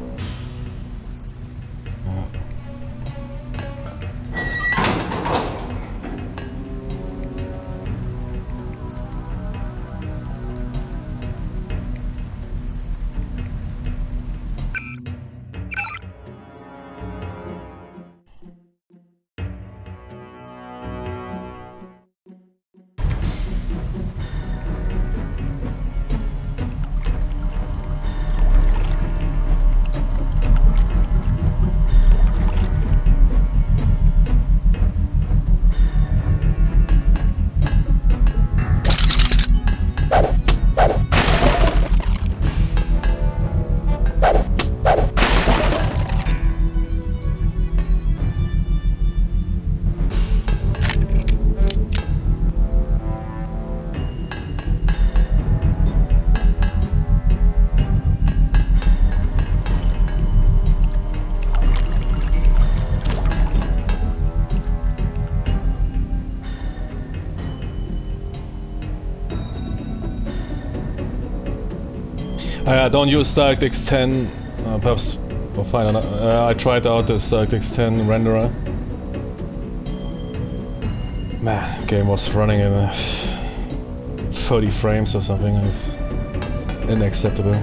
Don't use DirectX 10. Perhaps we'll find another. I tried out this DirectX 10 renderer. Man, game was running in 30 frames or something. It's unacceptable.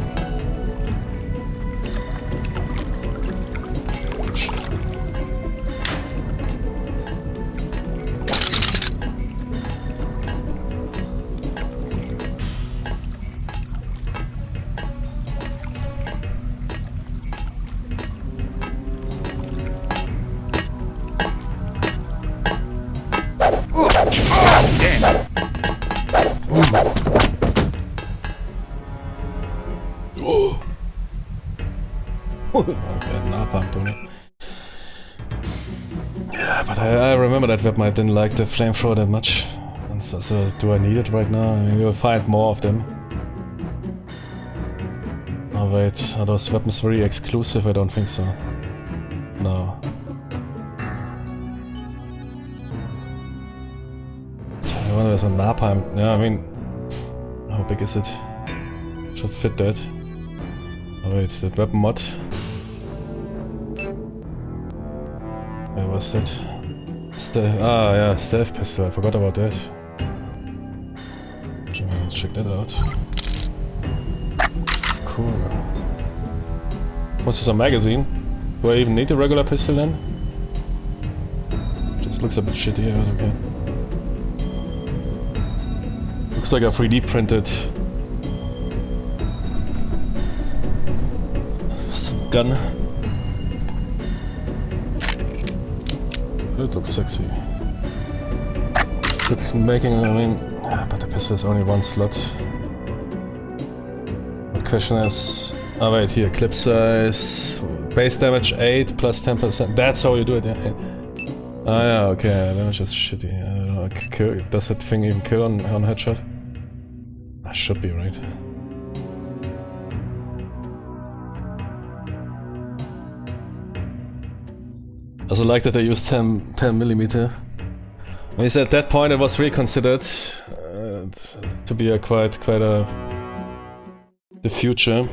Yeah, but I remember that weapon. I didn't like the flamethrower that much. And so do I need it right now? I mean, you'll find more of them. Oh wait, are those weapons very exclusive? I don't think so. No. I wonder there's a napalm. Yeah, I mean, how big is it? Should fit that. Oh wait, that weapon mod. Where was that? Yeah, stealth pistol. I forgot about that. Let's check that out. Cool. Must be some magazine. Do I even need a regular pistol then? Just looks a bit shitty, but okay. Looks like a 3D printed some gun. It looks sexy. It's making, I mean, but the pistol is only one slot. The question is, oh wait, here, clip size, base damage 8 plus 10%. That's how you do it, yeah. Ah yeah, okay, damage is shitty. I don't know, does that thing even kill on headshot? That should be, right? I also like that they used 10mm. When he said at that point it was really considered to be a quite the future.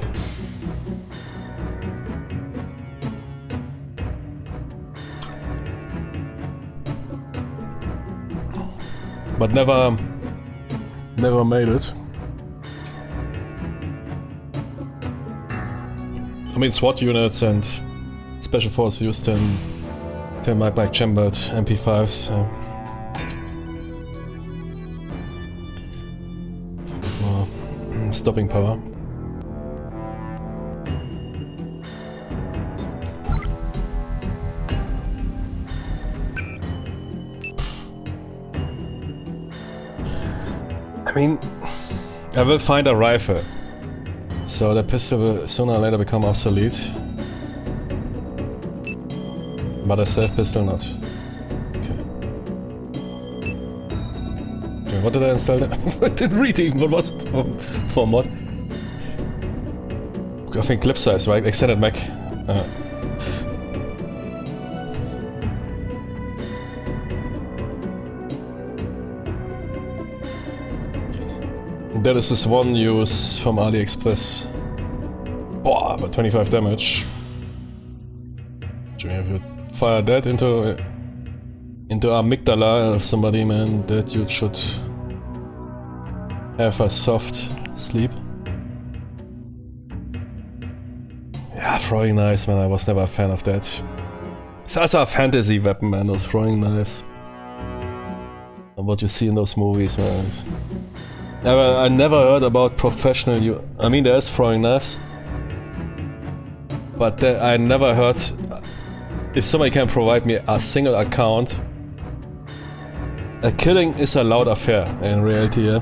But never made it. I mean, SWAT units and special forces used to make chambered MP5s. More stopping power. I mean, I will find a rifle, so the pistol will sooner or later become obsolete. But a self pistol not. Okay. What did I install there? I didn't read even. What was it for mod? I think clip size, right? Extended mag. That is this one use from AliExpress. Boah, but 25 damage. If you fire that into amygdala of somebody, man, that you should have a soft sleep. Yeah, throwing knives, man, I was never a fan of that. It's also a fantasy weapon, man, those throwing knives. And what you see in those movies, man. I never heard about professional I mean, there's throwing knives. But I never heard... If somebody can provide me a single account, a killing is a loud affair in reality, yeah.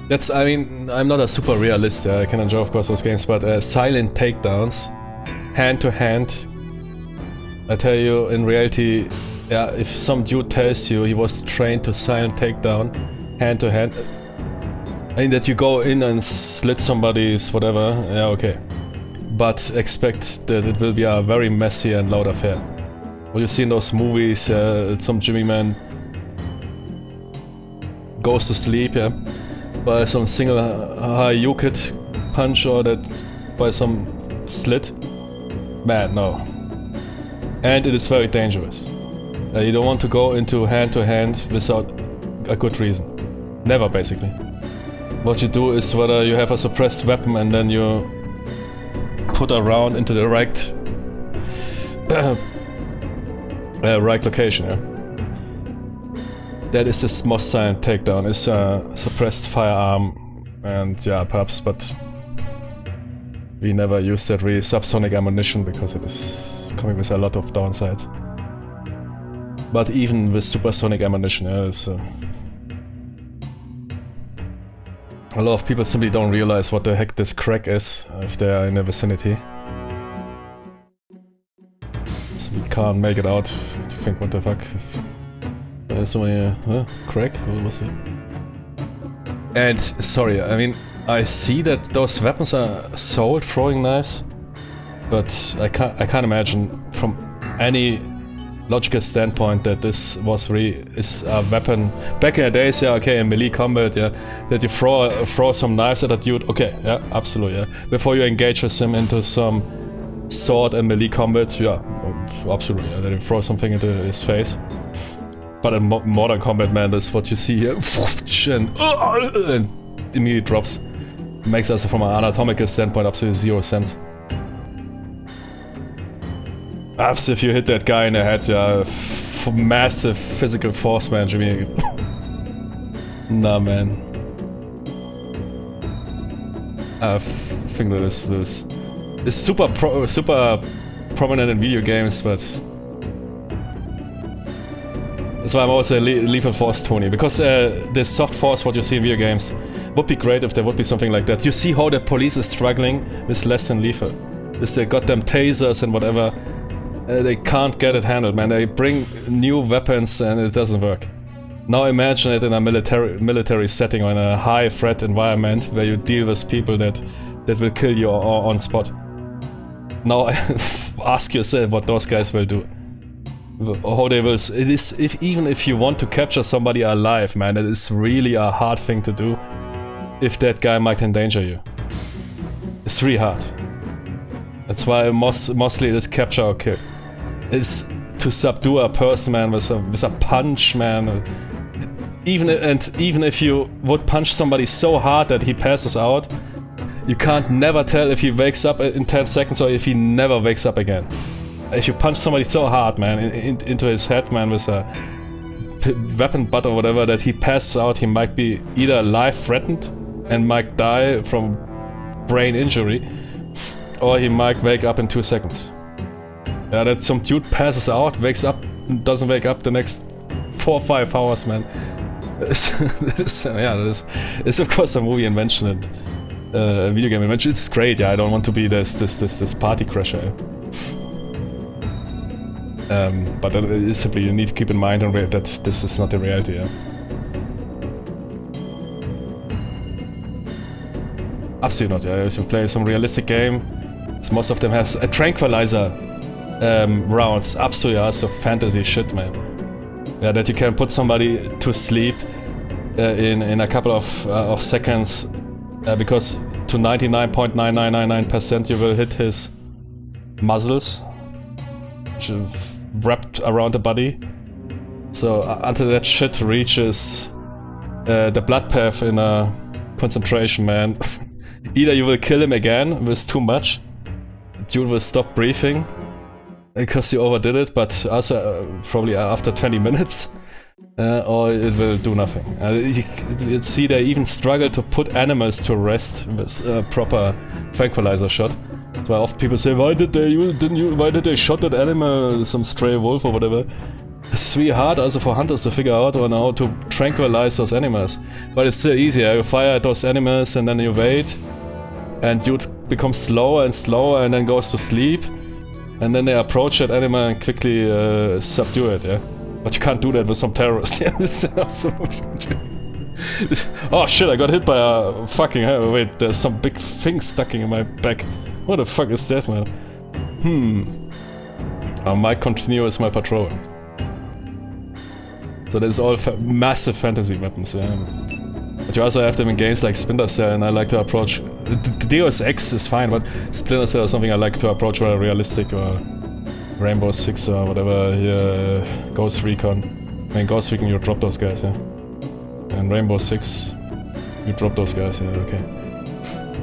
That's, I mean, I'm not a super realist, yeah. I can enjoy of course those games, but silent takedowns, hand to hand, I tell you, in reality, yeah, if some dude tells you he was trained to silent takedown, hand to hand, I mean that you go in and slit somebody's whatever, yeah, okay. But expect that it will be a very messy and loud affair. What you see in those movies, some Jimmy man goes to sleep, yeah, by some single high kid punch or that by some slit. Man, no. And it is very dangerous. You don't want to go into hand-to-hand without a good reason. Never, basically. What you do is whether you have a suppressed weapon and then you put a round into the right right location, yeah. That is this most silent takedown, is a suppressed firearm, and yeah, perhaps, but we never use that really subsonic ammunition because it is coming with a lot of downsides. But even with supersonic ammunition, yeah, it's, a lot of people simply don't realize what the heck this crack is if they are in the vicinity. So we can't make it out. You think, what the fuck? So many, crack? What was it? And, sorry, I mean, I see that those weapons are sold, throwing knives, but I can't imagine from any logical standpoint that this was is a weapon. Back in the days, yeah, okay, in melee combat, yeah, that you throw some knives at a dude, okay, yeah, absolutely, yeah. Before you engage with him into some sword and melee combat, yeah, absolutely, yeah, that you throw something into his face. But in modern combat, man, that's what you see here, and immediately drops. Makes us, from an anatomical standpoint, absolutely 0 sense. Perhaps if you hit that guy in the head, yeah, massive physical force, man, Jimmy. Nah, man. I think that this is super prominent in video games, but that's why I'm always a lethal force Tony, because this soft force, what you see in video games, would be great if there would be something like that. You see how the police is struggling with less than lethal. With their goddamn tasers and whatever. They can't get it handled, man. They bring new weapons and it doesn't work. Now imagine it in a military setting or in a high threat environment where you deal with people that will kill you on spot. Now ask yourself what those guys will do. How they will. It is, even if you want to capture somebody alive, man, it is really a hard thing to do. If that guy might endanger you, it's really hard. That's why mostly it is capture or kill. It's to subdue a person, man, with a punch, man. Even if you would punch somebody so hard that he passes out, you can't never tell if he wakes up in 10 seconds or if he never wakes up again. If you punch somebody so hard, man, into his head, man, with a weapon butt or whatever, that he passes out, he might be either life threatened and might die from brain injury, or he might wake up in 2 seconds. Yeah, that some dude passes out, wakes up, doesn't wake up the next 4 or 5 hours, man. It's of course a movie invention and a video game invention. It's great, yeah. I don't want to be this party crasher. But simply you need to keep in mind that this is not the reality. Yeah. Absolutely not. Yeah. If you play some realistic game, most of them have a tranquilizer rounds. Absolutely, also fantasy shit, man. Yeah, that you can put somebody to sleep in a couple of seconds, because to 99.9999% you will hit his muscles, which are wrapped around the body. So until that shit reaches the blood path in a concentration, man, either you will kill him again with too much, dude will stop breathing because you overdid it, but also probably after 20 minutes, or it will do nothing. You see, they even struggle to put animals to rest with a proper tranquilizer shot. That's why often people say, why did they shot that animal, some stray wolf or whatever? It's really hard also for hunters to figure out on how to tranquilize those animals. But it's still easier. You fire at those animals and then you wait, and dude becomes slower and slower and then goes to sleep. And then they approach that animal and quickly subdue it, yeah? But you can't do that with some terrorists. Oh shit, I got hit by a fucking... wait, there's some big thing stuck in my back. What the fuck is that, man? I might continue with my patrol. So there's all massive fantasy weapons, yeah. But you also have them in games like Splinter Cell, and I like to approach Deus Ex is fine, but Splinter Cell is something I like to approach rather realistic, or Rainbow Six or whatever, Ghost Recon. I mean, Ghost Recon, you drop those guys, yeah. And Rainbow Six, you drop those guys, yeah, okay.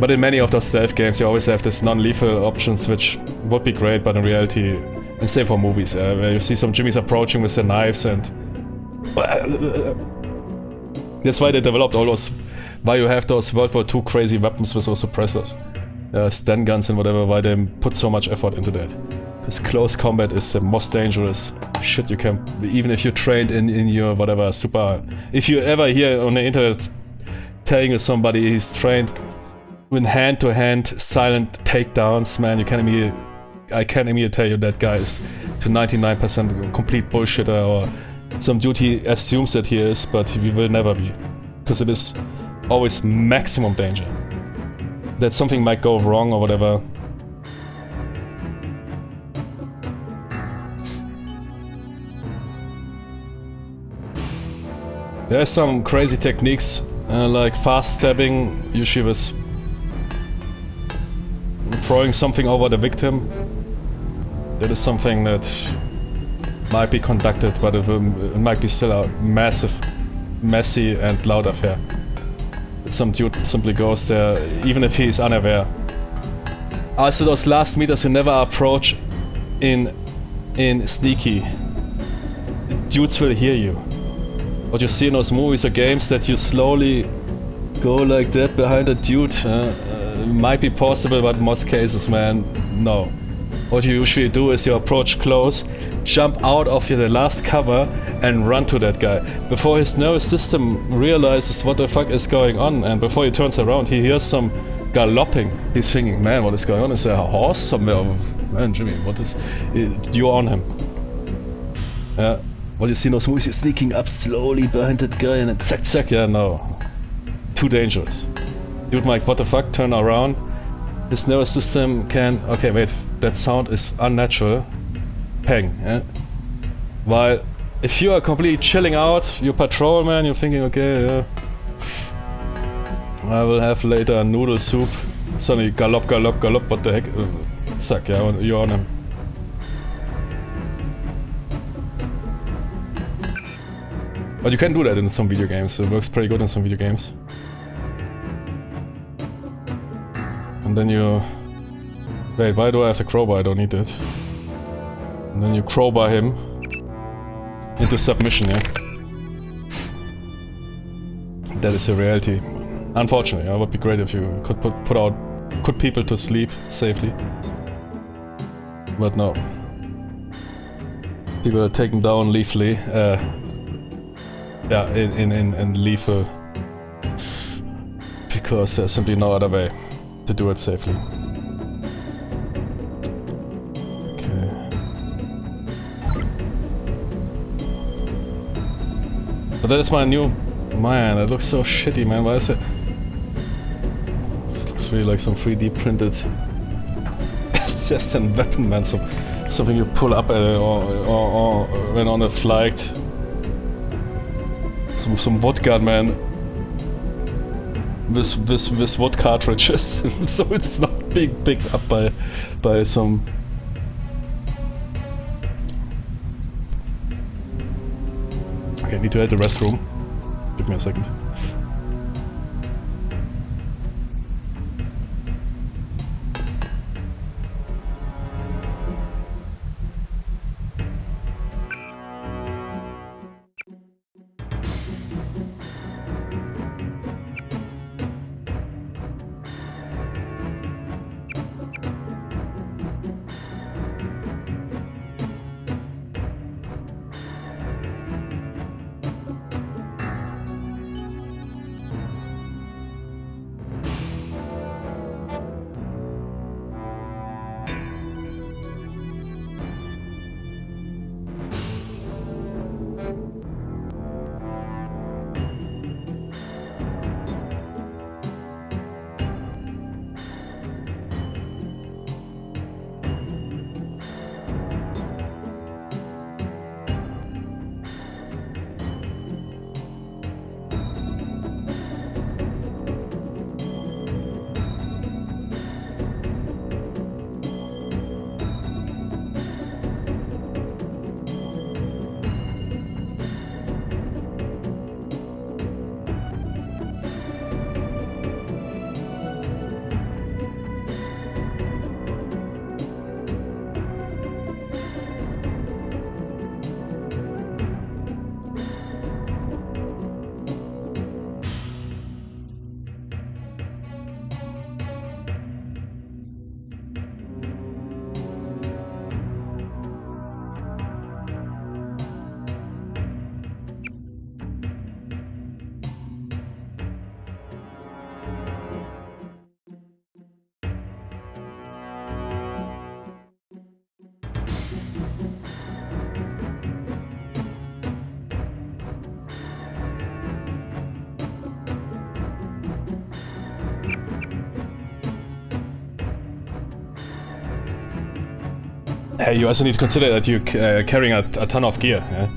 But in many of those stealth games, you always have this non-lethal options, which would be great, but in reality, and same for movies, where you see some Jimmies approaching with their knives and... That's why they developed all those... Why you have those World War II crazy weapons with those suppressors. Stun guns and whatever, why they put so much effort into that. Because close combat is the most dangerous shit you can... Even if you're trained in your whatever super... If you ever hear on the internet telling somebody he's trained in hand-to-hand silent takedowns, man, you can immediately... I can immediately tell you that guy is to 99% a complete bullshitter, or some dude he assumes that he is, but he will never be. Because it is always maximum danger. That something might go wrong or whatever. There's some crazy techniques, like fast stabbing, usually with throwing something over the victim. That is something that might be conducted, but it might be still a massive, messy and loud affair. Some dude simply goes there, even if he is unaware. Also those last meters you never approach in sneaky. Dudes will hear you. What you see in those movies or games, that you slowly go like that behind a dude, might be possible, but in most cases, man, no. What you usually do is you approach close, jump out of the last cover and run to that guy. Before his nervous system realizes what the fuck is going on, and before he turns around he hears some galloping. He's thinking, man, what is going on? Is there a horse somewhere? Man, Jimmy, what is... You're on him. Yeah. What you see in those movies, you're sneaking up slowly behind that guy and then zack zack, yeah, no. Too dangerous. Dude, Mike, what the fuck? Turn around. His nervous system can... Okay, wait, that sound is unnatural. Pang, yeah? While if you are completely chilling out, your patrol, man, you're thinking, okay, yeah, I will have later a noodle soup. Suddenly, gallop, gallop, gallop, what the heck? Zack, yeah, you're on him. But you can do that in some video games, it works pretty good in some video games. And then you... Wait, why do I have the crowbar? I don't need it. And then you crowbar him into submission, yeah? That is the reality. Unfortunately, it would be great if you could put people to sleep safely. But no. People are taken down lethally. Yeah, in lethal. Because there's simply no other way to do it safely. Okay. But that is my new... Man, it looks so shitty, man. Why is it... This looks really like some 3D printed assassin weapon, man. Something you pull up or when on a flight. Some wood gun, man. With wood cartridges. So it's not being picked up by some... Okay, need to hit the restroom. Give me a second. Hey, you also need to consider that you're carrying a ton of gear. Yeah?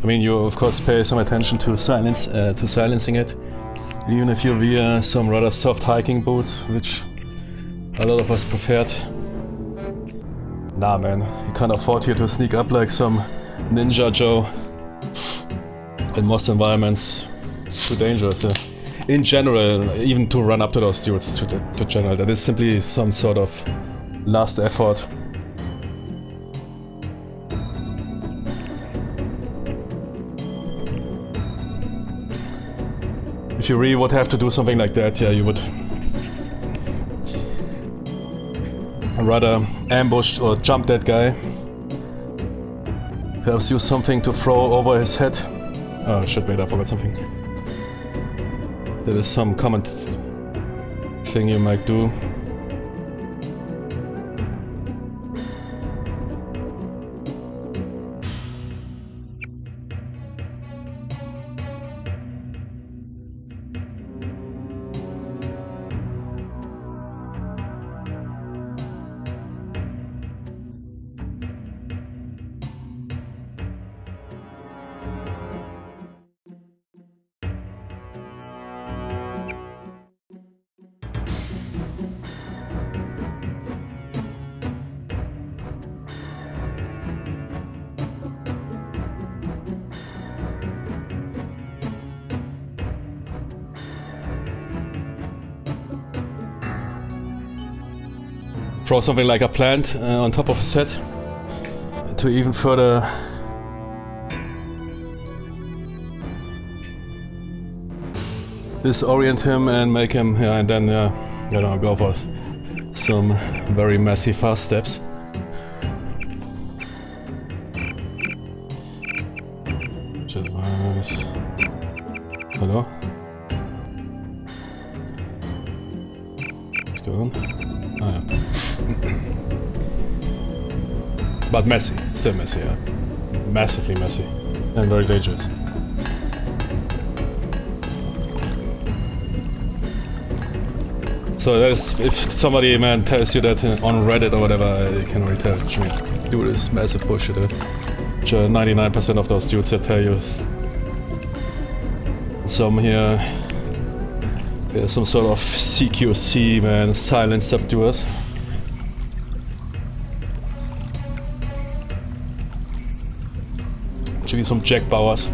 I mean, you of course pay some attention to silencing it, even if you wear some rather soft hiking boots, which a lot of us preferred. Nah, man, you can't afford here to sneak up like some Ninja Joe. In most environments, too dangerous. Yeah? In general, even to run up to those dudes, to general, that is simply some sort of last effort. If you really would have to do something like that, yeah, you would rather ambush or jump that guy. Perhaps use something to throw over his head. Oh shit, wait, I forgot something. That is some common thing you might do. Throw something like a plant on top of his head to even further disorient him and make him, yeah, and then, you know, go for some very messy fast steps. Just nice. Hello? What's going on? Ah, yeah. But messy, still messy, yeah. Massively messy. And very dangerous. So that is, if somebody, man, tells you that on Reddit or whatever, you can really tell, dude, is massive bullshit, dude. 99% of those dudes that tell you some here, there's some sort of CQC, man, silent subduers. Actually some Jack Bauers.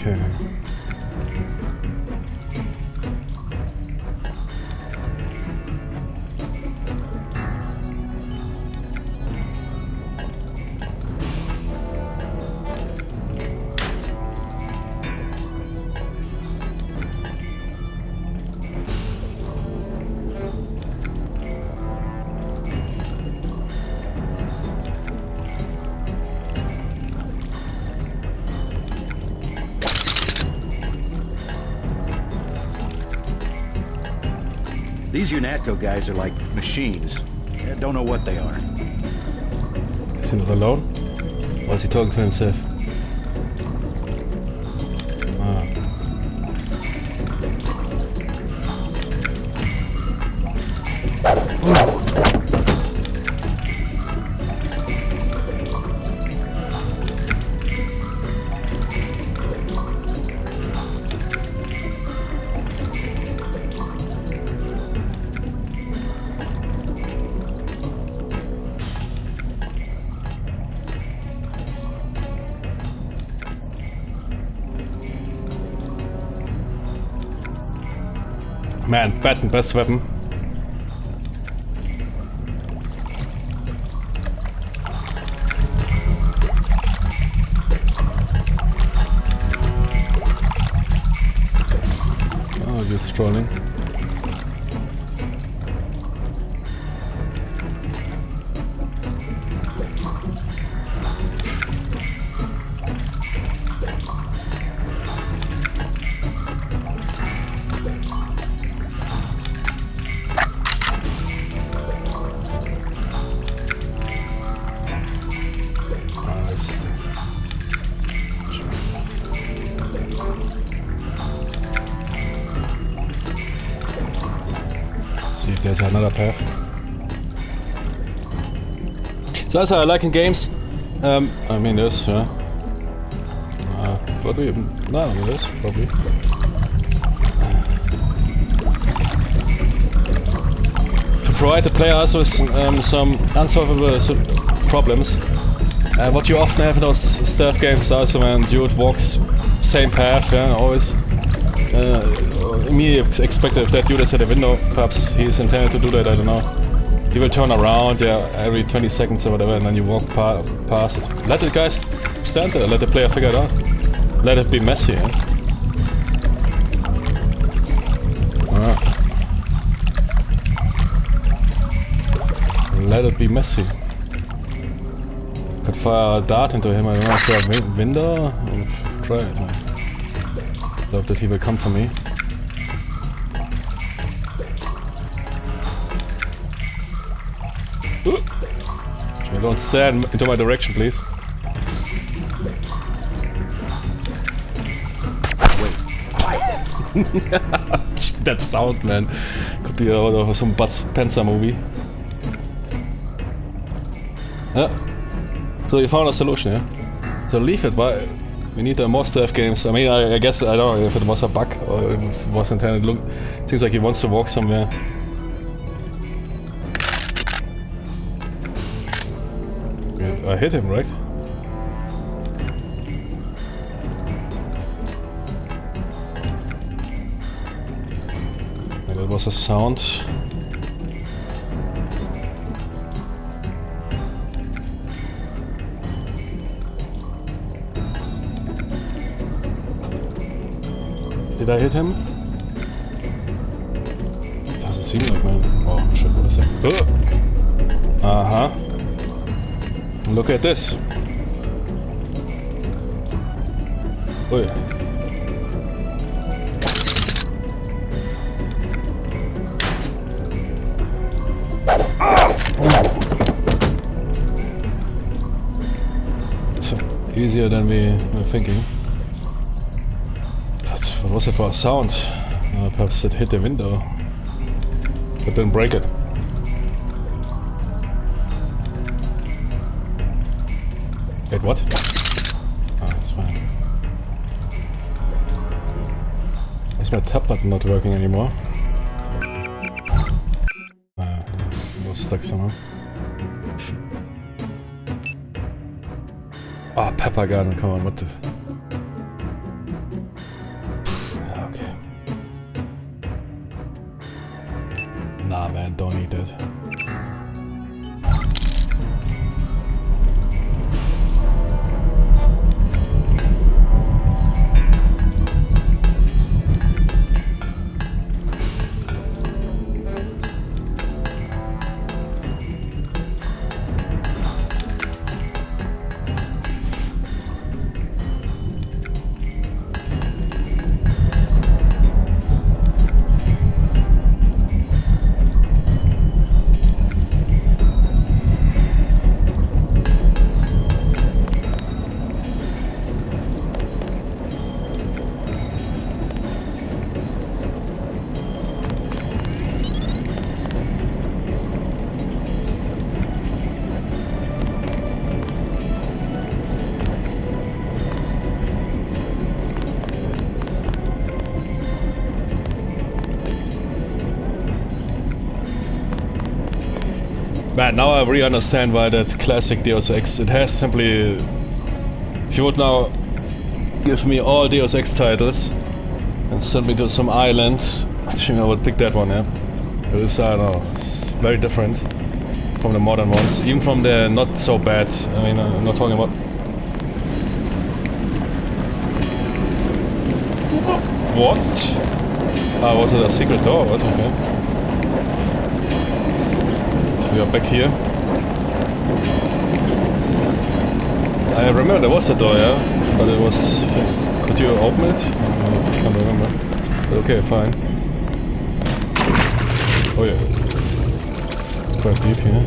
Okay. These UNATCO guys are like machines. I don't know what they are. Is he not alone? Or is he talking to himself? Ah. Man, Batten, best weapon. Oh, just trolling. See if there's another path. So that's how I like in games. I mean this, yeah. What do you... No, this, probably. To provide the player also with some unsolvable problems. What you often have in those stealth games is also when dude walks same path, yeah, always. Immediately expected if that dude is at a window, perhaps he's intended to do that, I don't know. He will turn around, yeah, every 20 seconds or whatever, and then you walk past. Let the guys stand there, let the player figure it out. Let it be messy, yeah? Let it be messy. Could fire a dart into him, I don't know, is there a window? Try it, man. Doubt that he will come for me. Don't stare into my direction, please. Wait, quiet! That sound, man. Could be out of some Bud Spencer movie. Yeah. So you found a solution, yeah? So leave it, why? We need more stealth games. I mean, I guess, I don't know if it was a bug or if it was intended. Look, seems like he wants to walk somewhere. I hit him, right? That was a sound. Did I hit him? Doesn't seem like, man. Oh, shit, what is that? Uh-huh. Look at this. Oh yeah. Easier than we were thinking. But what was it for a sound? Perhaps it hit the window. But didn't break it. Wait, what? Ah, that's fine. Is my tab button not working anymore? It was stuck somehow. Ah, pepper gun, come on, what the... Okay. Nah, man, don't need that. Man, now I really understand why that classic Deus Ex, it has simply... If you would now give me all Deus Ex titles and send me to some island, I think I would pick that one, yeah. It is, I don't know, it's very different from the modern ones, even from the not so bad, I mean, I'm not talking about... What? Ah, was it a secret door? What? Okay. We are back here. I remember there was a door, yeah? But it was... Could you open it? I can't remember. But okay, fine. Oh yeah. It's quite deep here.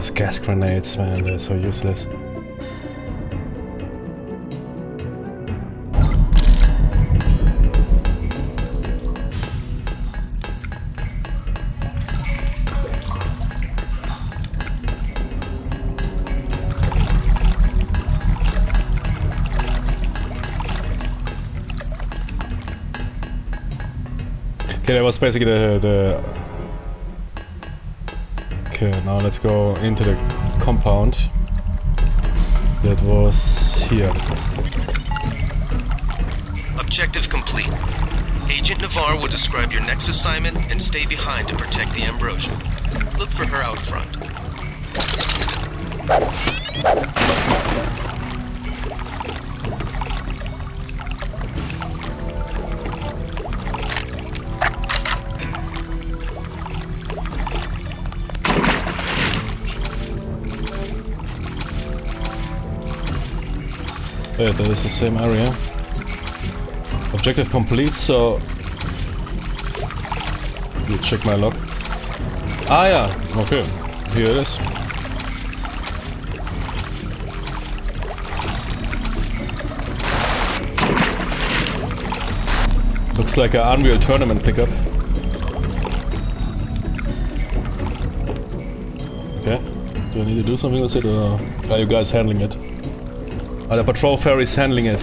Those gas grenades, man, they're so useless. Okay, that was basically the... Okay, now let's go into the compound. That was here. Objective complete. Agent Navarre will describe your next assignment and stay behind to protect the Ambrosia. Look for her out front. Yeah, that is the same area. Objective complete, so... You check my log. Ah, yeah, okay. Here it is. Looks like an Unreal Tournament pickup. Okay. Do I need to do something with it, or are you guys handling it? Are the patrol ferries handling it?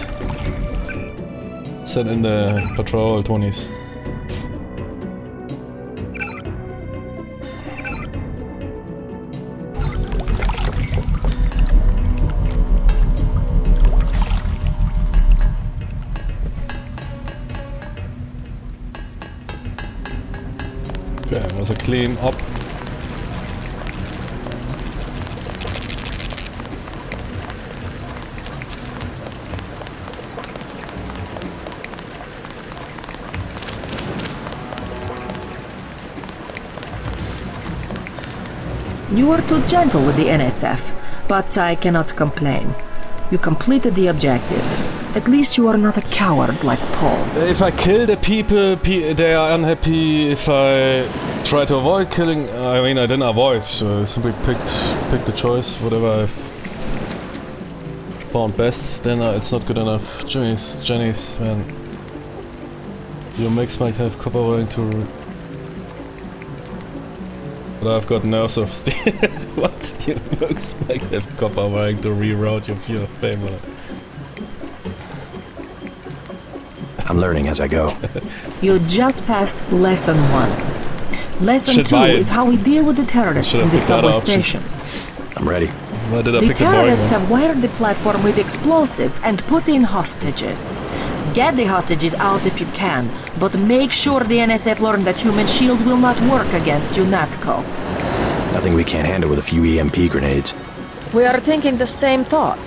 Send in the patrol 20s. Okay, it was a clean up. You were too gentle with the NSF, but I cannot complain. You completed the objective. At least you are not a coward like Paul. If I kill the people, they are unhappy. If I try to avoid killing, I mean, I didn't avoid. So I simply picked the choice, whatever I found best. Then it's not good enough. Jenny's, man. Your mix might have copper wiring to. But I've got nerves of steel. What? Your mix might have copper wiring to reroute your field of fame. I'm learning as I go. You just passed lesson 1. Lesson 2 is how we deal with the terrorists in the subway station. I'm ready. Why did I The pick the boring terrorists one? have wired the platform with explosives and put in hostages. Get the hostages out if you can, but make sure the NSF learn that human shield will not work against UNATCO. Nothing we can't handle with a few EMP grenades. We are thinking the same thought.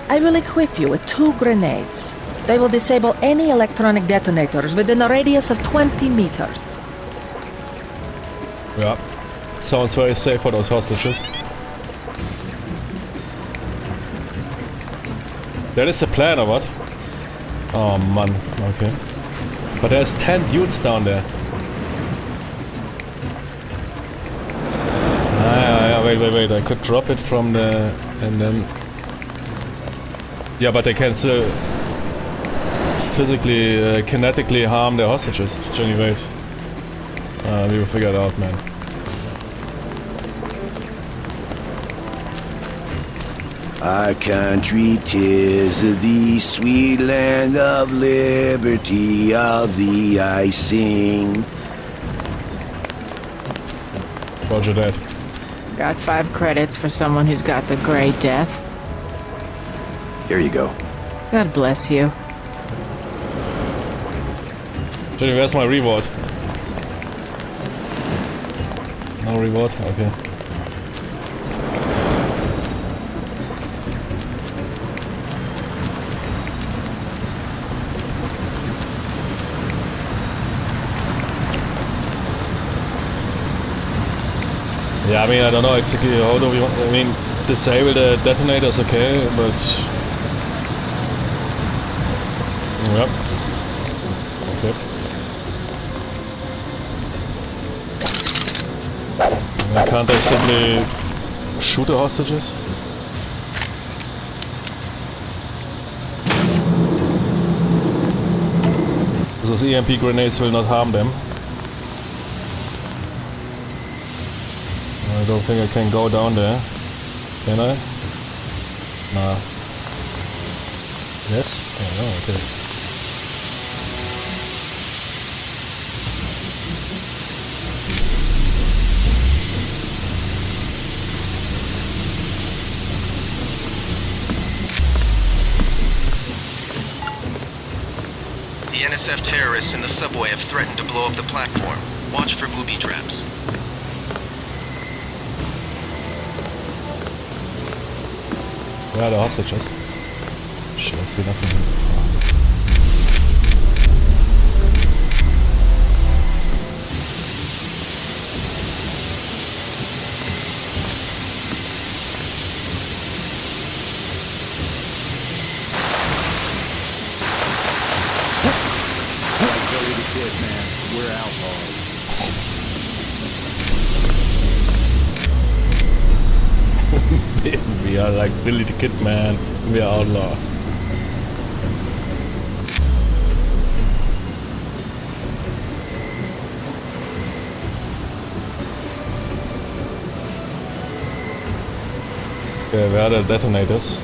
I will equip you with 2 grenades. They will disable any electronic detonators within a radius of 20 meters. Yeah. Sounds very safe for those hostages. That is the plan, or what? Oh man, okay. But there's 10 dudes down there. Ah, yeah, wait, I could drop it from the... and then... Yeah, but they can still... physically, kinetically harm the hostages. Jenny, wait. We will figure it out, man. Our country 'tis the sweet land of liberty, of thee I sing. Roger that. Got 5 credits for someone who's got the Grey Death. Here you go. God bless you. Jenny, where's my reward? No reward? Okay. Yeah, I mean, I don't know exactly how do we want... I mean, disable the detonators, okay, but... Yep. Okay. Can't I simply shoot the hostages? Those EMP grenades will not harm them. I don't think I can go down there. Can I? Nah. Yes? Oh, okay. The NSF terrorists in the subway have threatened to blow up the platform. Watch for booby traps. Where are the hostages? Shit, I see nothing. We're outlaws. We are like Billy the Kid, man. We are outlaws. Okay, where are the detonators?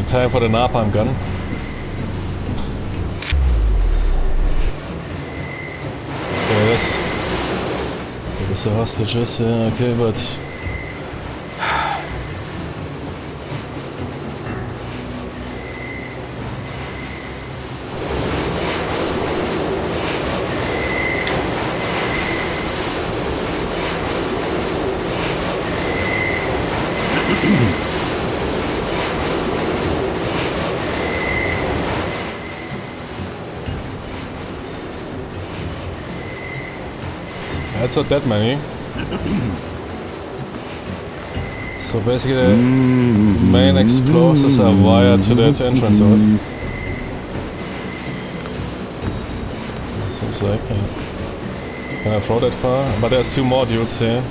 Time for the napalm gun. Okay, this is the hostages, yeah, okay, but that's not that many. So basically the main explosives are wired to that entrance road. Seems like, yeah. Can I throw that far? But there's two more dudes here.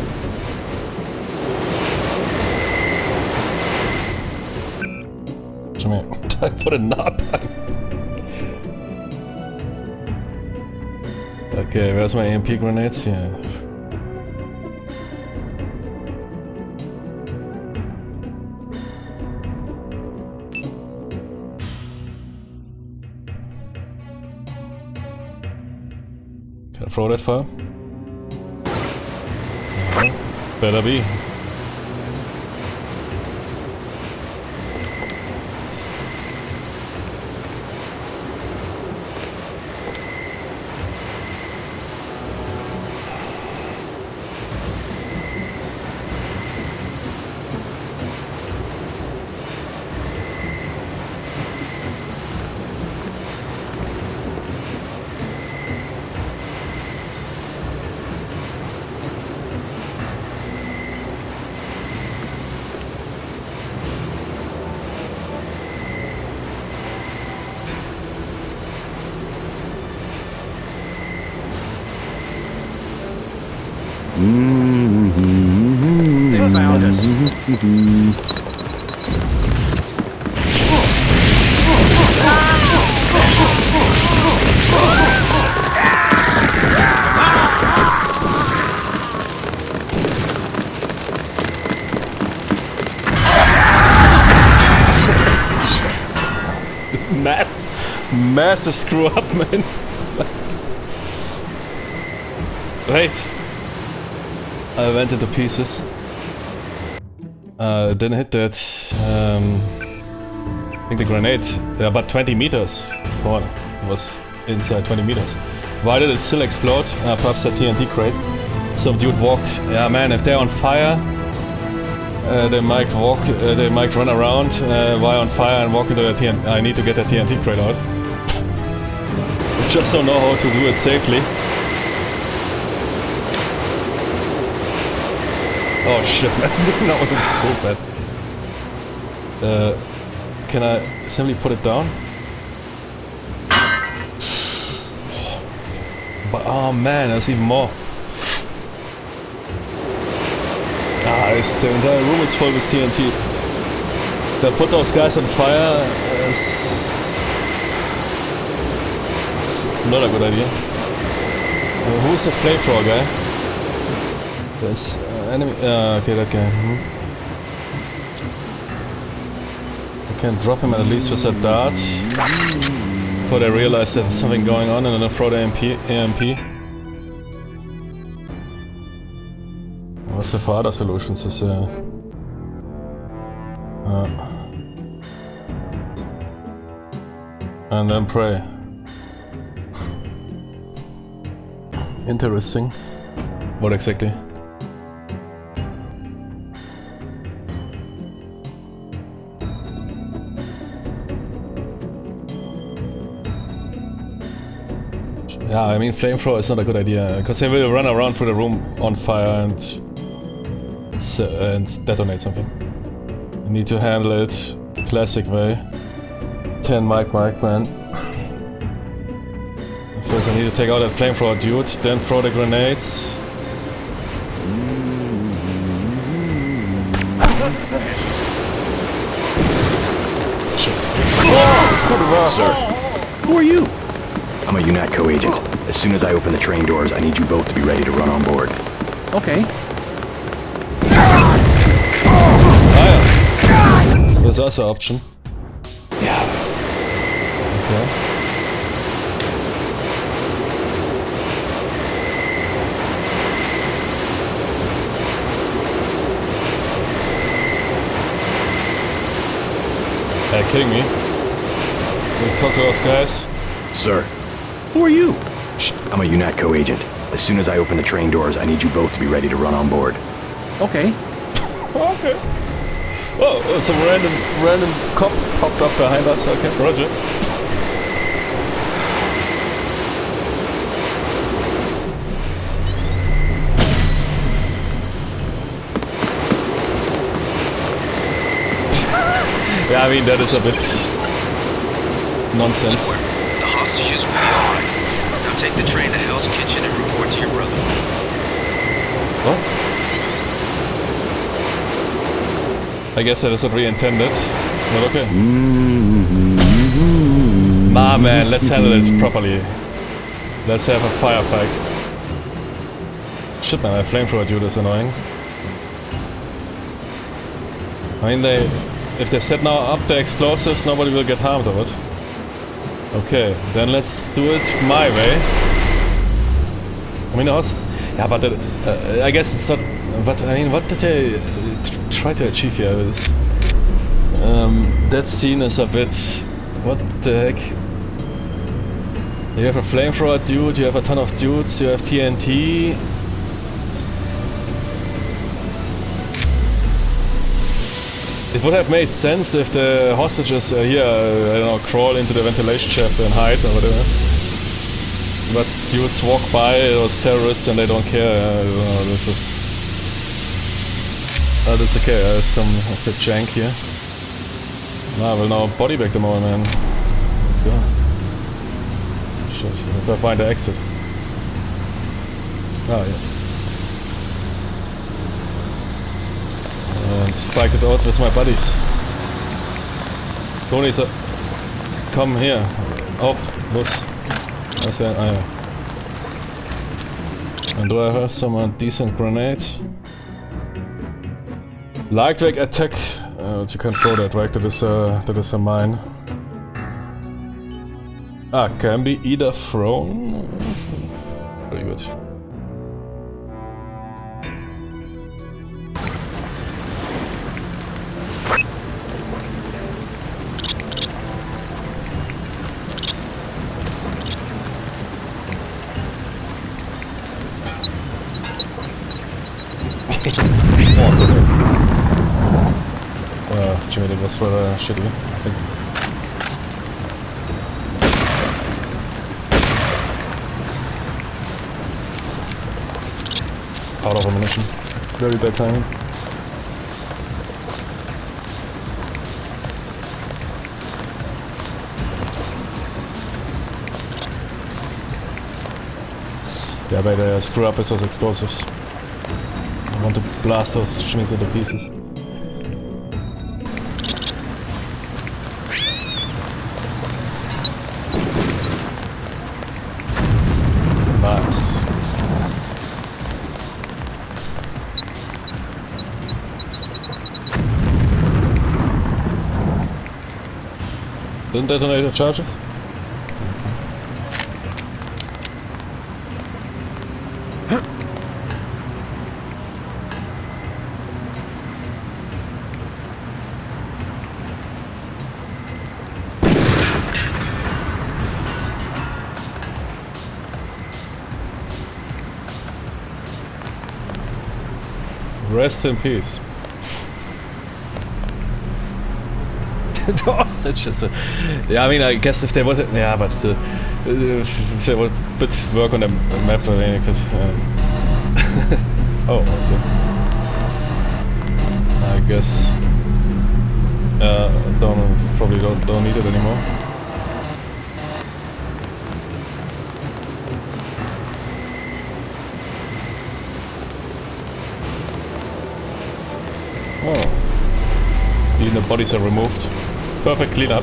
Time for the napalm. Okay, where's my EMP grenades? Here. Can I throw that far? Better be. They found us. Massive screw up, man. Wait. I went into pieces. Didn't hit that. I think the grenade. Yeah, but 20 meters. Come on. It was inside 20 meters. Why did it still explode? Perhaps that TNT crate. Some dude walked. Yeah, man, if they're on fire, they might walk. They might run around while on fire and walk into the TNT. I need to get the TNT crate out. I just don't know how to do it safely. Oh shit, man! No, it's cool, man. Can I simply put it down? But oh man, there's even more. The entire room is full with TNT. They'll put those guys on fire. Not a good idea. Who is that flamethrower guy? There's enemy. Okay, that guy. I can drop him at least with that dart before they realize that there's something going on, and then throw the AMP. What's the for other solutions? Is and then pray. Interesting. What exactly? Yeah, I mean flamethrower is not a good idea because they will run around through the room on fire and detonate something. I need to handle it classic way. 10 Mike man. First I need to take out that flamethrower dude, then throw the grenades. Sir, who are you? I'm a UNATCO agent. As soon as I open the train doors, I need you both to be ready to run on board. Okay. There's also an option. Yeah. Okay. Are you kidding me? Will you talk to those guys? Sir, who are you? I'm a UNATCO agent. As soon as I open the train doors, I need you both to be ready to run on board. Okay. Okay. Oh, some random cop popped up behind us. Okay, roger. Yeah, I mean that is a bit nonsense. The hostages will be alright. Now take the train to Hell's Kitchen and report to your brother. What? I guess that is not really intended. But okay. Nah, man, let's handle it properly. Let's have a firefight. Shit, man, my flamethrower dude is annoying. I mean, if they set now up the explosives, nobody will get harmed of it. Okay, then let's do it my way. I mean, also, yeah, but I guess it's not. But I mean, what did they try to achieve here? That scene is a bit. What the heck? You have a flamethrower dude, you have a ton of dudes, you have TNT. It would have made sense if the hostages here, I don't know, crawl into the ventilation shaft and hide or whatever. But dudes walk by those terrorists and they don't care. This is. Oh, that's okay. There's some of the jank here. I will now body bag them all, man. Let's go. Shit, if I find the exit. Oh, yeah. And fight it out with my buddies. Tony, sir. Come here. Auf, los. That's it. Ah, yeah. And do I have some decent grenade? Lightweight attack. You can throw that, right? That is a mine. Ah, can be either thrown. Very good. Jimmy, that was rather shitty, I think. Out of ammunition. Very bad timing. Yeah, but screw up with those explosives. I want to blast those shimmies into pieces. Nice. Didn't detonate the charges? Rest in peace. The hostages. Yeah, I mean, I guess if they would, yeah, but still, if they would bit work on the map, I mean, because oh, also, I guess probably don't need it anymore. Oh. Even the bodies are removed. Perfect cleanup.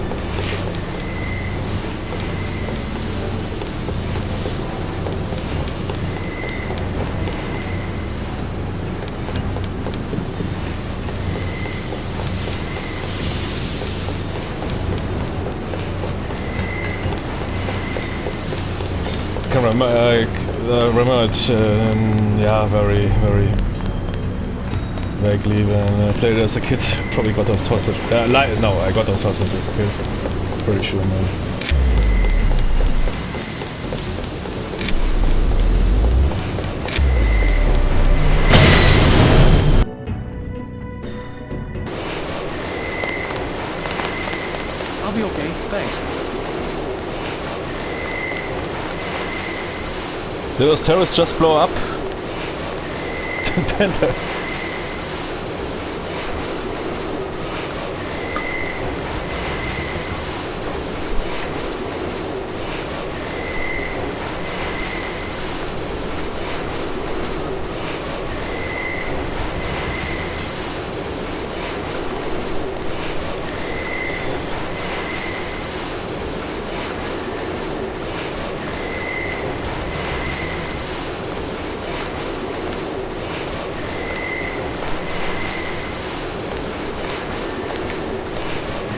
Can remember it, yeah, very vaguely when I played as a kid. Probably got those hostages. No, I got those hostages killed. Pretty sure, man. I'll be okay, thanks. Did those terrorists just blow up? Tender.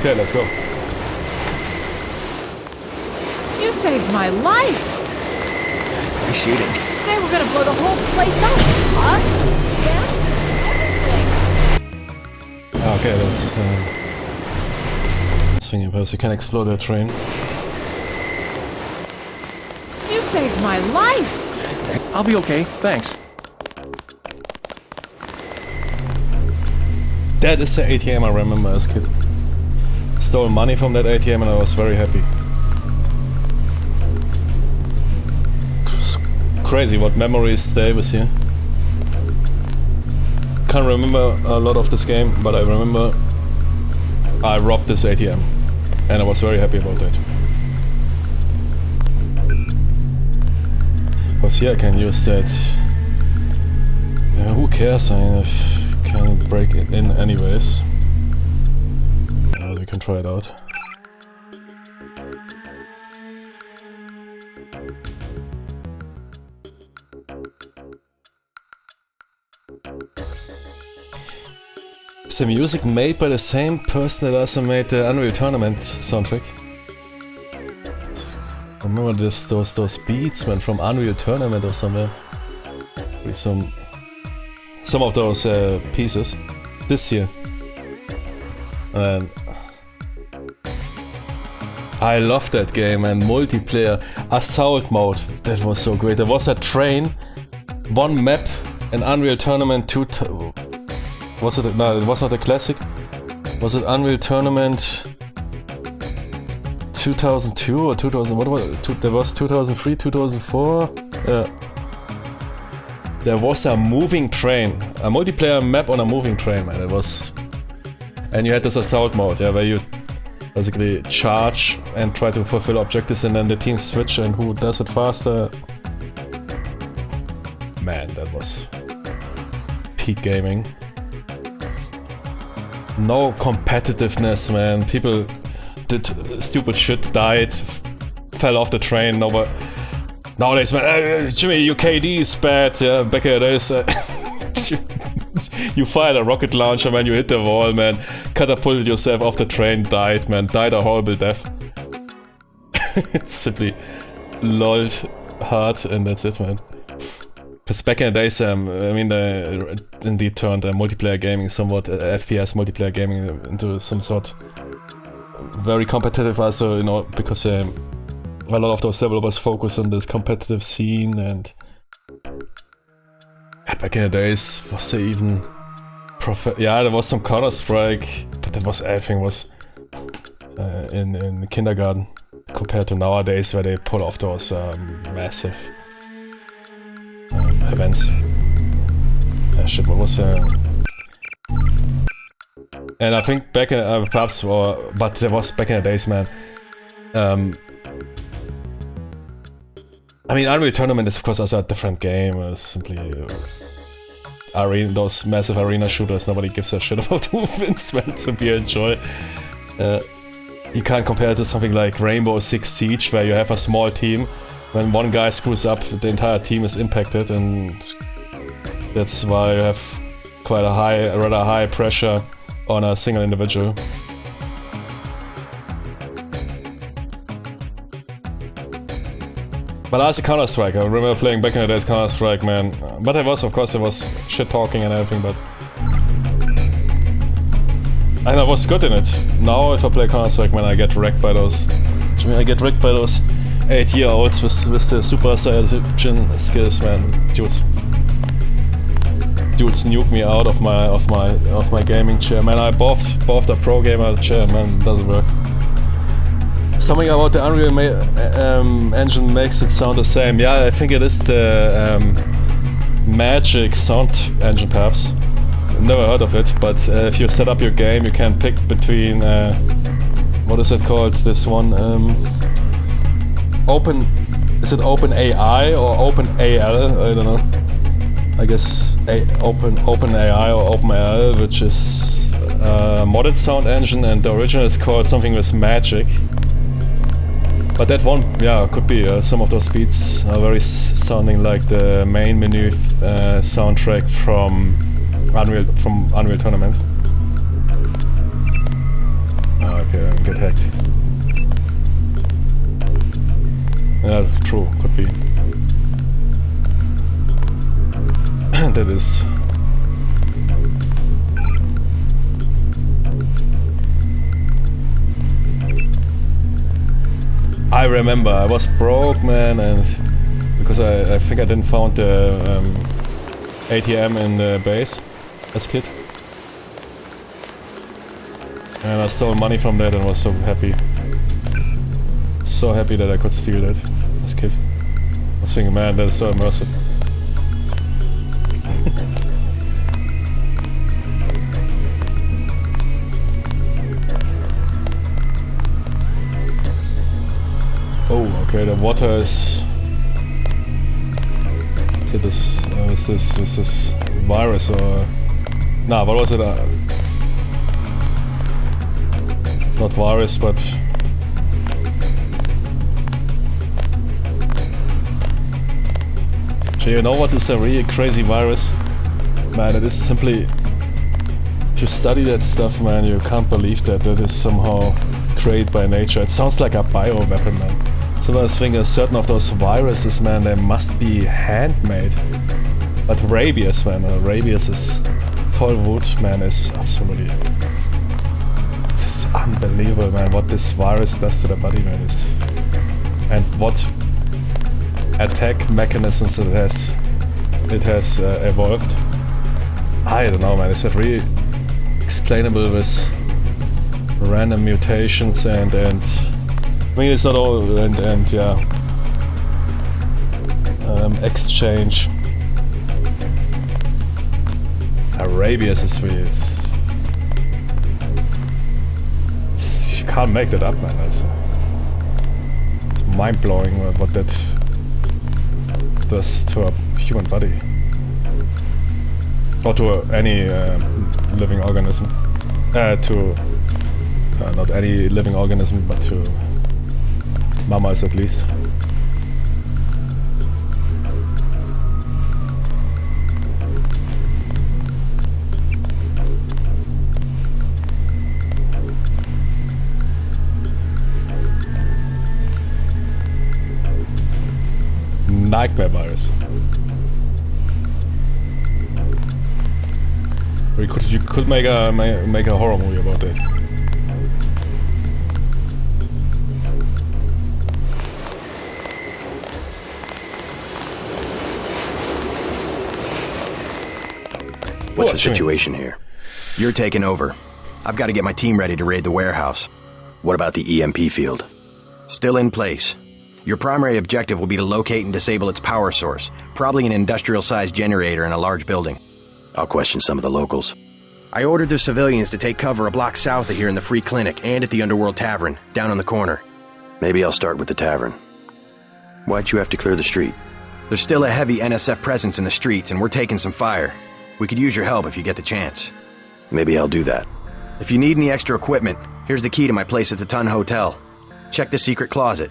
Okay, let's go. You saved my life! Nice shooting. They were gonna blow the whole place up. Us, them, everything. Okay, that's swinging post. You can explode that train. You saved my life! I'll be okay, thanks. That is the ATM I remember as a kid. Stole money from that ATM and I was very happy. Crazy what memories stay with you. Can't remember a lot of this game, but I remember I robbed this ATM and I was very happy about that. Because here I can use that. Yeah, who cares? I mean, if I can break it in anyways. We can try it out. Is the music made by the same person that also made the Unreal Tournament soundtrack? I remember those beats went from Unreal Tournament or somewhere. With some of those pieces. This here. And I love that game, and multiplayer assault mode, that was so great. There was a train, one map, an Unreal Tournament 2... Was it? No, it was not a classic. Was it Unreal Tournament 2002 or 2000? What was it? There was 2003, 2004. There was a moving train, a multiplayer map on a moving train, man. It was, and you had this assault mode, yeah, where you basically charge and try to fulfill objectives, and then the teams switch, and who does it faster. Man, that was peak gaming. No competitiveness, man. People did stupid shit, died, fell off the train. Nowadays, man, Jimmy, your KD is bad. Yeah, back in the days, you fired a rocket launcher, man. You hit the wall, man. Catapulted yourself off the train, died, man. Died a horrible death. It's simply lolled hard, and that's it, man. Because back in the days, I mean, they indeed turned multiplayer gaming somewhat, FPS multiplayer gaming into some sort very competitive also, you know, because a lot of those developers focus on this competitive scene, and back in the days, was there even there was some Counter-Strike, but that was, everything was in kindergarten compared to nowadays, where they pull off those massive events. Shit, what was and I think back in but there was back in the days, man. I mean, Unreal Tournament is of course also a different game. It's simply those massive arena shooters. Nobody gives a shit about who wins, man. Simply enjoy. You can't compare it to something like Rainbow Six Siege, where you have a small team. When one guy screws up, the entire team is impacted, and that's why you have quite a rather high pressure on a single individual. But as a Counter-Strike, I remember playing back in the days Counter-Strike, man. But of course, there was shit-talking and everything, but... And I was good in it. Now, if I play Counter-Strike, man, I get wrecked by those... 8-year-olds with the Super Saiyan skills, man. Dudes nuke me out of my gaming chair, man. I bought a pro gamer chair, man. It doesn't work. Something about the Unreal engine makes it sound the same. Yeah, I think it is the Magic sound engine, perhaps. Never heard of it, but if you set up your game, you can pick between what is it called? This one. Is it Open AI or Open AL? I don't know. I guess Open AI or Open AL, which is a modded sound engine, and the original is called something with Magic. But that one, yeah, could be. Some of those beats are very sounding like the main menu soundtrack from Unreal Tournament. Okay, I get hacked. Yeah, true, could be. That is... I remember, I was broke, man, and because I think I didn't found the ATM in the base as a kid. And I stole money from that and was so happy. So happy that I could steal that as a kid. I was thinking, man, that is so immersive. Oh, okay, the water is... Is it this... is this virus or... Nah, what was it? Not virus, but... So you know what is a really crazy virus? Man, it is simply... If you study that stuff, man, you can't believe that is somehow created by nature. It sounds like a bioweapon, man. Sometimes I think certain of those viruses, man, they must be handmade. But rabies, man, rabies is... Tollwut, man, is absolutely... It's unbelievable, man, what this virus does to the body, man. And what attack mechanisms it has. it has evolved. I don't know, man. Is that really explainable with random mutations and I mean, it's not all and yeah, exchange. Arabius is really. You can't make that up, man. It's mind blowing what that does to a human body. Or to any living organism. Not any living organism, but to mammals at least. Nightmare virus. You could make a horror movie about it. What's the situation here? You're taking over. I've got to get my team ready to raid the warehouse. What about the EMP field? Still in place. Your primary objective will be to locate and disable its power source, probably an industrial-sized generator in a large building. I'll question some of the locals. I ordered the civilians to take cover a block south of here in the Free Clinic and at the Underworld Tavern, down on the corner. Maybe I'll start with the tavern. Why'd you have to clear the street? There's still a heavy NSF presence in the streets and we're taking some fire. We could use your help if you get the chance. Maybe I'll do that. If you need any extra equipment, here's the key to my place at the Tun Hotel. Check the secret closet.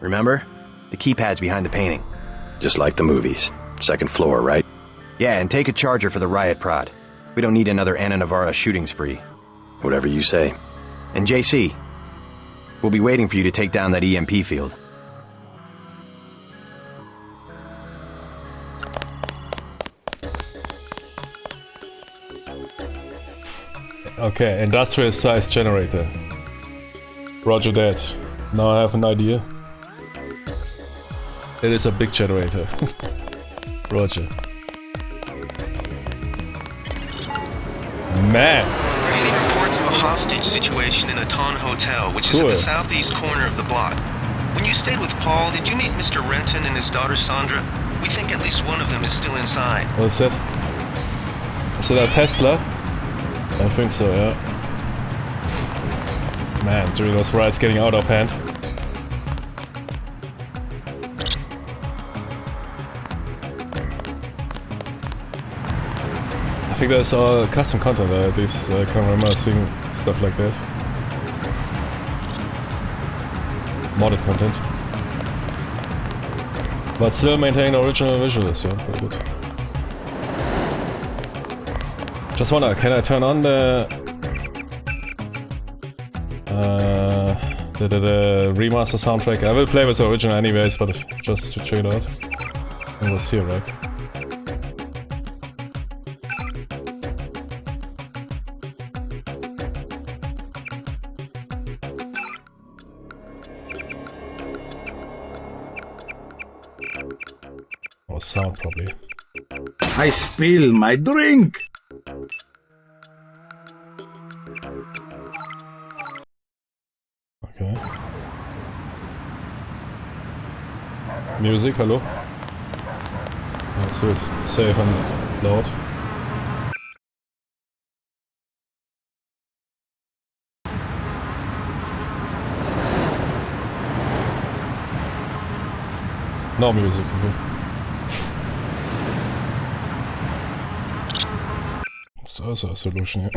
Remember? The keypad's behind the painting. Just like the movies. Second floor, right? Yeah, and take a charger for the riot prod. We don't need another Anna Navarra shooting spree. Whatever you say. And JC, we'll be waiting for you to take down that EMP field. Okay, industrial size generator. Roger that. Now I have an idea. It is a big generator. Roger. Man. We're getting reports of a hostage situation in the Ton Hotel, which is at the southeast corner of the block. When you stayed with Paul, did you meet Mr. Renton and his daughter Sandra? We think at least one of them is still inside. What's that? Is it a Tesla? I think so, yeah. Man, dude, those rides getting out of hand. I think there's custom content, these camera seeing stuff like that. Modded content. But still maintaining the original visuals, yeah, pretty good. Just wonder, can I turn on the remaster soundtrack? I will play with the original anyways, but just to check it out. It was here, right? Or sound, probably. I spill my drink! Okay. Music, hello? Let's do it safe and loud. No music, okay. That's also a solution here.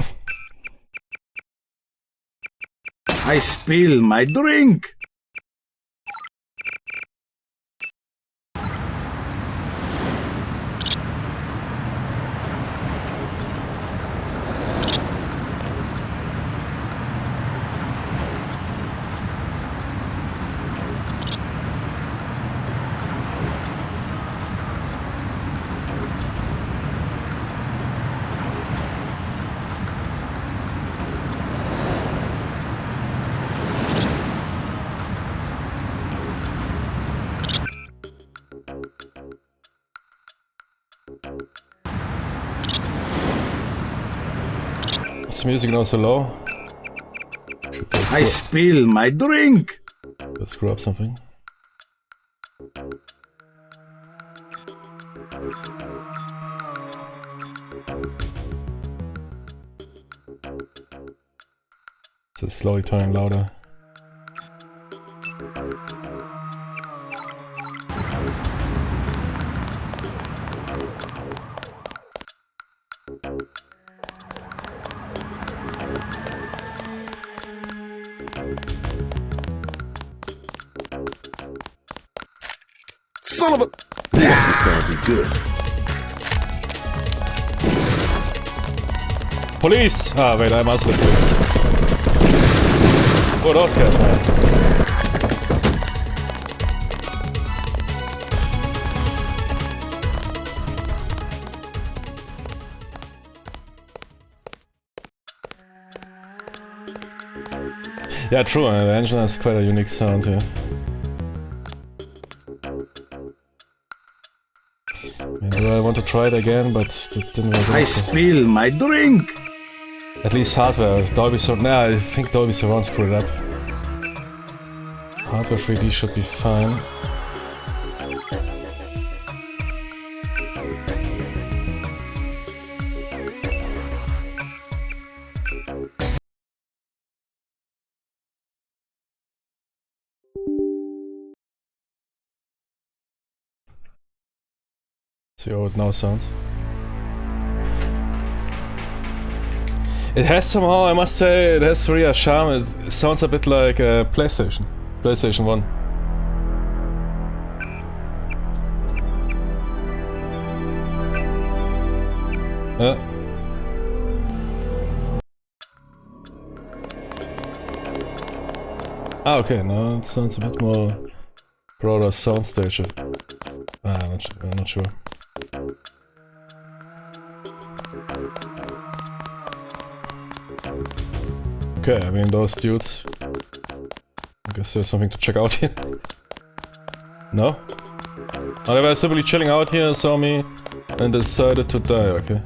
I spill my drink! Is the music not so low? I spill my drink! Let's screw up something. It's slowly turning louder. Son of a... This is gonna be good. Police! Ah, wait, I'm also the police. Oh, those guys, man. Yeah, true, the engine has quite a unique sound here. I want to try it again, but it didn't work. I spill my drink! At least hardware, Dolby Surround. Nah, I think Dolby Surround screwed it up. Hardware 3D should be fine. See how it now sounds. It has somehow, I must say, it has really a charm. It sounds a bit like PlayStation 1. Ah, okay, now it sounds a bit more broader soundstage. I'm not sure. Okay, I mean, those dudes. I guess there's something to check out here. No? Oh, they were simply chilling out here, saw me, and decided to die, okay.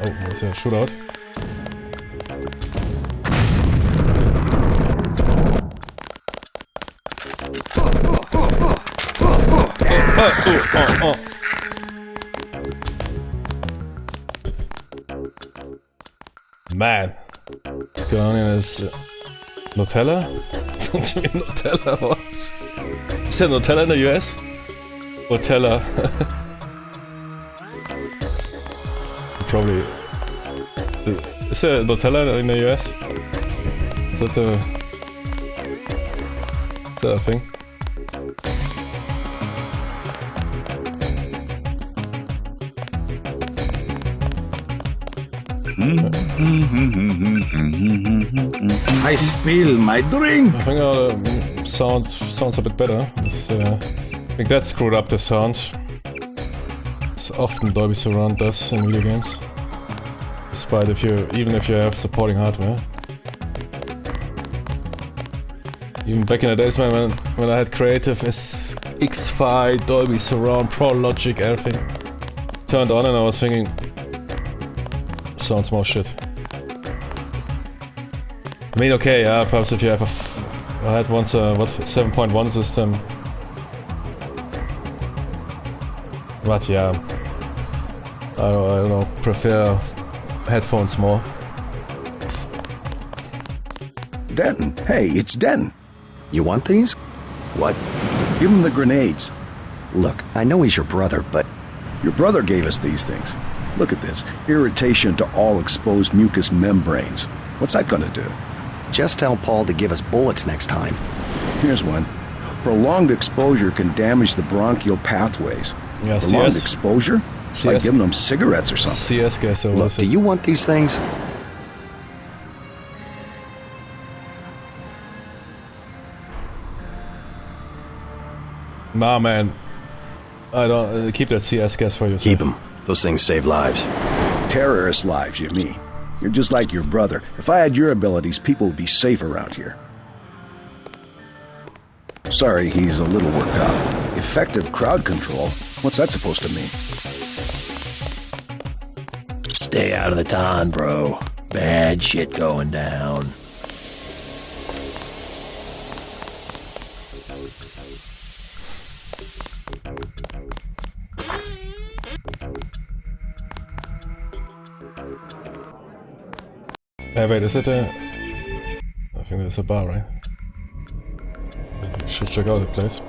Oh, was there a shootout? Oh. Man, what's going on in this Nutella? What do you mean Nutella? What? Is there Nutella in the US? Nutella. Probably. Is there Nutella in the US? Is that a thing? I spill my drink. I think the sounds a bit better. I think that screwed up the sound. It's often Dolby Surround does in video games, despite even if you have supporting hardware. Even back in the days when I had creative X-Fi, Dolby Surround, Pro Logic, everything turned on, and I was thinking, sounds more shit. I mean, okay, yeah, perhaps if you have I had once a 7.1 system. But yeah, I don't know, prefer headphones more. Denton, hey, it's Denton. You want these? What? Give him the grenades. Look, I know he's your brother, but... Your brother gave us these things. Look at this. Irritation to all exposed mucous membranes. What's that gonna do? Just tell Paul to give us bullets next time. Here's one. Prolonged exposure can damage the bronchial pathways. Yeah, Prolonged CS? exposure? It's like giving them cigarettes or something. CS gas, Look, do you want these things? Nah, man. I don't... keep that CS gas for yourself. Keep them. Those things save lives. Terrorist lives, you mean? You're just like your brother. If I had your abilities, people would be safe around here. Sorry, he's a little worked up. Effective crowd control? What's that supposed to mean? Stay out of the ton, bro. Bad shit going down. Hey, wait, is it a... I think there's a bar, right? I should check out the place.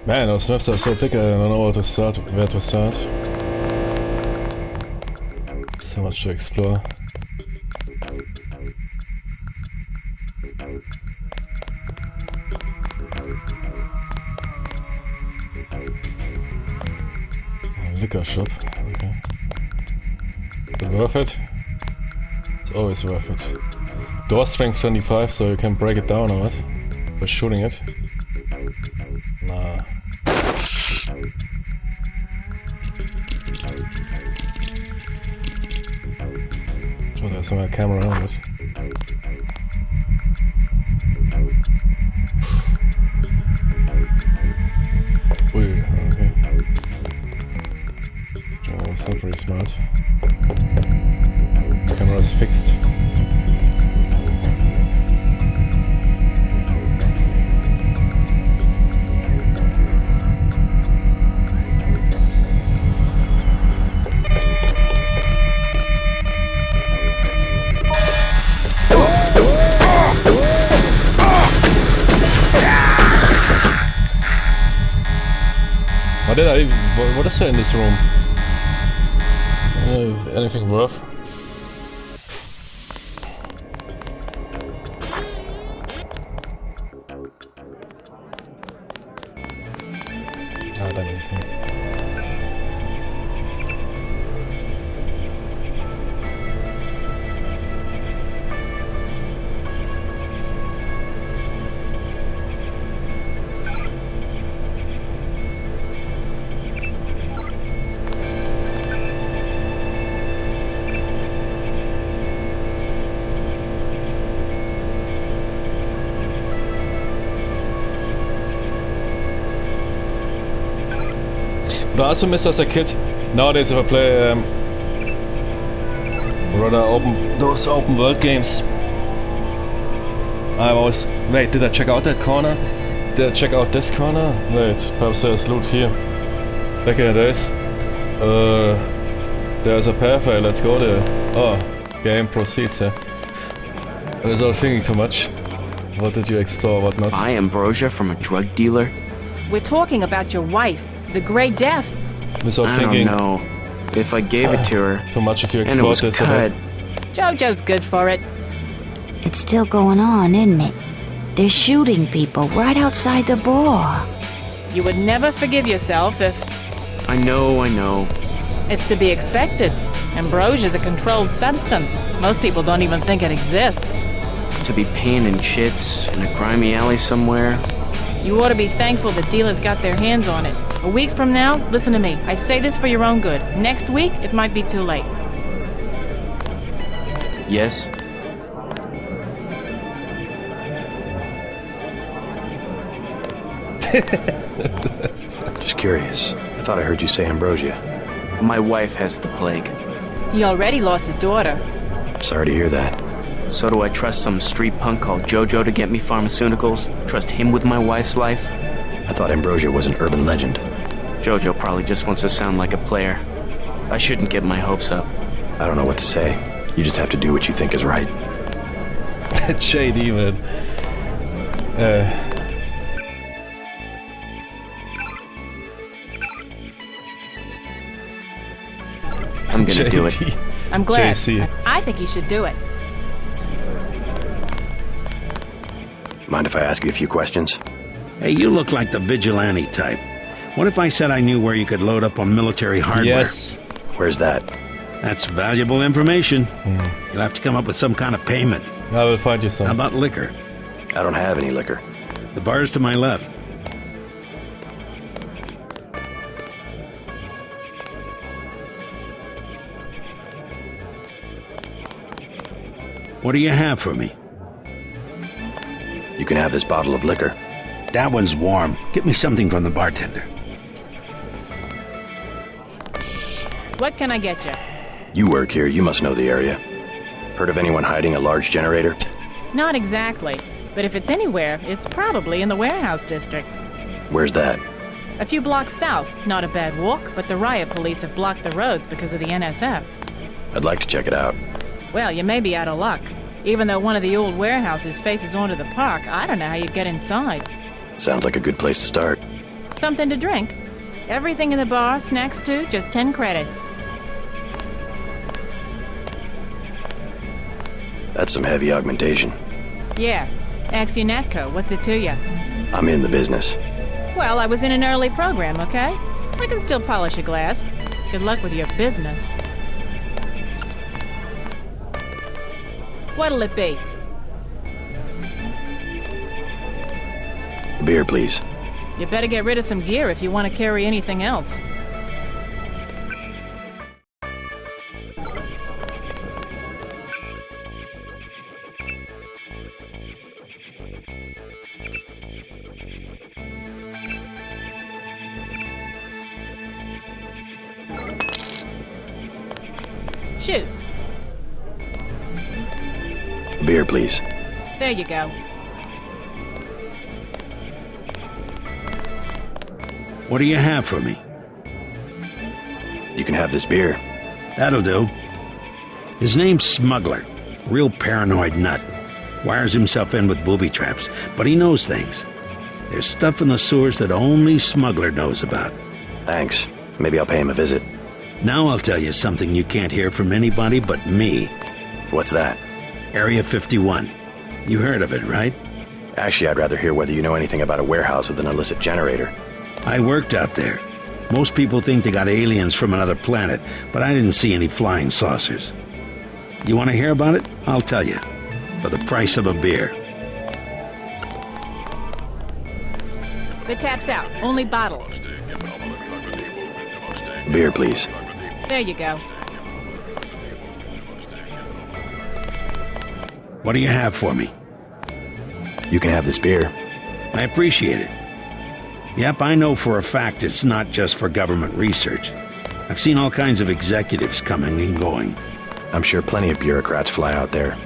Man, those maps are so big, I don't know where to start. So much to explore. Liquor shop, okay. Is it worth it? It's always worth it. Door strength 25, so you can break it down or what? By shooting it. Nah. Sure, there's some camera on it. Ooh, okay. Oh, it's not very smart. Camera is fixed. What is there in this room? Anything worth? Ah, damn it. Okay. But I also miss as a kid. Nowadays, if I play rather those open world games, I always wait. Did I check out that corner? Did I check out this corner? Wait, perhaps there's loot here. Back in the days, there's a pathway. Let's go there. Oh, game proceeds. I was all thinking too much. What did you explore? What not? Buy ambrosia from a drug dealer? We're talking about your wife, the Grey Death. Without I thinking. don't know. If I gave it to her, too much if you and it explored was this or cut. that. Jojo's good for it. It's still going on, isn't it? They're shooting people right outside the bar. You would never forgive yourself if... I know. It's to be expected. Ambrosia's a controlled substance. Most people don't even think it exists. To be paying in chits in a grimy alley somewhere. You ought to be thankful the dealers got their hands on it. A week from now, listen to me. I say this for your own good. Next week, it might be too late. Yes? Just curious. I thought I heard you say ambrosia. My wife has the plague. He already lost his daughter. Sorry to hear that. So do I trust some street punk called Jojo to get me pharmaceuticals? Trust him with my wife's life? I thought ambrosia was an urban legend. Jojo probably just wants to sound like a player. I shouldn't get my hopes up. I don't know what to say. You just have to do what you think is right. JD, man. I'm gonna do it. I'm glad. JC. I think you should do it. Mind if I ask you a few questions? Hey, you look like the vigilante type. What if I said I knew where you could load up on military hardware? Yes. Where's that? That's valuable information. You'll have to come up with some kind of payment. I will find you some. How about liquor? I don't have any liquor. The bar's to my left. What do you have for me? You can have this bottle of liquor. That one's warm. Get me something from the bartender. What can I get you? You work here, you must know the area. Heard of anyone hiding a large generator? Not exactly. But if it's anywhere, it's probably in the warehouse district. Where's that? A few blocks south. Not a bad walk, but the riot police have blocked the roads because of the NSF. I'd like to check it out. Well, you may be out of luck. Even though one of the old warehouses faces onto the park, I don't know how you'd get inside. Sounds like a good place to start. Something to drink? Everything in the bar, snacks too, just 10 credits. That's some heavy augmentation. Yeah. Ask your Natco, what's it to you? I'm in the business. Well, I was in an early program, okay? I can still polish a glass. Good luck with your business. What'll it be? Beer, please. You better get rid of some gear if you want to carry anything else. Shoot. Beer, please. There you go. What do you have for me? You can have this beer. That'll do. His name's Smuggler. Real paranoid nut. Wires himself in with booby traps, but he knows things. There's stuff in the sewers that only Smuggler knows about. Thanks. Maybe I'll pay him a visit. Now I'll tell you something you can't hear from anybody but me. What's that? Area 51. You heard of it, right? Actually, I'd rather hear whether you know anything about a warehouse with an illicit generator. I worked out there. Most people think they got aliens from another planet, but I didn't see any flying saucers. You want to hear about it? I'll tell you. For the price of a beer. The tap's out. Only bottles. Beer, please. There you go. What do you have for me? You can have this beer. I appreciate it. Yep, I know for a fact it's not just for government research. I've seen all kinds of executives coming and going. I'm sure plenty of bureaucrats fly out there.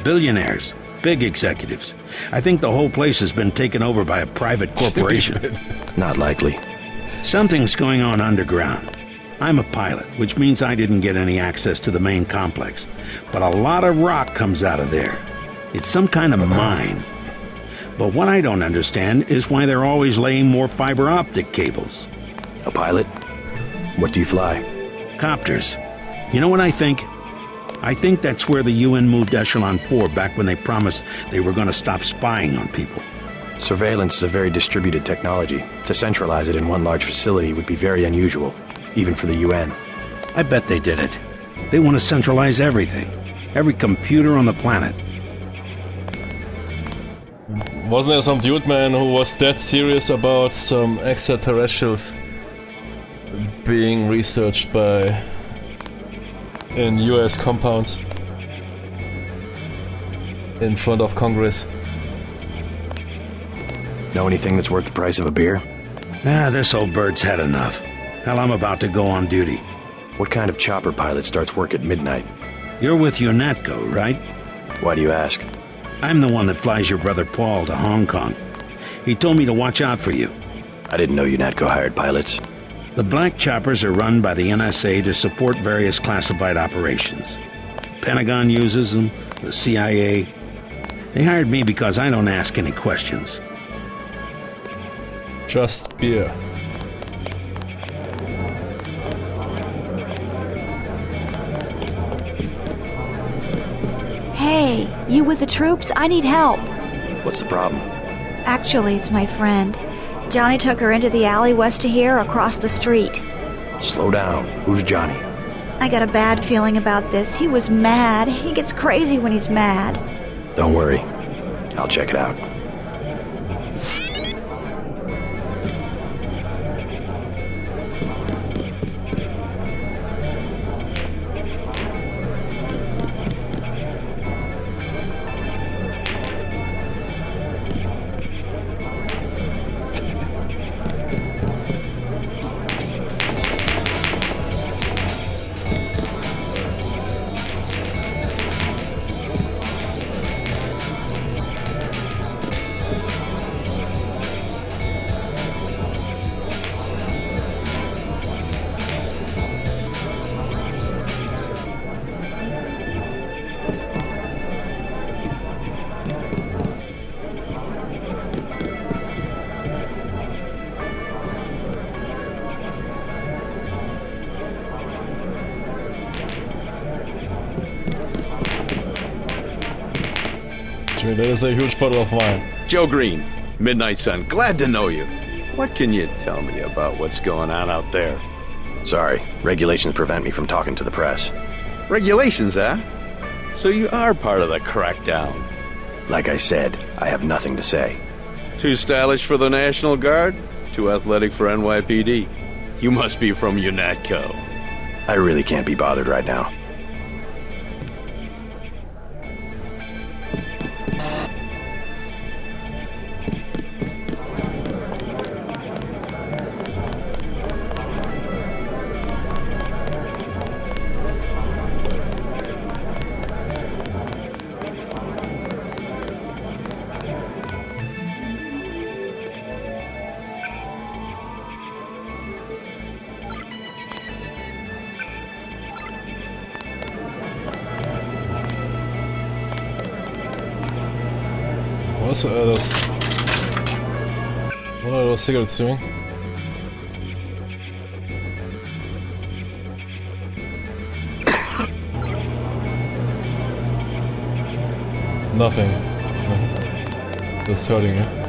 Billionaires. Big executives. I think the whole place has been taken over by a private corporation. Not likely. Something's going on underground. I'm a pilot, which means I didn't get any access to the main complex. But a lot of rock comes out of there. It's some kind of mine. But what I don't understand is why they're always laying more fiber optic cables. A pilot? What do you fly? Copters. You know what I think? I think that's where the UN moved Echelon 4 back when they promised they were going to stop spying on people. Surveillance is a very distributed technology. To centralize it in one large facility would be very unusual, even for the UN. I bet they did it. They want to centralize everything. Every computer on the planet. Wasn't there some dude, man, who was that serious about some extraterrestrials being researched in US compounds in front of Congress? Know anything that's worth the price of a beer? This old bird's had enough. Hell, I'm about to go on duty. What kind of chopper pilot starts work at midnight? You're with UNATCO, right? Why do you ask? I'm the one that flies your brother Paul to Hong Kong. He told me to watch out for you. I didn't know UNATCO hired pilots. The black choppers are run by the NSA to support various classified operations. Pentagon uses them, the CIA. They hired me because I don't ask any questions. Just beer. Hey, you with the troops? I need help. What's the problem? Actually, it's my friend. Johnny took her into the alley west of here, across the street. Slow down. Who's Johnny? I got a bad feeling about this. He was mad. He gets crazy when he's mad. Don't worry. I'll check it out. That is a huge bottle of wine. Joe Green, Midnight Sun, glad to know you. What can you tell me about what's going on out there? Sorry, regulations prevent me from talking to the press. Regulations, huh? So you are part of the crackdown. Like I said, I have nothing to say. Too stylish for the National Guard? Too athletic for NYPD? You must be from UNATCO. I really can't be bothered right now. Was das? What are those cigarettes doing? Nothing. Just hurting you.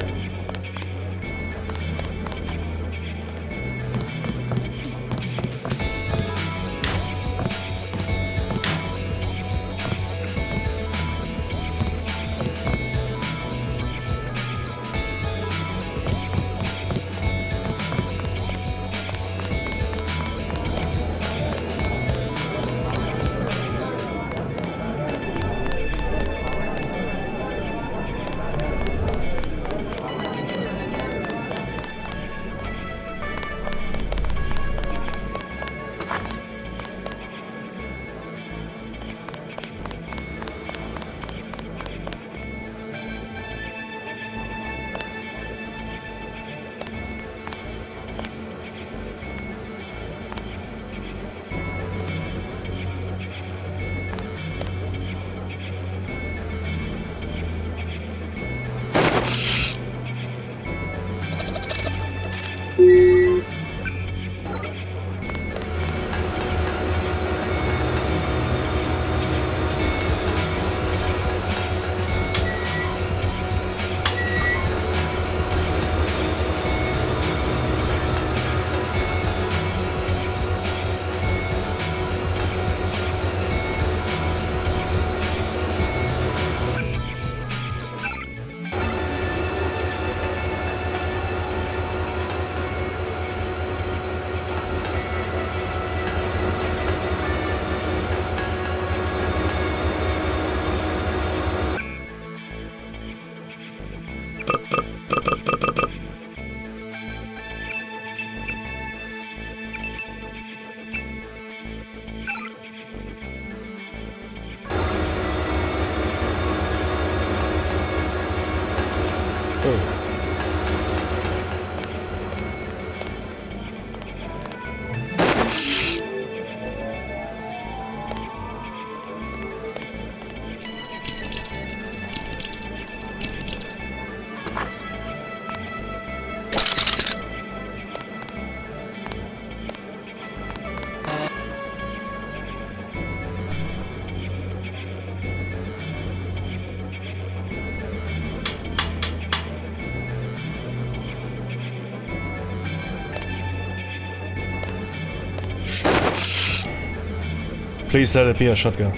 Please let it be a shotgun.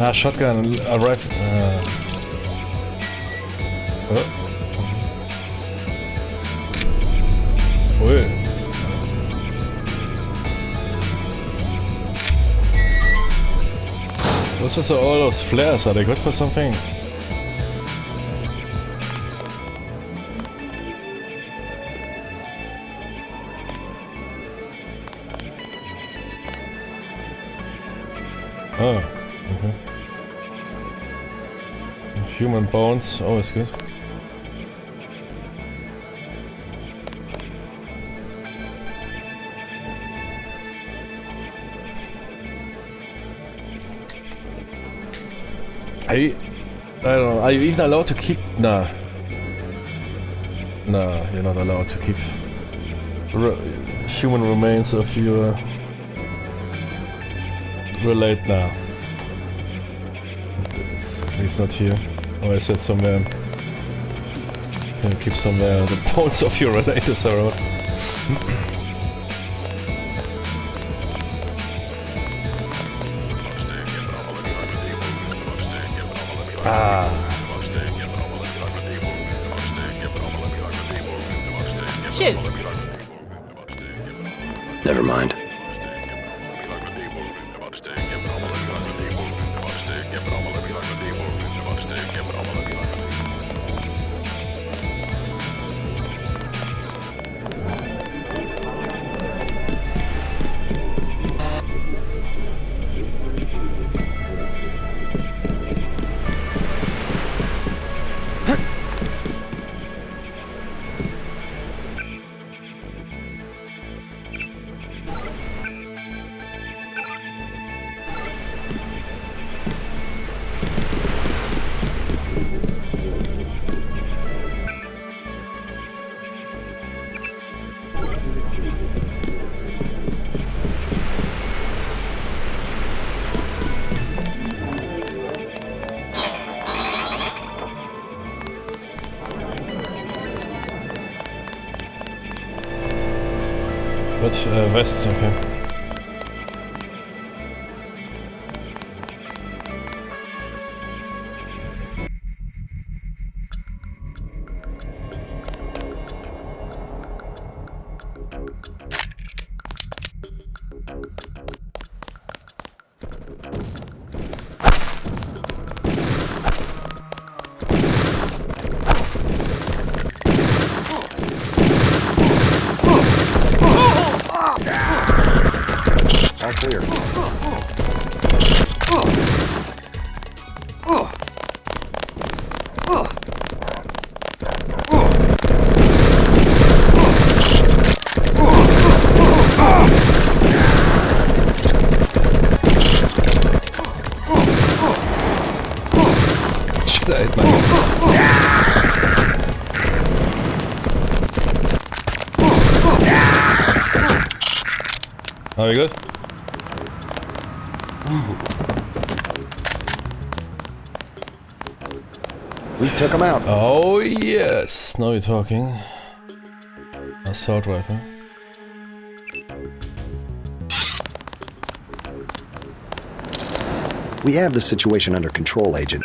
Ah, shotgun, a rifle. Ui. What's with all those flares? Are they good for something? Oh, okay. Human bones, always good. I don't know, are you even allowed to keep... Nah. Nah, you're not allowed to keep human remains of your... relate now. At least not here. Oh, I said somewhere. Can you keep somewhere the bones of your relatives around? Ah. Shoot. Never mind. West, okay. Are we good? We took him out. Oh yes, now you're talking. Assault rifle. We have the situation under control, Agent.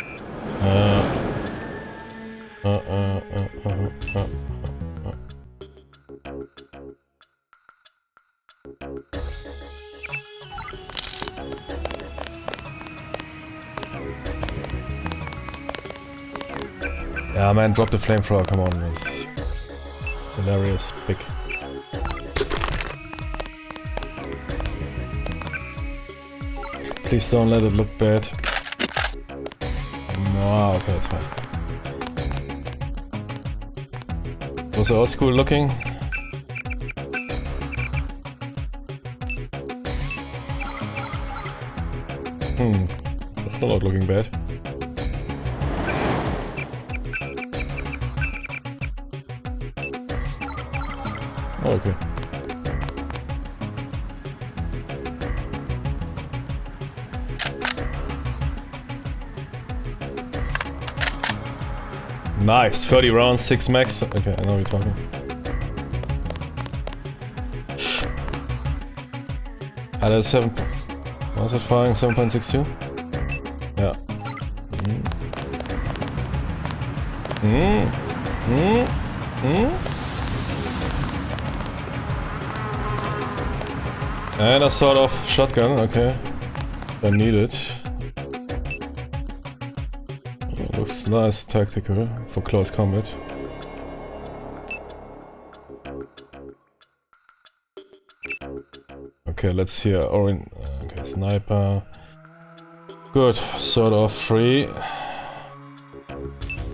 Yeah, man, drop the flamethrower, come on, it's hilarious, big. Please don't let it look bad. No, okay, that's fine. Was it old school looking? Not looking bad. Oh, okay. Nice, 30 rounds, 6 max. Okay, I know what you're talking. That's 7. Was it firing 7.62? Yeah. And a sort of shotgun, okay. I need it. Looks nice, tactical for close combat. Okay, let's hear okay, sniper. Good, sort of free.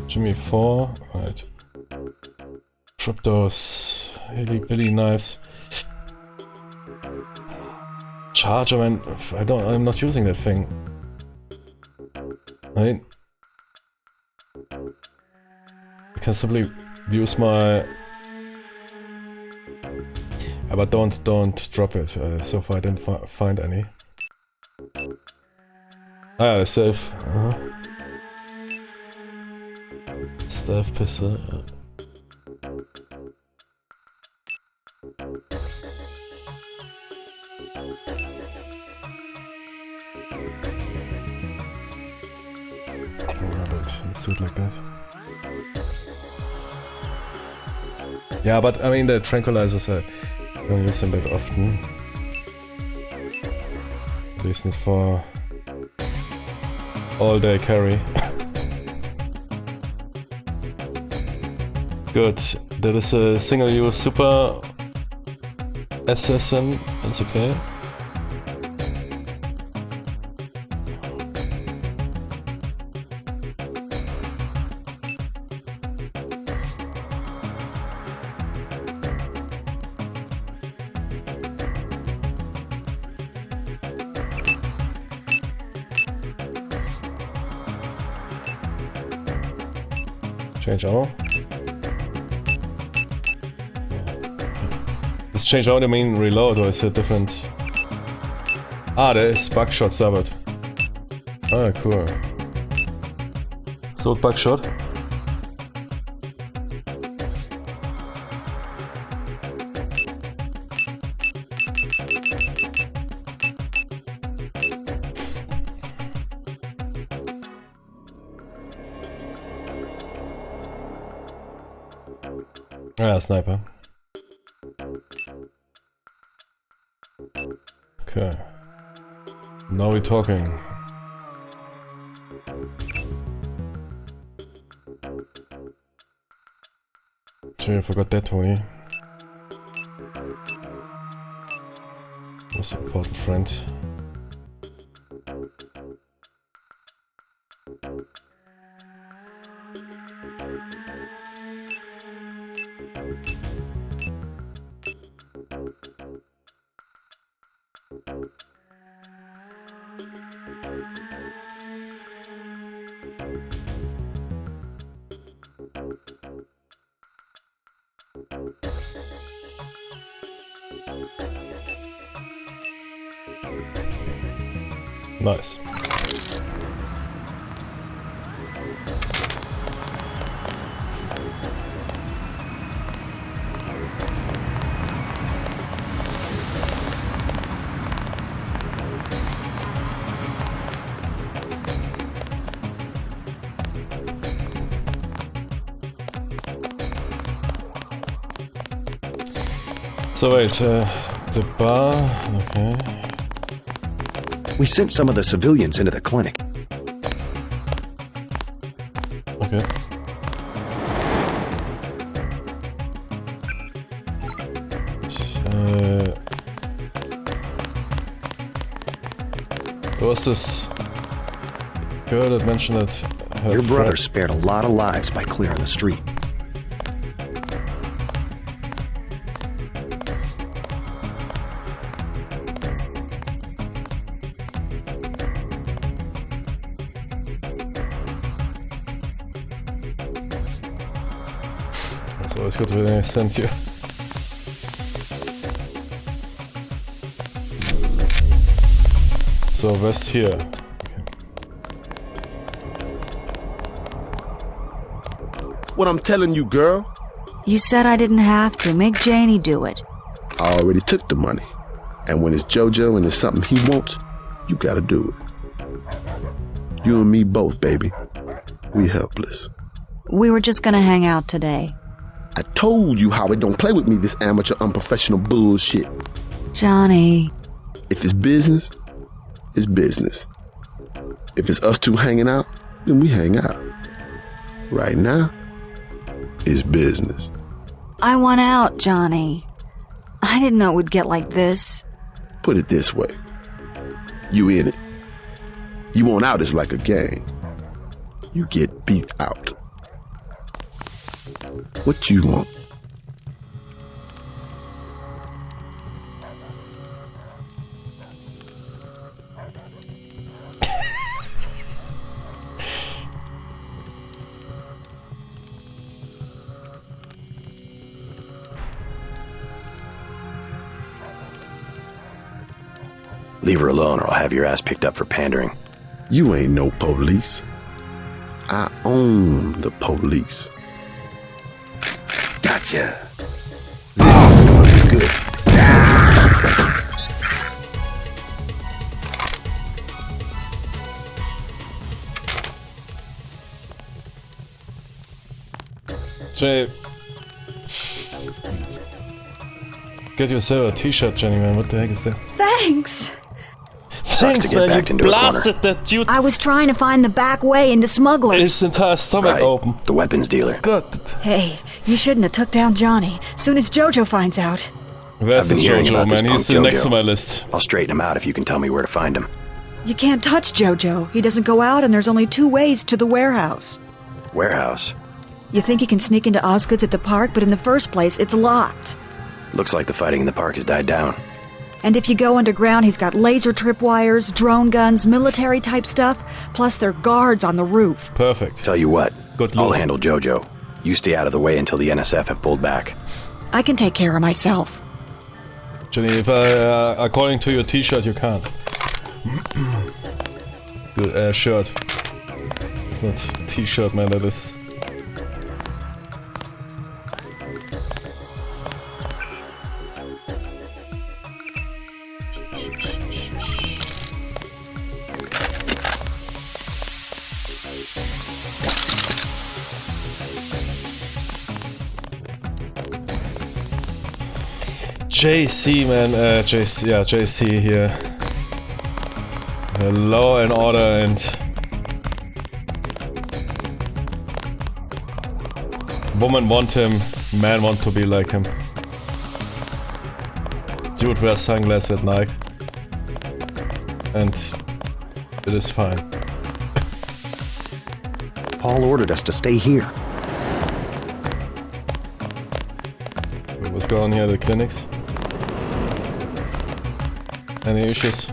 Jimmy 4, right. Trapdoors, hilly-billy knives. Charger, man, I'm not using that thing. I can simply use my... but don't drop it. So far I didn't find any. Ah, the safe. Stealth pistol. Let's do it like that. Yeah, but I mean the tranquilizers, I don't use them that often. At least not for all day carry. Good. That is a single use super assassin. That's okay. Change ammo. Is change ammo, I mean reload, or is it different? Ah, there is buckshot stubborn. Ah, cool. So buckshot. Ah, sniper. Okay. Now we're talking. Sure, I forgot that, Tony. Most important friend. Nice. So wait, the bar, okay. We sent some of the civilians into the clinic. Okay. There was this girl that mentioned that her Your brother spared a lot of lives by clearing the street. It's always good when I send you. So west here. Okay. What I'm telling you, girl? You said I didn't have to. Make Janie do it. I already took the money. And when it's JoJo and it's something he wants, You gotta do it. You and me both, baby. We helpless. We were just gonna hang out today. I told you, Howard, don't play with me this amateur, unprofessional bullshit. Johnny. If it's business, it's business. If it's us two hanging out, then we hang out. Right now, it's business. I want out, Johnny. I didn't know it would get like this. Put it this way. You in it. You want out is like a gang. You get beat out. What you want? Leave her alone or I'll have your ass picked up for pandering. You ain't no police. I own the police. Gotcha. This is gonna be good. Jay, get yourself a t-shirt, Jenny, man. What the heck is that? Thanks. Thanks, man. You blasted that dude. I was trying to find the back way into Smugglers. His entire stomach open. The weapons dealer. God. Hey, you shouldn't have took down Johnny. Soon as Jojo finds out. Where's the Jojo, man? He's still next to my list. I'll straighten him out if you can tell me where to find him. You can't touch Jojo. He doesn't go out, and there's only 2 ways to the warehouse. Warehouse? You think you can sneak into Osgood's at the park, but in the first place, it's locked. Looks like the fighting in the park has died down. And if you go underground, he's got laser tripwires, drone guns, military-type stuff, plus there are guards on the roof. Perfect. Tell you what, Good I'll handle Jojo. You stay out of the way until the NSF have pulled back. I can take care of myself. Jenny, if according to your t-shirt, you can't. Good shirt. It's not t-shirt, man, that is. JC, man, JC here. Law and Order and woman want him, man want to be like him. Dude wears sunglasses at night. And it is fine. Paul ordered us to stay here. What's going on here at the clinics? Any issues?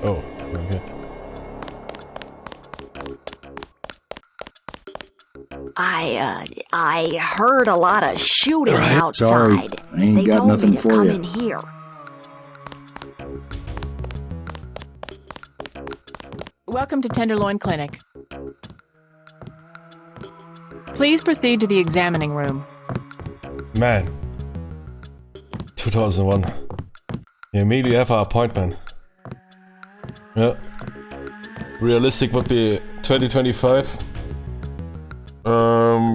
Oh, okay. I heard a lot of shooting outside. Sorry, I ain't got nothing for come you. in here. Welcome to Tenderloin Clinic. Please proceed to the examining room. Man. 2001. You immediately have an appointment. Yeah. Realistic would be 2025.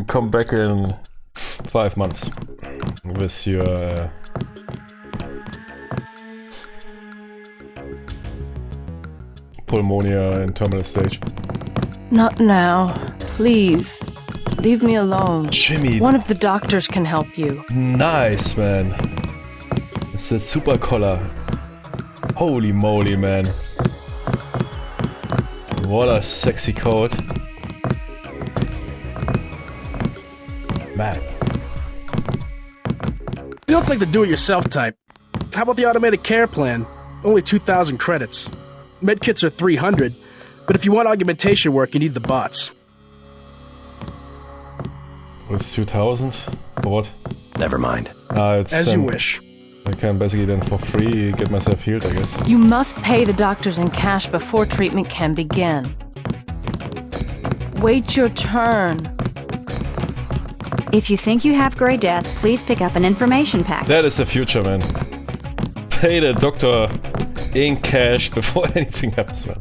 Come back in 5 months. With your... pneumonia in terminal stage. Not now. Please. Leave me alone. Jimmy. One of the doctors can help you. Nice, man. It's that super collar. Holy moly, man. What a sexy coat. Man. You look like the do-it-yourself type. How about the automated care plan? Only 2,000 credits. Medkits are 300, but if you want augmentation work, you need the bots. What's 2,000? For what? Never mind. It's As you wish. I can basically then for free get myself healed, I guess. You must pay the doctors in cash before treatment can begin. Wait your turn. If you think you have Grey Death, please pick up an information package. That is the future, man. Pay the doctor in cash before anything happens, man.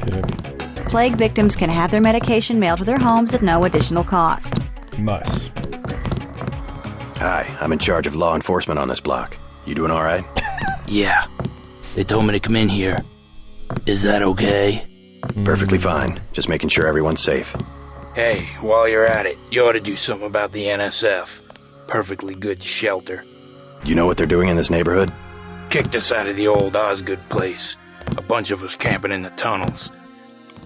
Okay. Plague victims can have their medication mailed to their homes at no additional cost. Nice. Hi, I'm in charge of law enforcement on this block. You doing all right? Yeah. They told me to come in here. Is that okay? Perfectly fine. Just making sure everyone's safe. Hey, while you're at it, you ought to do something about the NSF. Perfectly good shelter. You know what they're doing in this neighborhood? Kicked us out of the old Osgood place. A bunch of us camping in the tunnels.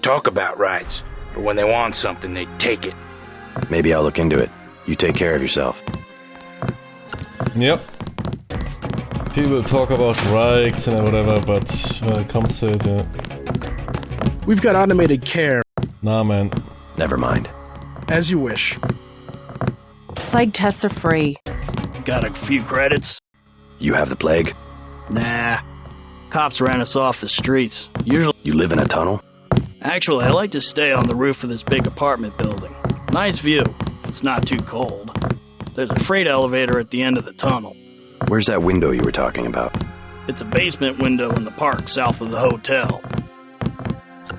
Talk about rights, but when they want something, they take it. Maybe I'll look into it. You take care of yourself. Yep. People talk about rights and whatever, but when it comes to it, We've got automated care. Nah, man. Never mind. As you wish. Plague tests are free. Got a few credits? You have the plague? Nah. Cops ran us off the streets. Usually... You live in a tunnel? Actually, I like to stay on the roof of this big apartment building. Nice view, if it's not too cold. There's a freight elevator at the end of the tunnel. Where's that window you were talking about? It's a basement window in the park south of the hotel.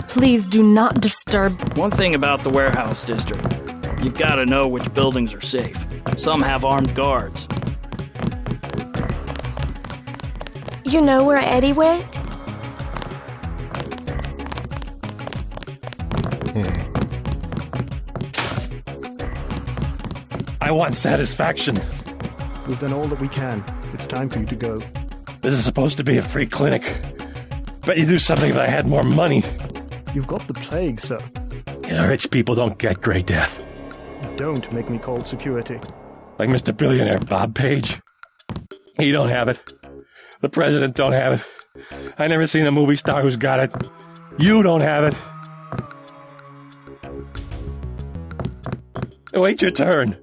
Please do not disturb. One thing about the warehouse district. You've got to know which buildings are safe. Some have armed guards. You know where Eddie went? I want satisfaction. We've done all that we can. It's time for you to go. This is supposed to be a free clinic. Bet you do something if I had more money. You've got the plague, sir. You know, rich people don't get Grey Death. Don't make me call security. Like Mr. Billionaire Bob Page. He don't have it. The president don't have it. I never seen a movie star who's got it. You don't have it. Wait your turn.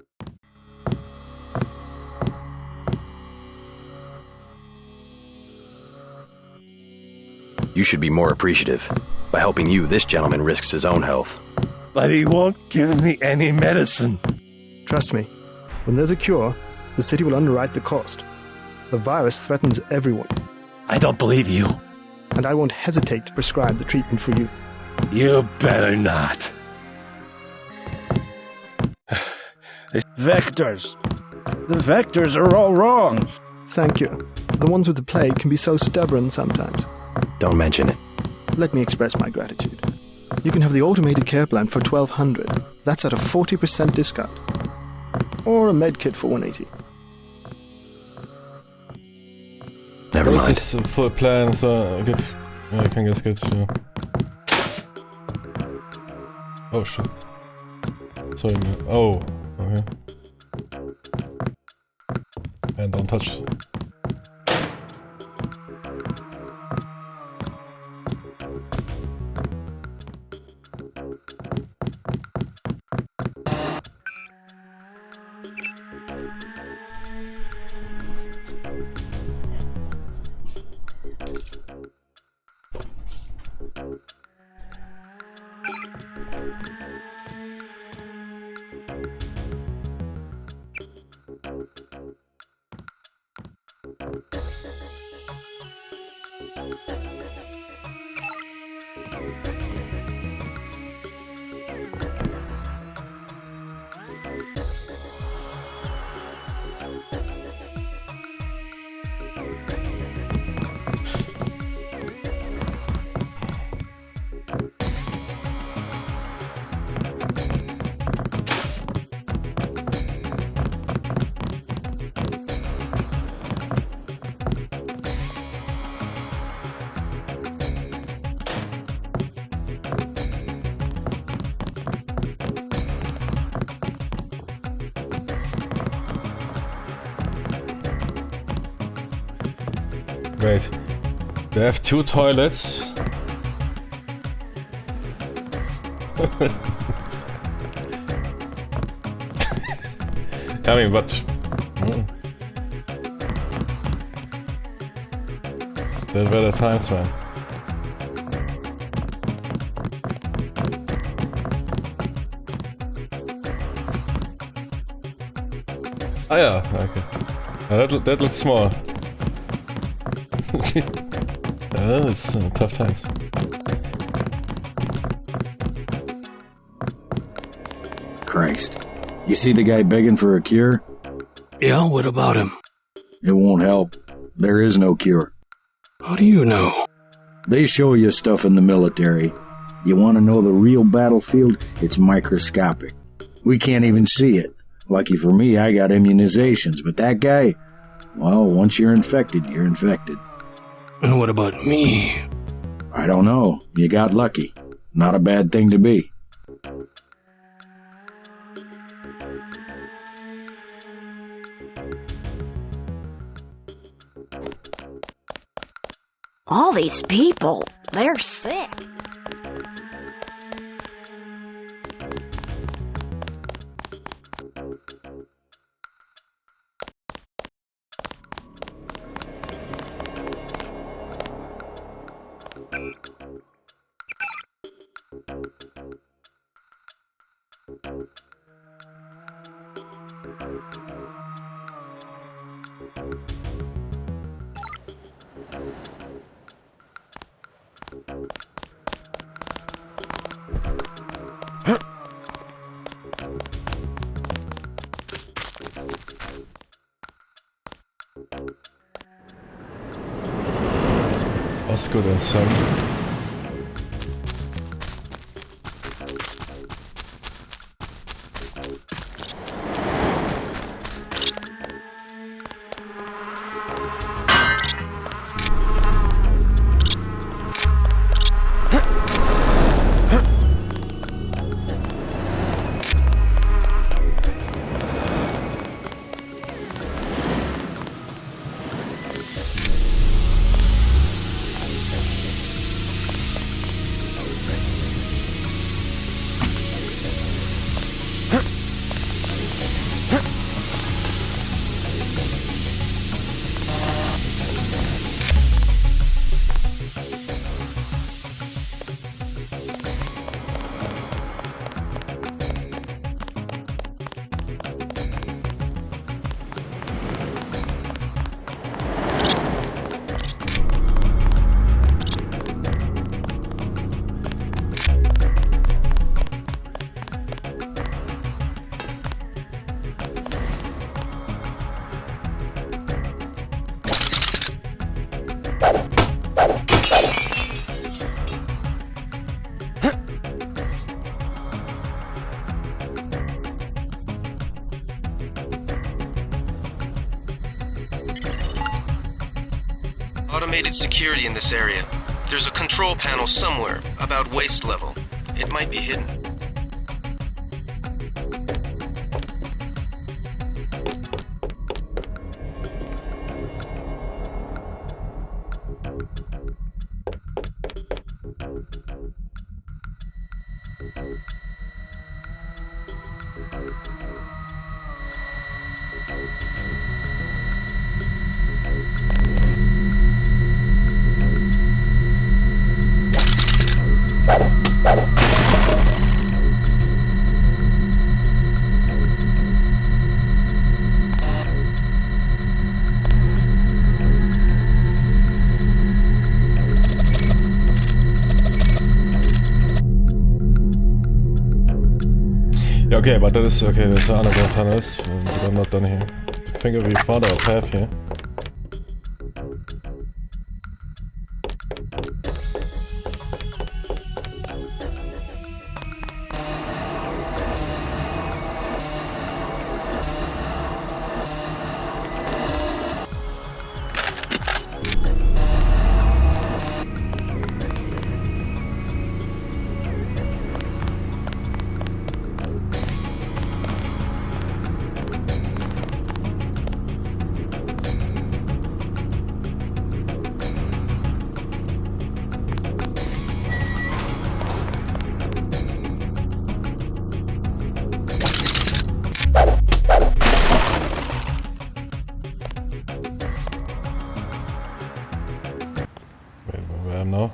You should be more appreciative. By helping you, this gentleman risks his own health. But he won't give me any medicine. Trust me, when there's a cure, the city will underwrite the cost. The virus threatens everyone. I don't believe you. And I won't hesitate to prescribe the treatment for you. You better not. Vectors. The vectors are all wrong. Thank you. The ones with the plague can be so stubborn sometimes. Don't mention it. Let me express my gratitude. You can have the automated care plan for $1,200. That's at a 40% discount. Or a med kit for $180. Never mind. This is full plan, so good. Yeah, I can guess good. Yeah. Oh shit. Sorry, man. Oh, okay. And don't touch. Wait, they have 2 toilets? I mean, but... There were the times, man. Ah ja, okay. That looks small. It's tough times. Christ. You see the guy begging for a cure? Yeah, what about him? It won't help. There is no cure. How do you know? They show you stuff in the military. You want to know the real battlefield? It's microscopic. We can't even see it. Lucky for me, I got immunizations, but that guy, well, once you're infected, you're infected. And what about me? I don't know. You got lucky. Not a bad thing to be. All these people, they're sick. Was good and some. Automated security in this area. There's a control panel somewhere, about waist level. It might be hidden. Okay, but that is okay. There's underground tunnels, but I'm not done here. I think we found our path here. No.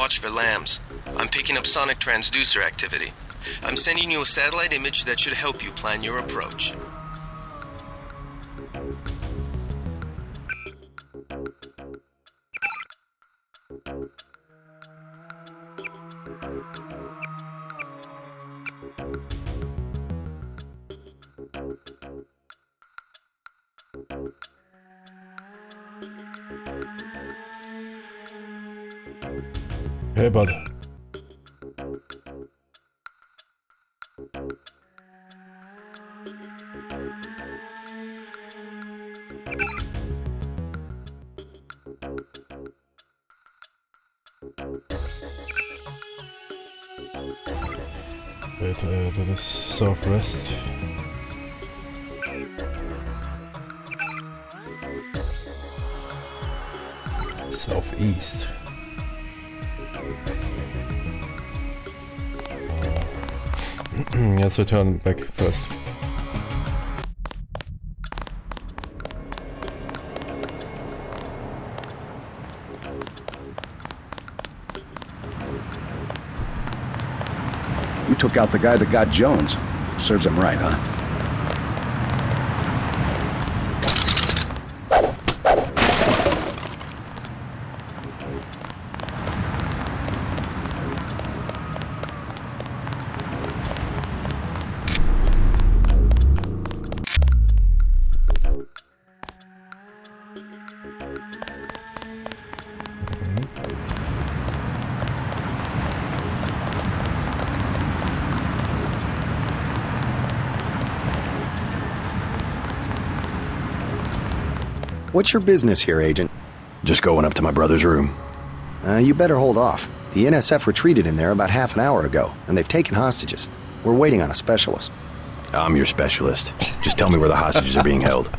watch for lambs. I'm picking up sonic transducer activity. I'm sending you a satellite image that should help you plan your approach. Hey, bud. Wait, that is southwest. Southeast. Let's return back first. You took out the guy that got Jones. Serves him right, huh? What's your business here, Agent? Just going up to my brother's room. You better hold off. The NSF retreated in there about half an hour ago, and they've taken hostages. We're waiting on a specialist. I'm your specialist. Just tell me where the hostages are being held.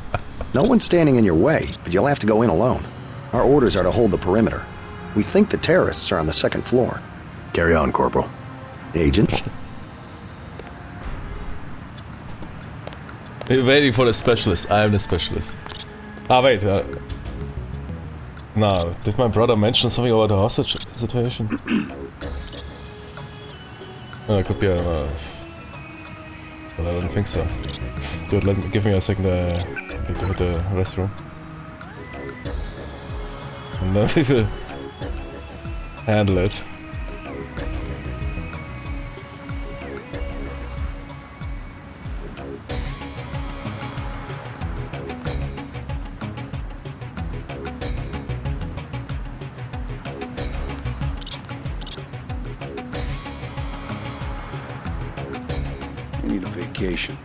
No one's standing in your way, but you'll have to go in alone. Our orders are to hold the perimeter. We think the terrorists are on the second floor. Carry on, Corporal. Agent? We're waiting for the specialist. I am the specialist. Ah, wait. No, did my brother mention something about the hostage situation? It could be a... well, I don't think so. Good, give me a second to hit the restroom. And then we will handle it. I need a vacation.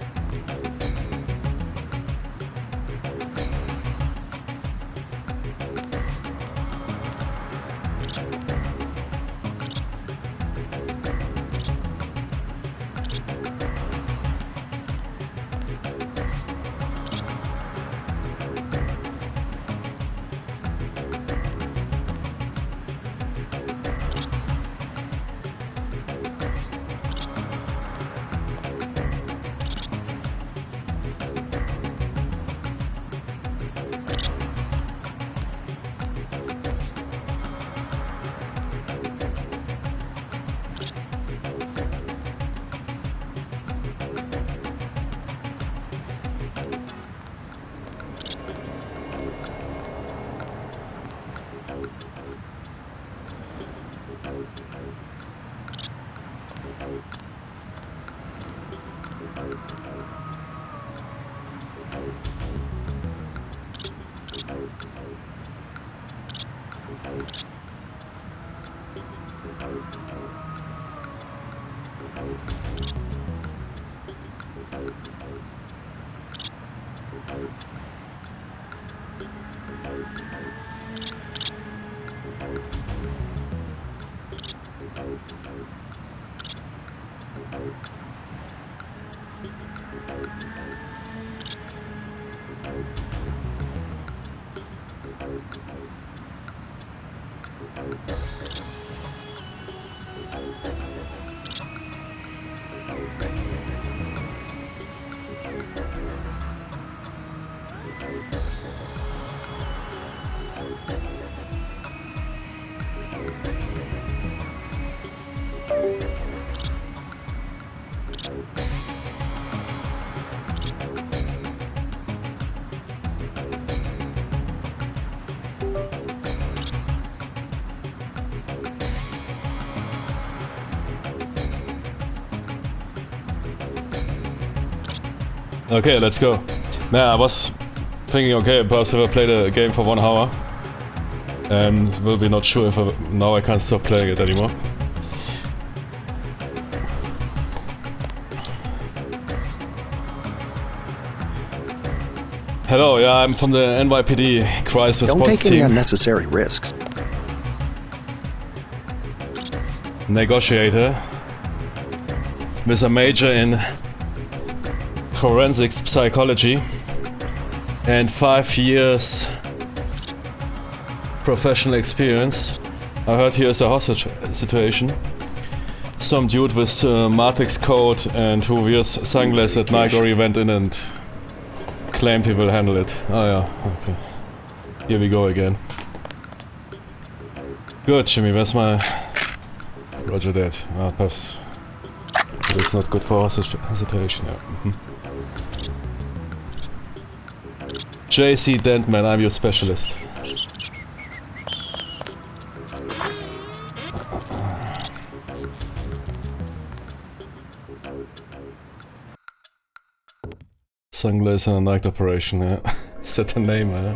Okay, let's go. Nah, I was thinking, okay, perhaps if I played a game for 1 hour, and will be not sure if now I can't stop playing it anymore. Hello, yeah, I'm from the NYPD crisis response team. Don't take any unnecessary risks. Negotiator with a major in forensics psychology and 5 years professional experience. I heard here's a hostage situation. Some dude with Matrix code and who wears sunglasses at night or he went in and claimed he will handle it. Oh yeah, okay. Here we go again. Good, Jimmy, where's my... Roger that. Perhaps it's not good for hesitation. Yeah. JC Dentman, I'm your specialist. Sunglasses and a night operation, yeah. Set the name, yeah.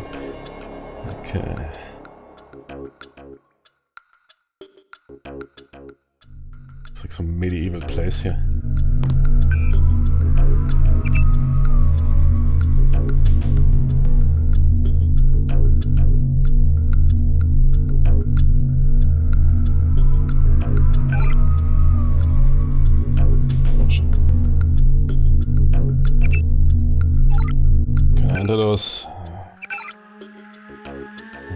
Okay. It's like some medieval place here. Kinda those...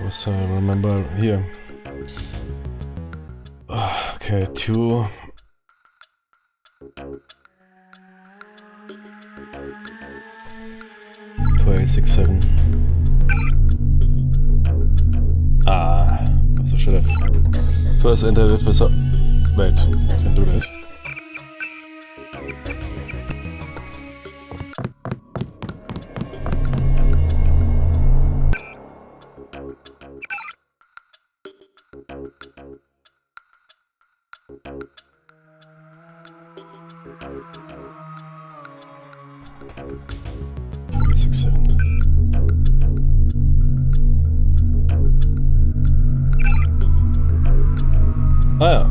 was I remember here. Okay, 2... 2867. So should have first entered it with a... Wait, can't do that. Ah ja.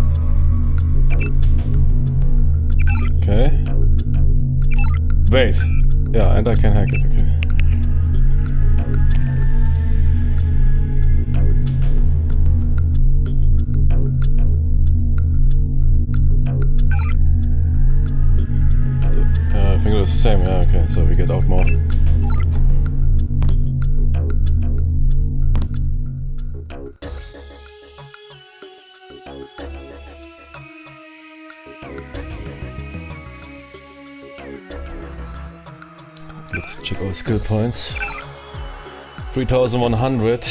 Okay. Wait. Yeah, and I can hack it, okay. I think it was the same, yeah, okay, so we get out more. Let's check our skill points. 3100.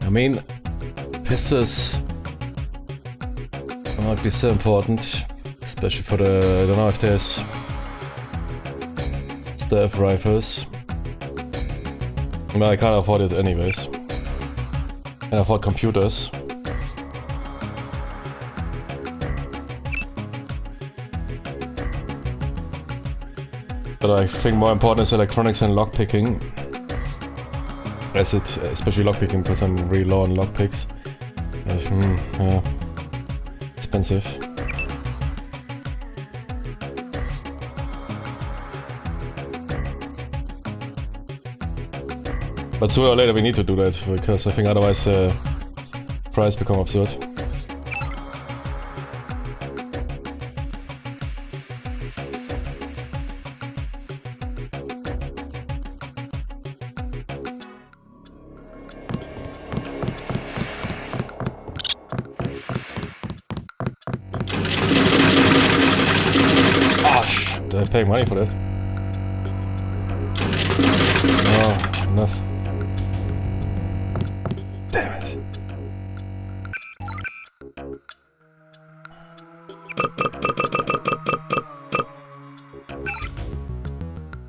I mean, pistols might be so important, especially for the... I don't know if there's stealth rifles. Well, I can't afford it anyways. I can afford computers. But I think more important is electronics and lockpicking. Especially lockpicking, because I'm really low on lockpicks. Yeah. Expensive. But sooner or later we need to do that, because I think otherwise the price become absurd. They're paying money for that. Oh, enough. Damn it.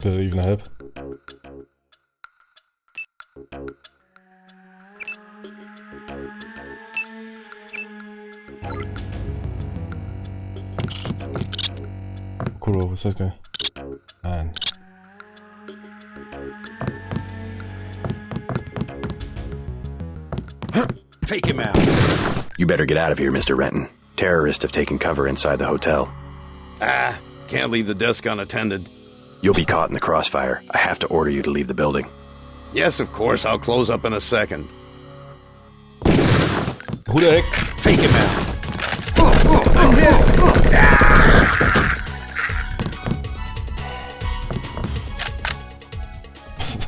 Did it even help? Kuro, what's that guy? Man. Take him out. You better get out of here, Mr. Renton. Terrorists have taken cover inside the hotel. Can't leave the desk unattended. You'll be caught in the crossfire. I have to order you to leave the building. Yes, of course, I'll close up in a second. Who the heck? Take him out.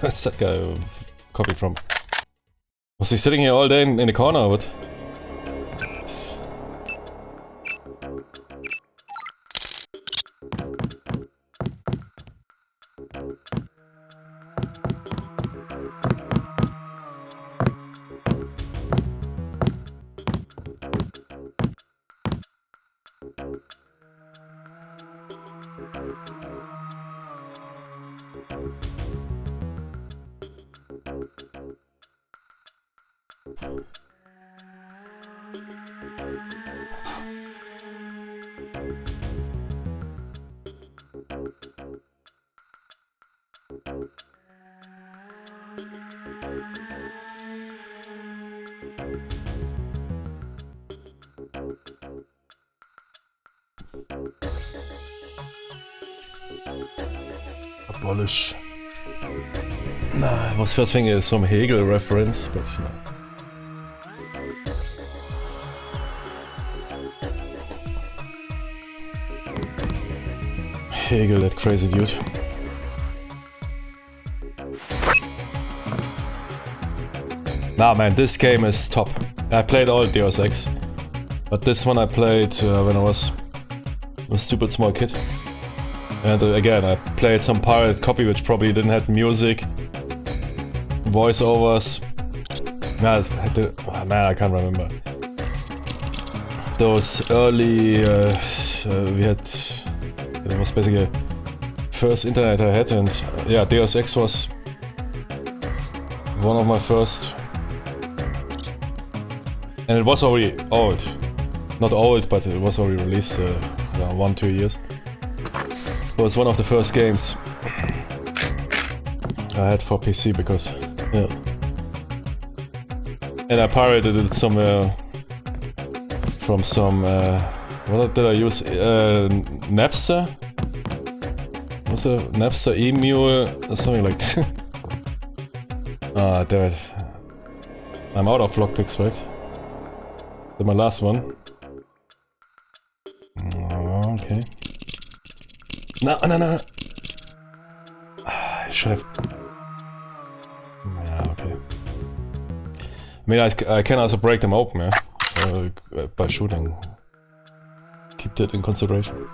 Where's that guy copy from? Was he sitting here all day in the corner or what? Abolish. Nah, was first thing is some Hegel reference, but no. Hegel, that crazy dude. Nah man, this game is top. I played all Deus Ex, but this one I played when I was a stupid small kid. And again, I played some pirate copy which probably didn't have music, voiceovers. Man, I can't remember. Those early, we had, it was basically first internet I had, and yeah, Deus Ex was one of my first. And it was already old. Not old, but it was already released 1-2 years. It was one of the first games I had for PC because, yeah. And I pirated it somewhere from some, what did I use? Napster? Was it Napster Emule or something like that? Ah, damn it. I'm out of lockpicks, right? That's my last one. Oh, okay. No. I should have... Yeah, okay. I mean, I can also break them open, yeah? By shooting. Keep that in consideration.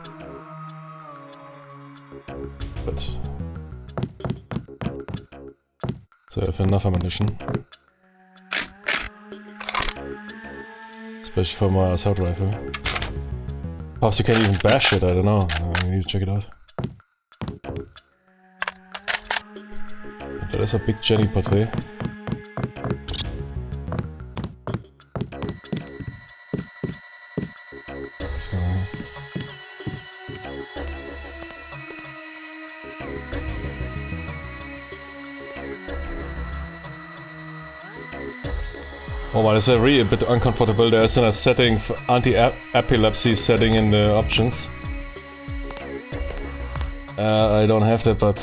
But... So I have enough ammunition. Especially for my assault rifle. Perhaps you can even bash it, I don't know. I need to check it out. That is a big Jenny portrait. What's going on? Oh, well, it's really a bit uncomfortable. There's a setting for anti-epilepsy setting in the options. I don't have that, but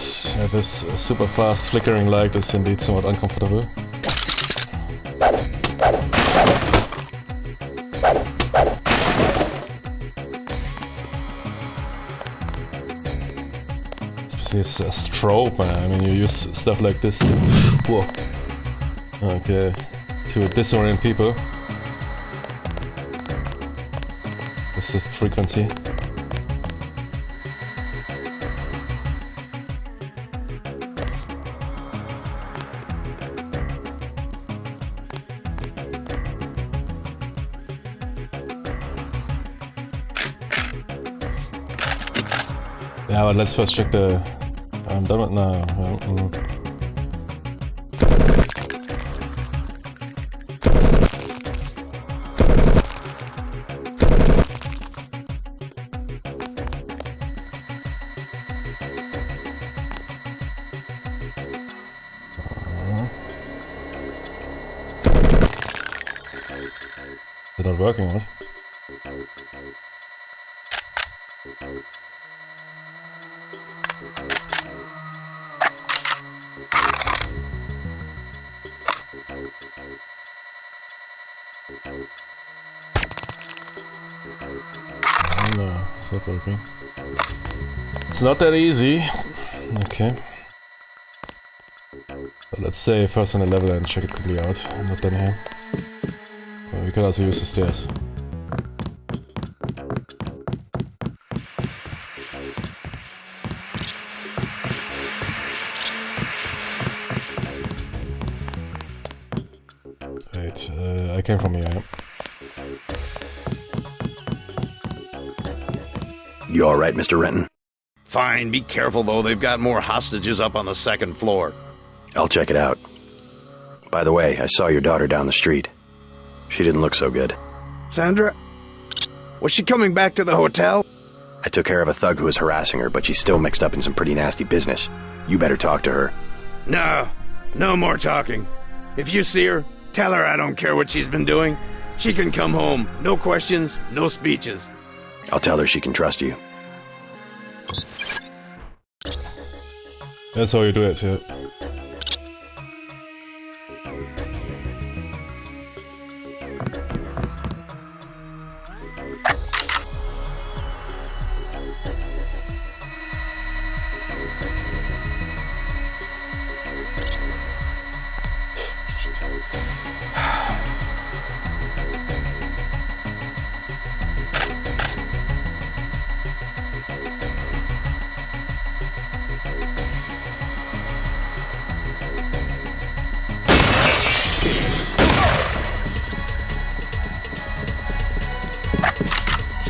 this super fast flickering light is indeed somewhat uncomfortable. Especially it's a strobe, man. I mean, you use stuff like this to... Whoa. Okay. To disorient people. This is the frequency. Yeah, but let's first check the... I'm done with now. not working, what? No, it's not working. It's not that easy. Okay. But let's say first on the level and check it quickly out. I'm not done here. We can also use the stairs. Wait, I came from here. You alright, Mr. Renton? Fine, be careful though, they've got more hostages up on the second floor. I'll check it out. By the way, I saw your daughter down the street. She didn't look so good. Sandra? Was she coming back to the hotel? I took care of a thug who was harassing her, but she's still mixed up in some pretty nasty business. You better talk to her. No, no more talking. If you see her, tell her I don't care what she's been doing. She can come home. No questions, no speeches. I'll tell her she can trust you. That's how you do it, yeah.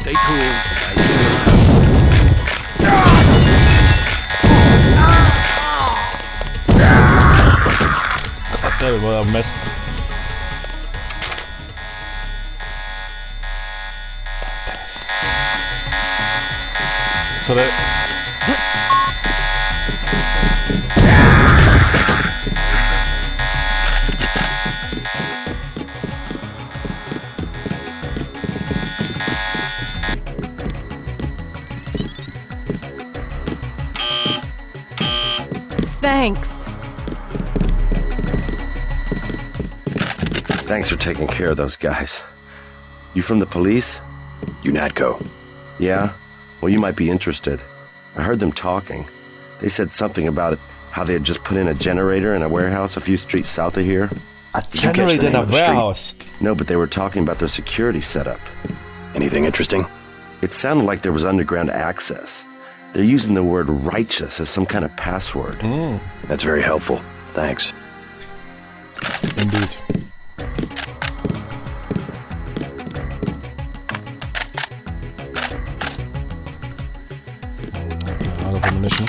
Stay cool. God damn it, what a mess. So that... Thanks. Thanks for taking care of those guys. You from the police? UNATCO. Yeah? Well, you might be interested. I heard them talking. They said something about it, how they had just put in a generator in a warehouse a few streets south of here. A generator in a warehouse? No, but they were talking about their security setup. Anything interesting? It sounded like there was underground access. They're using the word righteous as some kind of password. That's very helpful. Thanks. Indeed. Out of ammunition.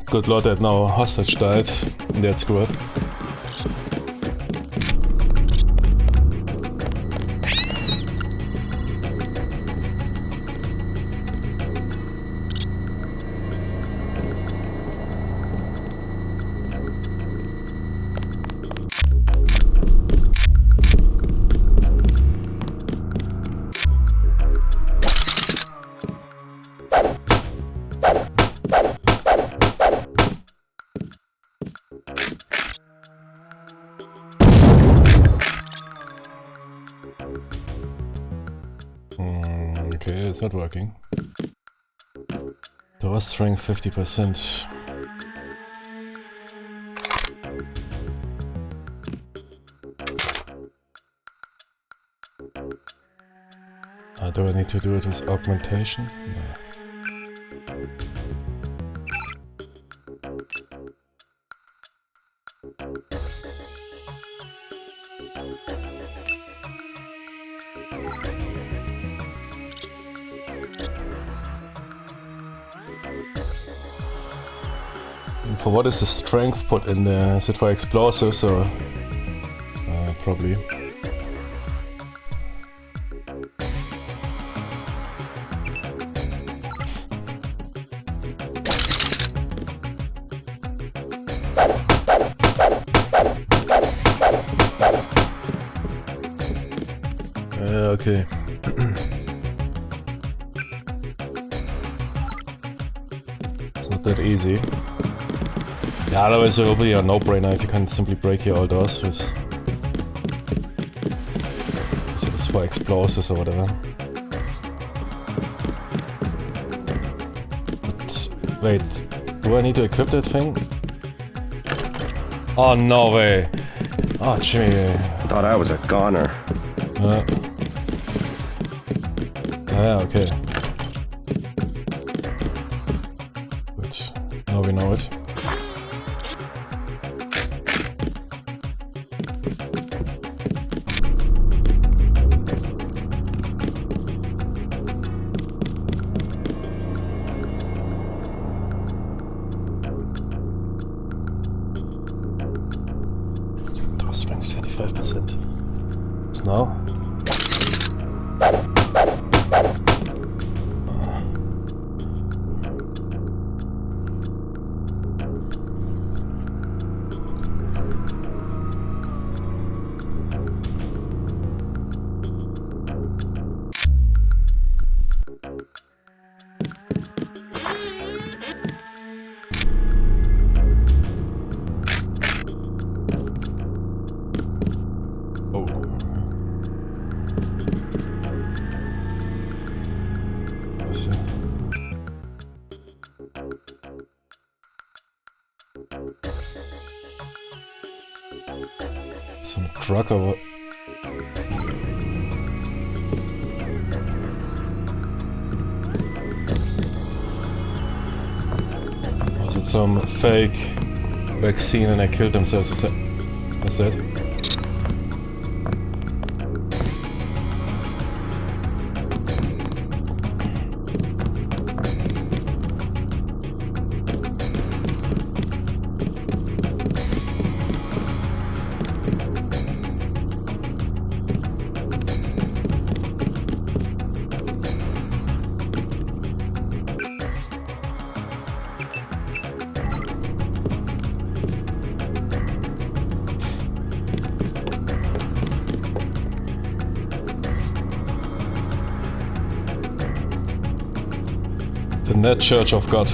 Good Lord, that now hostage died. That's good. Okay, it's not working. Door strength 50%. Do I need to do it with augmentation? No. And for what is the strength put in there? Is it for explosives or... probably. Okay. It's not that easy. Yeah, otherwise it will be a no-brainer if you can simply break here all doors with... So it's for explosives or whatever. But wait, do I need to equip that thing? Oh, no way. Oh, Jimmy. Thought I was a goner. Yeah, okay. Good. Now we know it. Toss strength 25%. So now. Some truck or what? Was it some fake vaccine and they killed themselves? Is that? The Net Church of God.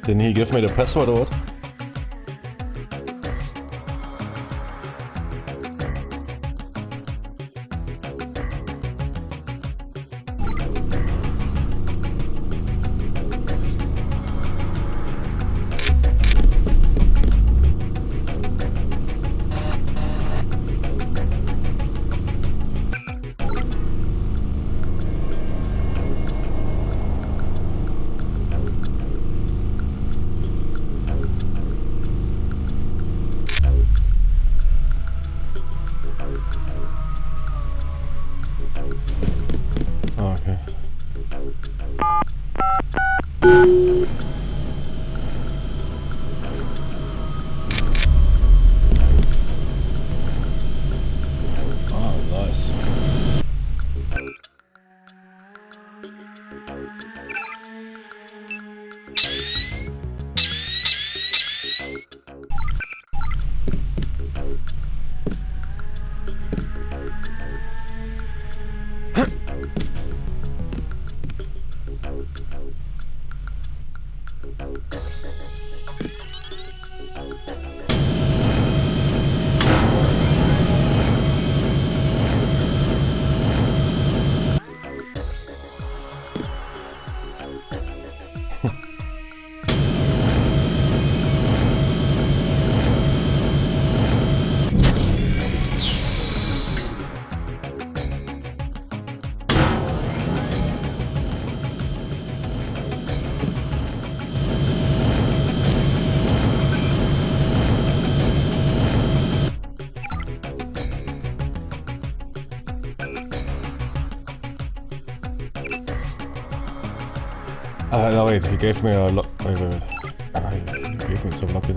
Didn't he give me the password or what? Okay. Oh, nice. No, wait, he gave me a lock. Wait. He gave me some lucky.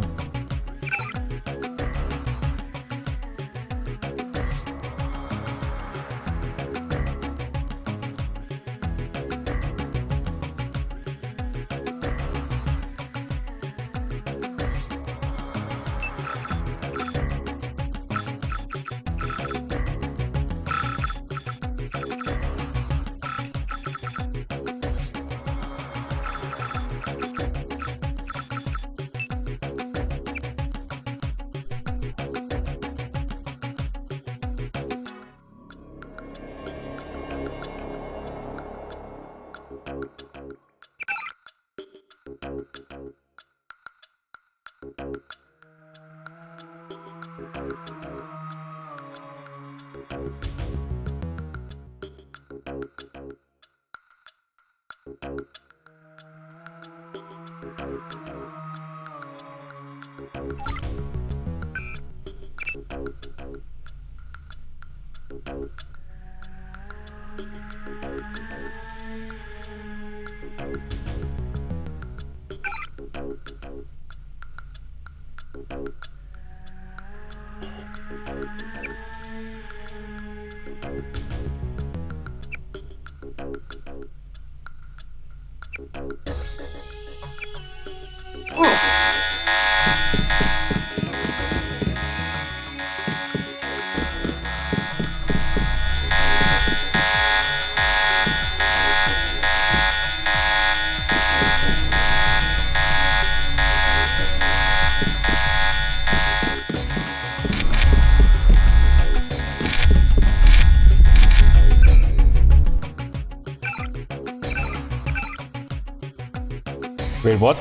Wait, what?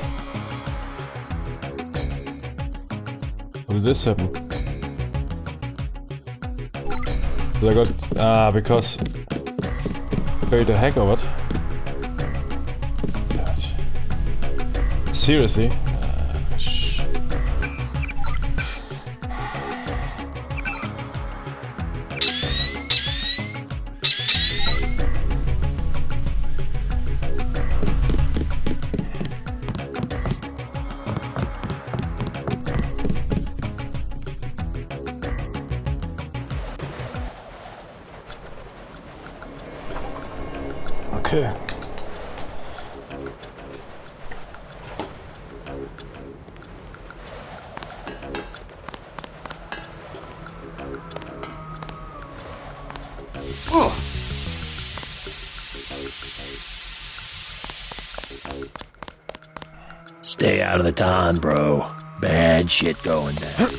How did this happen? Did I got... because... Wait, the hack or what? God. Seriously? Okay. Oh. Stay out of the ton, bro. Bad shit going down.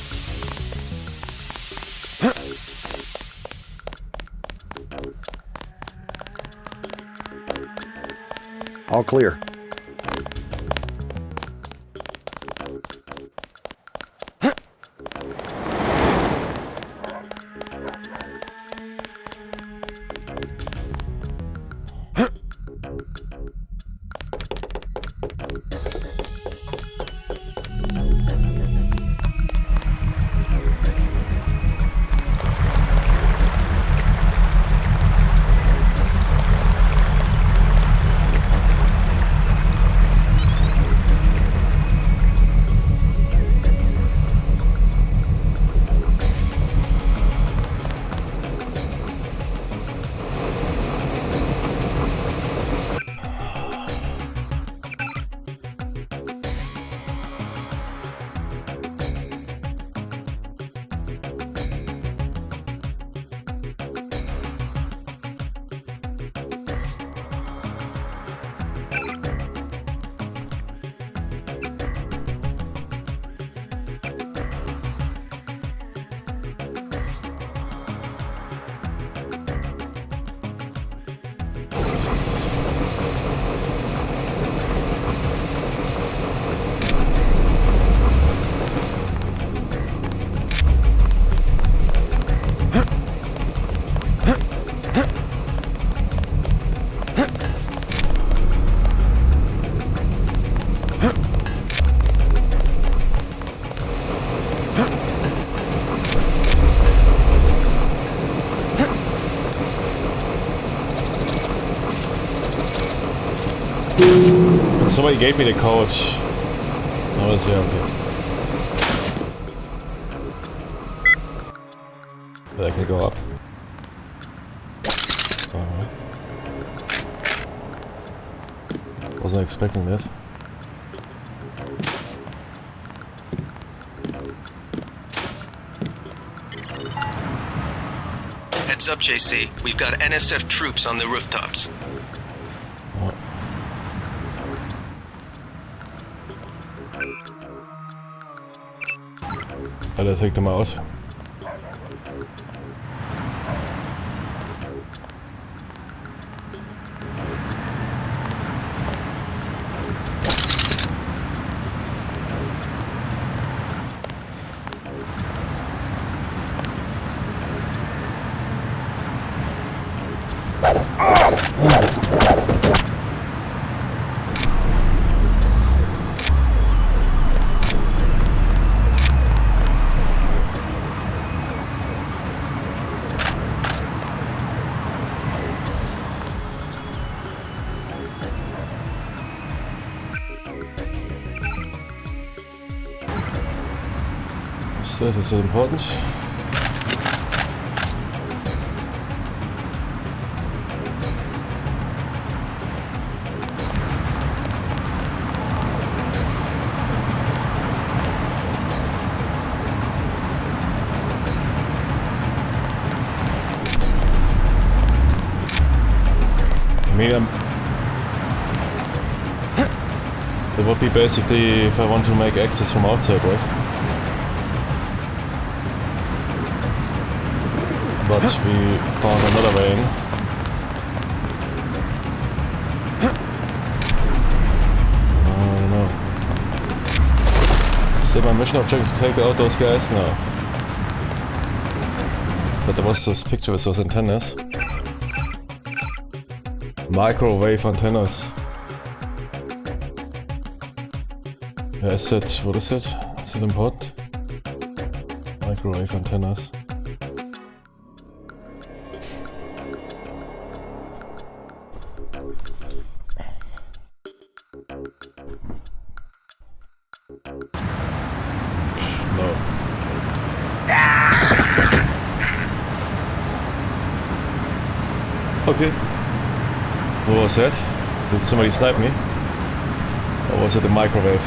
All clear. Somebody gave me the code. Oh, it's yeah, okay. But I can go up. Wasn't expecting that. Heads up, JC. We've got NSF troops on the rooftops. I'll take them out. This is important. I mean, it would be basically if I want to make access from outside, right? But we found another way in. I don't know. Is it my mission objective to take out those guys? No. But there was this picture with those antennas. Microwave antennas. Yeah, is it, what is it? Is it important? Microwave antennas. Okay. What was that? Did somebody snipe me? Or was it a microwave?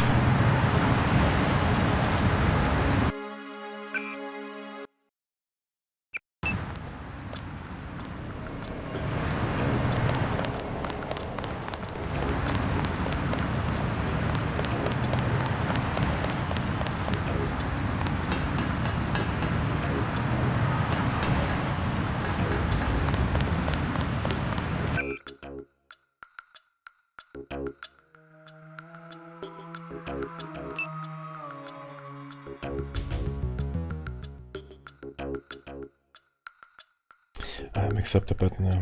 Accept the button now.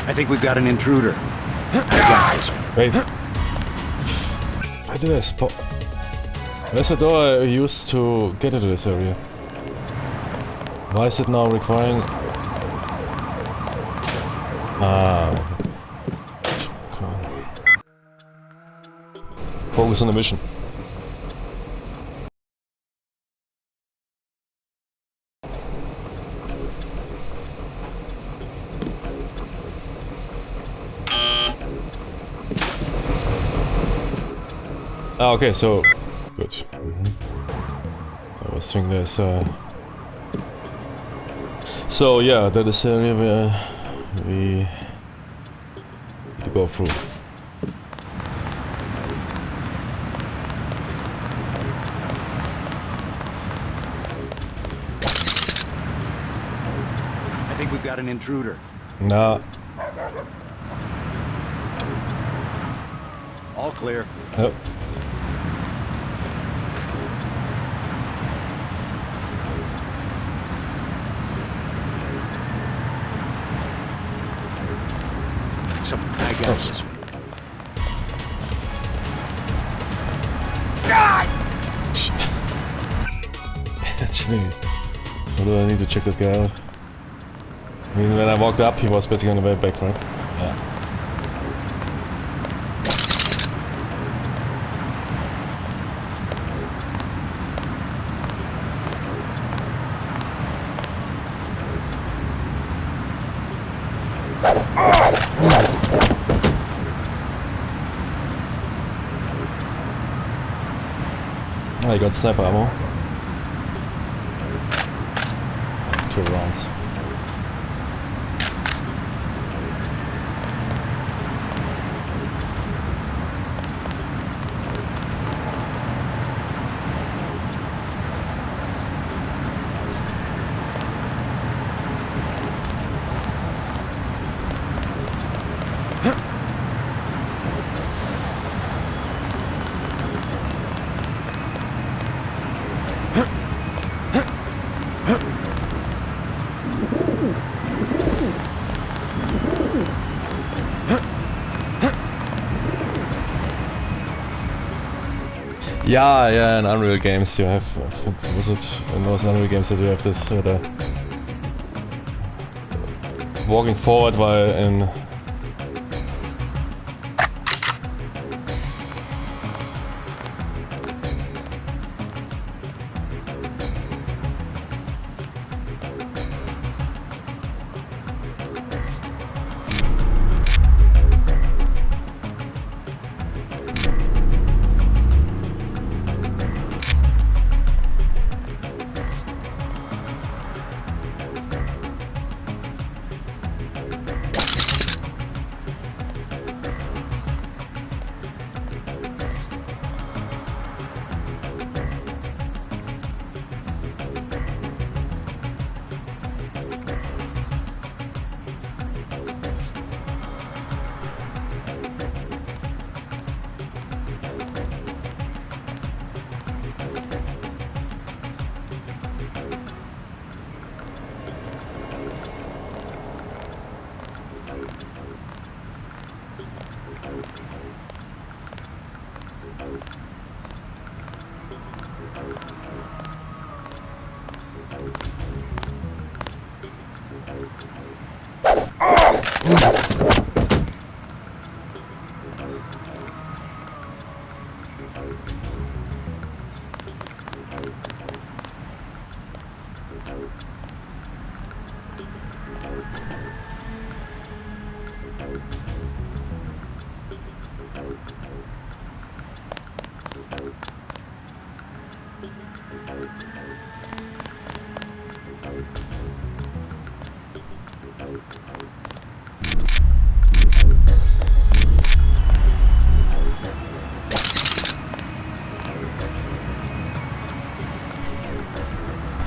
I think we've got an intruder. Wait. Where did I spot? Where's the door I used to get into this area? Why is it now requiring... Ah, okay. Come on. Focus on the mission. Ah, okay, so... Good. I was thinking there's So yeah, that is the area where we need to go through. I think we've got an intruder. Nah. All clear. Yep. I got this. Shit. Actually, what do I need to check that guy out? I mean, when I walked up, he was basically on the way back, right? Yeah. I got sniper ammo. 2 rounds. Yeah, in Unreal games you have, I think, was it in those Unreal games that you have this walking forward while in...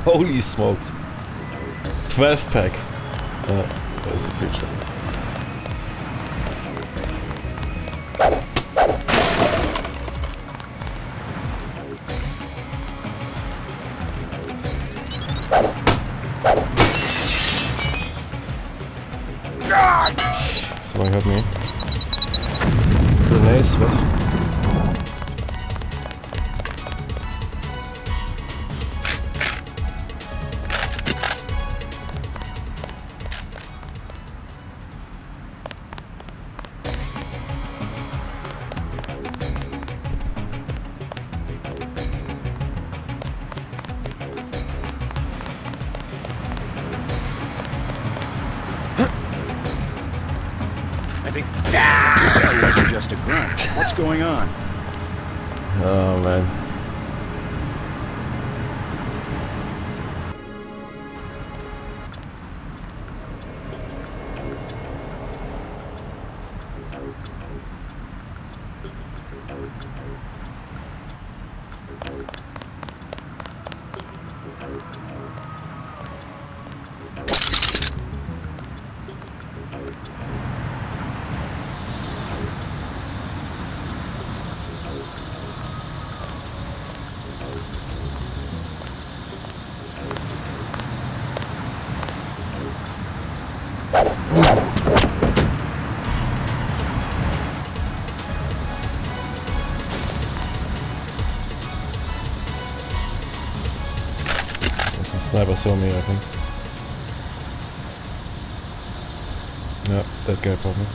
Holy smokes. 12 pack. There's the future. Someone hurt me. Grenades, what? This guy wasn't just a grunt. What's going on? Oh man. Some sniper saw me, I think. Yeah, that guy probably.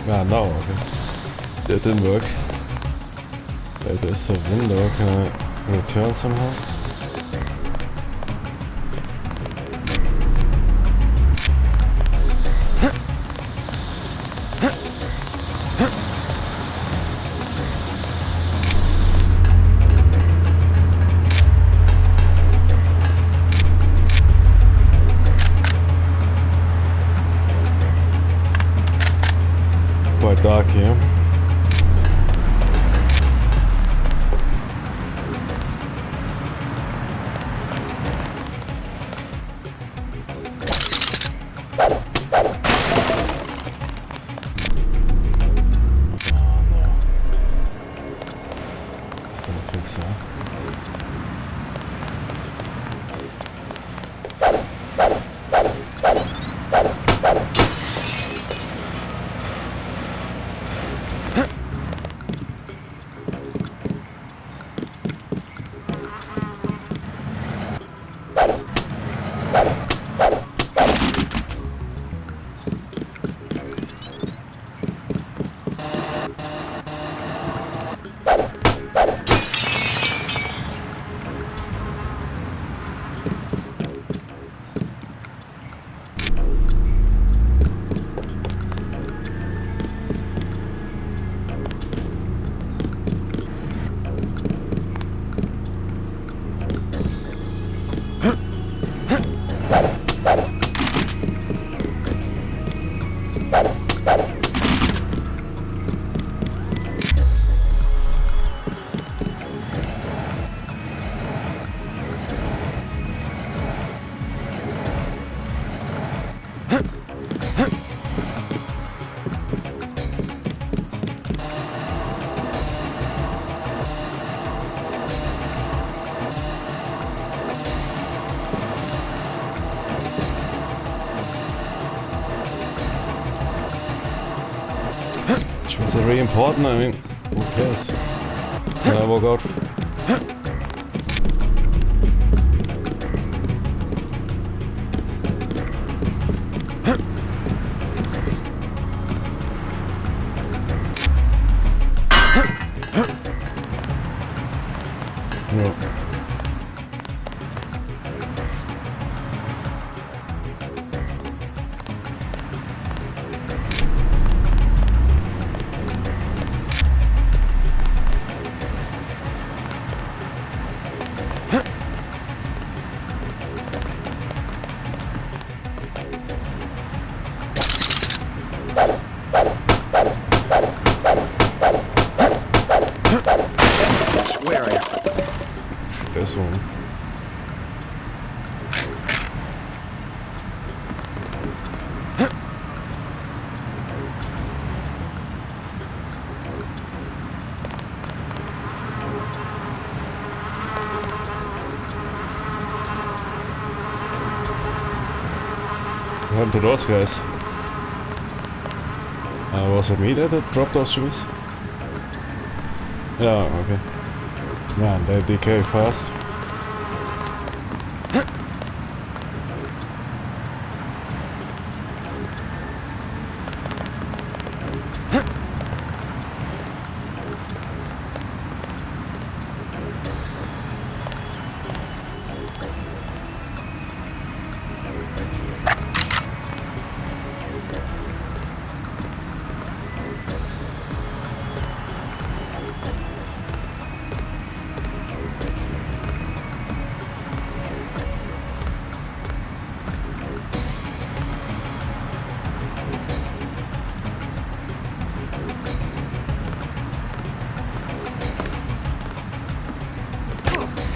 Ah, no, okay. That didn't work. Wait, there's a window. Can I return somehow? Quite dark here. Which means it's really important, I mean, who cares? Can I walk out? No. This one. What happened to those guys? Was it me that dropped those trees? Yeah, okay. Man, they decay fast.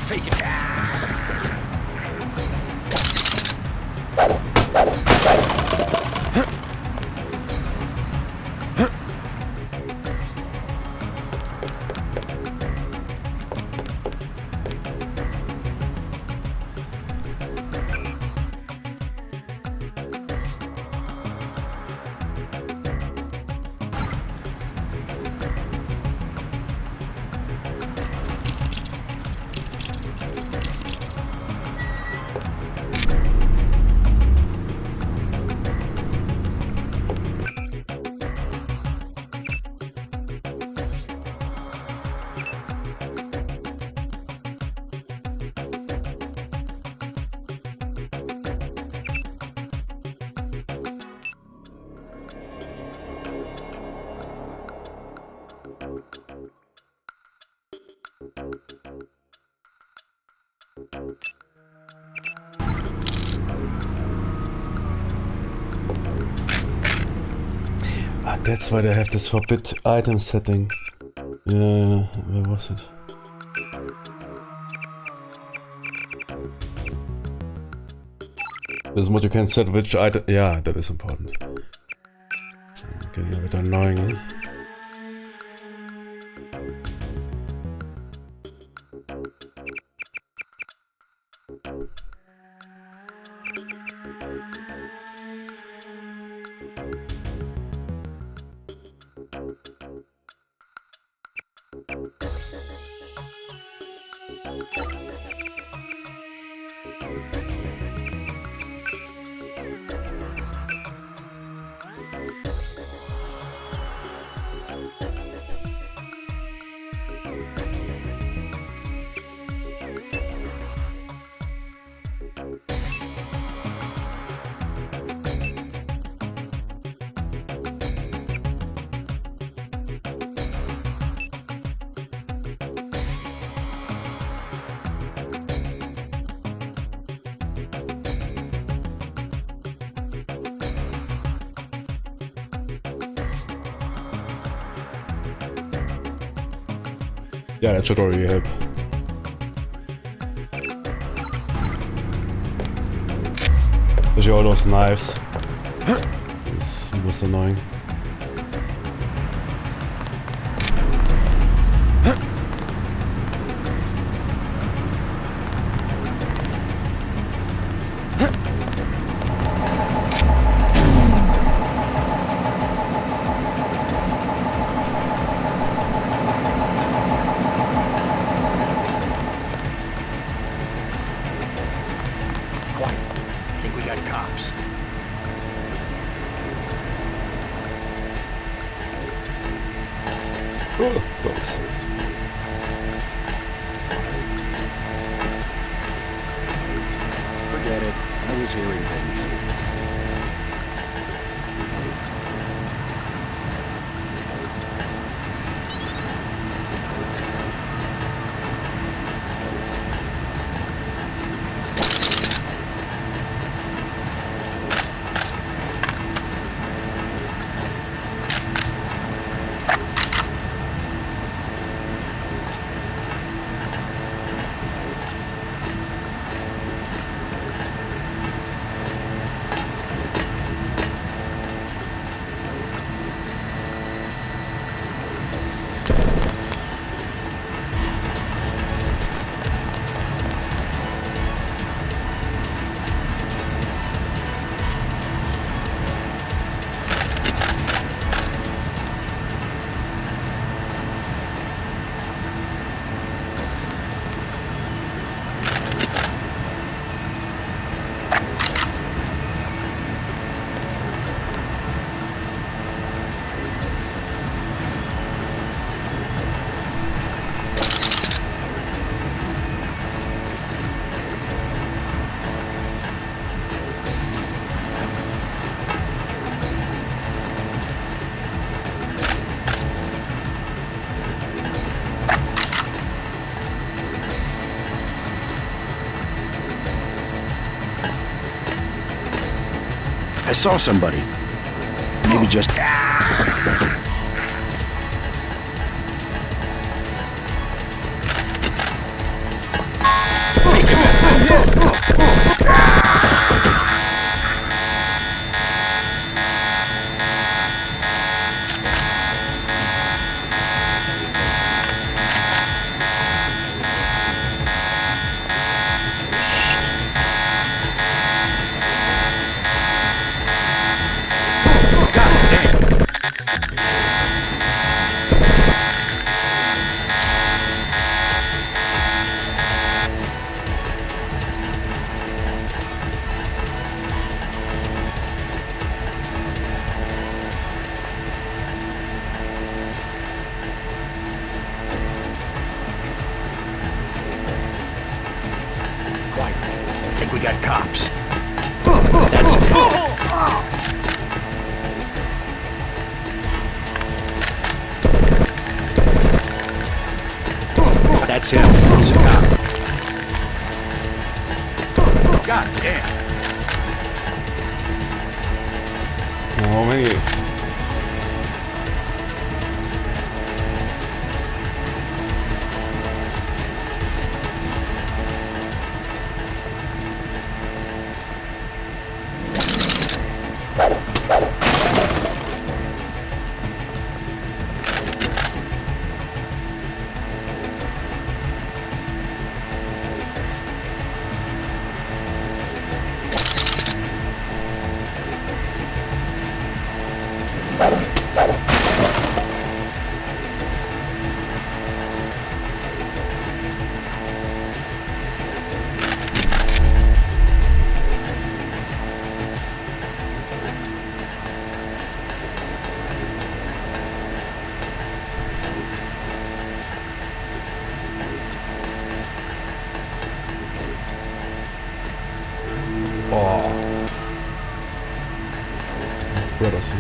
Take it down. Ah, that's why they have this forbid item setting. Yeah, where was it? This is what you can set which item. Yeah, that is important. Getting a bit annoying. Eh? Yeah, that should already help. Especially all those knives. This was annoying. Oh, dogs. Forget it. I was hearing things. I saw somebody. Maybe just... I think we got cops. That's it. That's him. He's a cop. God damn. How many? Assim.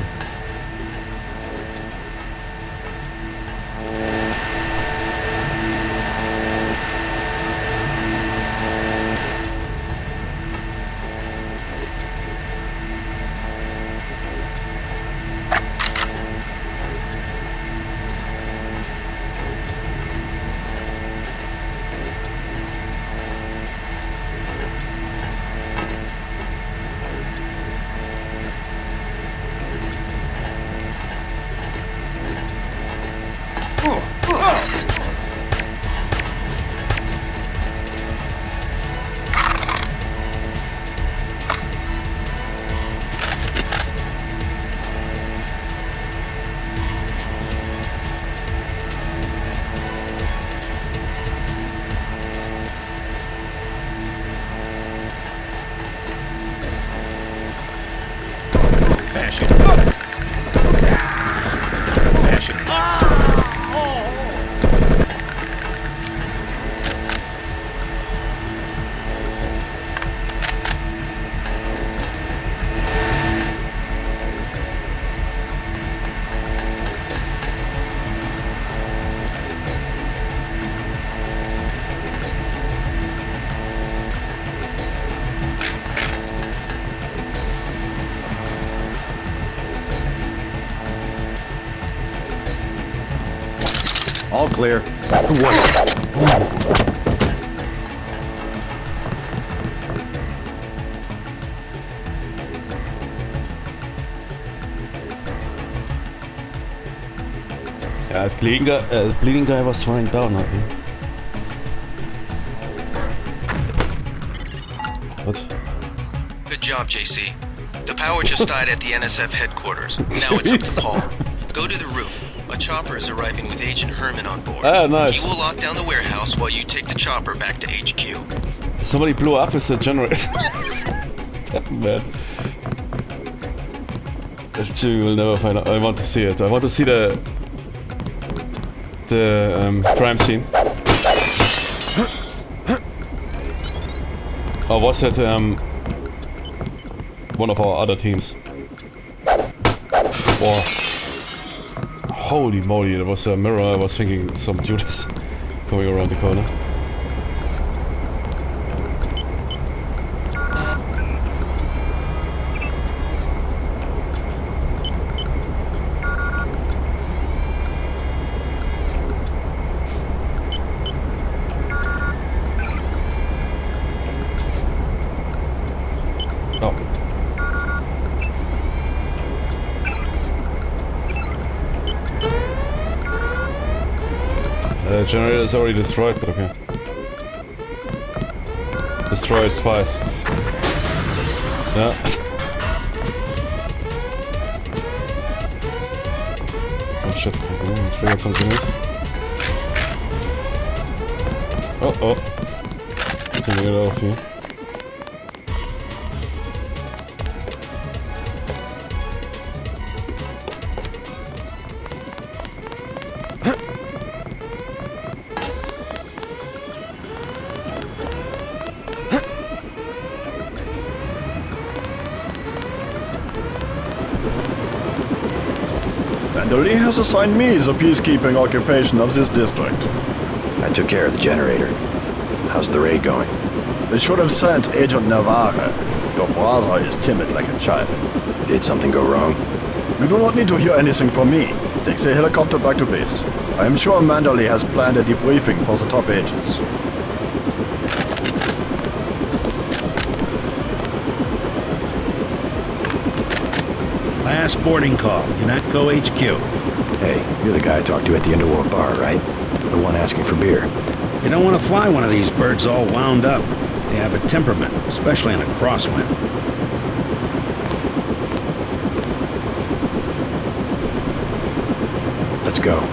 Bash it. Bash it. All clear. Who was it? Yeah, bleeding guy was throwing down at me. What? Good job, JC. The power just died at the NSF headquarters. Now it's up to Paul. Go to the roof. A chopper is arriving with Agent Herman on board. Ah, nice. He will lock down the warehouse while you take the chopper back to HQ. Somebody blew up with the generator. Damn, man. You will never find out. I want to see it. I want to see the crime scene. Or was it one of our other teams? Wow. Holy moly, there was a mirror. I was thinking some dude is coming around the corner. The generator is already destroyed, but okay. Destroyed twice. Yeah. Oh shit, I triggered something else. Oh oh. Can we get out of here? Lee has assigned me the peacekeeping occupation of this district. I took care of the generator. How's the raid going? They should have sent Agent Navarre. Your brother is timid like a child. Did something go wrong? You do not need to hear anything from me. Take the helicopter back to base. I am sure Manderley has planned a debriefing for the top agents. Last boarding call, UNATCO HQ. Hey, you're the guy I talked to at the Underworld bar, right? The one asking for beer. You don't want to fly one of these birds all wound up. They have a temperament, especially in a crosswind. Let's go.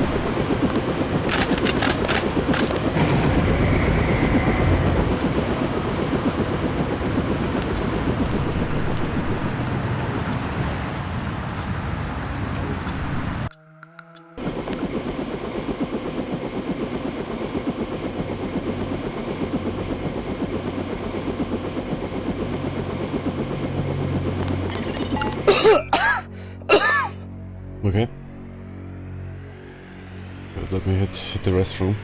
Okay. Let me hit the restroom.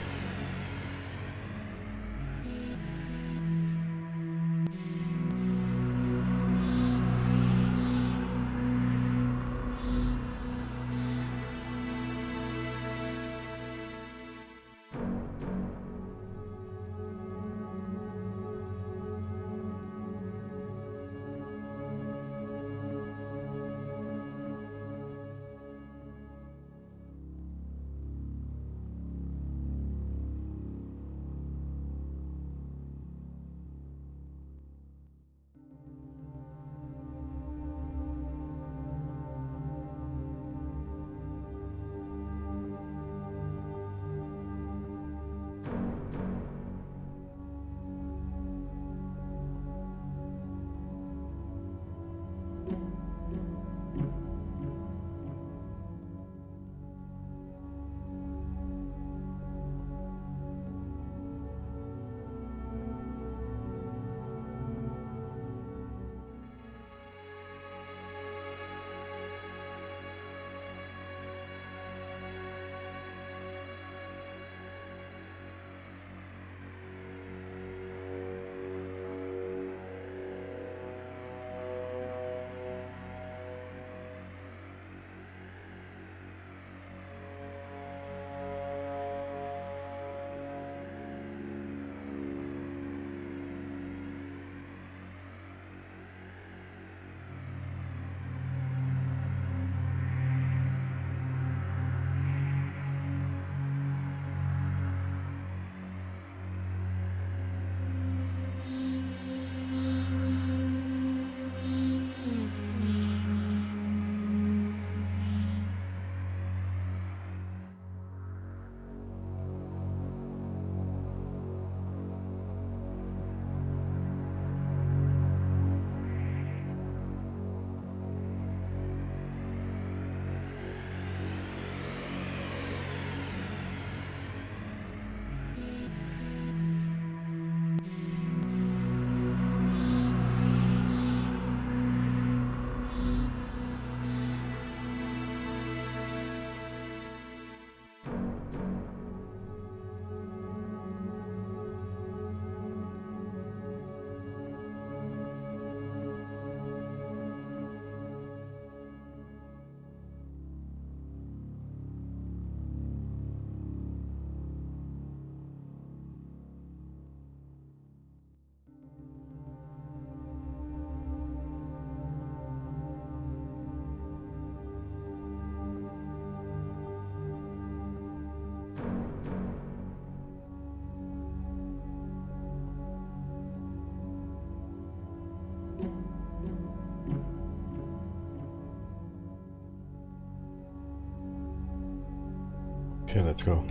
Okay, let's go.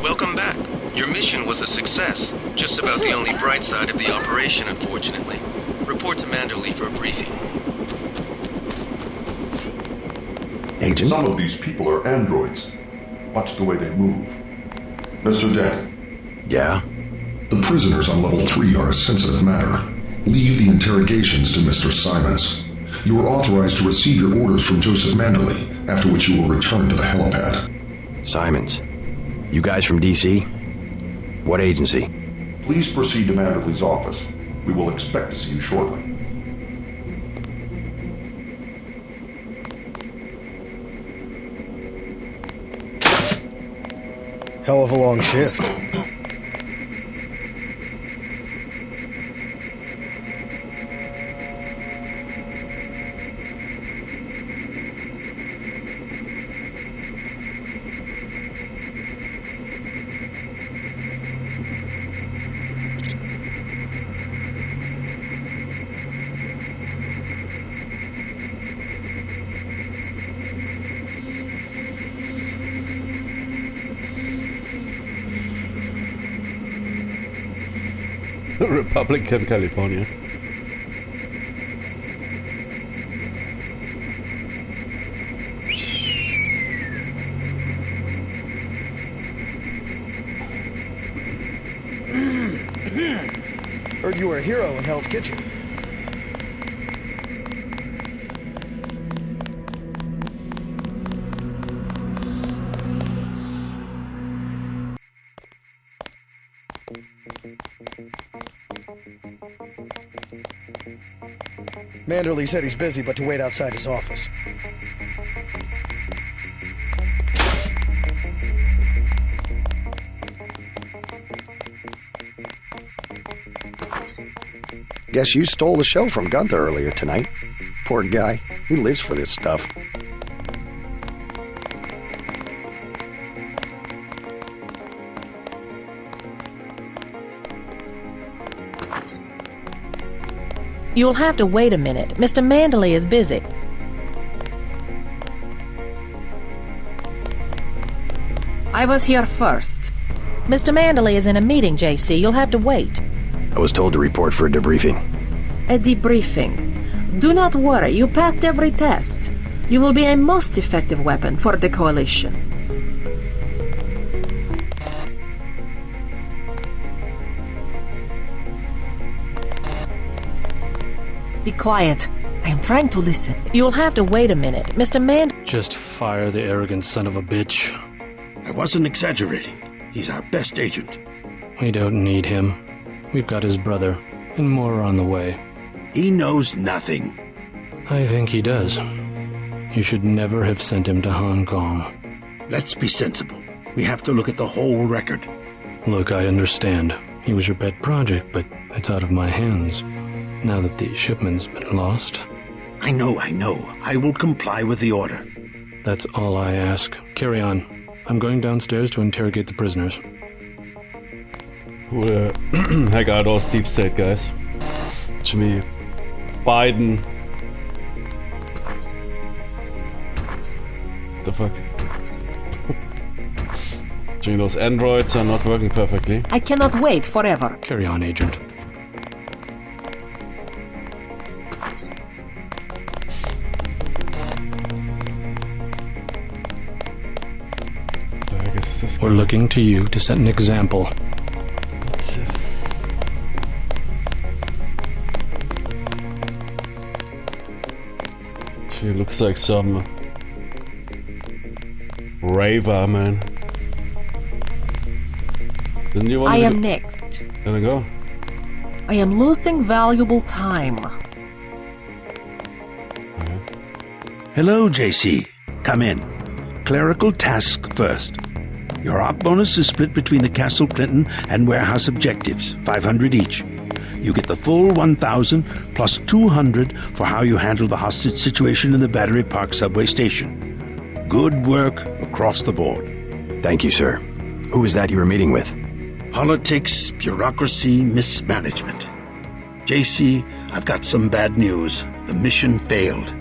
Welcome back. Your mission was a success. Just about the only bright side of the operation, unfortunately. Report to Manderley for a briefing. Agent? Some of these people are androids. Watch the way they move. Mr. Dent. Yeah? The prisoners on level 3 are a sensitive matter. Leave the interrogations to Mr. Simons. You are authorized to receive your orders from Joseph Manderley, after which you will return to the helipad. Simons. You guys from DC? What agency? Please proceed to Manderley's office. We will expect to see you shortly. Hell of a long shift. Republican California. Heard you were a hero in Hell's Kitchen. Manderley said he's busy, but to wait outside his office. Guess you stole the show from Gunther earlier tonight. Poor guy. He lives for this stuff. You'll have to wait a minute. Mr. Manderley is busy. I was here first. Mr. Manderley is in a meeting, JC. You'll have to wait. I was told to report for a debriefing. A debriefing. Do not worry, you passed every test. You will be a most effective weapon for the Coalition. Be quiet. I am trying to listen. You'll have to wait a minute. Mr. Just fire the arrogant son of a bitch. I wasn't exaggerating. He's our best agent. We don't need him. We've got his brother, and more are on the way. He knows nothing. I think he does. You should never have sent him to Hong Kong. Let's be sensible. We have to look at the whole record. Look, I understand. He was your pet project, but it's out of my hands. Now that the shipment's been lost. I know. I will comply with the order. That's all I ask. Carry on. I'm going downstairs to interrogate the prisoners. Who the heck are those Deep State guys? Jimmy Biden. What the fuck? Jimmy, those androids are not working perfectly. I cannot wait forever. Carry on, Agent. We're looking to you to set an example. She looks like some raver, man. Didn't you want I am next. There we go. I am losing valuable time. Hello, JC. Come in. Clerical task first. Your op bonus is split between the Castle Clinton and warehouse objectives, 500 each. You get the full 1,000 plus 200 for how you handle the hostage situation in the Battery Park subway station. Good work across the board. Thank you, sir. Who is that you were meeting with? Politics, bureaucracy, mismanagement. JC, I've got some bad news. The mission failed.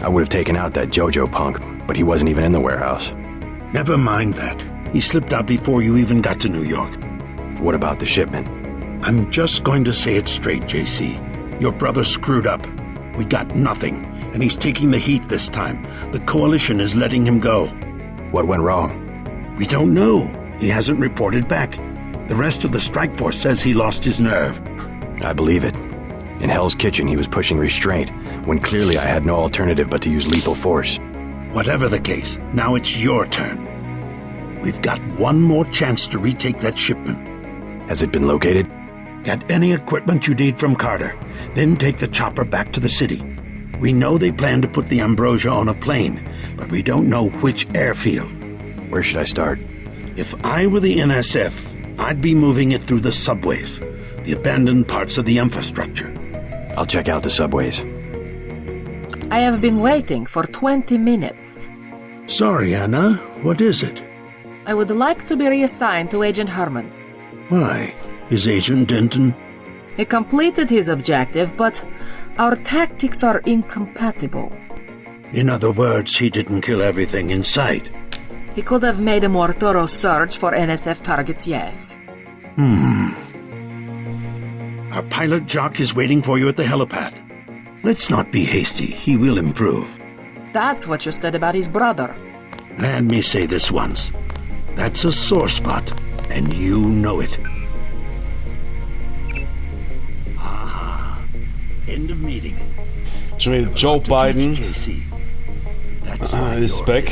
I would have taken out that JoJo punk, but he wasn't even in the warehouse. Never mind that. He slipped out before you even got to New York. What about the shipment? I'm just going to say it straight, JC. Your brother screwed up. We got nothing, and he's taking the heat this time. The Coalition is letting him go. What went wrong? We don't know. He hasn't reported back. The rest of the strike force says he lost his nerve. I believe it. In Hell's Kitchen, he was pushing restraint, when clearly I had no alternative but to use lethal force. Whatever the case, now it's your turn. We've got one more chance to retake that shipment. Has it been located? Get any equipment you need from Carter, then take the chopper back to the city. We know they plan to put the Ambrosia on a plane, but we don't know which airfield. Where should I start? If I were the NSF, I'd be moving it through the subways, the abandoned parts of the infrastructure. I'll check out the subways. I have been waiting for 20 minutes. Sorry, Anna. What is it? I would like to be reassigned to Agent Herman. Why? Is Agent Denton? He completed his objective, but our tactics are incompatible. In other words, he didn't kill everything in sight. He could have made a more thorough search for NSF targets, yes. Our pilot Jock is waiting for you at the helipad. Let's not be hasty. He will improve. That's what you said about his brother. Let me say this once. That's a sore spot, and you know it. End of meeting. Joe Biden is back.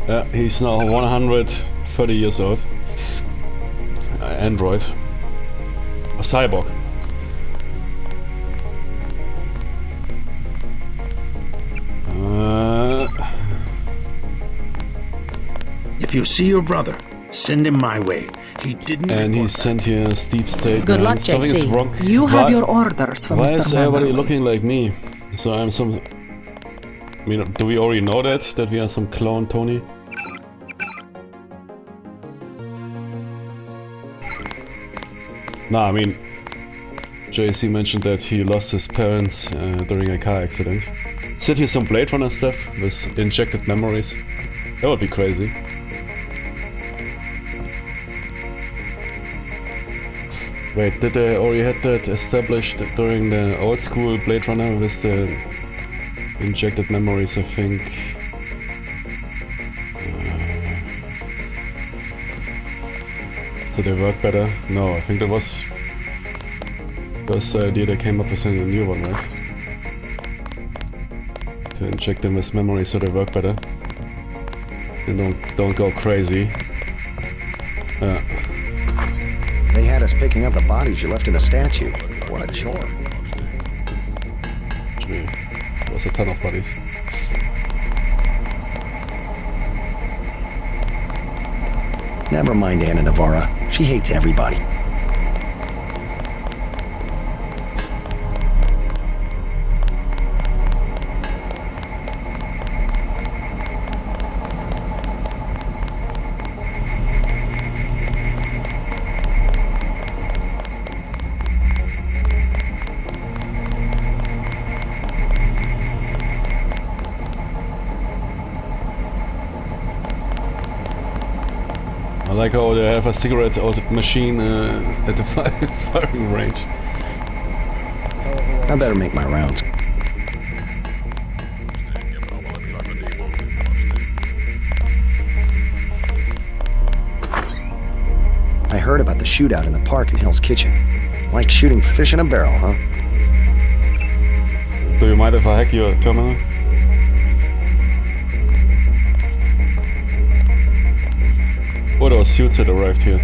Yeah, he's now 130 years old. Android. A cyborg. If you see your brother, send him my way. He didn't. And he sent here a steep state. Good luck, Something is JC. wrong. You have your orders from Mr. Why is everybody Manderley. looking like me? So I'm some. I mean, do we already know that we are some clone Tony? Nah, I mean, JC mentioned that he lost his parents during a car accident. Is here some Blade Runner stuff with injected memories? That would be crazy. Wait, did they already had that established during the old school Blade Runner with the injected memories, I think? Did they work better? No, I think that was the idea they came up with in a new one, right? To inject them with memory so they work better. And don't go crazy. They had us picking up the bodies you left in the statue. What a chore. Actually, there was a ton of bodies. Never mind Anna Navarra. She hates everybody. I like how they have a cigarette machine at the firing range. I better make my rounds. I heard about the shootout in the park in Hell's Kitchen. Like shooting fish in a barrel, huh? Do you mind if I hack your terminal? What those suits that arrived here?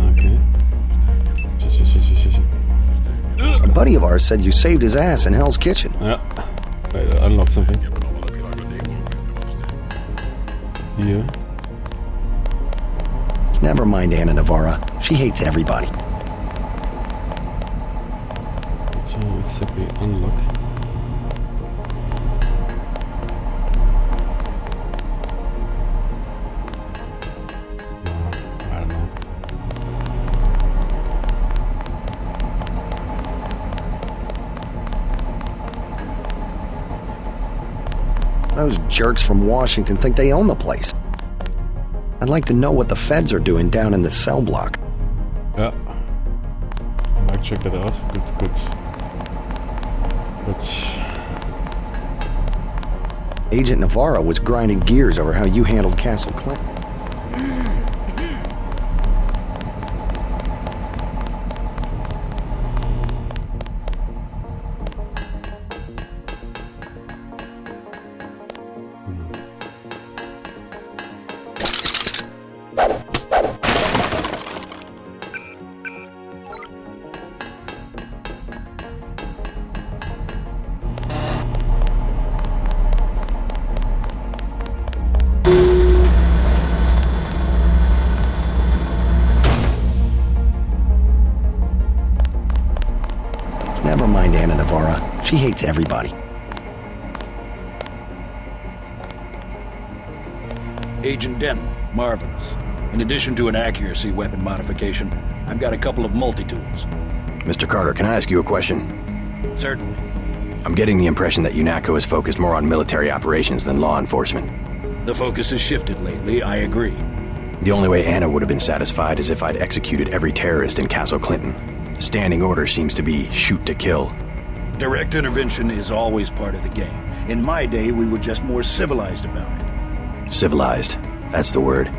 Okay. A buddy of ours said you saved his ass in Hell's Kitchen. Yeah. Wait, I unlocked something. Here. Never mind Anna Navarra. She hates everybody. So exactly unlock. Those jerks from Washington think they own the place. I'd like to know what the feds are doing down in the cell block. Yeah. I might check that out. Good. But... Agent Navarro was grinding gears over how you handled Castle Clinton. Never mind Anna Navarra. She hates everybody. Agent Denton, marvelous. In addition to an accuracy weapon modification, I've got a couple of multi-tools. Mr. Carter, can I ask you a question? Certainly. I'm getting the impression that UNATCO is focused more on military operations than law enforcement. The focus has shifted lately, I agree. The only way Anna would have been satisfied is if I'd executed every terrorist in Castle Clinton. The standing order seems to be shoot to kill. Direct intervention is always part of the game. In my day, we were just more civilized about it. Civilized. That's the word.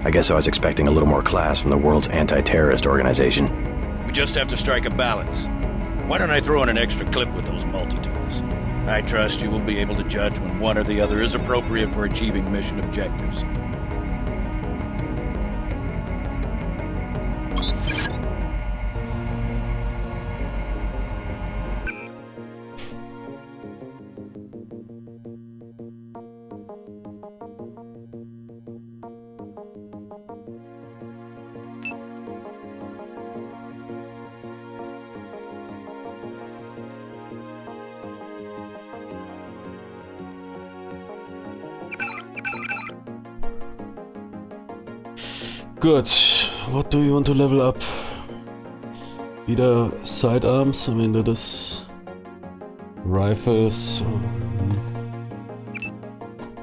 I guess I was expecting a little more class from the world's anti-terrorist organization. We just have to strike a balance. Why don't I throw in an extra clip with those multi-tools? I trust you will be able to judge when one or the other is appropriate for achieving mission objectives. Good. What do you want to level up? Wieder sidearms, I mean that is rifles.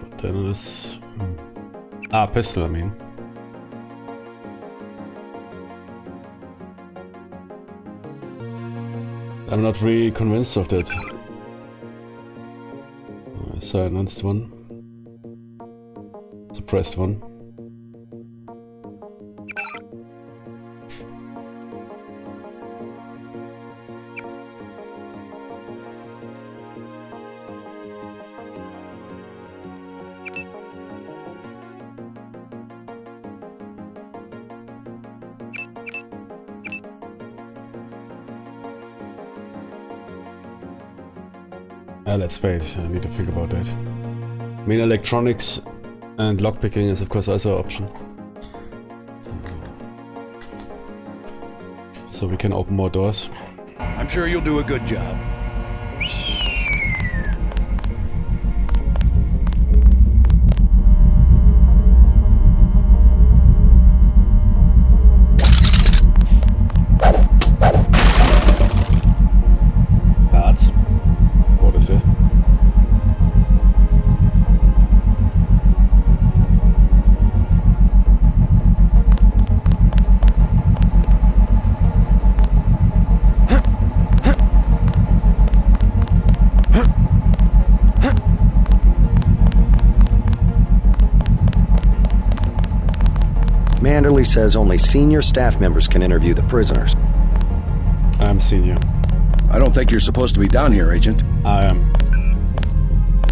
But then it is pistol, I mean. I'm not really convinced of that. Silenced one. Suppressed one. Let's wait, I need to think about that. I mean, electronics and lockpicking is of course also an option. So we can open more doors. I'm sure you'll do a good job. What is it? Manderley says only senior staff members can interview the prisoners. I'm senior. I don't think you're supposed to be down here, Agent. I am.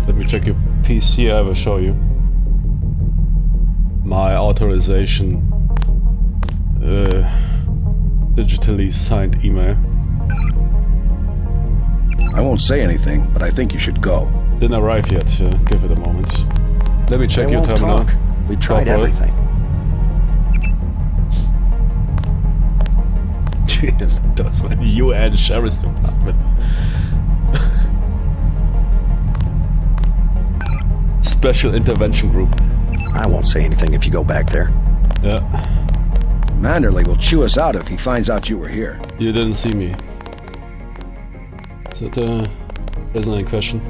Let me check your PC, I will show you. My authorization. Digitally signed email. I won't say anything, but I think you should go. Didn't arrive yet, give it a moment. Let me check your terminal. Talk. We tried everything. Das war die UN Sheriff's Department. Special Intervention Group. I won't say anything if you go back there. Yeah. Manderley will chew us out if he finds out you were here. You didn't see me. Is that a prisoner in question?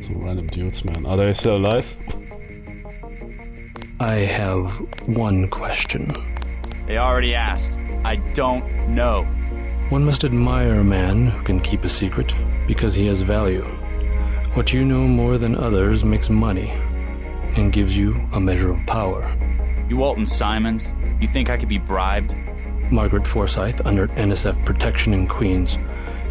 Some random dudes, man. Are they still alive? I have one question. They already asked. I don't know. One must admire a man who can keep a secret because he has value. What you know more than others makes money and gives you a measure of power. You Walton Simons? You think I could be bribed? Margaret Forsyth under NSF protection in Queens.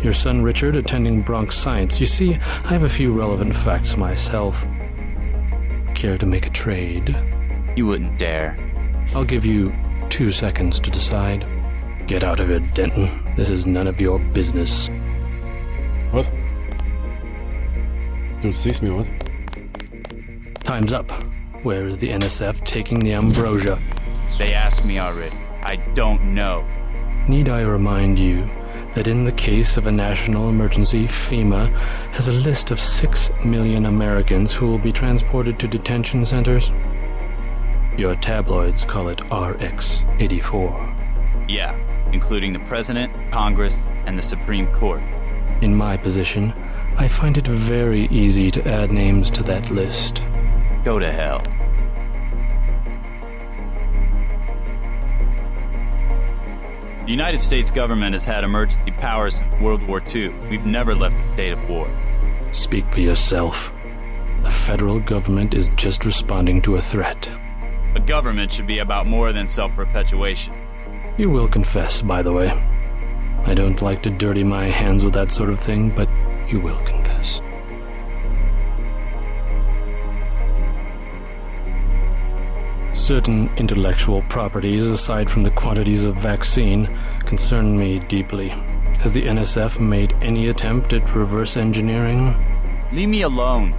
Your son Richard attending Bronx Science. You see, I have a few relevant facts myself. Care to make a trade? You wouldn't dare. I'll give you 2 seconds to decide. Get out of it, Denton. This is none of your business. What? Dude sees me, what? Time's up. Where is the NSF taking the ambrosia? They asked me already. I don't know. Need I remind you that in the case of a national emergency, FEMA has a list of 6 million Americans who will be transported to detention centers? Your tabloids call it RX-84. Yeah, including the President, Congress, and the Supreme Court. In my position, I find it very easy to add names to that list. Go to hell. The United States government has had emergency powers since World War II. We've never left a state of war. Speak for yourself. The federal government is just responding to a threat. A government should be about more than self-perpetuation. You will confess, by the way. I don't like to dirty my hands with that sort of thing, but you will confess. Certain intellectual properties, aside from the quantities of vaccine, concern me deeply. Has the NSF made any attempt at reverse engineering? Leave me alone.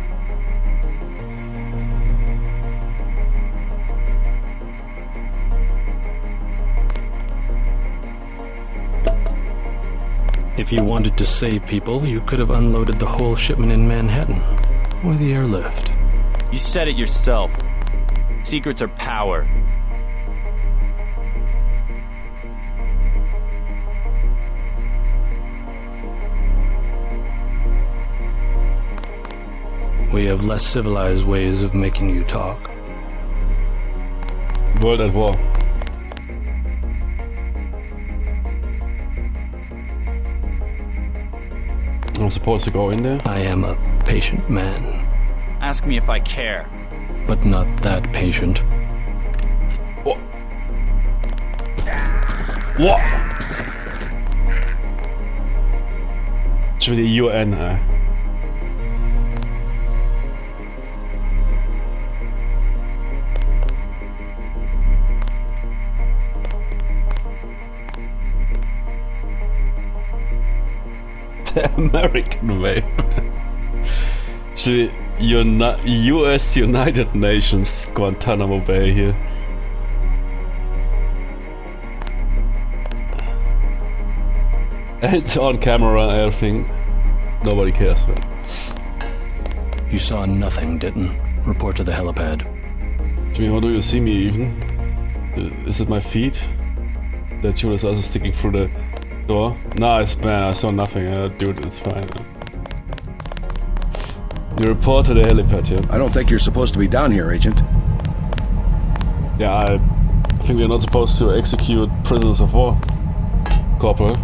If you wanted to save people, you could have unloaded the whole shipment in Manhattan, or the airlift. You said it yourself. Secrets are power. We have less civilized ways of making you talk. World at war. I'm supposed to go in there? I am a patient man. Ask me if I care. But not that patient. What? What? Schon wieder UN, ey. The American way. US United Nations Guantanamo Bay hier. And on camera and everything. Nobody cares, man. You saw nothing, Denton. Report to the helipad. Jimmy, how do you see me even? Is it my feet? That Judas is sticking through the door? Nice, man, I saw nothing. Dude, it's fine. You report to the helipad, yeah? I don't think you're supposed to be down here, Agent. Yeah, I think we're not supposed to execute prisoners of war, Corporal.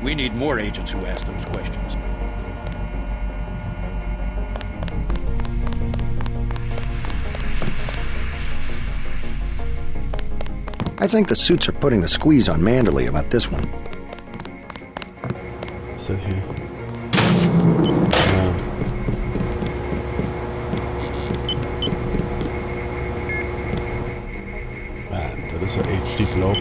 We need more agents who ask those questions. I think the suits are putting the squeeze on Manderley about this one. Sit here. Man, that is an HD globe.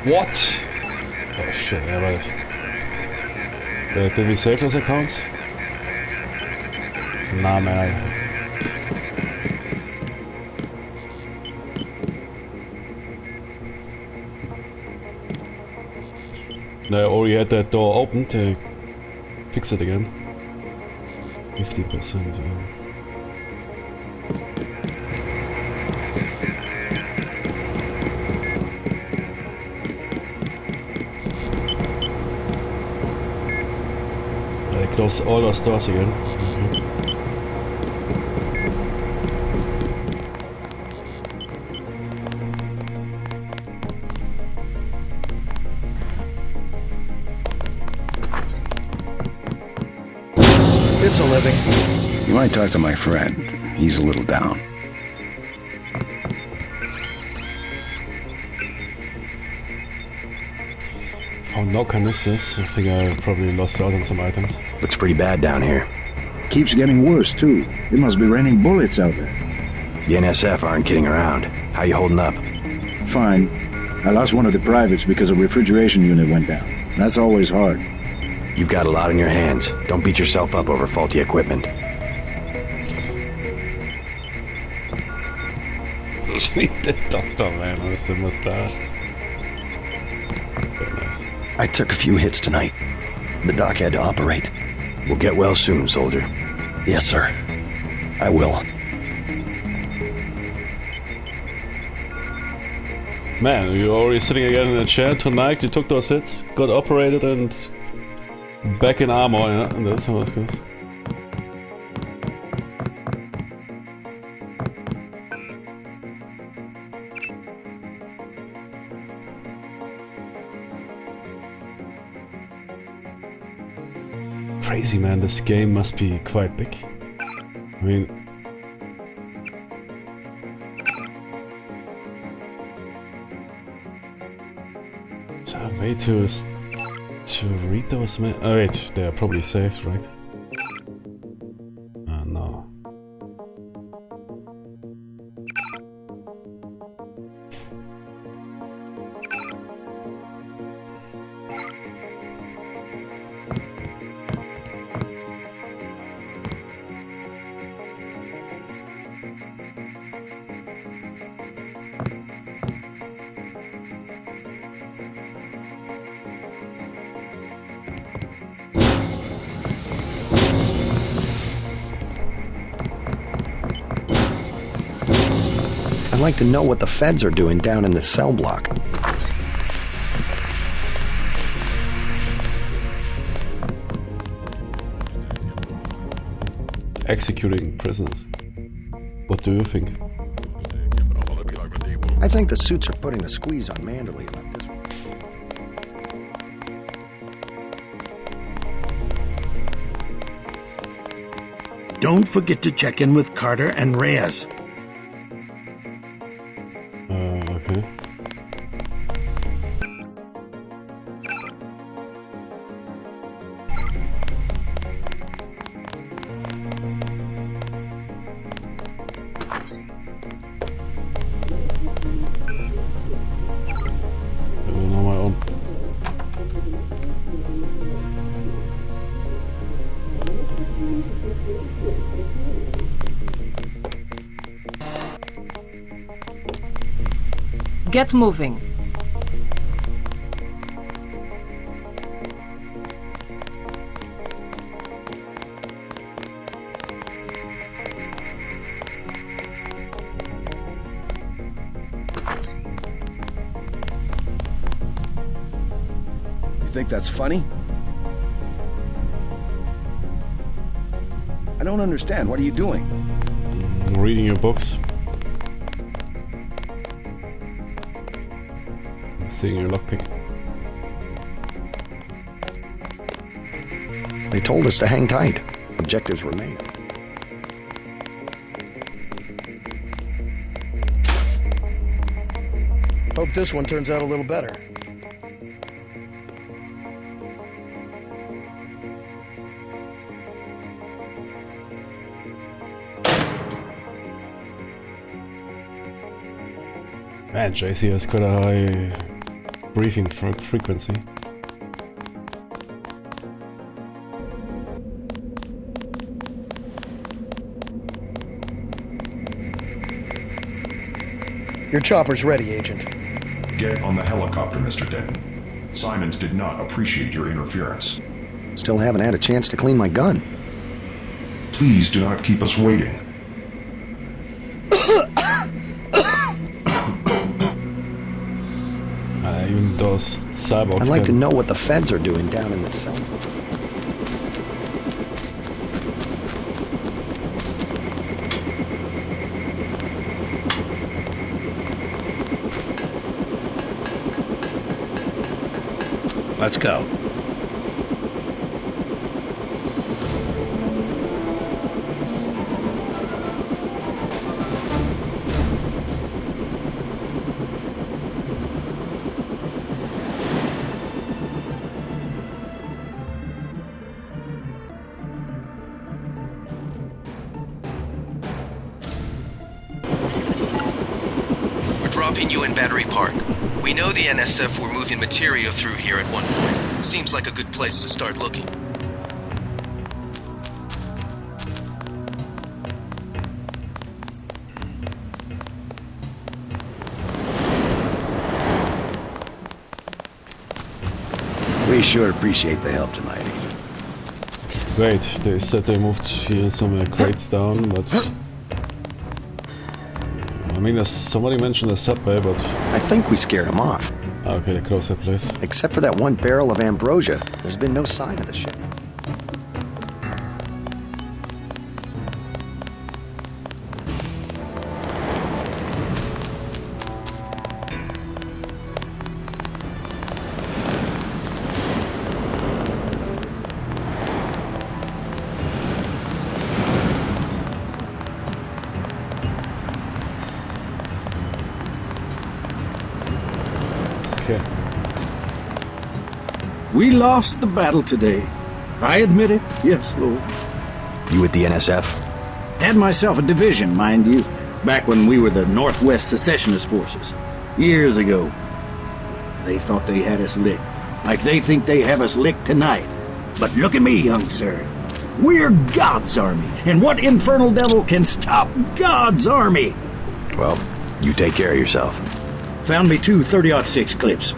What? Oh shit, yeah, right. Did we save those accounts? Nah, man. No, I already had that door open to fix it again. 50%, yeah. I close all those doors again. It's a living. You might talk to my friend. He's a little down. Found no canisters. I think I probably lost out on some items. Looks pretty bad down here. Keeps getting worse, too. It must be raining bullets out there. The NSF aren't kidding around. How you holding up? Fine. I lost one of the privates because a refrigeration unit went down. That's always hard. You've got a lot on your hands. Don't beat yourself up over faulty equipment. The doctor, man, with the mustache. Very nice. I took a few hits tonight. The doc had to operate. We'll get well soon, soldier. Yes, sir. I will. Man, you're already sitting again in a chair tonight. You took those hits, got operated, and back in armor, yeah? And that's how it goes. Crazy, man, this game must be quite big. I mean... is there a way to read those? Oh wait, they're probably saved, right? No. I'd like to know what the feds are doing down in this cell block. Executing prisoners. What do you think? I think the suits are putting the squeeze on Manderley about this one. Don't forget to check in with Carter and Reyes. Okay. On my own. Get moving. You think that's funny? I don't understand. What are you doing? I'm reading your books. Seeing your lockpick. They told us to hang tight. Objectives remain. Hope this one turns out a little better. Man, JC has quite a high briefing frequency. Your chopper's ready, Agent. Get on the helicopter, Mr. Denton. Simons did not appreciate your interference. Still haven't had a chance to clean my gun. Please do not keep us waiting. Even those cyborgs. I'd like to know what the feds are doing down in the cell. Let's go. We're dropping you in Battery Park. We know the NSF were moving material through here at one point. Seems like a good place to start looking. We sure appreciate the help tonight, Agent. Wait, they said they moved here some crates down, but... I mean, somebody mentioned a subway, but... I think we scared them off. Okay, they closed that place. Except for that one barrel of ambrosia, there's been no sign of the ship. We lost the battle today. I admit it. Yes, Lord. You with the NSF? Had myself a division, mind you, back when we were the Northwest Secessionist Forces. Years ago. They thought they had us licked. Like they think they have us licked tonight. But look at me, young sir. We're God's army. And what infernal devil can stop God's army? Well, you take care of yourself. Found me 2 30-06 clips.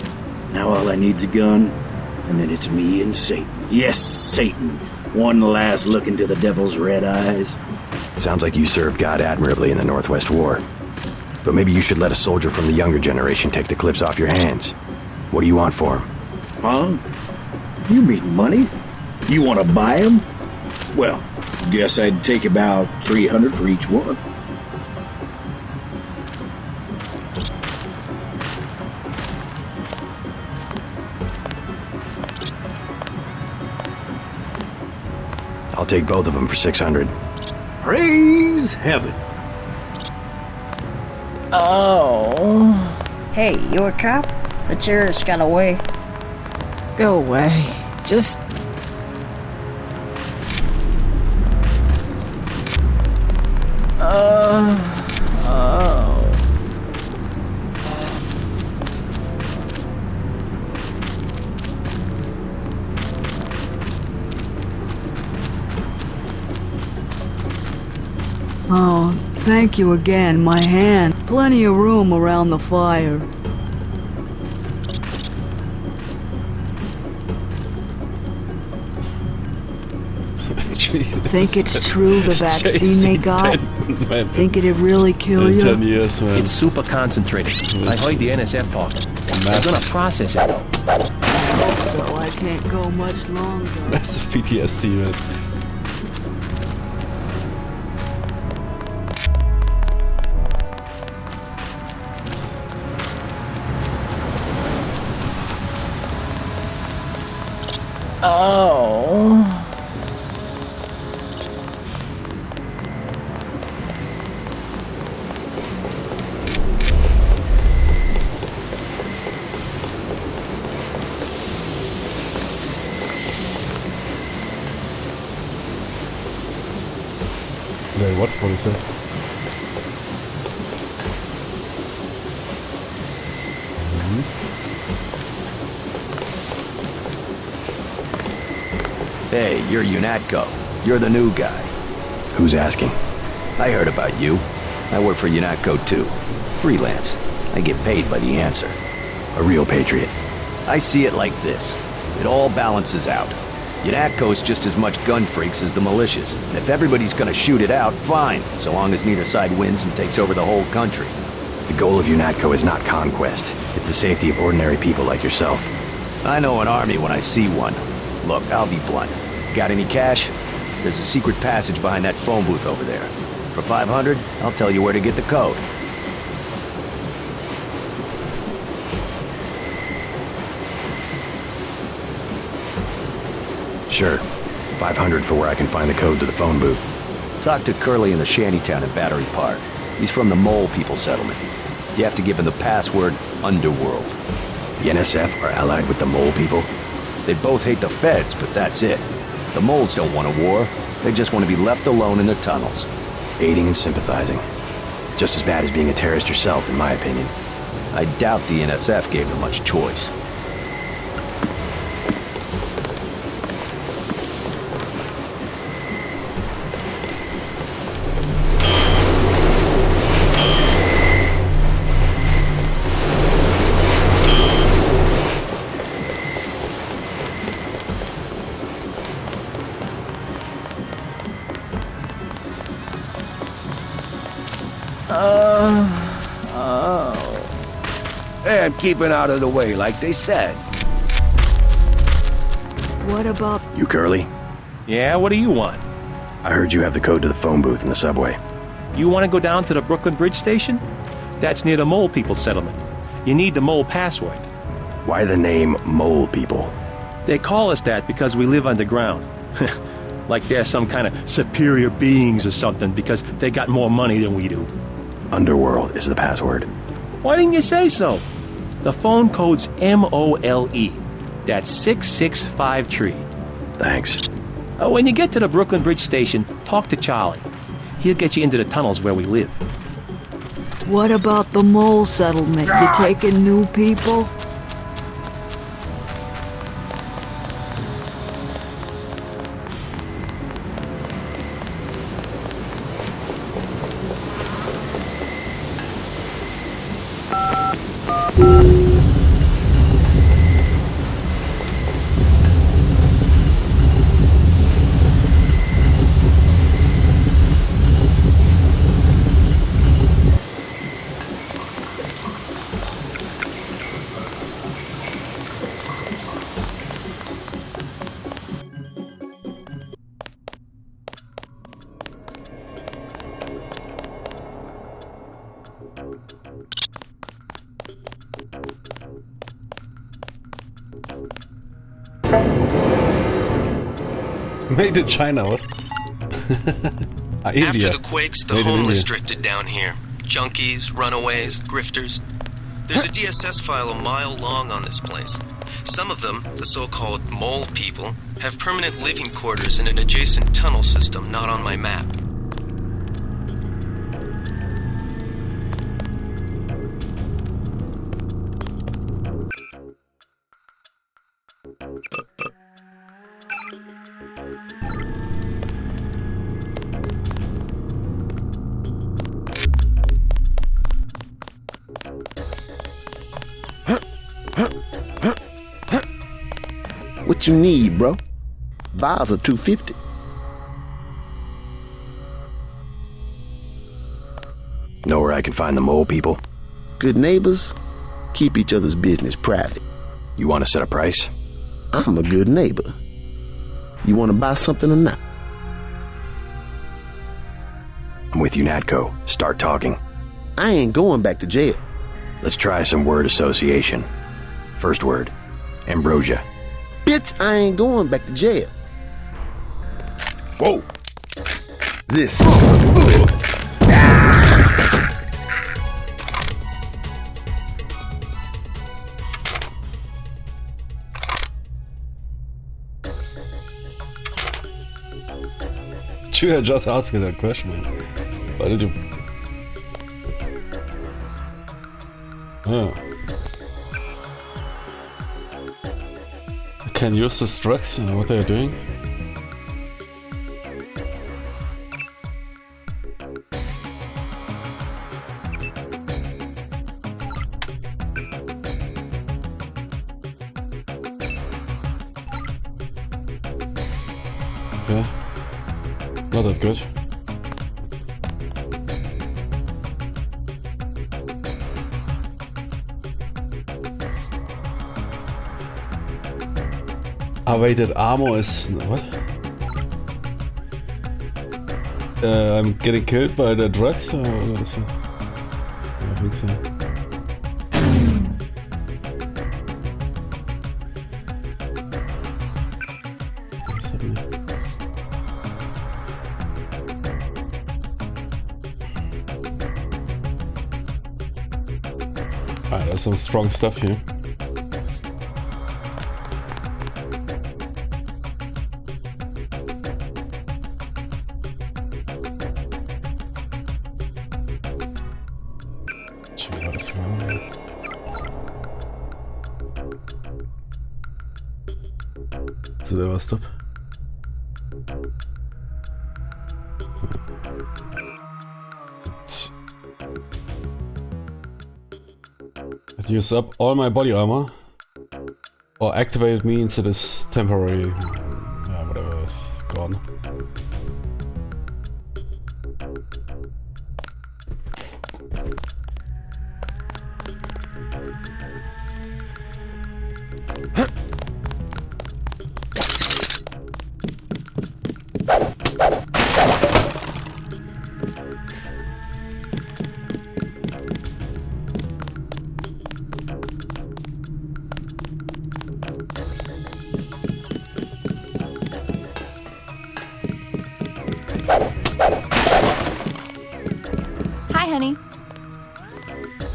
Now all I need's a gun. And then it's me and Satan. Yes, Satan. One last look into the devil's red eyes. Sounds like you served God admirably in the Northwest War. But maybe you should let a soldier from the younger generation take the clips off your hands. What do you want for him? Huh? You mean money? You want to buy them? Well, guess I'd take about 300 for each one. I'll take both of them for 600. Praise heaven. Oh. Hey, you a cop? The terrorist got away. Go away. Just... Oh, thank you again, my hand. Plenty of room around the fire. Think it's true the vaccine they got? Think it'd really kill you? 10 years, man. It's super concentrated. I heard the NSF talking. They're gonna process it. So I can't go much longer. Massive PTSD, man. Oh. Wait, what? What is it? Hey, you're UNATCO. You're the new guy. Who's asking? I heard about you. I work for UNATCO too. Freelance. I get paid by the answer. A real patriot. I see it like this. It all balances out. UNATCO's just as much gun freaks as the militias. And if everybody's gonna shoot it out, fine, so long as neither side wins and takes over the whole country. The goal of UNATCO is not conquest. It's the safety of ordinary people like yourself. I know an army when I see one. Look, I'll be blunt. Got any cash? There's a secret passage behind that phone booth over there. For 500, I'll tell you where to get the code. Sure. 500 for where I can find the code to the phone booth. Talk to Curly in the shantytown at Battery Park. He's from the Mole People settlement. You have to give him the password Underworld. The NSF are allied with the Mole People. They both hate the feds, but that's it. The Moles don't want a war. They just want to be left alone in their tunnels. Aiding and sympathizing. Just as bad as being a terrorist yourself, in my opinion. I doubt the NSF gave them much choice. And keeping out of the way, like they said. What about... You Curly? Yeah, what do you want? I heard you have the code to the phone booth in the subway. You want to go down to the Brooklyn Bridge station? That's near the Mole People settlement. You need the Mole password. Why the name Mole People? They call us that because we live underground. Like they're some kind of superior beings or something because they got more money than we do. Underworld is the password. Why didn't you say so? The phone code's MOLE. That's 665 tree. Thanks. When you get to the Brooklyn Bridge station, talk to Charlie. He'll get you into the tunnels where we live. What about the Mole settlement? You taking new people? Made in China, what? India. After the quakes, the homeless drifted down here. Junkies, runaways, grifters. There's a DSS file a mile long on this place. Some of them, the so-called Mole People, have permanent living quarters in an adjacent tunnel system not on my map. What you need, bro? Vials are $250. Know where I can find the Mole People? Good neighbors keep each other's business private. You want to set a price? I'm a good neighbor. You want to buy something or not? I'm with UNATCO. Start talking. I ain't going back to jail. Let's try some word association. First word, ambrosia. Bitch, I ain't going back to jail. Whoa. This. You had just asked that question. Why did you... Oh. I can use this drugs, you know what they're doing? Okay. Not that good. Awaited armor is... what? I'm getting killed by the drugs or what is it? I think so. What's happening? Ah, there's some strong stuff here. So there was stuff. It used up all my body armor. Or activated means it is temporary. Yeah, whatever is gone.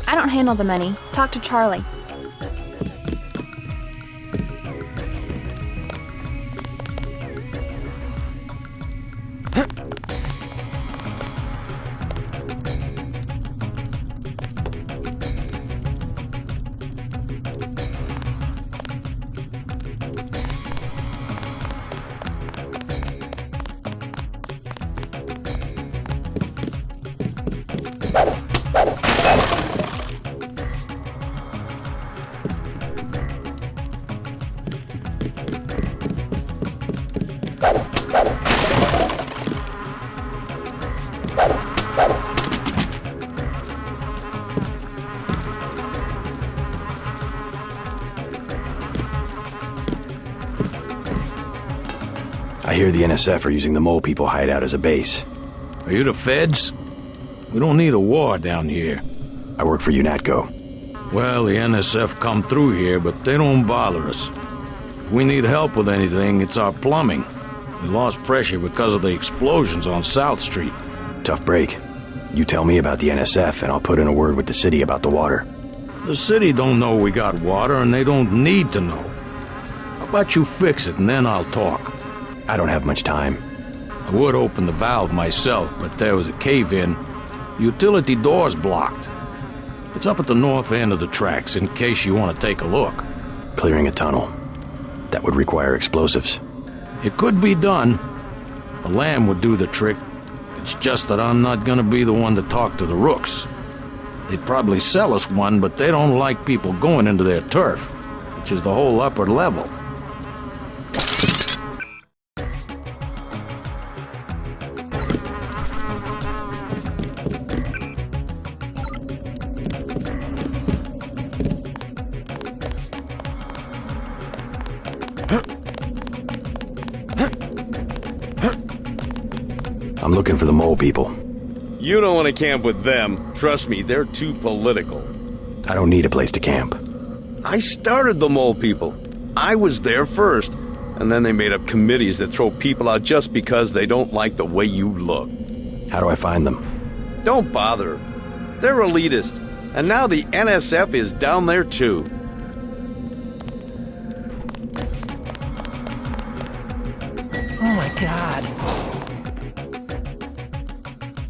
I don't handle the money. Talk to Charlie. I hear the NSF are using the Mole People hideout as a base. Are you the feds? We don't need a war down here. I work for UNATCO. Well, the NSF come through here, but they don't bother us. If we need help with anything, it's our plumbing. We lost pressure because of the explosions on South Street. Tough break. You tell me about the NSF, and I'll put in a word with the city about the water. The city don't know we got water, and they don't need to know. How about you fix it, and then I'll talk. I don't have much time. I would open the valve myself, but there was a cave-in. The utility door's blocked. It's up at the north end of the tracks, in case you want to take a look. Clearing a tunnel. That would require explosives. It could be done. A lamb would do the trick. It's just that I'm not gonna be the one to talk to the rooks. They'd probably sell us one, but they don't like people going into their turf, which is the whole upper level. I'm looking for the Mole People. You don't want to camp with them. Trust me, they're too political. I don't need a place to camp. I started the Mole People. I was there first. And then they made up committees that throw people out just because they don't like the way you look. How do I find them? Don't bother. They're elitist. And now the NSF is down there too. Oh my God.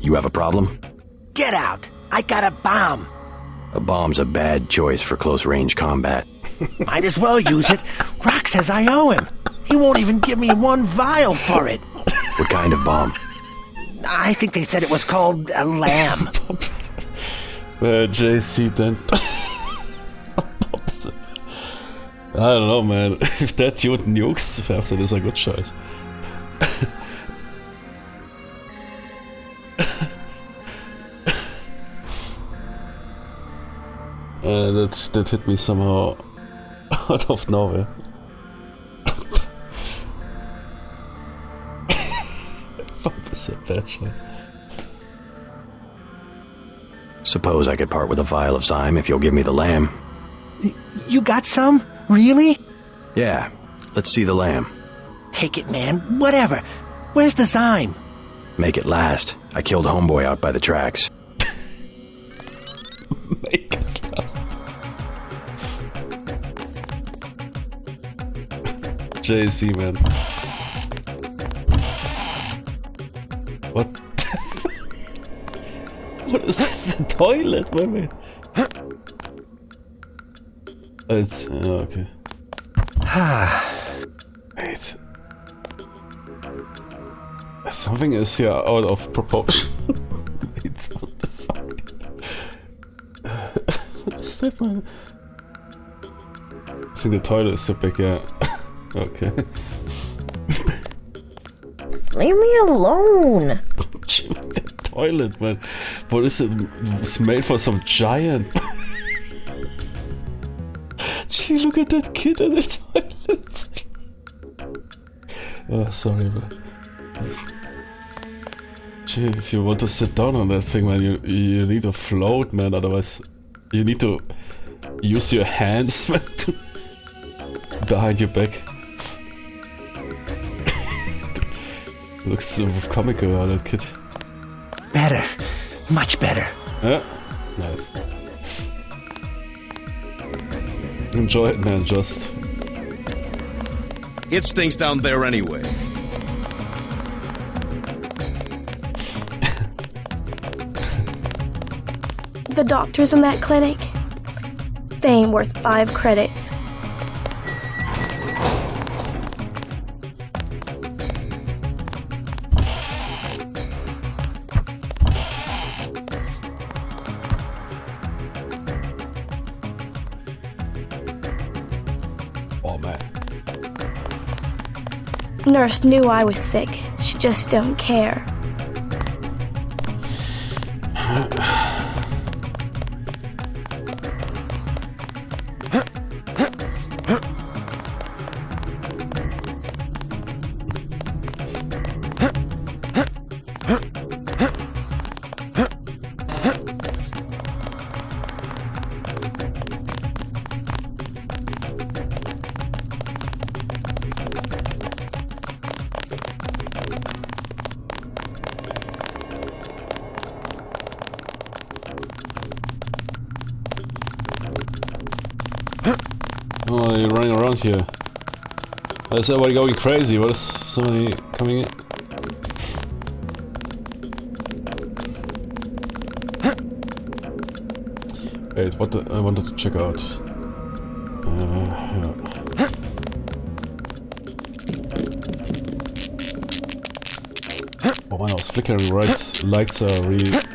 You have a problem? Get out! I got a bomb! A bomb's a bad choice for close-range combat. Might as well use it. Rock says I owe him. He won't even give me one vial for it. What kind of bomb? I think they said it was called a lamb. JC then. I don't know, man. If that dude nukes, perhaps it is a good choice. That hit me somehow out of nowhere. Fuck, this is a bad shot. Suppose I could part with a vial of Zyme if you'll give me the lamb. You got some? Really? Yeah, let's see the lamb. Take it, man. Whatever. Where's the Zyme? Make it last. I killed homeboy out by the tracks. Make it last. JC, man. What the fuck? What is this? The toilet, my man? It's okay. Wait. Something is here out of proportion. Wait, what the fuck? What is that, man? I think the toilet is so big, yeah. Okay. Leave me alone. The toilet, man. What is it? It's made for some giant. Gee, look at that kid in the toilet. Oh, sorry, man. Gee, if you want to sit down on that thing, man, you need to float, man. Otherwise, you need to use your hands, man, to behind your back. Looks so comical, that kid. Better. Much better. Yeah, nice. Enjoy it, man, just. It stinks down there anyway. The doctors in that clinic, they ain't worth 5 credits. Oh, man. Nurse knew I was sick. She just don't care. Oh, you're running around here. Is everybody going crazy? What is somebody coming in? Wait, what I wanted to check out. Yeah. Oh man, I was flickering right. Lights are really... Man.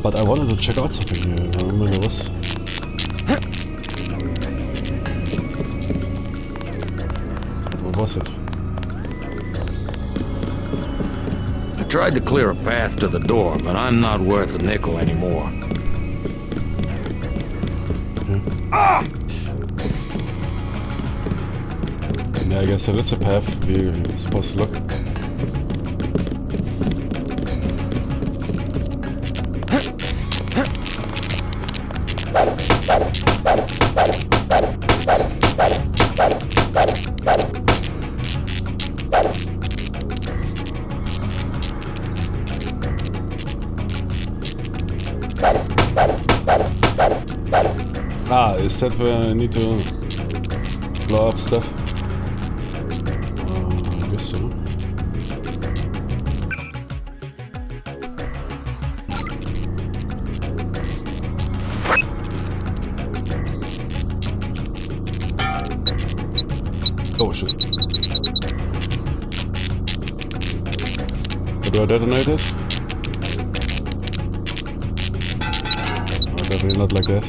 But I wanted to check out something here. I remember there was... What was it? I tried to clear a path to the door, but I'm not worth a nickel anymore. Ah! Yeah, I guess that's a path we're supposed to look. Ah, is that where I need to blow up stuff? I guess so. Oh shit. How do I detonate it? Oh, definitely not like that.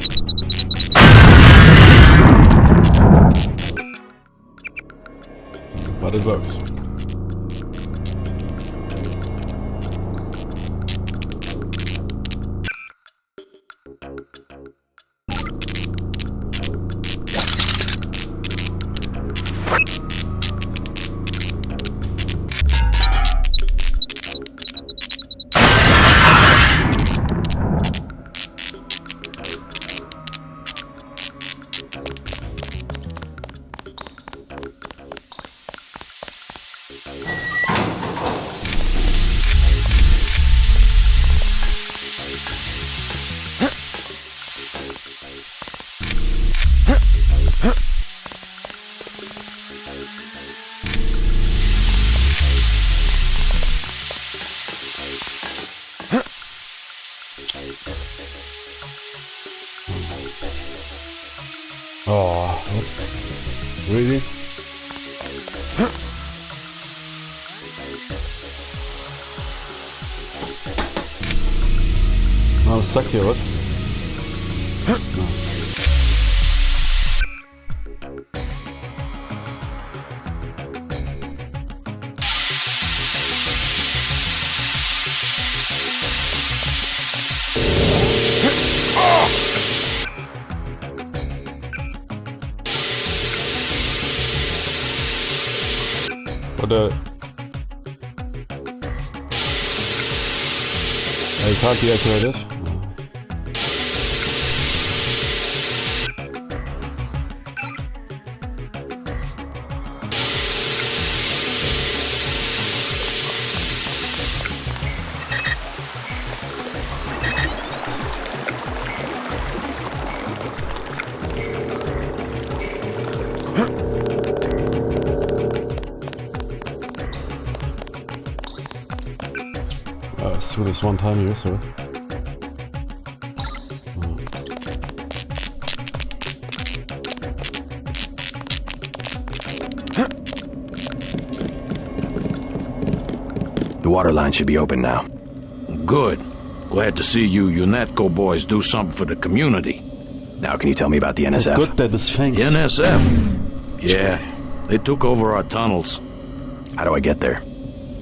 But it works. Oh, what? Really? I'm stuck here, what? No. What the... I can't deactivate it. Let's do this one time here, so. The water line should be open now. Good. Glad to see you UNETCO boys do something for the community. Now can you tell me about the NSF? It's good that it's thanks. The NSF? Yeah. They took over our tunnels. How do I get there?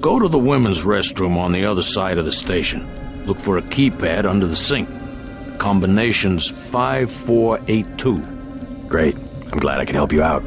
Go to the women's restroom on the other side of the station. Look for a keypad under the sink. Combination's 5482. Great. I'm glad I could help you out.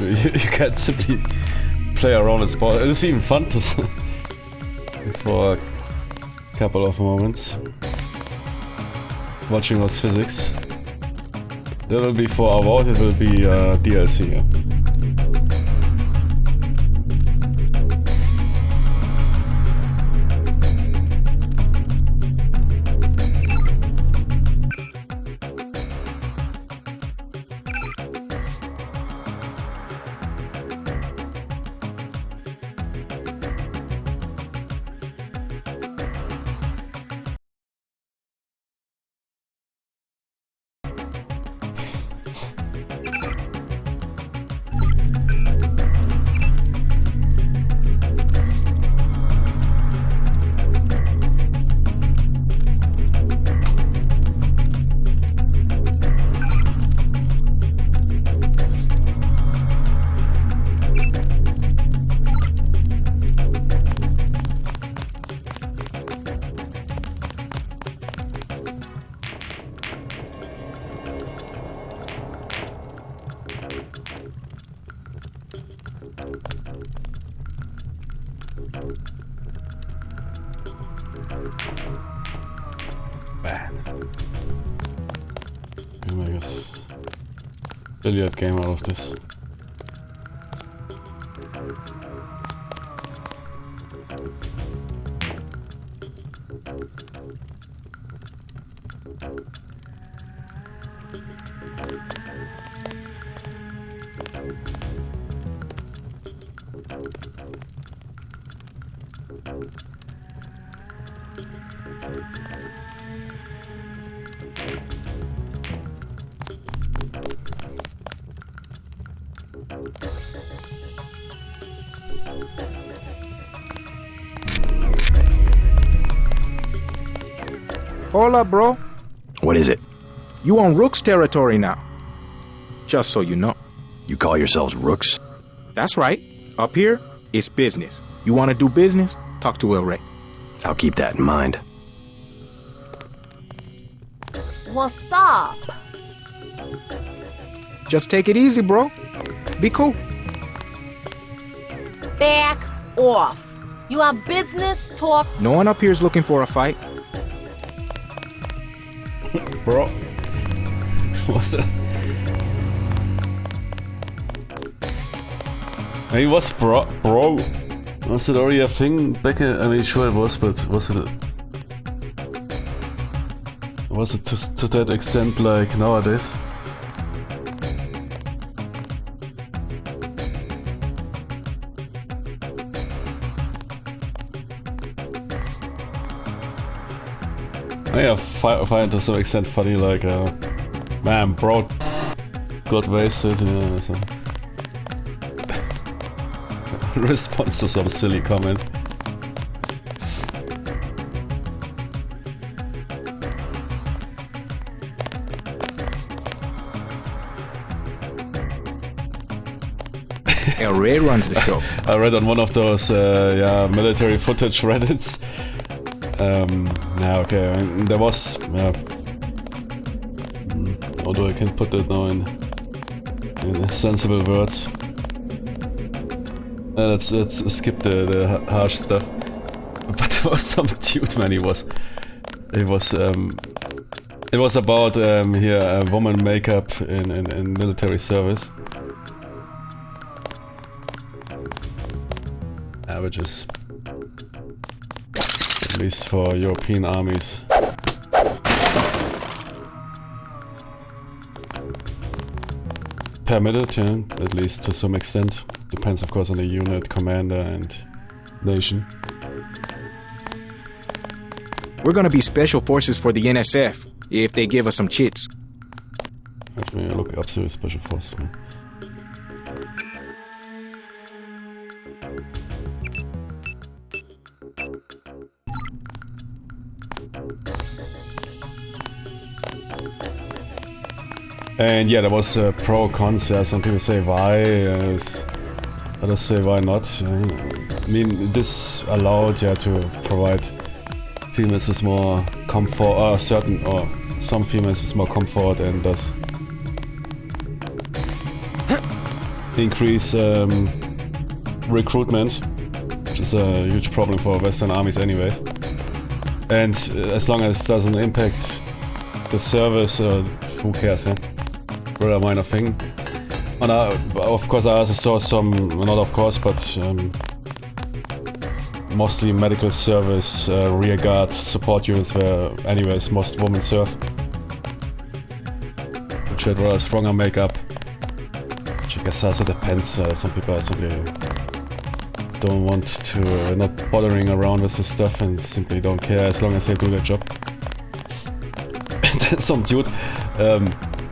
You can't simply play around and spawn. It's even fun to for a couple of moments. Watching those physics. That will be for our vote, it will be DLC. Yeah. billiard game out of this. Hola, bro. What is it? You on Rook's territory now. Just so you know. You call yourselves Rooks? That's right. Up here, it's business. You want to do business? Talk to El Rey. I'll keep that in mind. What's up? Just take it easy, bro. Be cool. Back off. You have business talk. No one up here is looking for a fight. Bro. Was it? Maybe it was bro. Was it already a thing back in, I mean, sure it was, but was it to that extent like nowadays? Yeah, find to some extent funny, like, man, bro got wasted, yeah, so. Response to some silly comment. El Rey runs the show. I read on one of those, yeah, military footage Reddits. Yeah, okay, I mean, there was, yeah. Although I can put that now in sensible words. Let's skip the harsh stuff. But there was some dude, man. It was about here woman makeup in military service, which is at least for European armies. Permitted, yeah, at least to some extent. Depends, of course, on the unit, commander, and nation. We're gonna be special forces for the NSF if they give us some chits. Let me look up to special forces, man. And yeah, there was pro cons. Some people say why, others say why not. I mean, this allowed to provide females with more comfort, or some females with more comfort, and thus increase recruitment, which is a huge problem for Western armies anyways. And as long as it doesn't impact the service, who cares, yeah? Rather minor thing. And of course I also saw some, not of course, but mostly medical service, rear guard support units where anyways most women serve. Which had rather stronger makeup. Which I guess also depends, some people simply don't want to, not bothering around with this stuff and simply don't care as long as they do their job. And then some dude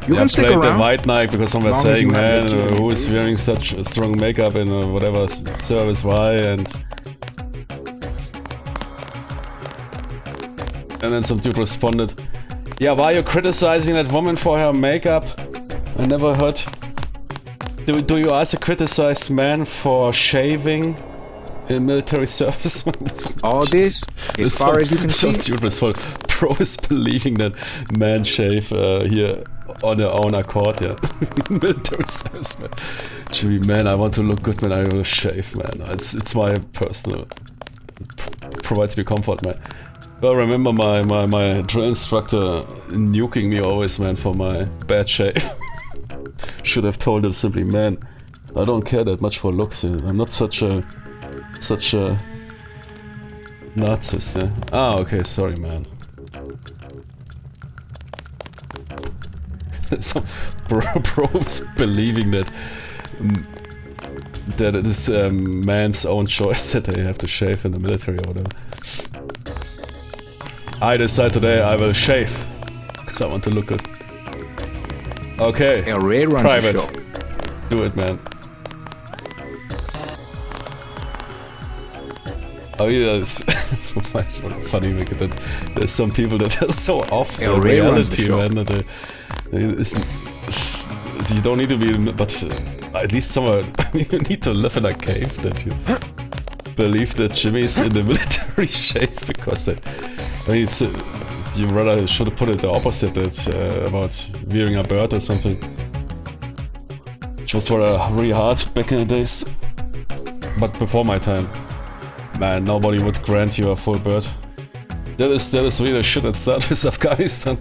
you can stick played around. the White Knight because someone was saying, man, who is wearing such strong makeup in whatever service, why, and then some dude responded, yeah, why are you criticizing that woman for her makeup? I never heard. Do you also criticize men for shaving in military service? All this, as far as you can see. Dude responded, pro is believing that men shave here on their own accord, yeah. Military service, man. Gee, man, I want to look good, man. I will shave, man. It's my personal. Provides me comfort, man. Well, I remember my drill instructor nuking me always, man, for my bad shave. Should have told him simply, man, I don't care that much for looks. I'm not such a narcissist. Yeah? Ah, okay, sorry, man. Some bros believing that it is man's own choice that they have to shave in the military or whatever. I decide today I will shave because I want to look good. Okay, private. Do it, man. Oh yeah, it's funny that there's some people that are so off the reality, man. That you don't need to be, but at least somewhere you need to live in a cave that you believe that Jimmy's in the military shape because that. I mean, it's you rather should have put it the opposite. That about wearing a bird or something, which was really hard back in the days. But before my time. Man, nobody would grant you a full bird. That is really shit that started with Afghanistan.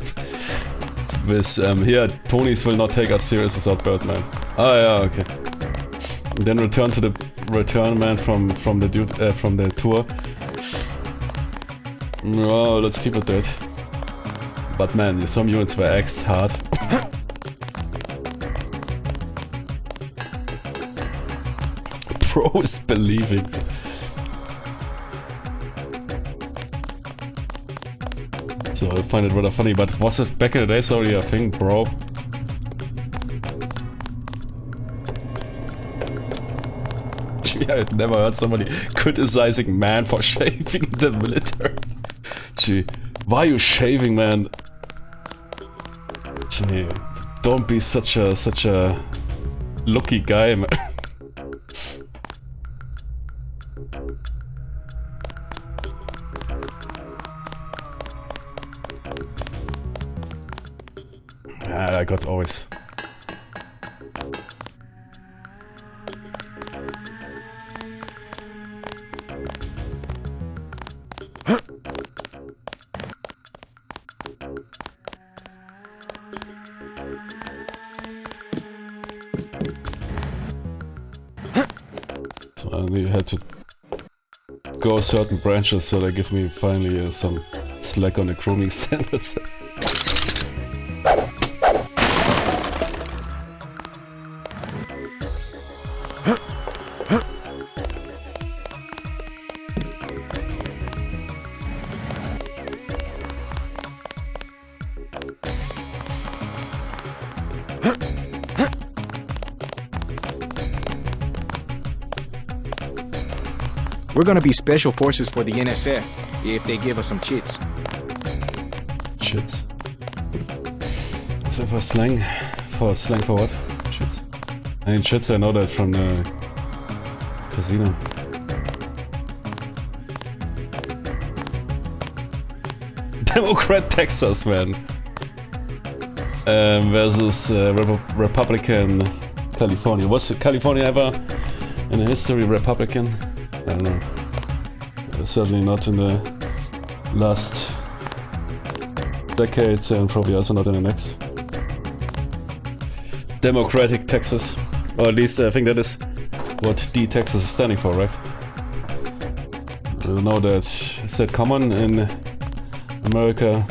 With here, ponies will not take us serious without Birdman. Oh yeah, okay. And then return to the return man from the tour. Oh, let's keep it that. But man, some units were axed hard. Bro is believing. So I find it rather funny, but was it back in the days already a thing, bro? Gee, I've never heard somebody criticizing man for shaving in the military. Gee, why are you shaving, man? Gee, don't be such a lucky guy, man. I got always. So I had to go certain branches so they give me finally some slack on the grooming standards. We're gonna be special forces for the NSF if they give us some chits. Chits? Is that for slang? For what? Chits. I mean, chits, I know that from the casino. Democrat Texas, man. Versus Republican California. Was California ever in the history Republican? I don't know. Certainly not in the last decades and probably also not in the next. Democratic Texas. Or at least I think that is what D Texas is standing for, right? I don't know that. Is that common in America?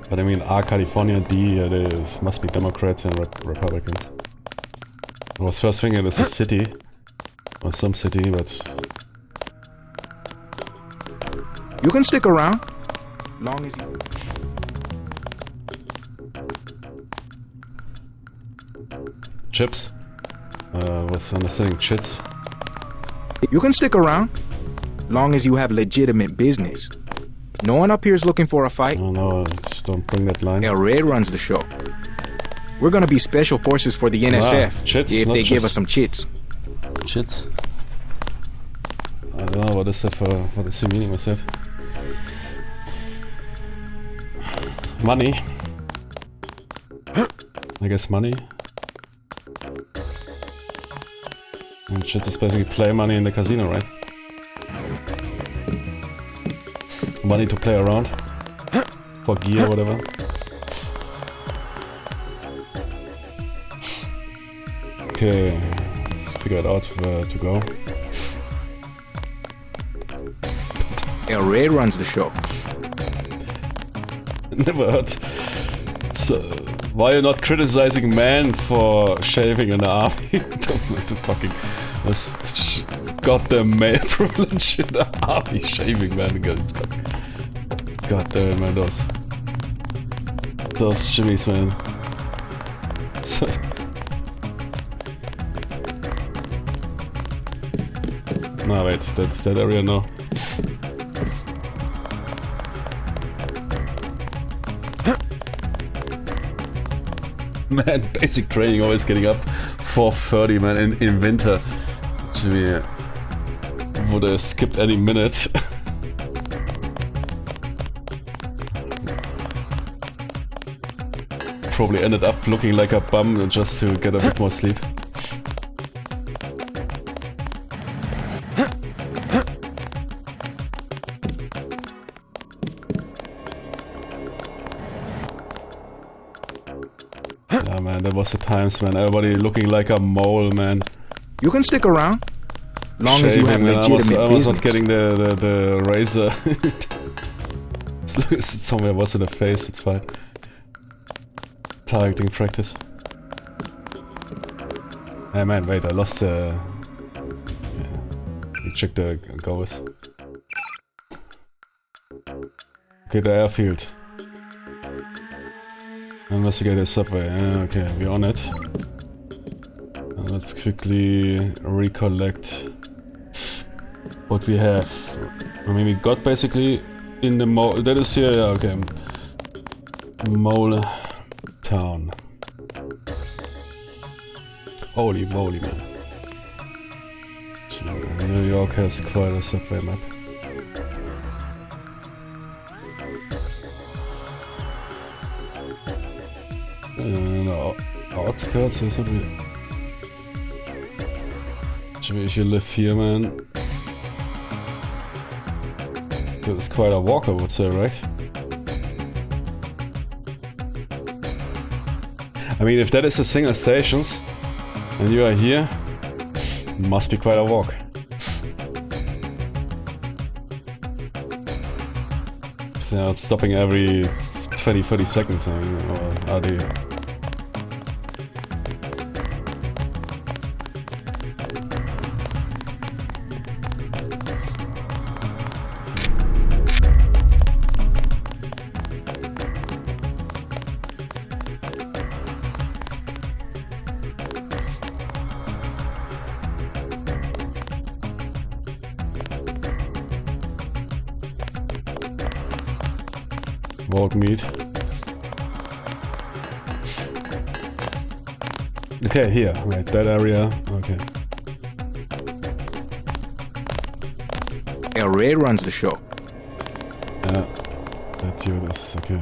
But I mean, R California, D, they must be Democrats and Republicans. I was first thinking it is a city, or some city, but... You can stick around, long as you... Chips? Was understanding chits? You can stick around, long as you have legitimate business. No one up here is looking for a fight. Oh no, don't bring that line. El Rey runs the show. We're gonna be special forces for the NSF chits, if they chits. give us some chits. Chits? I don't know, what is that for, what is the meaning with that? Money? I guess money? And chits is basically play money in the casino, right? Money to play around? For gear or whatever? Okay, let's figure it out where to go. El Rey runs the show. Never heard. So, why are you not criticizing man for shaving an army? Don't like the fucking goddamn male privilege in the army shaving, man. Goddamn, man, those shimmies, man. So, no, wait, that's that area now. Man, basic training, always getting up 4:30, man, in winter. Jimmy would have skipped any minute. Probably ended up looking like a bum just to get a bit more sleep. Yeah, man, there was the times, man. Everybody looking like a mole, man. You can stick around. Long as you have legitimate I was not getting the razor. As long as it somewhere was in the face, it's fine. Targeting practice. Hey man, wait, I lost the... You check the goals. Okay, the airfield. Investigate the subway. Okay, we're on it. And let's quickly recollect what we have. I mean, we got basically in the mole. That is here, yeah, okay. Mole town. Holy moly, man. New York has quite a subway map. No, outskirts or something. If you live here, man, it's quite a walk, I would say, right? I mean, if that is a single stations and you are here, it must be quite a walk. So now it's stopping every 20-30 seconds, or are they... Walk meat. Okay, here, right, that area, okay. El Rey runs the show. Yeah, that you is okay.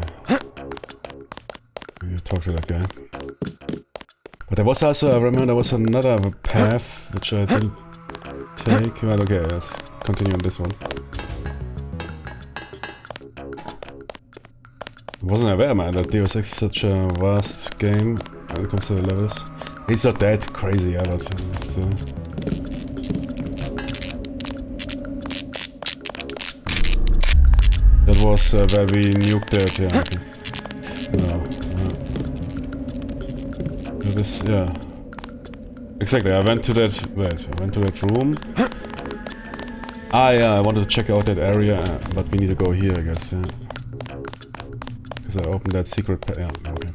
You talk to that guy. But there was also, I remember there was another path which I didn't take. Well, okay, let's continue on this one. Wasn't aware, man, that Deus Ex is such a vast game when it comes to the levels. It's not that crazy, yeah, but still. That was where we nuked it, yeah, okay. No, that is, yeah. Exactly, I went to that, wait, I went to that room. Ah, yeah, I wanted to check out that area, but we need to go here, I guess, yeah. Because I opened that secret yeah, okay.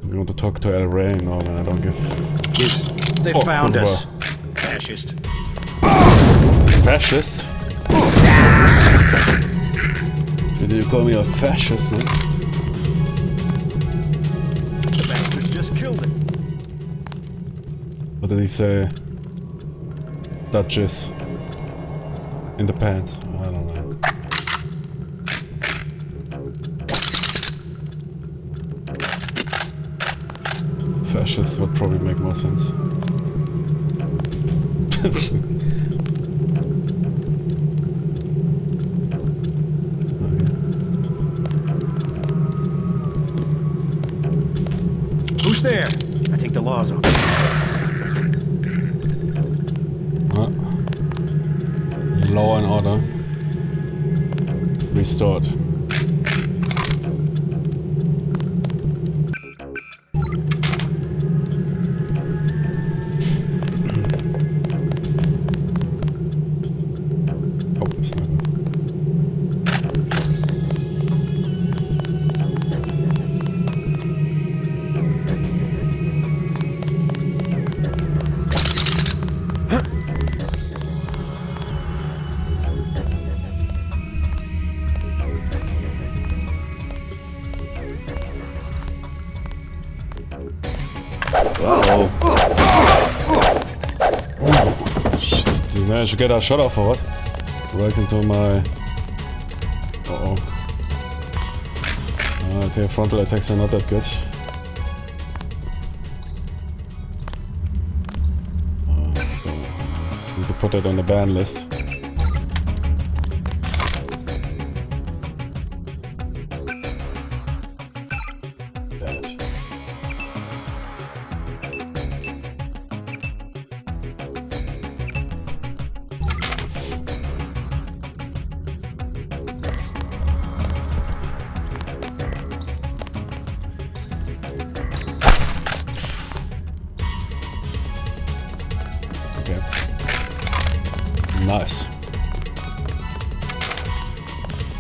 We want to talk to El Rey? No, man, I don't give... Yes, they found us. Fascist. Fascist? Did you call me a fascist, man? The bastards just killed him. What did he say? Duchess. In the pants. I don't know. Fascist would probably make more sense. paws on. Law and order. Restored. Oh, it's not good. Shit, did you manage to get a shot off or what? Right into my... Uh-oh. Okay, frontal attacks are not that good. Need to put that on the ban list. Nice.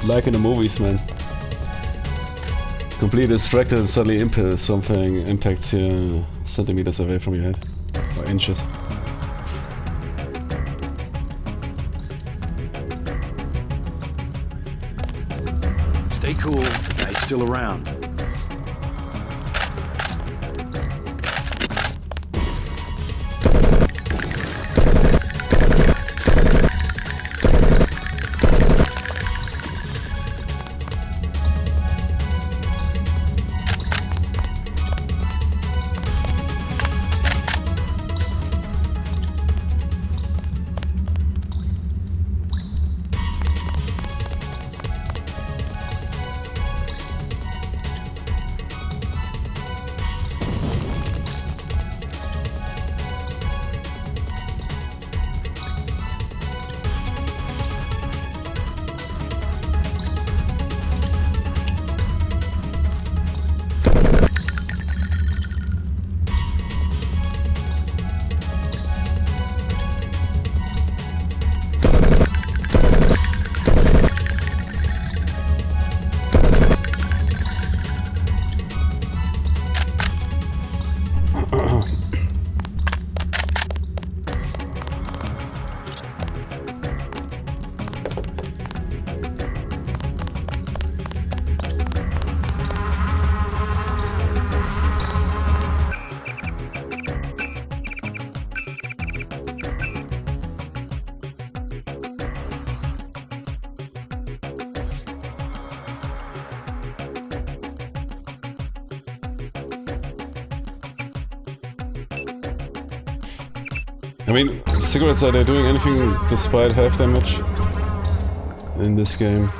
Like in the movies, man. Completely distracted and suddenly something impacts you centimeters away from your head. Or inches. Stay cool, the guy's still around. I mean, cigarettes, are they doing anything despite health damage in this game?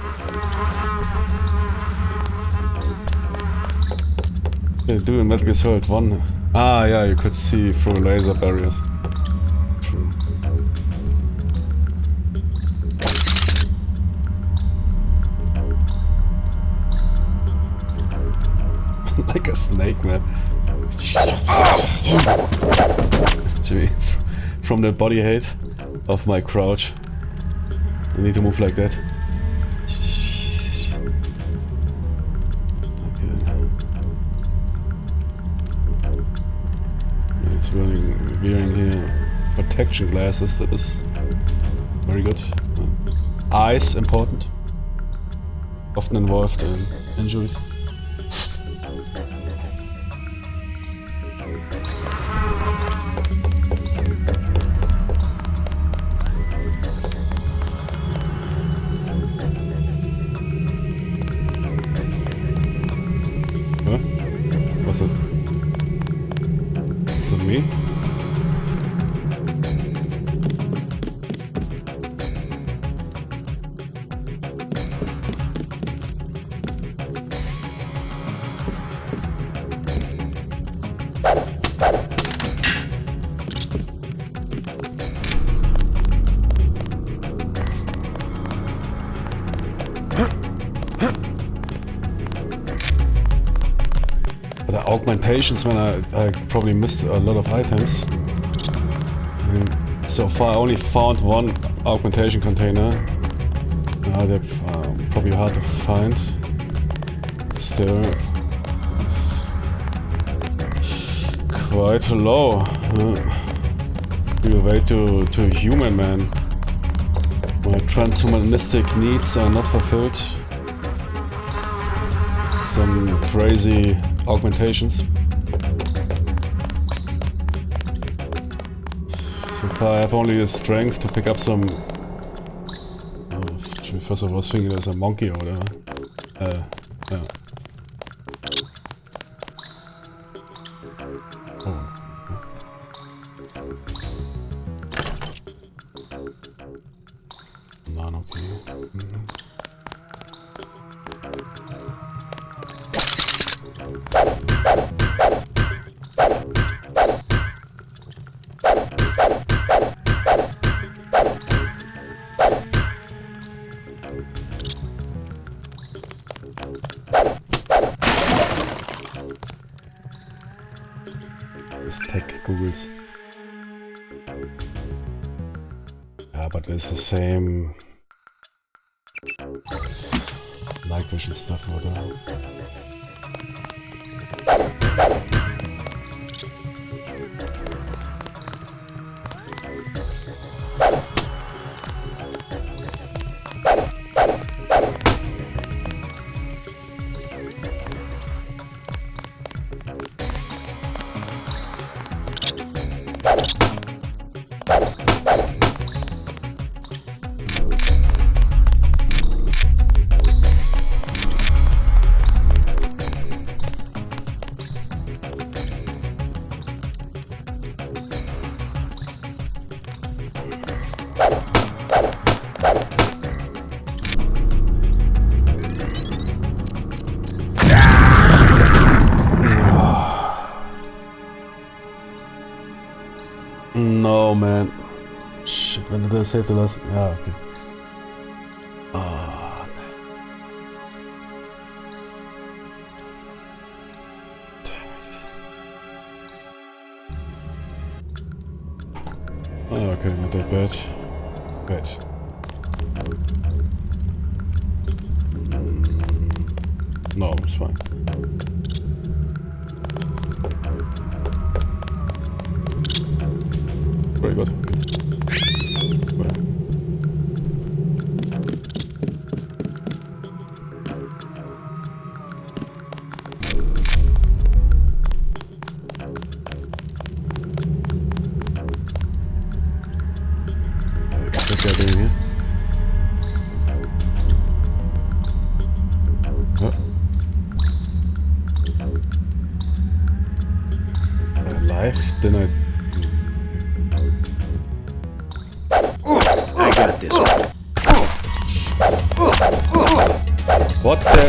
They do in Metal Gear Solid 1. Ah, yeah, you could see through laser barriers. True. Like a snake, man. Jimmy, from the body height of my crouch, I need to move like that. It's wearing here protection glasses, that is very good. Eyes important, often involved in injuries. What's it? Is it me? augmentations, man, I probably missed a lot of items. And so far I only found one augmentation container. They're probably hard to find. Still, it's quite low. We'll wait to human, man. My transhumanistic needs are not fulfilled. Some crazy augmentations. So far I have only the strength to pick up some... First of all I was thinking there's a monkey or whatever. Yeah. Oh. Nano key. This tech Googles. Yeah, but it's the same night vision stuff or whatever. No, man. Shit, when did I save the last? Yeah, okay. Oh, damn it. Oh, okay, not that bad. Wait. No, it's fine. Very good. Well. What's that guy doing here? Oh. Life? Then I got this one. What the?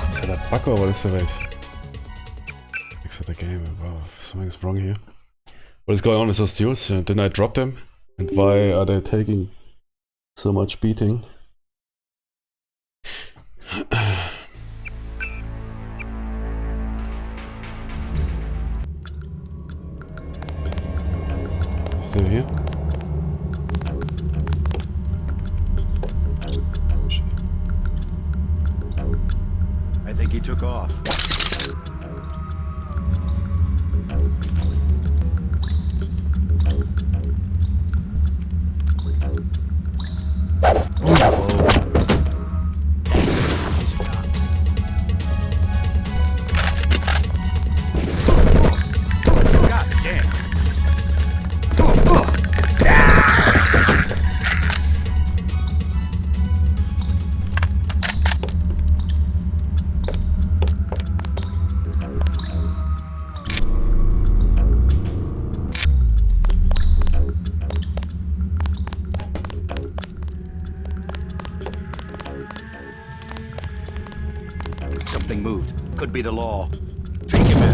Is that a bug or what is the wait? Exit the game. Wow, something's wrong here. What is going on with those dudes? Didn't I drop them? And why are they taking so much beating? Still here? I think he took off. Something moved. Could be the law. Take him in.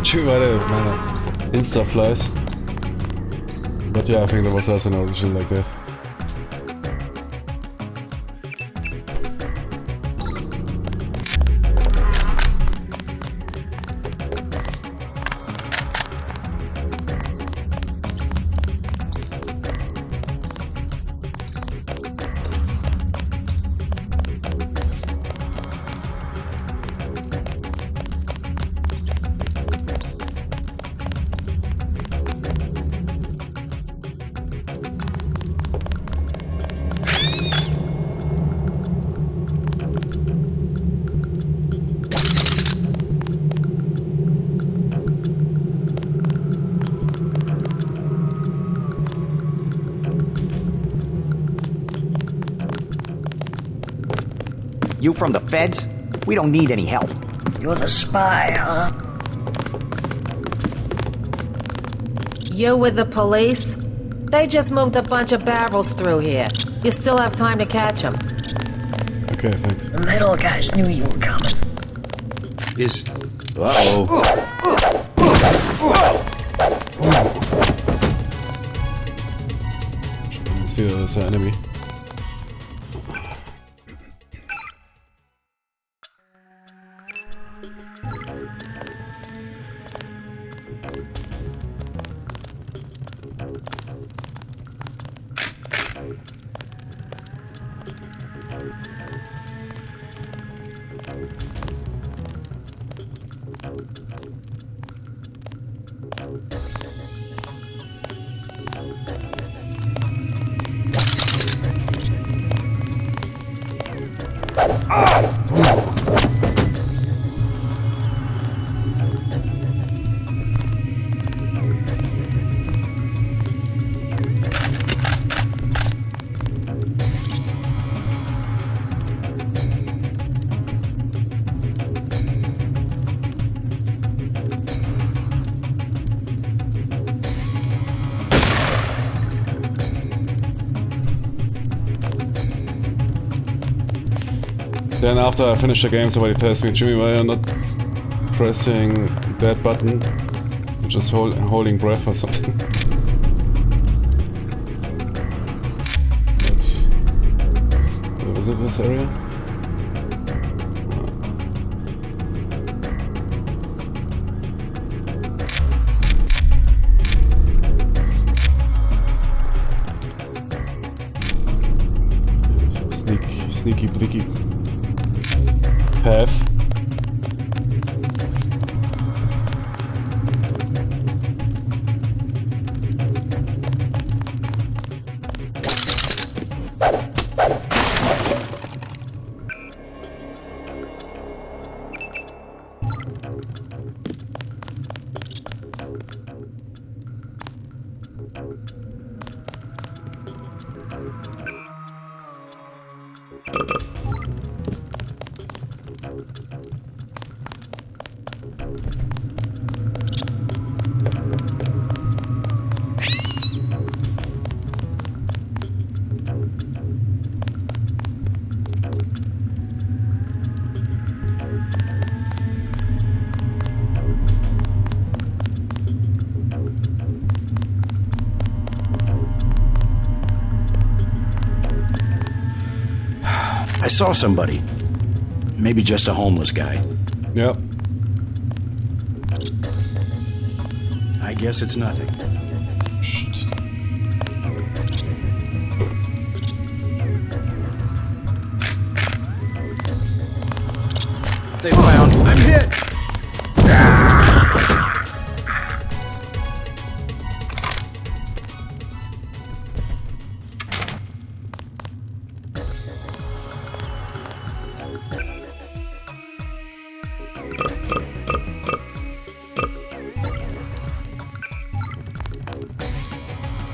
True, meine Insta-Flies. But yeah, I think there was also an origin like that. You from the feds? We don't need any help. You're the spy, huh? You with the police? They just moved a bunch of barrels through here. You still have time to catch them. Okay, thanks. The metal guys knew you were coming. Is... Uh-oh. See, there's an enemy. Then after I finish the game, somebody tells me, Jimmy, why you're not pressing that button? You're just holding breath or something. But, is it this area? Yeah, so sneaky blicky path. I saw somebody. Maybe just a homeless guy. Yep. I guess it's nothing. They found. I'm hit!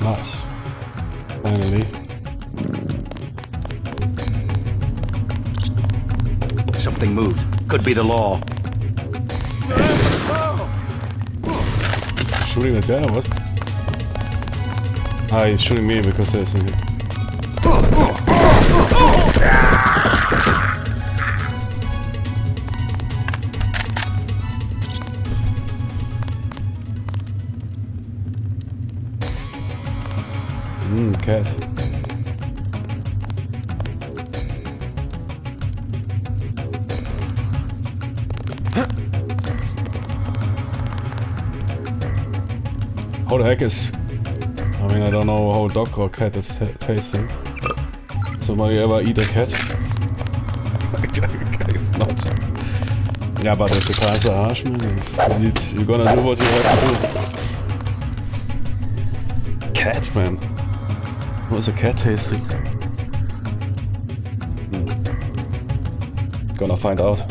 Nice. Finally. Something moved. Could be the law. Shooting at that or what? Ah, he's shooting me because there's a... Cat. How the heck is... I mean, I don't know how dog or cat is tasting. Somebody ever eat a cat? It's not. Yeah, but if the times are harsh, man, you're gonna do what you have to do. Cat, man. How's a cat tasting? Gonna find out.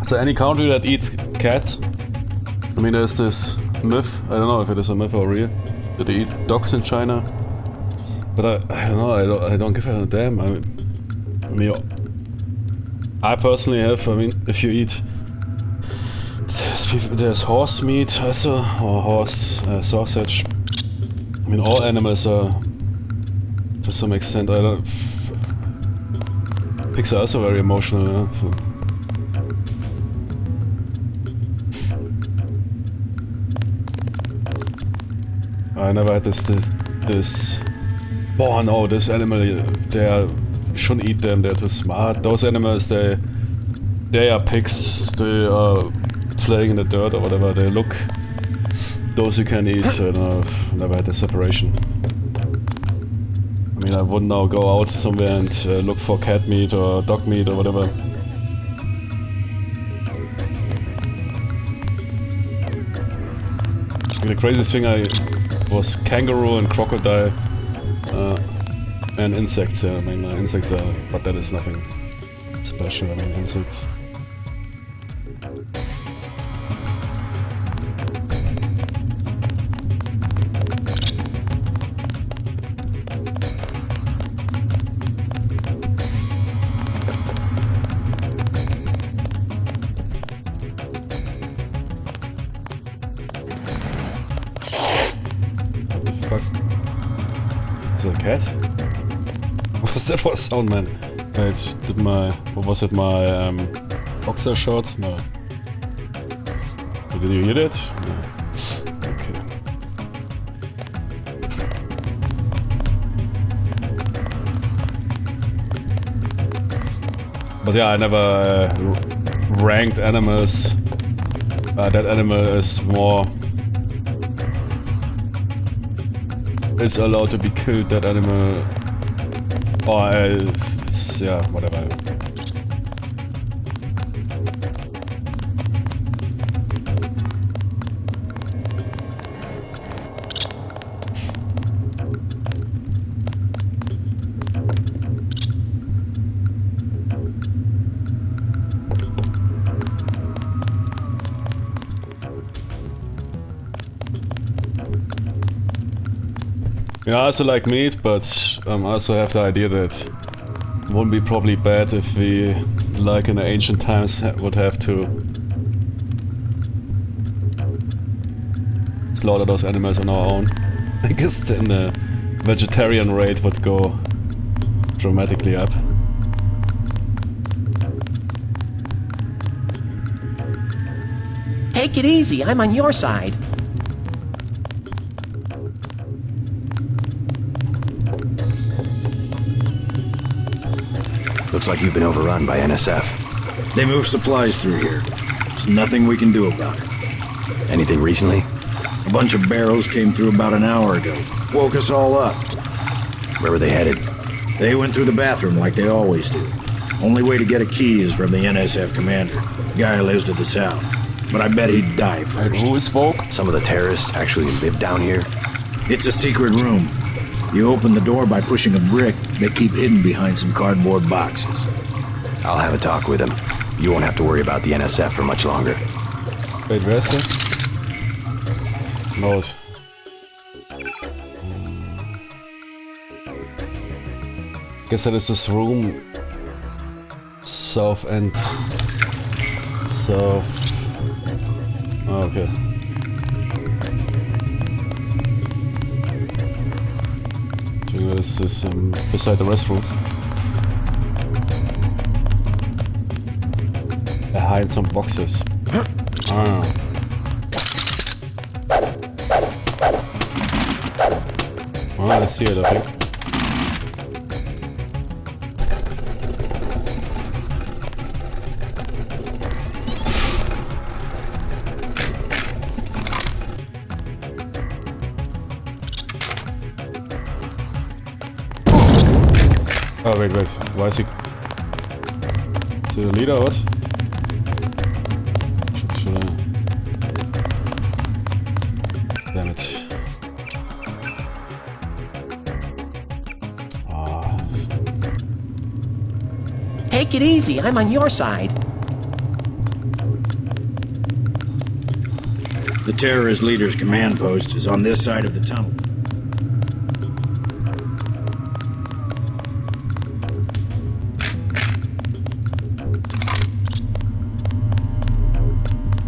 Is there any country that eats cats? I mean, there's this myth, I don't know if it is a myth or real, that they eat dogs in China. But I don't know, I don't give a damn. I mean, I personally have, I mean, if you eat... There's horse meat also, or horse sausage. I mean, all animals are, to some extent, I don't... Pigs are also very emotional, yeah? So. I never had this oh no, this animal, they shouldn't eat them, they're too smart. Those animals, they are pigs, they are playing in the dirt or whatever, they look, those you can eat, so no, I've never had this separation. I mean, I wouldn't now go out somewhere and look for cat meat or dog meat or whatever. I mean, the craziest thing was kangaroo and crocodile and insects. Yeah, I mean, insects are, but that is nothing special. I mean, insects. Cat? What was that for a sound, man? Wait, did my... What was it, my boxer shorts? No. Did you hear that? No. Okay. But yeah, I never ranked animals. That animal is more... is allowed to be killed, that animal, or yeah, whatever. Yeah, I also like meat, but I also have the idea that it wouldn't be probably bad if we, like in the ancient times, would have to slaughter those animals on our own. I guess then the vegetarian rate would go dramatically up. Take it easy, I'm on your side. Looks like you've been overrun by NSF. They move supplies through here. There's nothing we can do about it. Anything recently? A bunch of barrels came through about an hour ago. Woke us all up. Where were they headed? They went through the bathroom like they always do. Only way to get a key is from the NSF commander. The guy lives to the south. But I bet he'd die first. And who spoke? Some of the terrorists actually live down here? It's a secret room. You open the door by pushing a brick. They keep hidden behind some cardboard boxes. I'll have a talk with him. You won't have to worry about the NSF for much longer. Wait, where's it? No. Guess that is this room. South end. South. Oh, okay. What is this beside the restrooms? Hide some boxes. Ah. Oh, I see it, I think. Oh, wait. Why is he... Is he the leader or what? Should I... Damn it. Take it easy, I'm on your side. The terrorist leader's command post is on this side of the tunnel.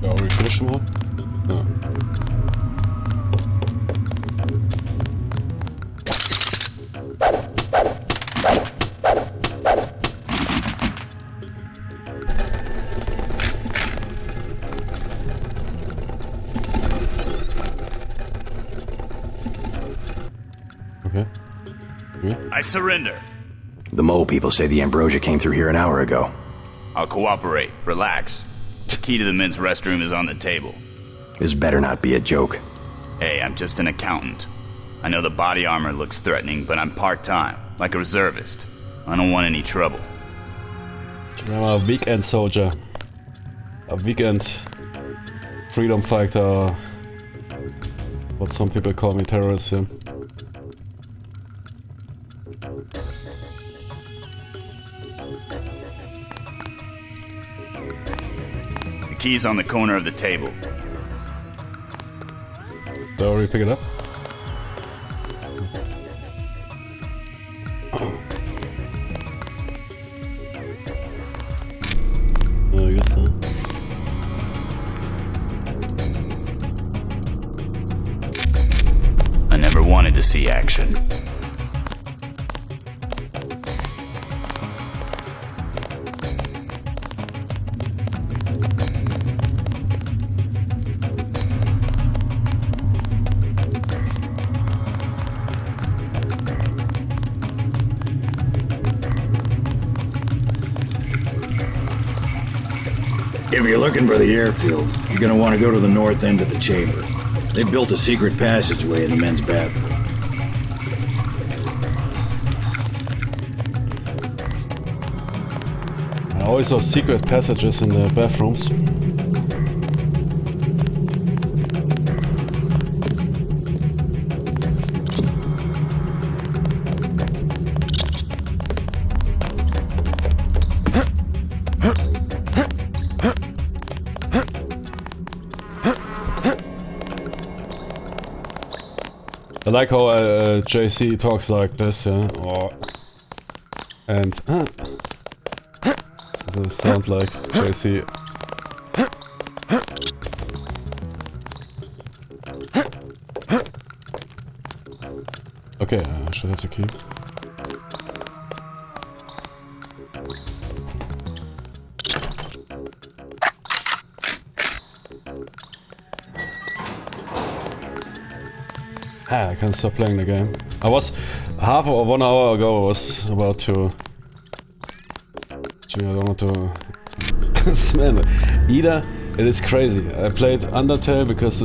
Are we finished them all? No. I surrender. The mole people say the ambrosia came through here an hour ago. I'll cooperate. Relax. The key to the men's restroom is on the table. This better not be a joke. Hey, I'm just an accountant. I know the body armor looks threatening, but I'm part-time, like a reservist. I don't want any trouble. I'm a weekend soldier. A weekend freedom fighter. What some people call me, terrorist. Yeah. The key's on the corner of the table. Did I already pick it up? I guess so. I never wanted to see action. If you're looking for the airfield, you're gonna want to go to the north end of the chamber. They built a secret passageway in the men's bathroom. I always saw secret passages in the bathrooms. I like how JC talks like this, yeah. Oh. And doesn't sound like JC. Okay, I should have the key. I can't stop playing the game. I was half or 1 hour ago I was about to... I don't want to... Man, either it is crazy. I played Undertale because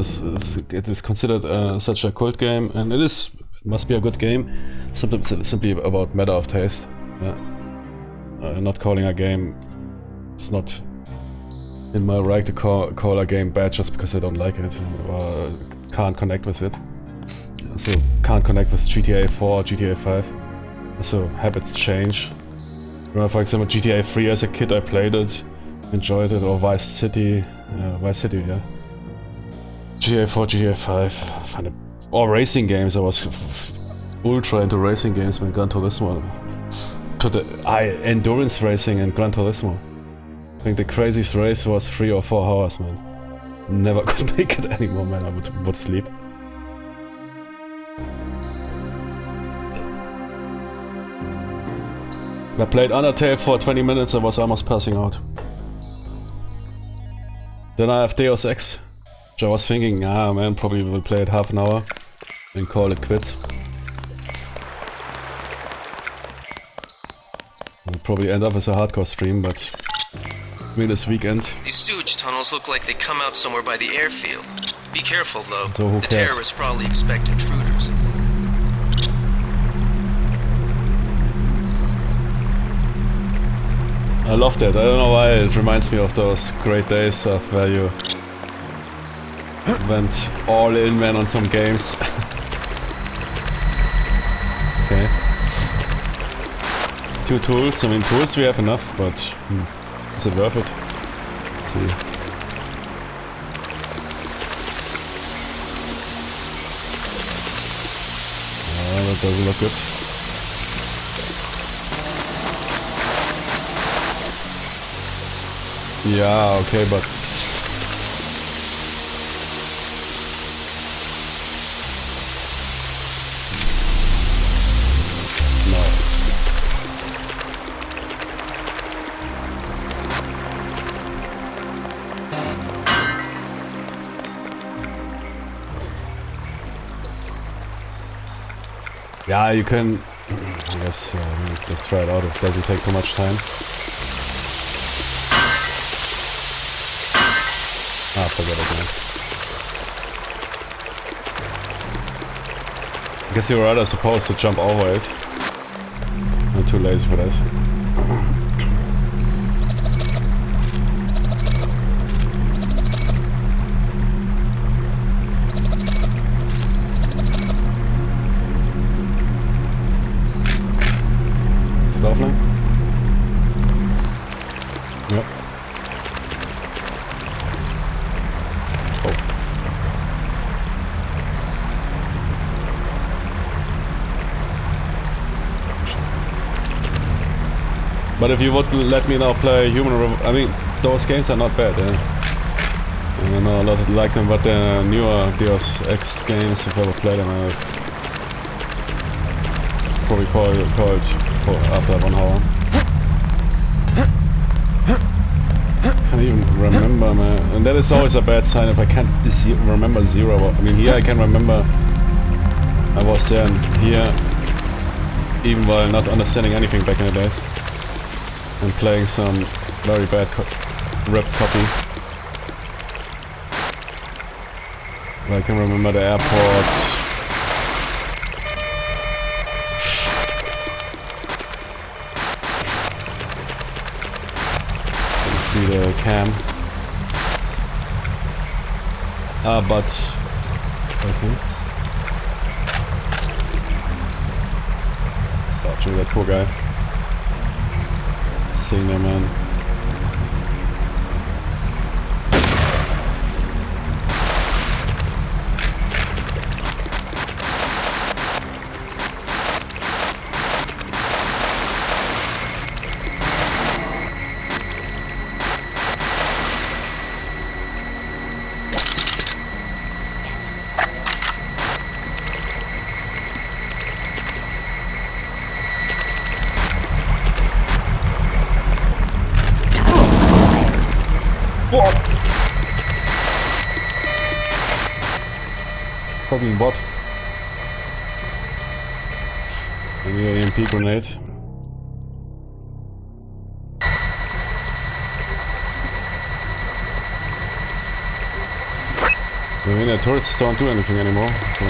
it is considered such a cult game, and it must be a good game. Simply about matter of taste. Yeah. Not calling a game... It's not in my right to call a game bad just because I don't like it or can't connect with it. So can't connect with GTA 4, GTA 5. So habits change. For example, GTA 3 as a kid I played it, enjoyed it, or Vice City, yeah. GTA 4, GTA 5, or racing games. I was ultra into racing games when Gran Turismo. Endurance racing and Gran Turismo. I think the craziest race was 3 or 4 hours, man. Never could make it anymore, man. I would sleep. I played Undertale for 20 minutes, I was almost passing out. Then I have Deus Ex, which I was thinking, ah man, probably will play it half an hour and call it quits. We'll probably end up as a hardcore stream, but I mean this weekend. These sewage tunnels look like they come out somewhere by the airfield. Be careful though. So who the cares? terrorists probably expect intruders. I love that. I don't know why, it reminds me of those great days of where you went all in, man, on some games. Okay. 2 tools. I mean, tools we have enough, but is it worth it? Let's see. Oh, that doesn't look good. Yeah, okay, but... No. Yeah, you can... I guess, let's try it out if it doesn't take too much time. Ah, forget it, man. I guess you're rather supposed to jump over it. I'm too lazy for that. Is it offline? Yep. But if you would let me now play I mean, those games are not bad, eh? And I know a lot like them, but the newer Deus Ex games, if I ever play them, I've probably called for after 1 hour. Can't even remember, man. And that is always a bad sign if I can't remember zero. I mean, here I can remember I was there and here, even while not understanding anything back in the days. And playing some very bad ripped copy. I can remember the airport. Let's see the cam. But... okay. Watching that poor guy. Seeing them, man. Fucking bot. I need an EMP grenade. I mean, the turrets don't do anything anymore, so...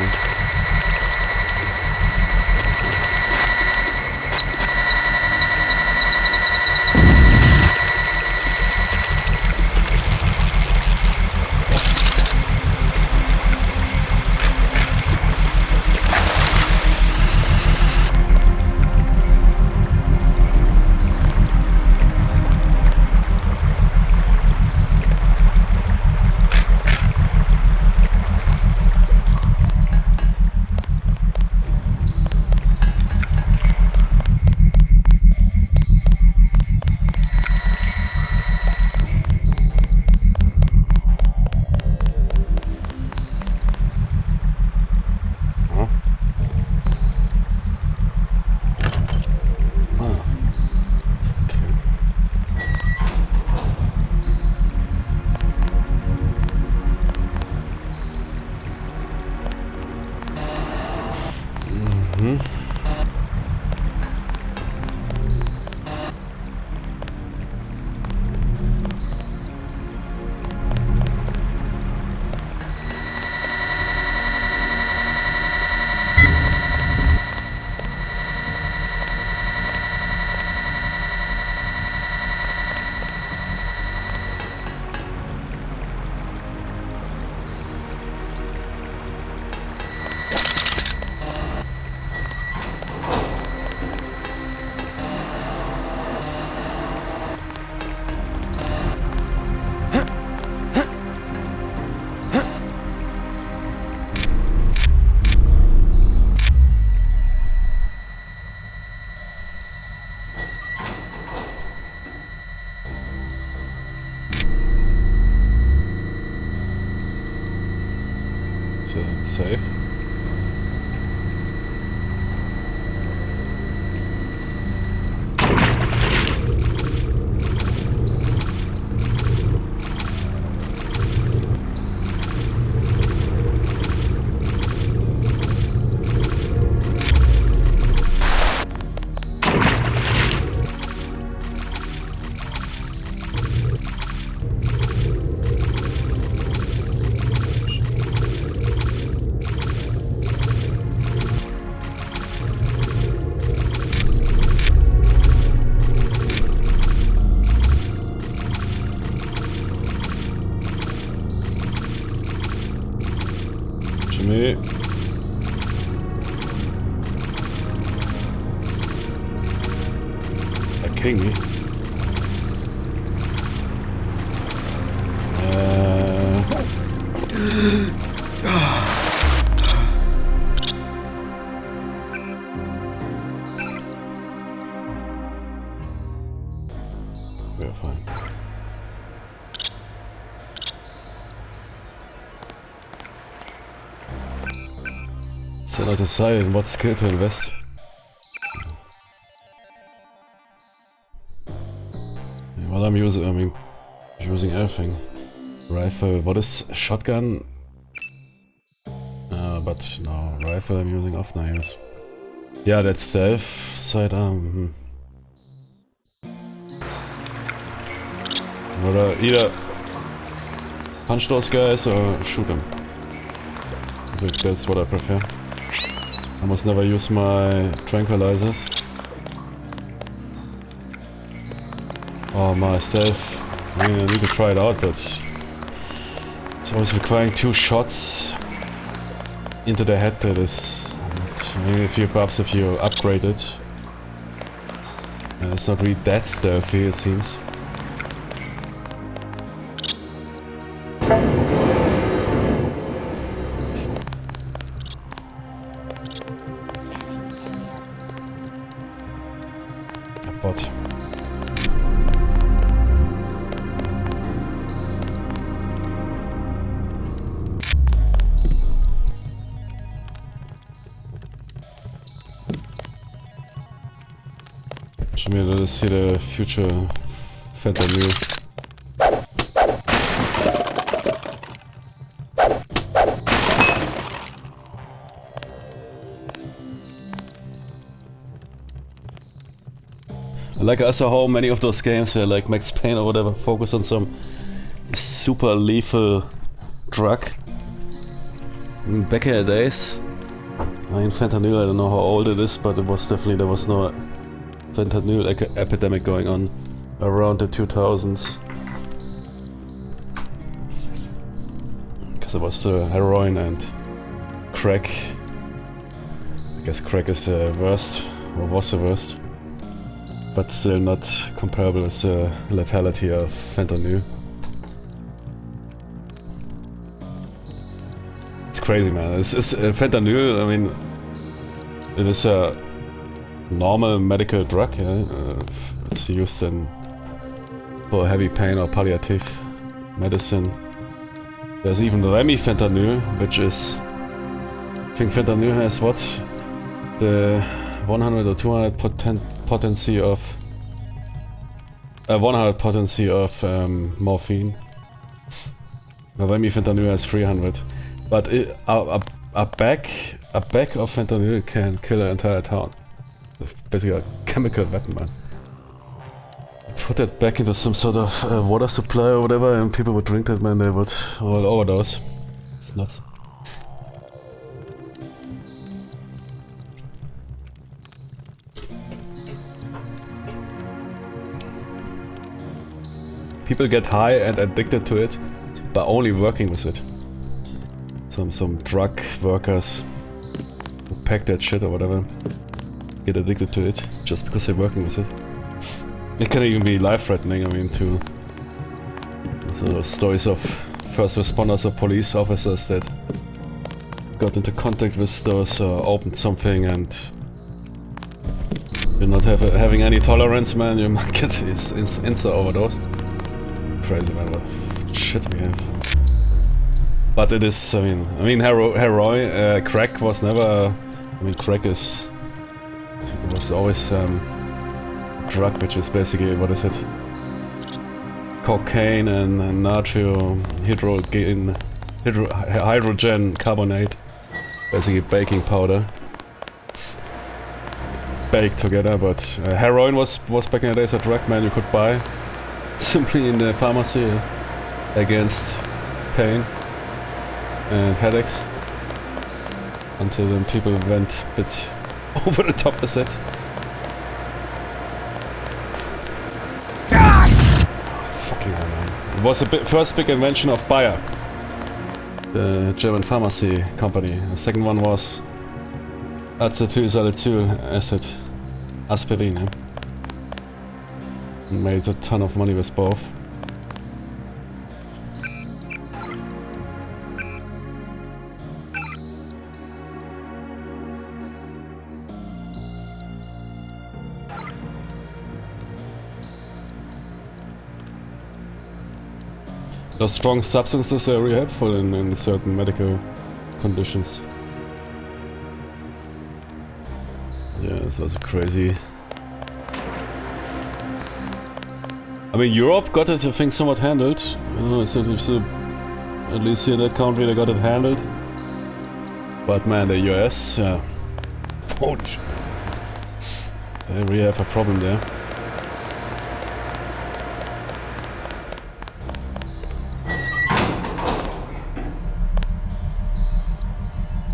Save. Jimmy. They're killing me. We're fine. So I decided what skill to invest. Well, I'm using everything. Rifle, what is shotgun? But no, rifle I'm using often I use. Yeah, that's stealth, sidearm. Or either punch those guys or shoot them. I think that's what I prefer. I must never use my tranquilizers. Oh, my stealth. I mean, I need to try it out, but it's always requiring 2 shots into the head. That is, I mean, if you upgrade it, it's not really that stealthy, it seems. Bot. Show me that is here the future fentanyl. Like I saw how many of those games, like Max Payne or whatever, focus on some super lethal drug. Back in the days, I mean fentanyl, I don't know how old it is, but it was definitely, there was no fentanyl epidemic going on around the 2000s. Because it was heroin and crack. I guess crack is the worst, or was the worst. But still not comparable as the lethality of fentanyl. It's crazy, man. It's fentanyl, I mean, it is a normal medical drug, yeah? It's used for heavy pain or palliative medicine. There's even remifentanil, which is, I think fentanyl has what? The 100 or 200 potency of 100 potency of morphine. The remifentanil has 300, but a bag of fentanyl can kill an entire town. It's basically a chemical weapon, man. Put that back into some sort of water supply or whatever, and people would drink that, man. They would all overdose. It's nuts. People get high and addicted to it by only working with it. Some drug workers who pack that shit or whatever get addicted to it just because they're working with it. It can even be life-threatening, I mean, to stories of first responders or police officers that got into contact with those or opened something and you're not having any tolerance, man, you might get insta overdose. Crazy, man, what shit we have. But it is, crack was never, crack was always drug, which is basically, what is it? Cocaine and natrium hydrogen carbonate, basically baking powder, baked together. But heroin was back in the days a drug, man, you could buy simply in the pharmacy against pain and headaches, until then people went a bit over the top with it. Fucking hell, man. It was the first big invention of Bayer, the German pharmacy company. The second one was acetylsalicylate acid, aspirin. Made a ton of money with both. Those strong substances are really helpful in certain medical conditions. Yeah, it's also crazy. I mean, Europe got it, I think, somewhat handled. So at least here in that country they got it handled. But man, the US, holy shit, they really have a problem there.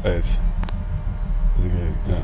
It's okay, yeah.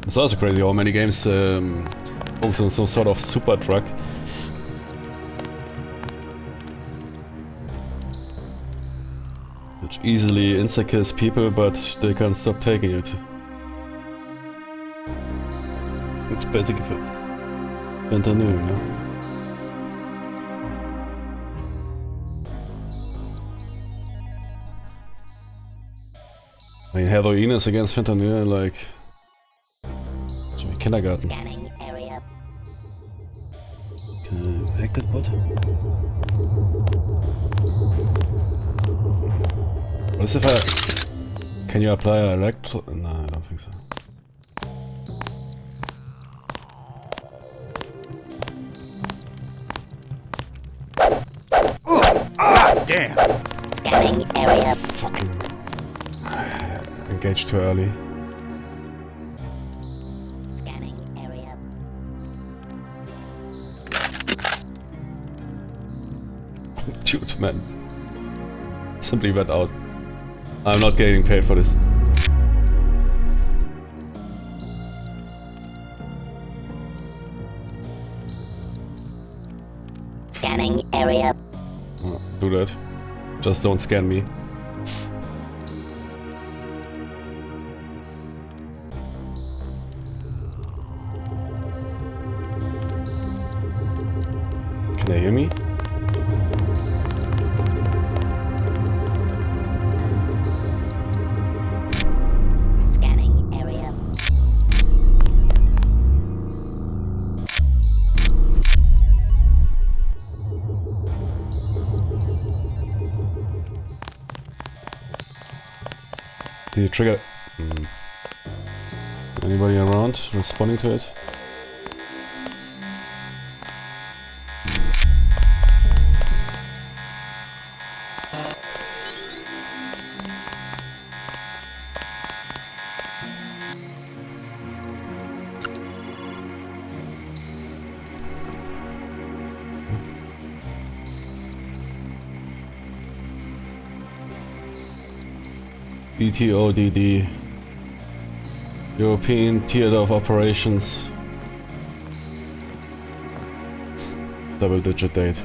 It's also crazy how many games focus on some sort of super drug. Which easily insecures people, but they can't stop taking it. It's basically fentanyl, yeah? I mean, heroin is against fentanyl, like... kindergarten. Can I hack that bot? What is if I... Can you apply electro... No, I don't think so. Damn! Scanning area. Fucking... Engaged too early. Dude, man. Simply went out. I'm not getting paid for this. Scanning area. Oh, do that. Just don't scan me. Can they hear me? The trigger... Anybody around responding to it? ETODD. European Theater of Operations. Double-digit date.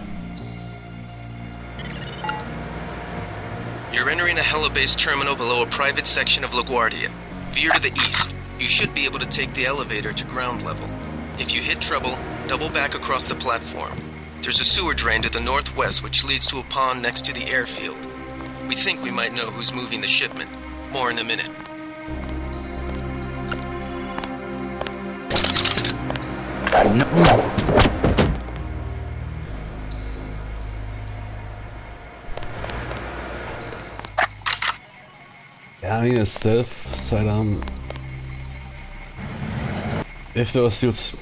You're entering a helibase terminal below a private section of LaGuardia. Veer to the east. You should be able to take the elevator to ground level. If you hit trouble, double back across the platform. There's a sewer drain to the northwest which leads to a pond next to the airfield. We think we might know who's moving the shipment. More in a minute. Yeah, I mean, a stealth sidearm. If those suits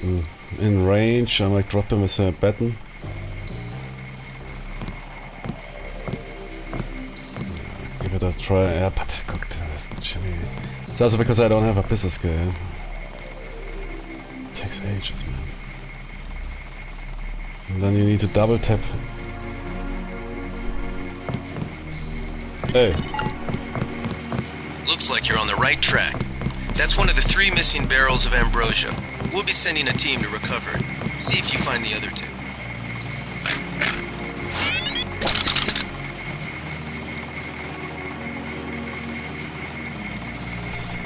in range, I might drop them as a baton. Give it a try. Yeah, but cooked. It's also because I don't have a pistol skill. Yeah? It takes ages, man. And then you need to double tap. Hey. Looks like you're on the right track. That's one of the 3 missing barrels of ambrosia. We'll be sending a team to recover it. See if you find the other 2.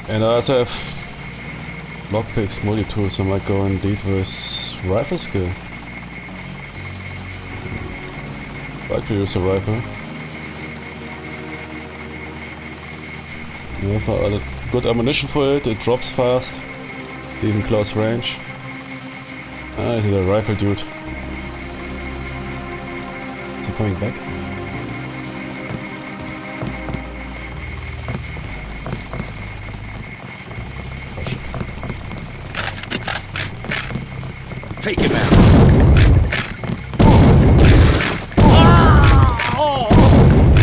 And I also have lockpicks, multi-tools, so I might go indeed with rifle skill. Like to use a rifle. Yeah, for good ammunition for it, it drops fast, even close range. Ah, it's a rifle dude. Is he coming back? Oh shit. Take him out.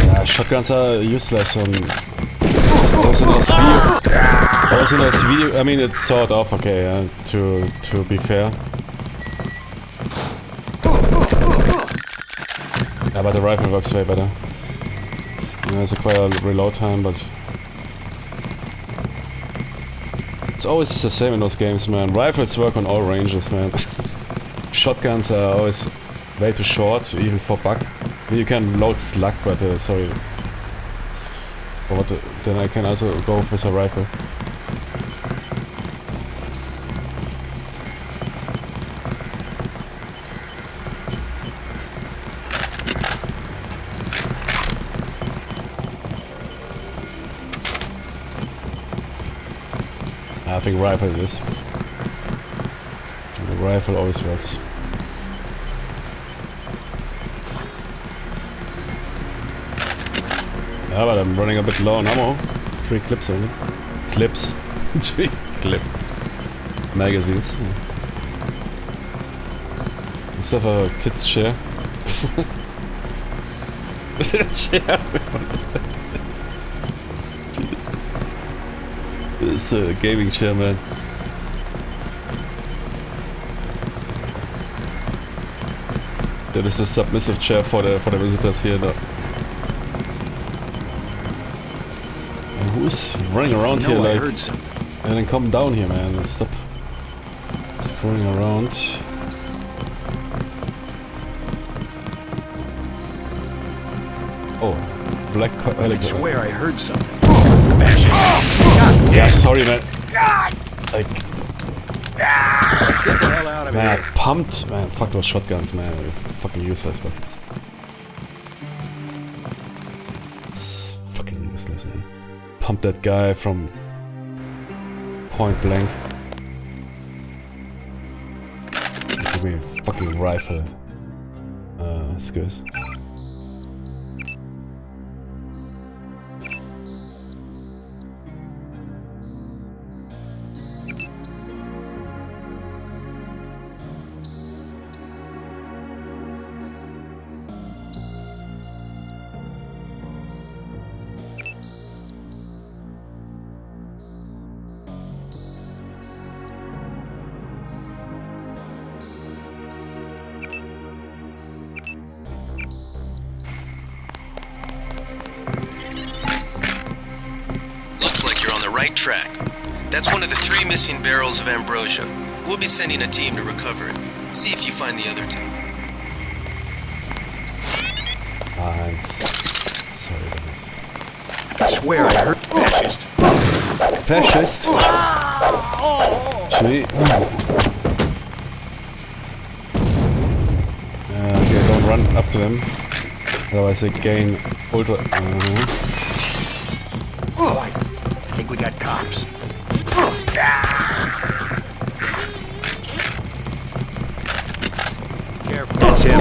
Yeah, shotguns are useless on... Also nice video. I mean, it's sort of okay, to be fair. Yeah, but the rifle works way better. Yeah, it's quite a reload time, but it's always the same in those games, man. Rifles work on all ranges, man. Shotguns are always way too short, even for buck. I mean, you can load slug, but sorry. But then I can also go with a rifle. I think rifle it is. The rifle always works. Yeah, but I'm running a bit low on ammo. 3 clips only. Clips. 3 clip. Magazines. Let's have a kid's chair. Chair? What is that? It's a gaming chair, man. That is a submissive chair for the visitors here. No. Who's running around here like... And then come down here, man. Let's stop screwing around. Oh, black helicopter. I swear I heard something. Yeah, sorry, man. Like... Let's get the hell out of man, here. pumped. Man, fuck those shotguns, man. They're fucking useless weapons. It's fucking useless, man. Pump that guy from point blank. Give me a fucking rifle. Skills. right track. That's one of the 3 missing barrels of ambrosia. We'll be sending a team to recover it. See if you find the other 2. Sorry, that is... I swear I heard fascist. Fascist? Should we... Okay, don't run up to them. Otherwise they gain ultra... Oh, I think we got cops. Careful. That's him.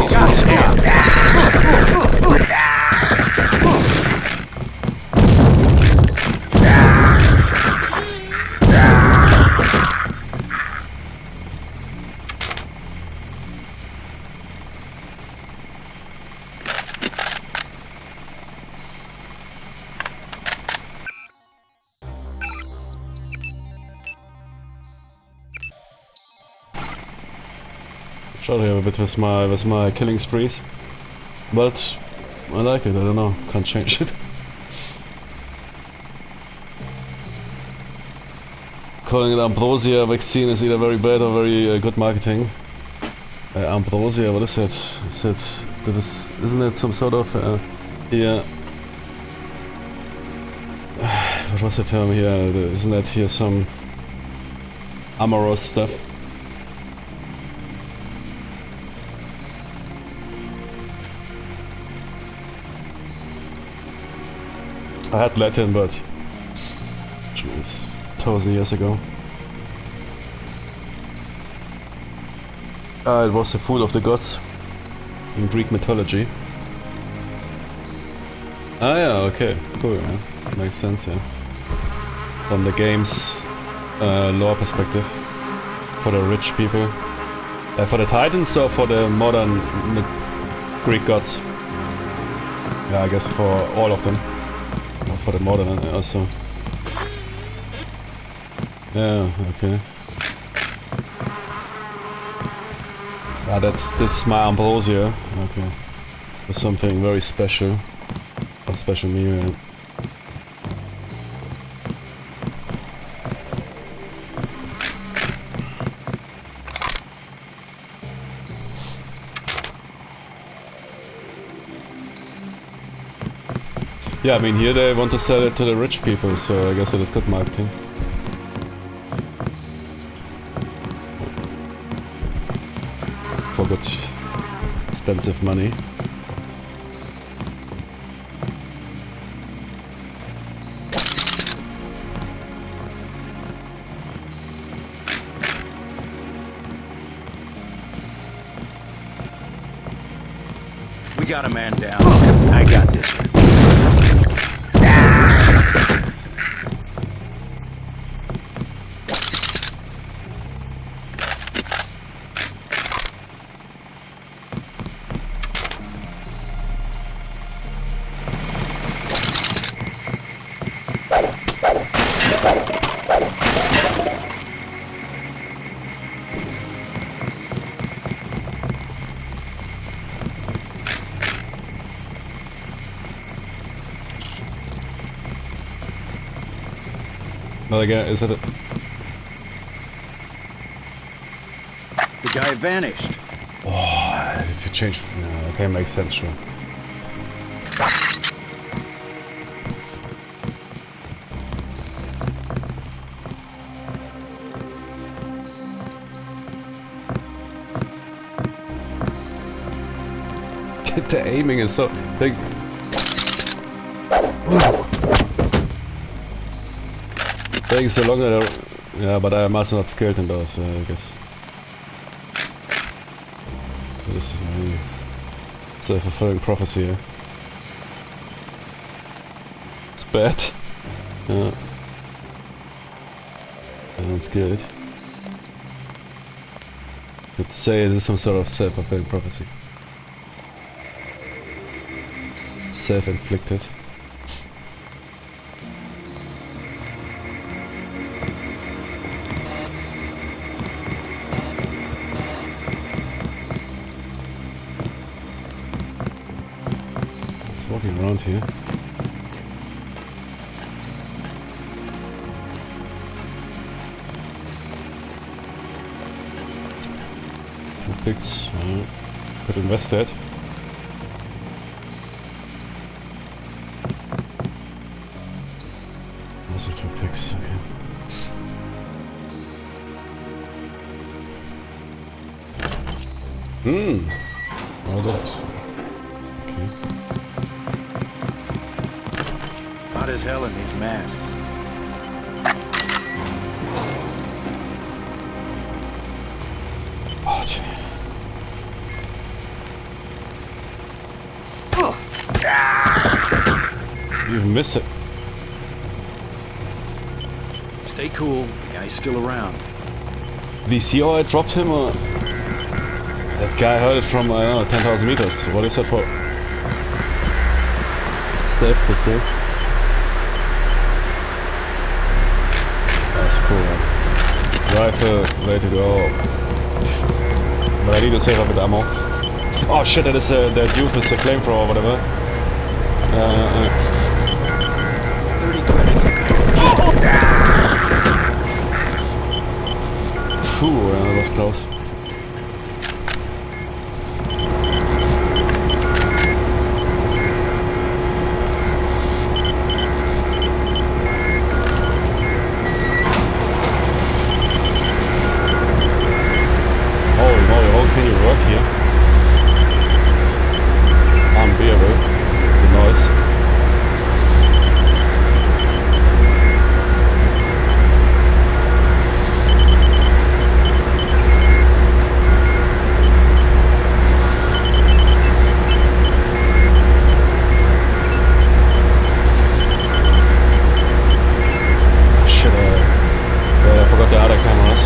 Shot here a bit with my killing sprees, but I like it. I don't know, can't change it. Calling it Ambrosia vaccine is either very bad or very good marketing. Ambrosia, what is that? Isn't it some sort of here? What was the term here? Isn't that here some amorous stuff? I had Latin, but it's 1,000 years ago. It was the food of the gods in Greek mythology. Ah yeah, okay, cool, yeah. Makes sense, yeah. From the game's lore perspective. For the rich people. For the Titans or for the modern Greek gods? Yeah, I guess for all of them. For the modern also. Yeah, okay. Ah, this is my ambrosia. Okay. There's something very special. A special meal, yeah. Yeah, I mean here they want to sell it to the rich people, so I guess it is good marketing. For good, expensive money. We got a man down. I got this one. Well, again, is it? The guy vanished. Oh, if you change, okay, makes sense, sure. The aiming is so big. Taking so long that yeah, but I must not skilled in those, I guess. This is my self-fulfilling prophecy here. It's bad. Yeah. I'm not skilled. Could say it is some sort of self-fulfilling prophecy. Self-inflicted. Walking around here. lockpicks. Could invest that. Also 3 picks, okay. All that. Okay. Hot as hell in these masks. Oh, gee. You even missed it. Stay cool. The guy's still around. Did he see how I dropped him, or...? That guy heard it from, I don't know, 10,000 meters. What is that for? Stealth pistol. That's cool, man. Rifle, way to go. But I need to save up with ammo. Oh shit, that is the dude with the flamethrower or whatever. 30 credits. Phew, that was close. Holy moly, how can you work here? Unbearable. The noise. Shit, I forgot the other cameras.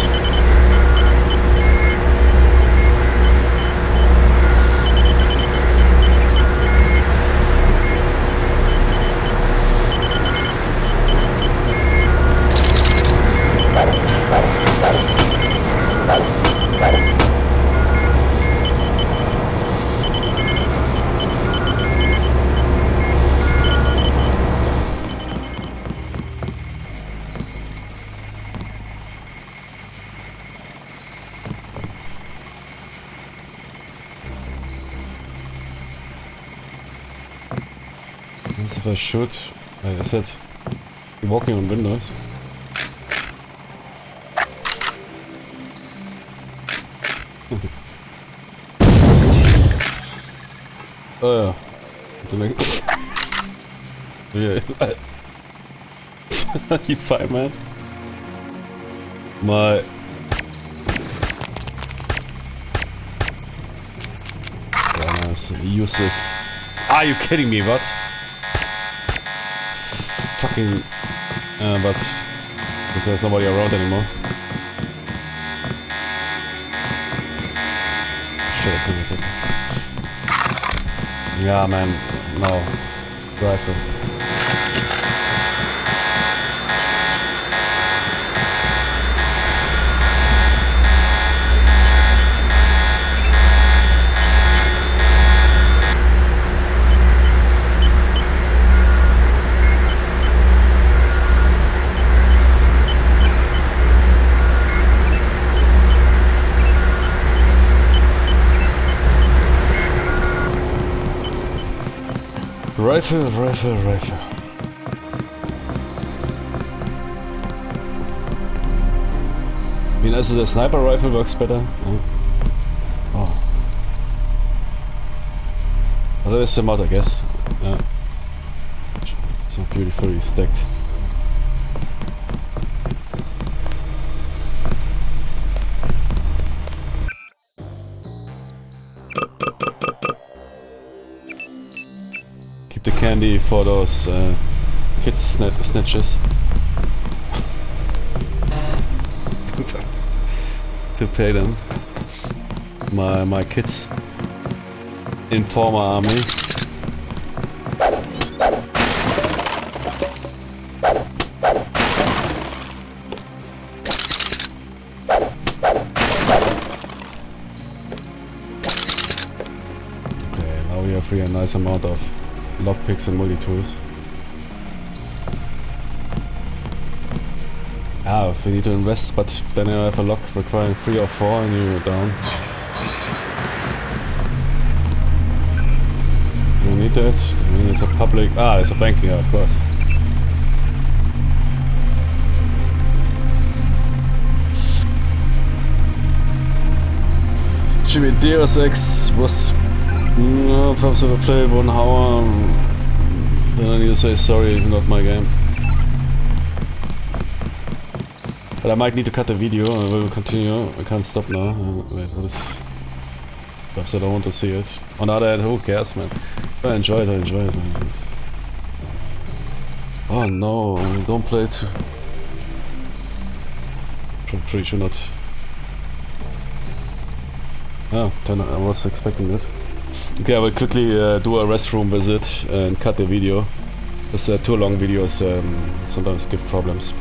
If I should, like I said, be walking on windows. Oh yeah. Yeah. You fine, man? My... Yeah, nice. Useless. Are you kidding me? What? Fucking... but... because there's nobody around anymore. Shit, I can't see. Yeah, man. No. Rifle. Rifle. I mean, also the sniper rifle works better. Oh. Well, that is the mod, I guess. Yeah. So beautifully stacked. Keep the candy for those kid snitches. To pay them. My kids informer army. Okay, now we have a nice amount of lockpicks and multi-tools. Ah, if we need to invest, but then I have a lock requiring 3 or 4 and you're down. read that. I mean, it's a public... Ah, it's a banking, yeah, of course. Jimmy, Deus Ex was... perhaps if I play 1 hour... then I need to say sorry, not my game. But I might need to cut the video, I will continue. I can't stop now. Wait, what is... Perhaps I don't want to see it. On the other hand, who cares, man? I enjoy it, man. Oh no, don't play it. Pretty sure not. Ah, I was expecting that. Okay, I will quickly do a restroom visit and cut the video. Because too long videos sometimes give problems.